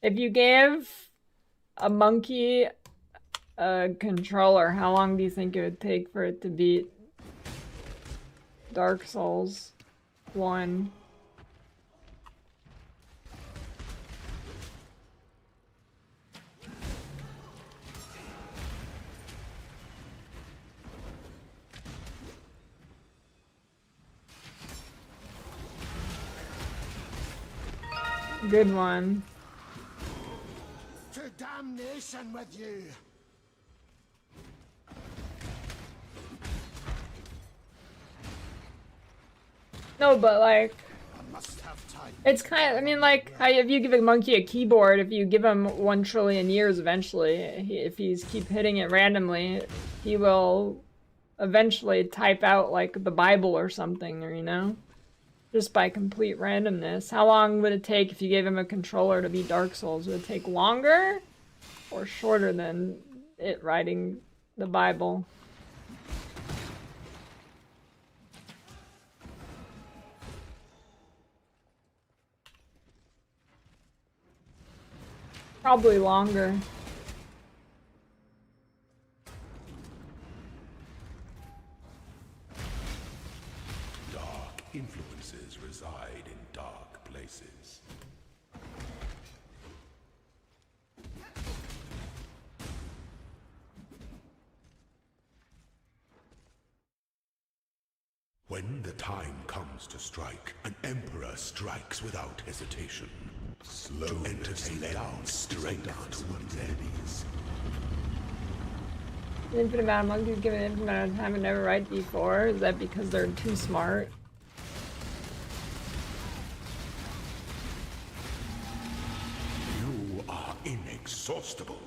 If you gave a monkey a controller, how long do you think it would take for it to beat Dark Souls 1? Good one. To damnation with you! No, but like, I must have time. it's kind of, I mean, like, how if you give a monkey a keyboard, if you give him 1 trillion years eventually, if he's keep hitting it randomly, he will eventually type out, like, the Bible or something, or, you know? Just by complete randomness. How long would it take if you gave him a controller to beat Dark Souls? Would it take longer or shorter than it writing the Bible? Probably longer. Dark influences reside in dark places. When the time comes to strike, an emperor strikes without hesitation. Slow to entertain down strength to one's enemies. An infinite amount of monkeys given an infinite amount of time and never write D4? Is that because they're too smart? You are inexhaustible.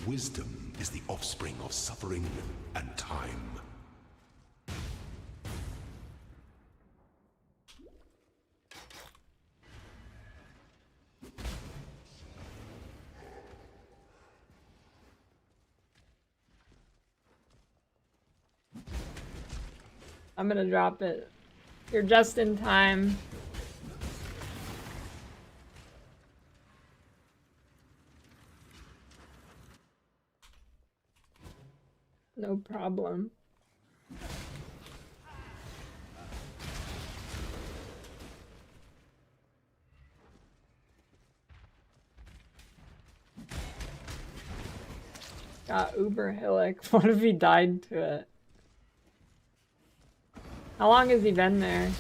Wisdom is the offspring of suffering and time. I'm gonna drop it. You're just in time. No problem. Got Uber Hillock. What if he died to it? How long has he been there?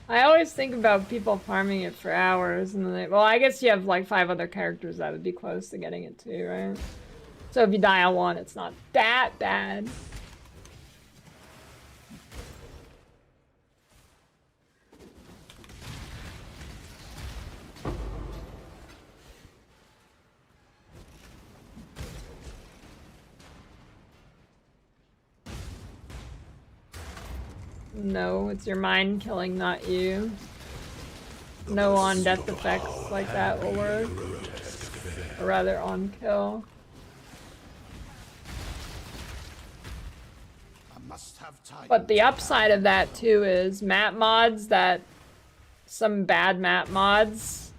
I always think about people farming it for hours, and then well, I guess you have like 5 other characters that would be close to getting it too, right? So if you die on one, it's not that bad. No, it's your mind killing, not you. No on death effects like that will work. Or rather on kill. I must have time. But the upside of that too is map mods that some bad map mods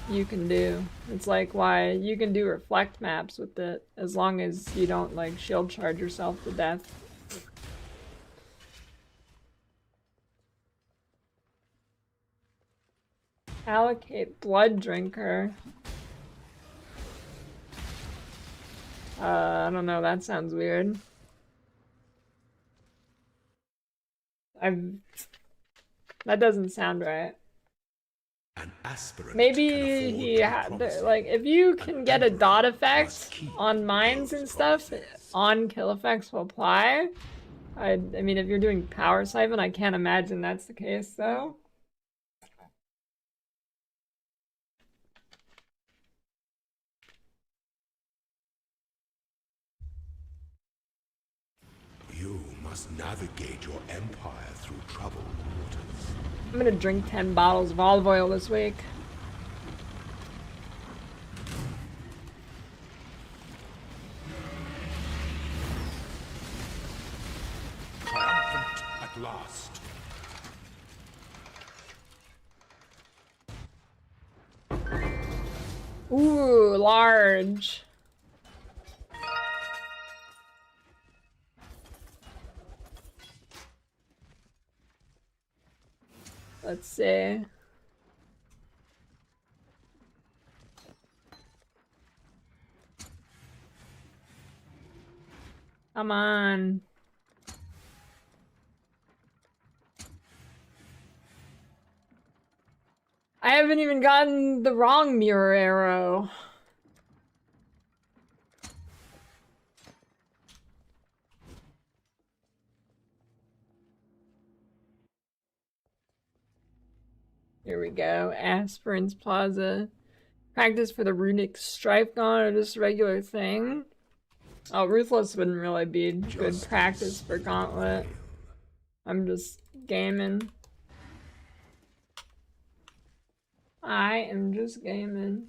you can do. It's like why you can do reflect maps with it as long as you don't like shield charge yourself to death. Allocate blood drinker. I don't know, that sounds weird. That doesn't sound right. An aspirant Maybe can afford he to be had promising. like if you can get a emperor dot must effect keep on mines and those stuff, promises. on kill effects will apply. I mean, if you're doing power siphon, I can't imagine that's the case though. You must navigate your empire through troubled waters. I'm gonna drink 10 bottles of olive oil this week. Triumphant at last. Ooh, large. Let's see. Come on. I haven't even gotten the wrong mirror arrow. Here we go. Aspirant's Plaza. Practice for the runic stripe gauntlet or just a regular thing? Oh, Ruthless wouldn't really be good practice for Gauntlet. I'm just gaming. I am just gaming.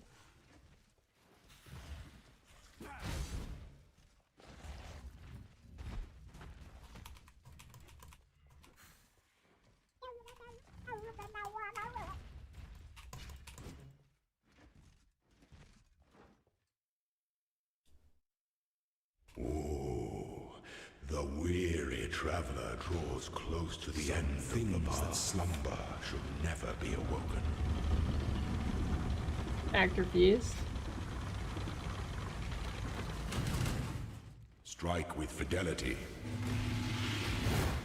The weary traveler draws close to the end. Things that slumber should never be awoken. Actor Feast. Strike with fidelity.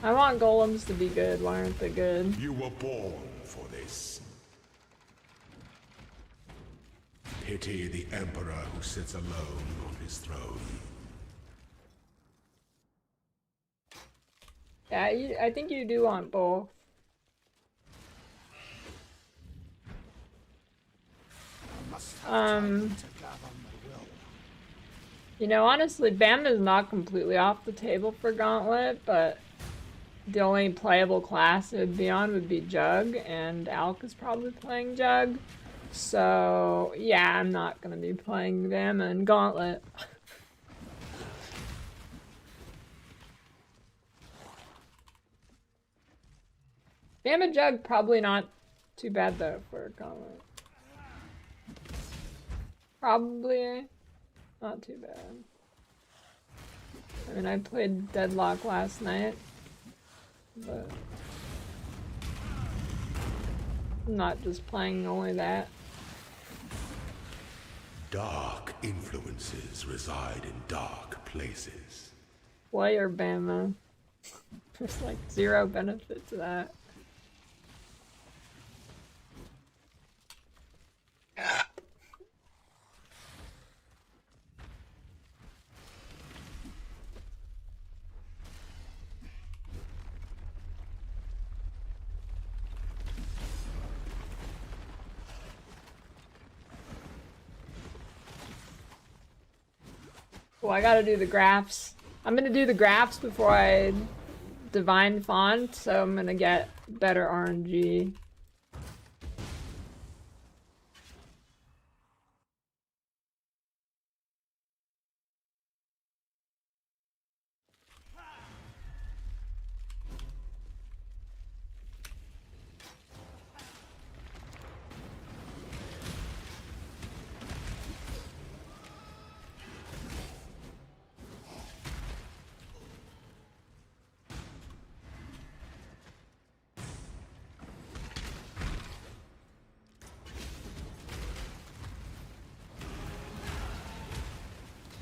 I want golems to be good. Why aren't they good? You were born for this. Pity the emperor who sits alone on his throne. Yeah, I think you do want both. I must have time to gather my will. You know, honestly, Bama is not completely off the table for Gauntlet, but the only playable class it would be on would be Jug, and Alk is probably playing Jug. So, yeah, I'm not gonna be playing Bama and Gauntlet. Bama Jug probably not too bad though for Gauntlet. Probably not too bad. I mean, I played Deadlock last night, but I'm not just playing only that. Dark influences reside in dark places. Player Bama. There's like zero benefit to that. Well, I gotta do the graphs. I'm gonna do the graphs before I divine font, so I'm gonna get better RNG.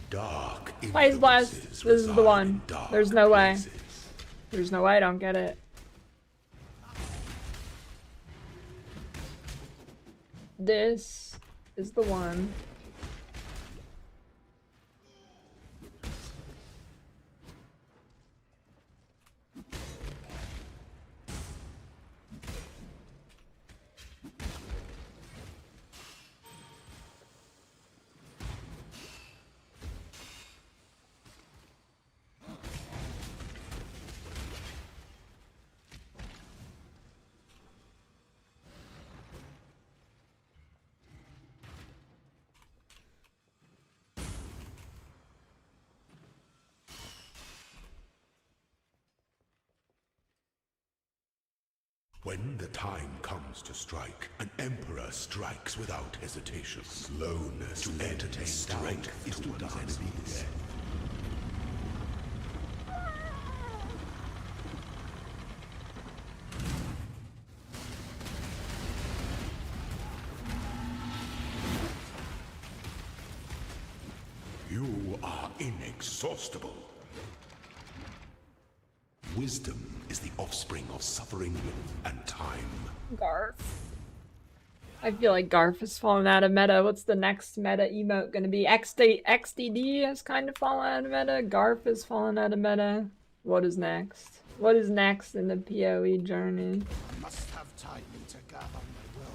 Dark Phase Blast. influences This is the reside one. in dark There's no way. places. There's no way I don't get it. This is the one. When the time comes to strike, an emperor strikes without hesitation. Slowness to entertain strength is to one's enemies. You are inexhaustible. Wisdom is the offspring of suffering and time. Garf. I feel like Garf has fallen out of meta. What's the next meta emote gonna be? XDD has kind of fallen out of meta. Garf has fallen out of meta. What is next? What is next in the PoE journey? I must have time to gather my will.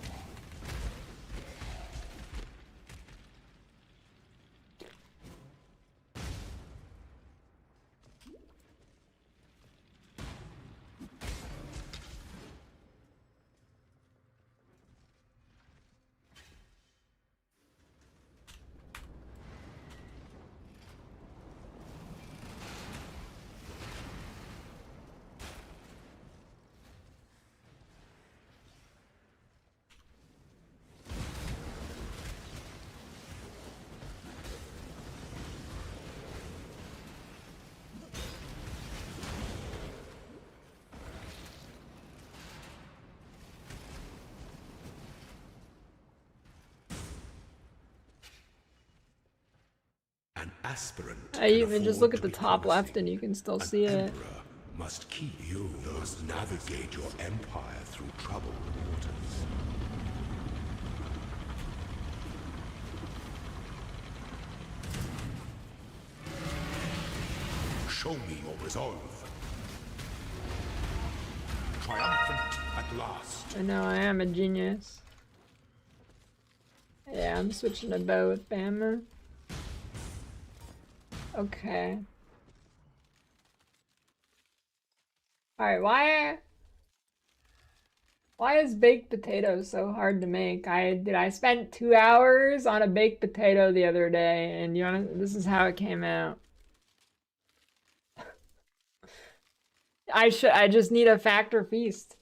An aspirant. I can even just afford look to at the be top left promising. and you can still An see it. emperor must keep you. Must navigate your empire through troubled waters. Show me your resolve. Triumphant at last. I know I am a genius. Yeah, I'm switching to bow with Bama. Okay. Alright, why is baked potato so hard to make? I spent 2 hours on a baked potato the other day, and this is how it came out. I just need a factor feast.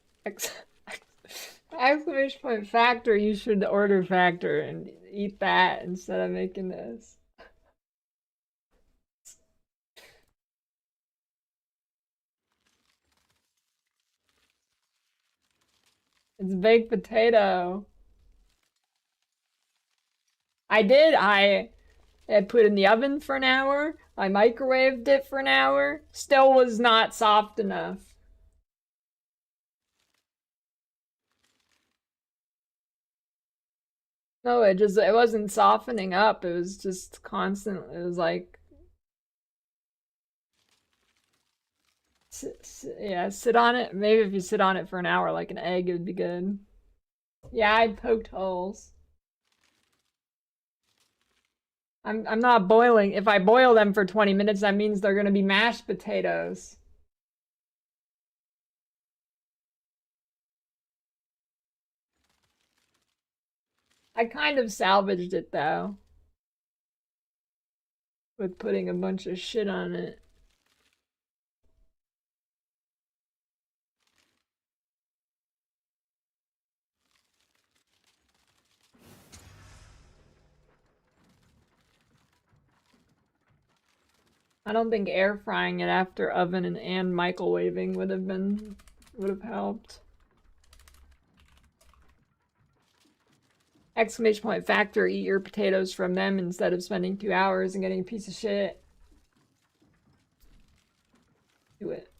Exclamation point factor, you should order factor and eat that instead of making this. It's baked potato. I did. I put it in the oven for an hour. I microwaved it for an hour. Still was not soft enough. No, it wasn't softening up. It was just constant. It was like, yeah, sit on it. Maybe if you sit on it for an hour like an egg, it would be good. Yeah, I poked holes. I'm not boiling. If I boil them for 20 minutes, that means they're gonna be mashed potatoes. I kind of salvaged it though, with putting a bunch of shit on it. I don't think air frying it after oven and microwaving would have helped. Exclamation point factor, eat your potatoes from them instead of spending 2 hours and getting a piece of shit. Do it.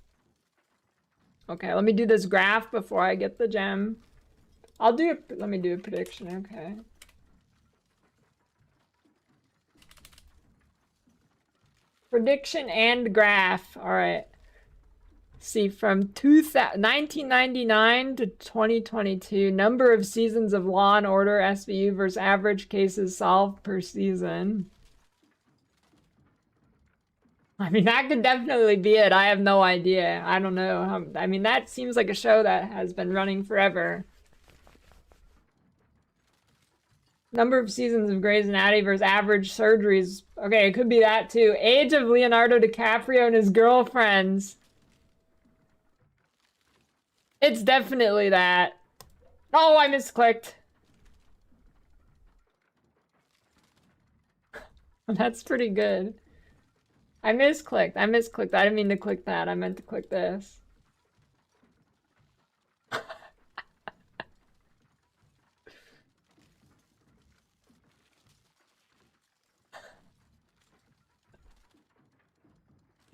Okay, let me do this graph before I get the gem. Let me do a prediction, okay. Prediction and graph, all right. See, from 1999 to 2022, number of seasons of Law and Order SVU versus average cases solved per season. I mean, that could definitely be it. I have no idea. I don't know. I mean, that seems like a show that has been running forever. Number of seasons of Grey's Anatomy versus average surgeries. Okay, it could be that too. Age of Leonardo DiCaprio and his girlfriends. It's definitely that. Oh, I misclicked. That's pretty good. I misclicked. I didn't mean to click that. I meant to click this.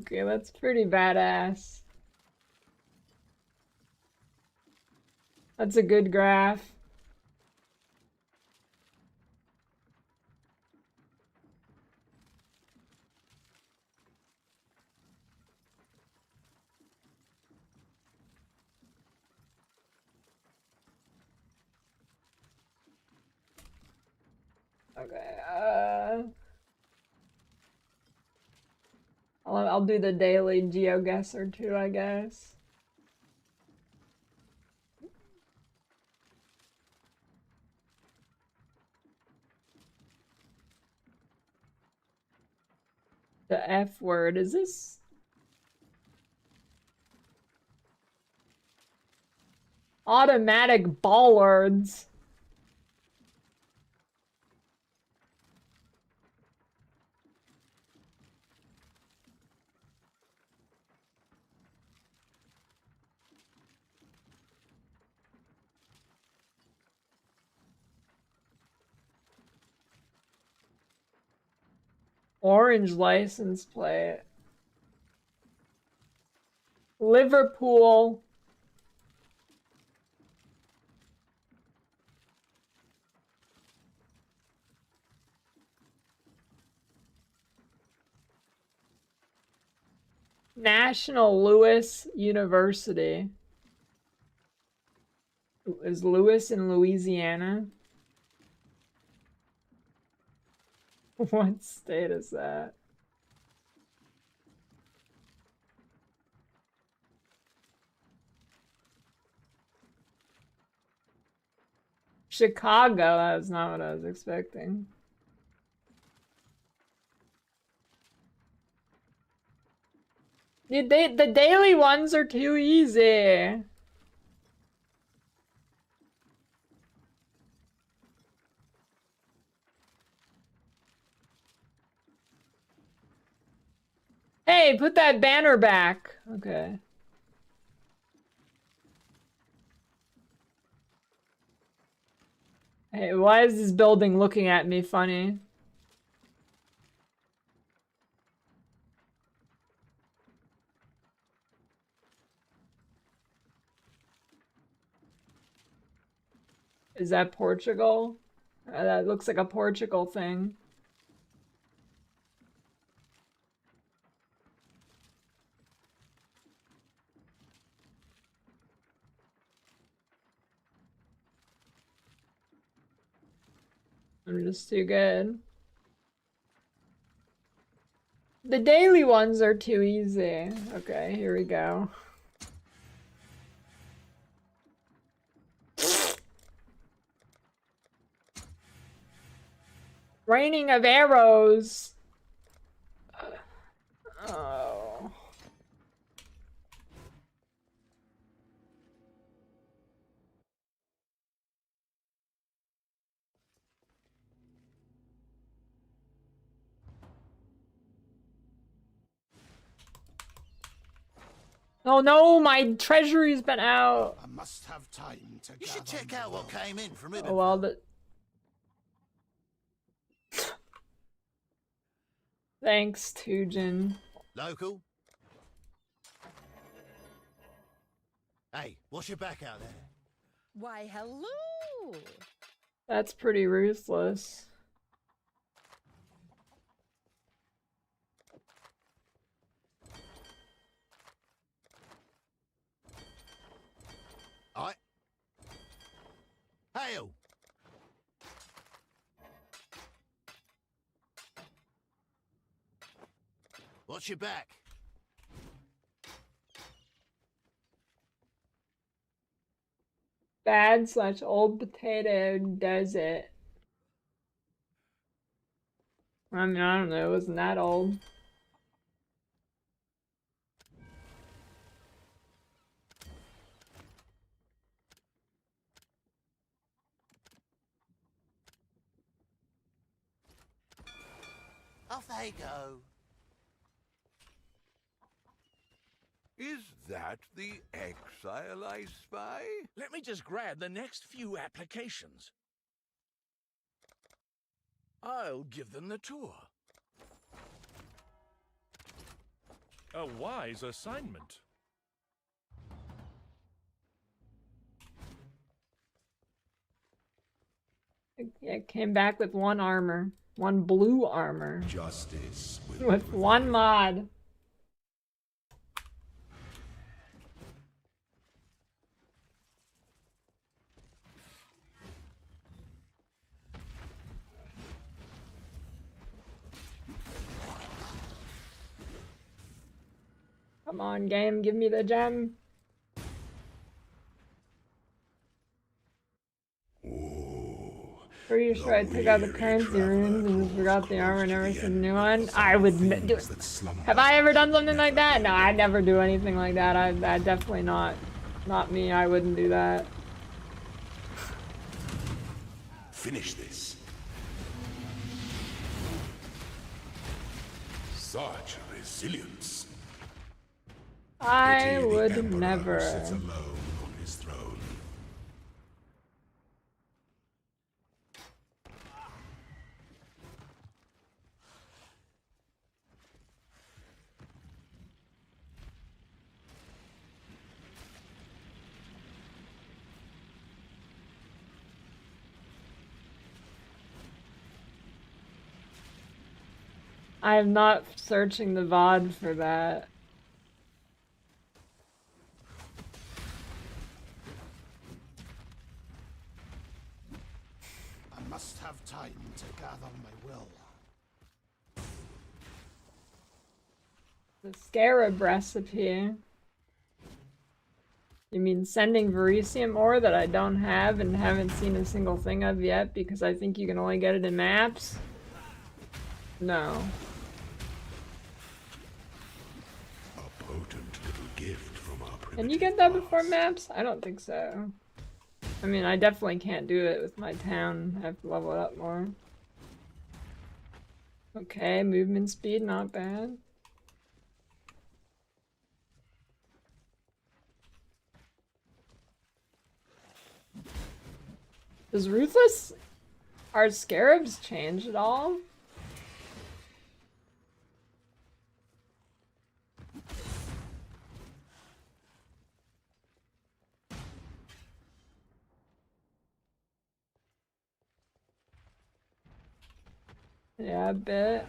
Okay, that's pretty badass. That's a good graph. Okay, I'll do the daily GeoGuessr too, I guess. The F word, is this? Automatic bollards. Orange license plate. Liverpool. National Louis University. Is Louis in Louisiana? What state is that? Chicago, that's not what I was expecting. Dude, the daily ones are too easy. Hey, put that banner back. Okay. Hey, why is this building looking at me funny? Is that Portugal? That looks like a Portugal thing. I'm just too good. The daily ones are too easy. Okay, here we go. Raining of arrows. Oh. Oh no, my treasury's been out. I must have time to You should gather check my out what will. came in from Oh well, Ibbenfeld. Thanks, Tujin. Local? Hey, what's your back out there? Why, hello. That's pretty ruthless. Alright. Hail! What's your back? Bad/old potato does it. I mean, I don't know, it wasn't that old. Off they go. Is that the exile I spy? Let me just grab the next few applications. I'll give them the tour. A wise assignment. It came back with one armor. One blue armor. Justice With one mod. Come on, game, give me the gem. Pretty sure I took out the currency runes and just forgot the armor and never seen a new one. I would do it. Have I ever done something like that? No, I never do anything like that. I definitely not me. I wouldn't do that. Finish this. Such resilience. I Pity the would Emperor never. sits alone on his throne. I am not searching the VOD for that. I must have time to gather my will. The scarab recipe. You mean sending Verisium ore that I don't have and haven't seen a single thing of yet because I think you can only get it in maps? No. A potent little gift from our Can you primitive get that before past. maps? I don't think so. I mean, I definitely can't do it with my town. I have to level it up more. Okay, movement speed, not bad. Does Ruthless... Are scarabs change at all? Yeah, a bit.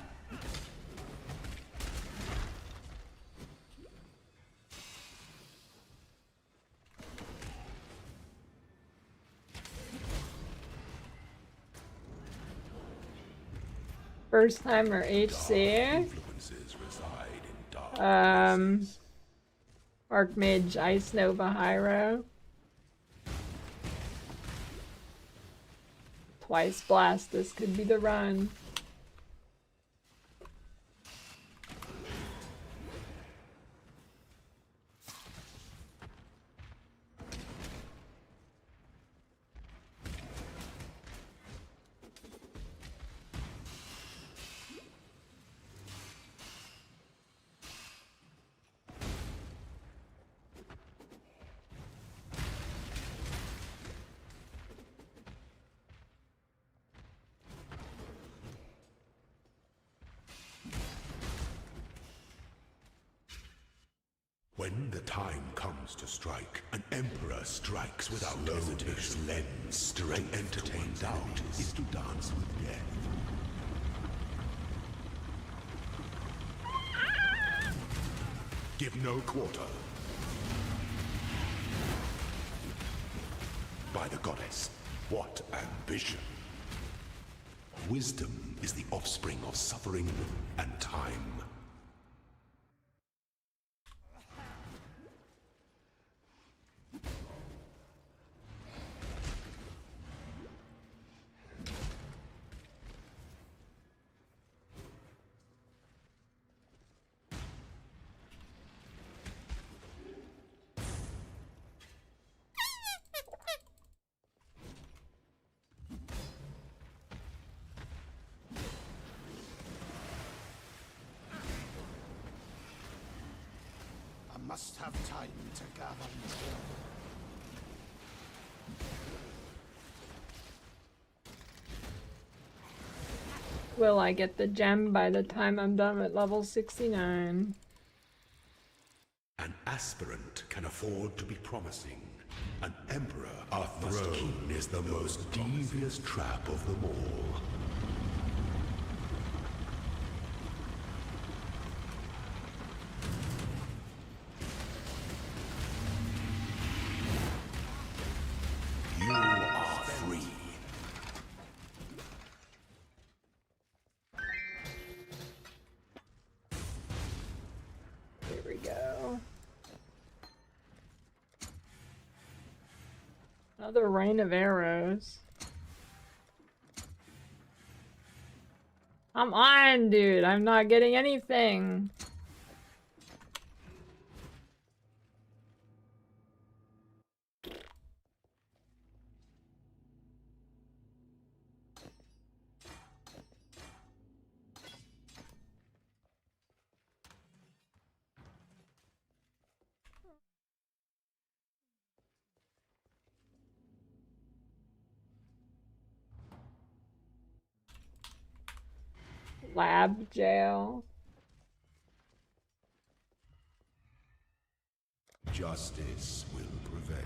First timer HC. Influences reside in dark places. Archmage Ice Nova Hyro. Twice blast, this could be the run. When the time comes to strike, an emperor strikes without hesitation. Lends strength to entertain doubt is to dance with death. Give no quarter. By the goddess, what ambition! Wisdom is the offspring of suffering and time. I must have time to gather my will. Will I get the gem by the time I'm done at level 69? An aspirant can afford to be promising. An emperor, our throne, is the most devious trap of them all. You are free. Here we go. Another rain of arrows. Come on, dude. I'm not getting anything. Lab jail. Justice will prevail.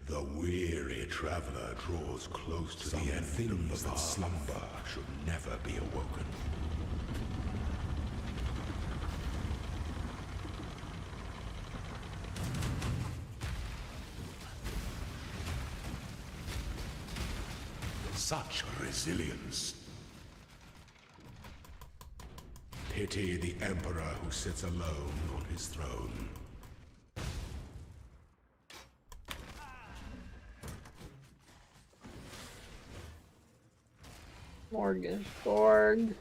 The weary traveler draws close to the end. Things that slumber should never be awoken. Such resilience. Pity the emperor who sits alone on his throne. Mortgage Borg.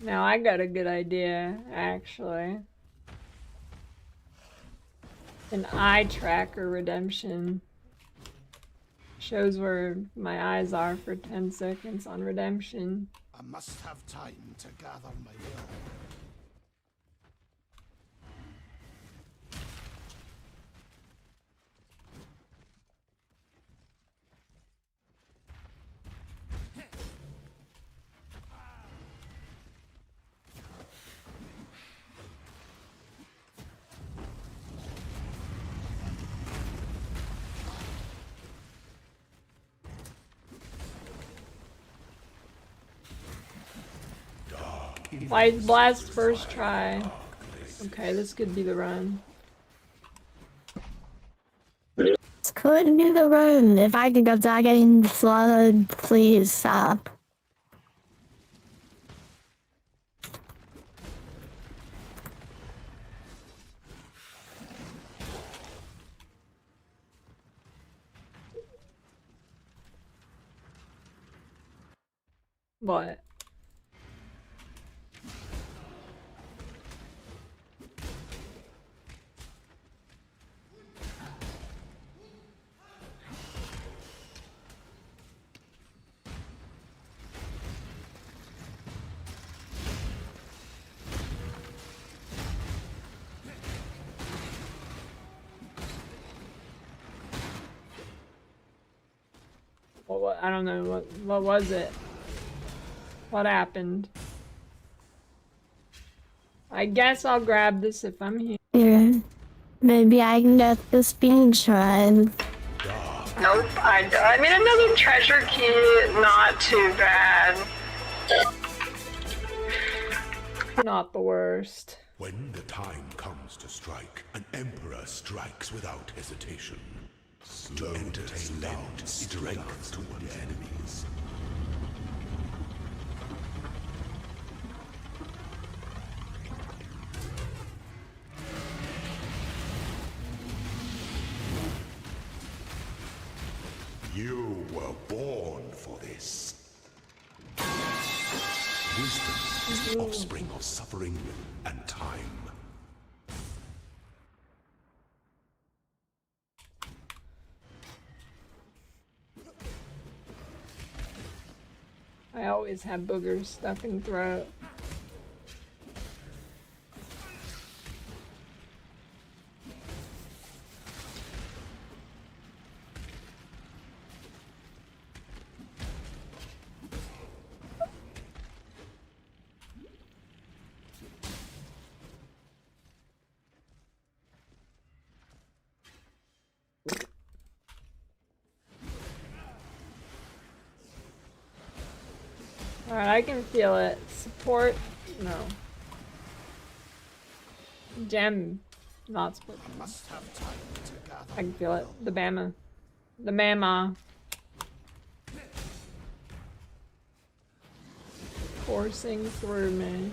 Now I got a good idea, actually. An eye tracker redemption. Shows where my eyes are for 10 seconds on redemption. I must have time to gather my will. Light blast first try. Okay, this could be the run. This could be the run. If I could go die getting flooded, please stop. What? What, I don't know, what was it? What happened? I guess I'll grab this if I'm here. Here. Maybe I can get the speed shrine. Nope, I mean, another treasure key, not too bad. Not the worst. When the time comes to strike, an emperor strikes without hesitation. To entertain lend strength to one's enemies. You were born for this. Wisdom is the offspring of suffering and time. I always have boogers stuck in throat. Alright, I can feel it. Support? No. Gem. Not split. Must have time to gather. I can feel it. The Bama. The Mama. Coursing through me.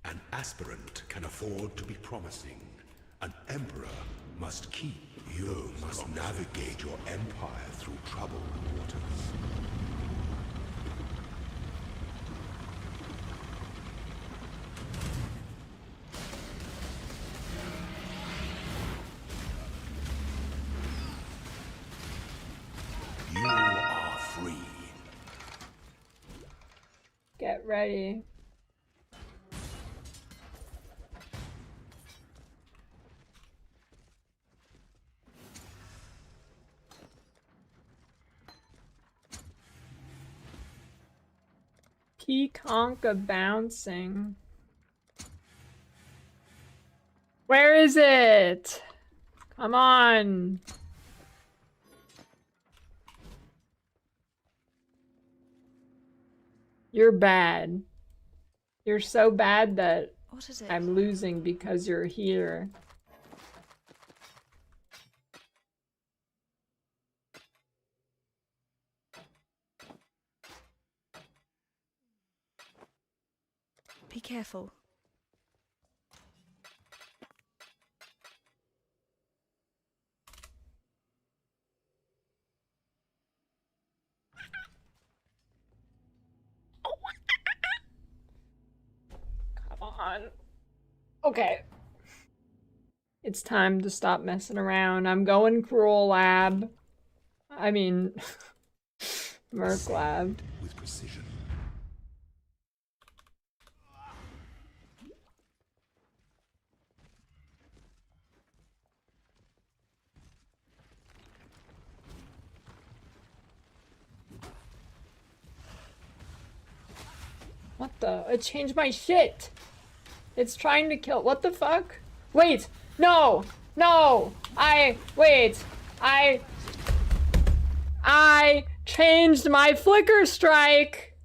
An aspirant can afford to be promising. An emperor must keep. You must navigate your empire through troubled waters. You are free. Get ready. Peaconka bouncing. Where is it? Come on. You're bad. You're so bad that What is it? I'm losing because you're here. Be careful. on. Okay. It's time to stop messing around. I'm going Cruel Lab. I mean, Merc Lab. With precision. What the? It changed my shit. It's trying to kill. What the fuck? Wait. No. No. Wait. I changed my Flicker Strike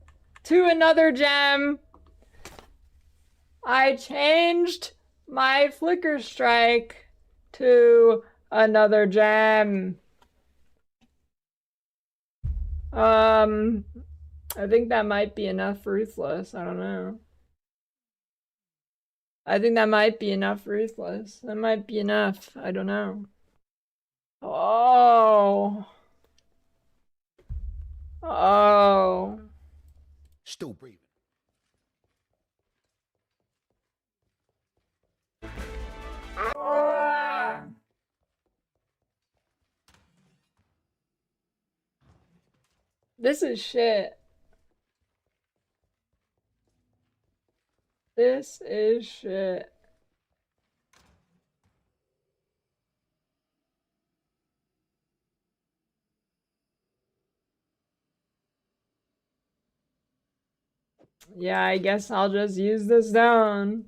to another gem. I changed my Flicker Strike to another gem. I think that might be enough Ruthless. I don't know. I think that might be enough Ruthless. That might be enough. I don't know. Oh. Oh. Still breathing. This is shit. This is shit. Yeah, I guess I'll just use the zone.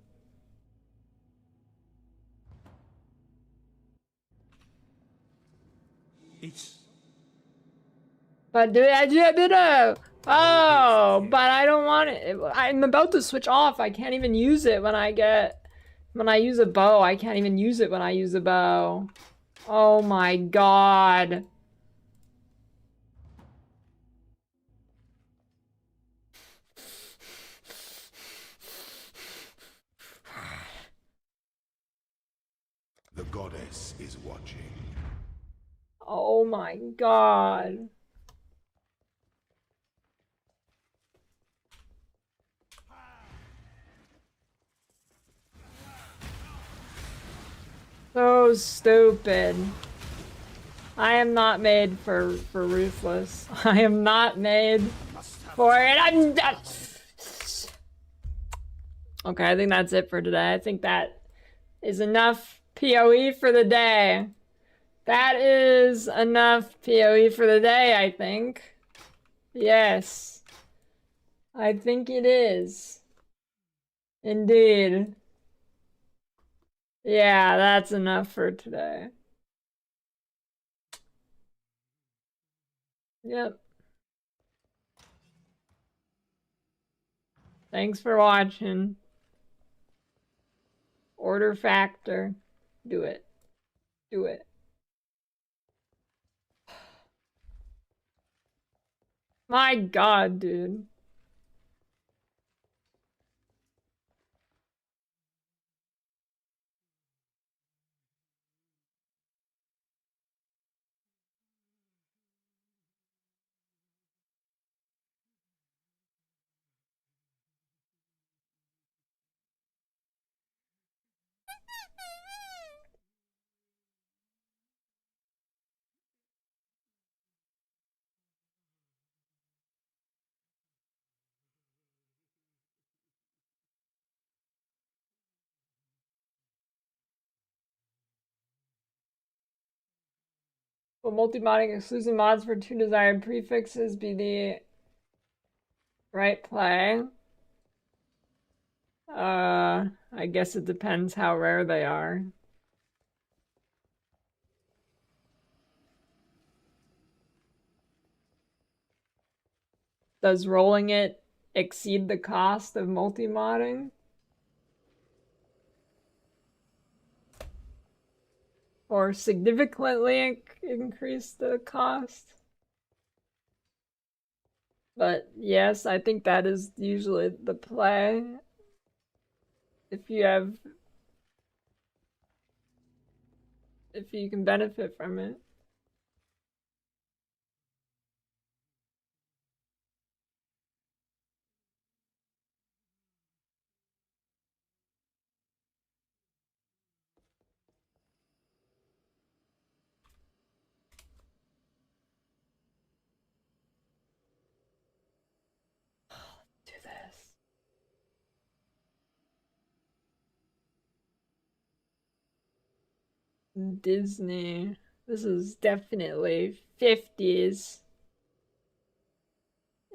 But do I do a bit of? Oh, but I don't want it. I'm about to switch off. I can't even use it when I use a bow. I can't even use it when I use a bow. Oh my god. The goddess is watching. Oh my god. So stupid. I am not made for Ruthless. I am not made for it. Okay, I think that's it for today. I think that is enough PoE for the day. That is enough PoE for the day, I think. Yes. I think it is. Indeed. Yeah, that's enough for today. Yep. Thanks for watching. Order factor. Do it. Do it. My god, dude. Will multi-modding exclusive mods for 2 desired prefixes be the right play? I guess it depends how rare they are. Does rolling it exceed the cost of multi-modding? Or significantly increase the cost? But yes, I think that is usually the play. If you can benefit from it. Disney. This is definitely 50s.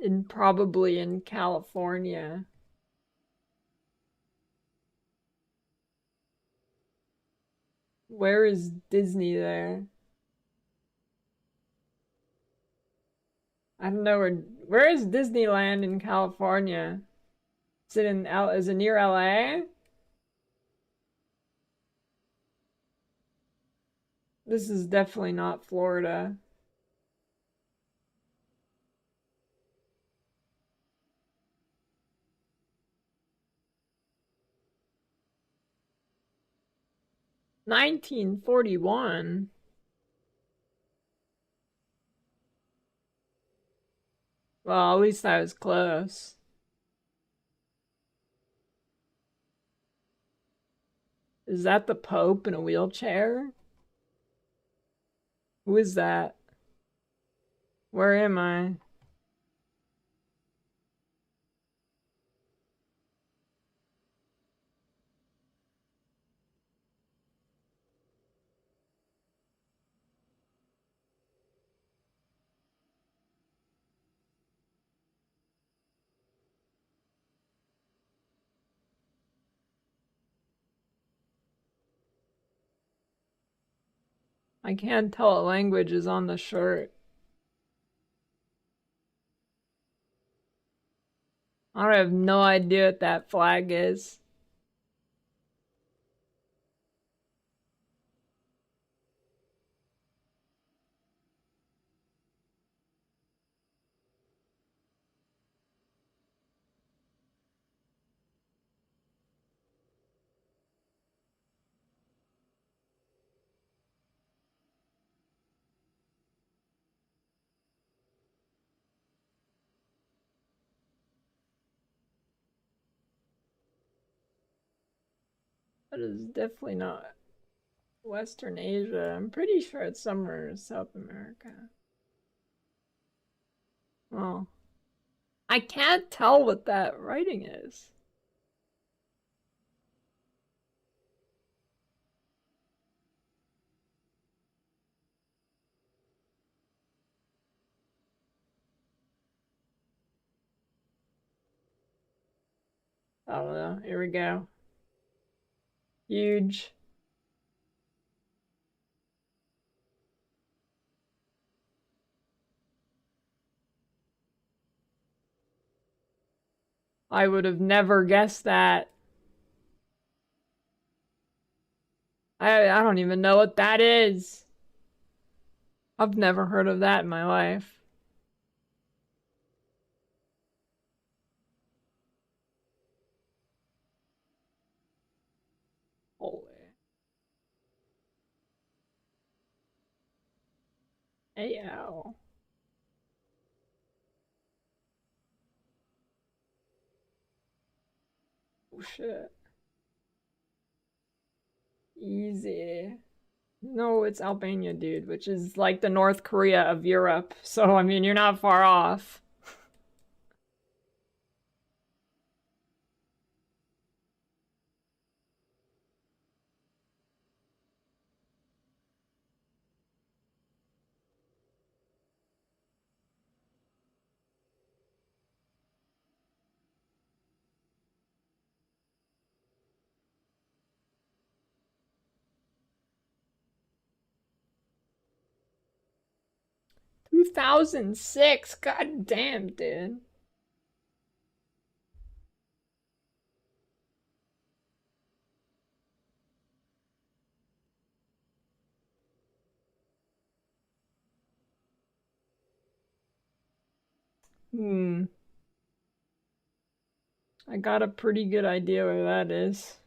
And probably in California. Where is Disney there? I don't know where is Disneyland in California? Is it is it near LA? This is definitely not Florida. $1941. Well, at least I was close. Is that the Pope in a wheelchair? Who is that? Where am I? I can't tell what language is on the shirt. I have no idea what that flag is. That is definitely not Western Asia. I'm pretty sure it's somewhere in South America. Oh. I can't tell what that writing is. I don't know. Here we go. Huge. I would have never guessed that. I don't even know what that is. I've never heard of that in my life. Holy. AL. Oh shit. Easy. No, it's Albania, dude, which is like the North Korea of Europe. So, I mean, you're not far off. "2006, god damn, dude. I got a pretty good idea where that is.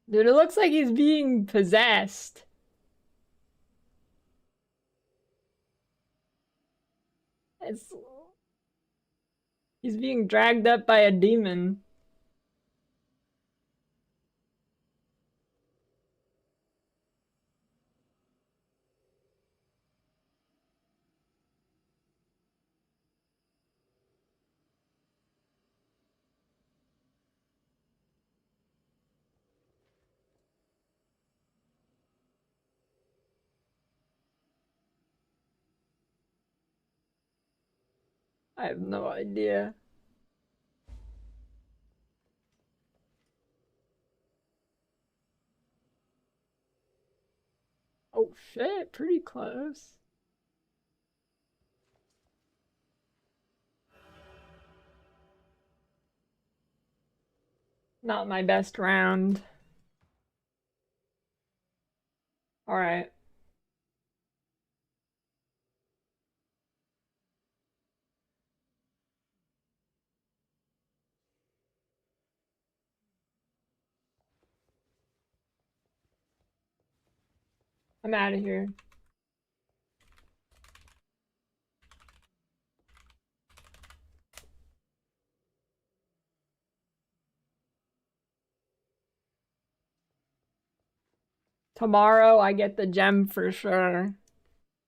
Dude, it looks like he's being possessed. It's... He's being dragged up by a demon. I have no idea. Oh shit, pretty close. Not my best round. Alright. I'm out of here. Tomorrow I get the gem for sure.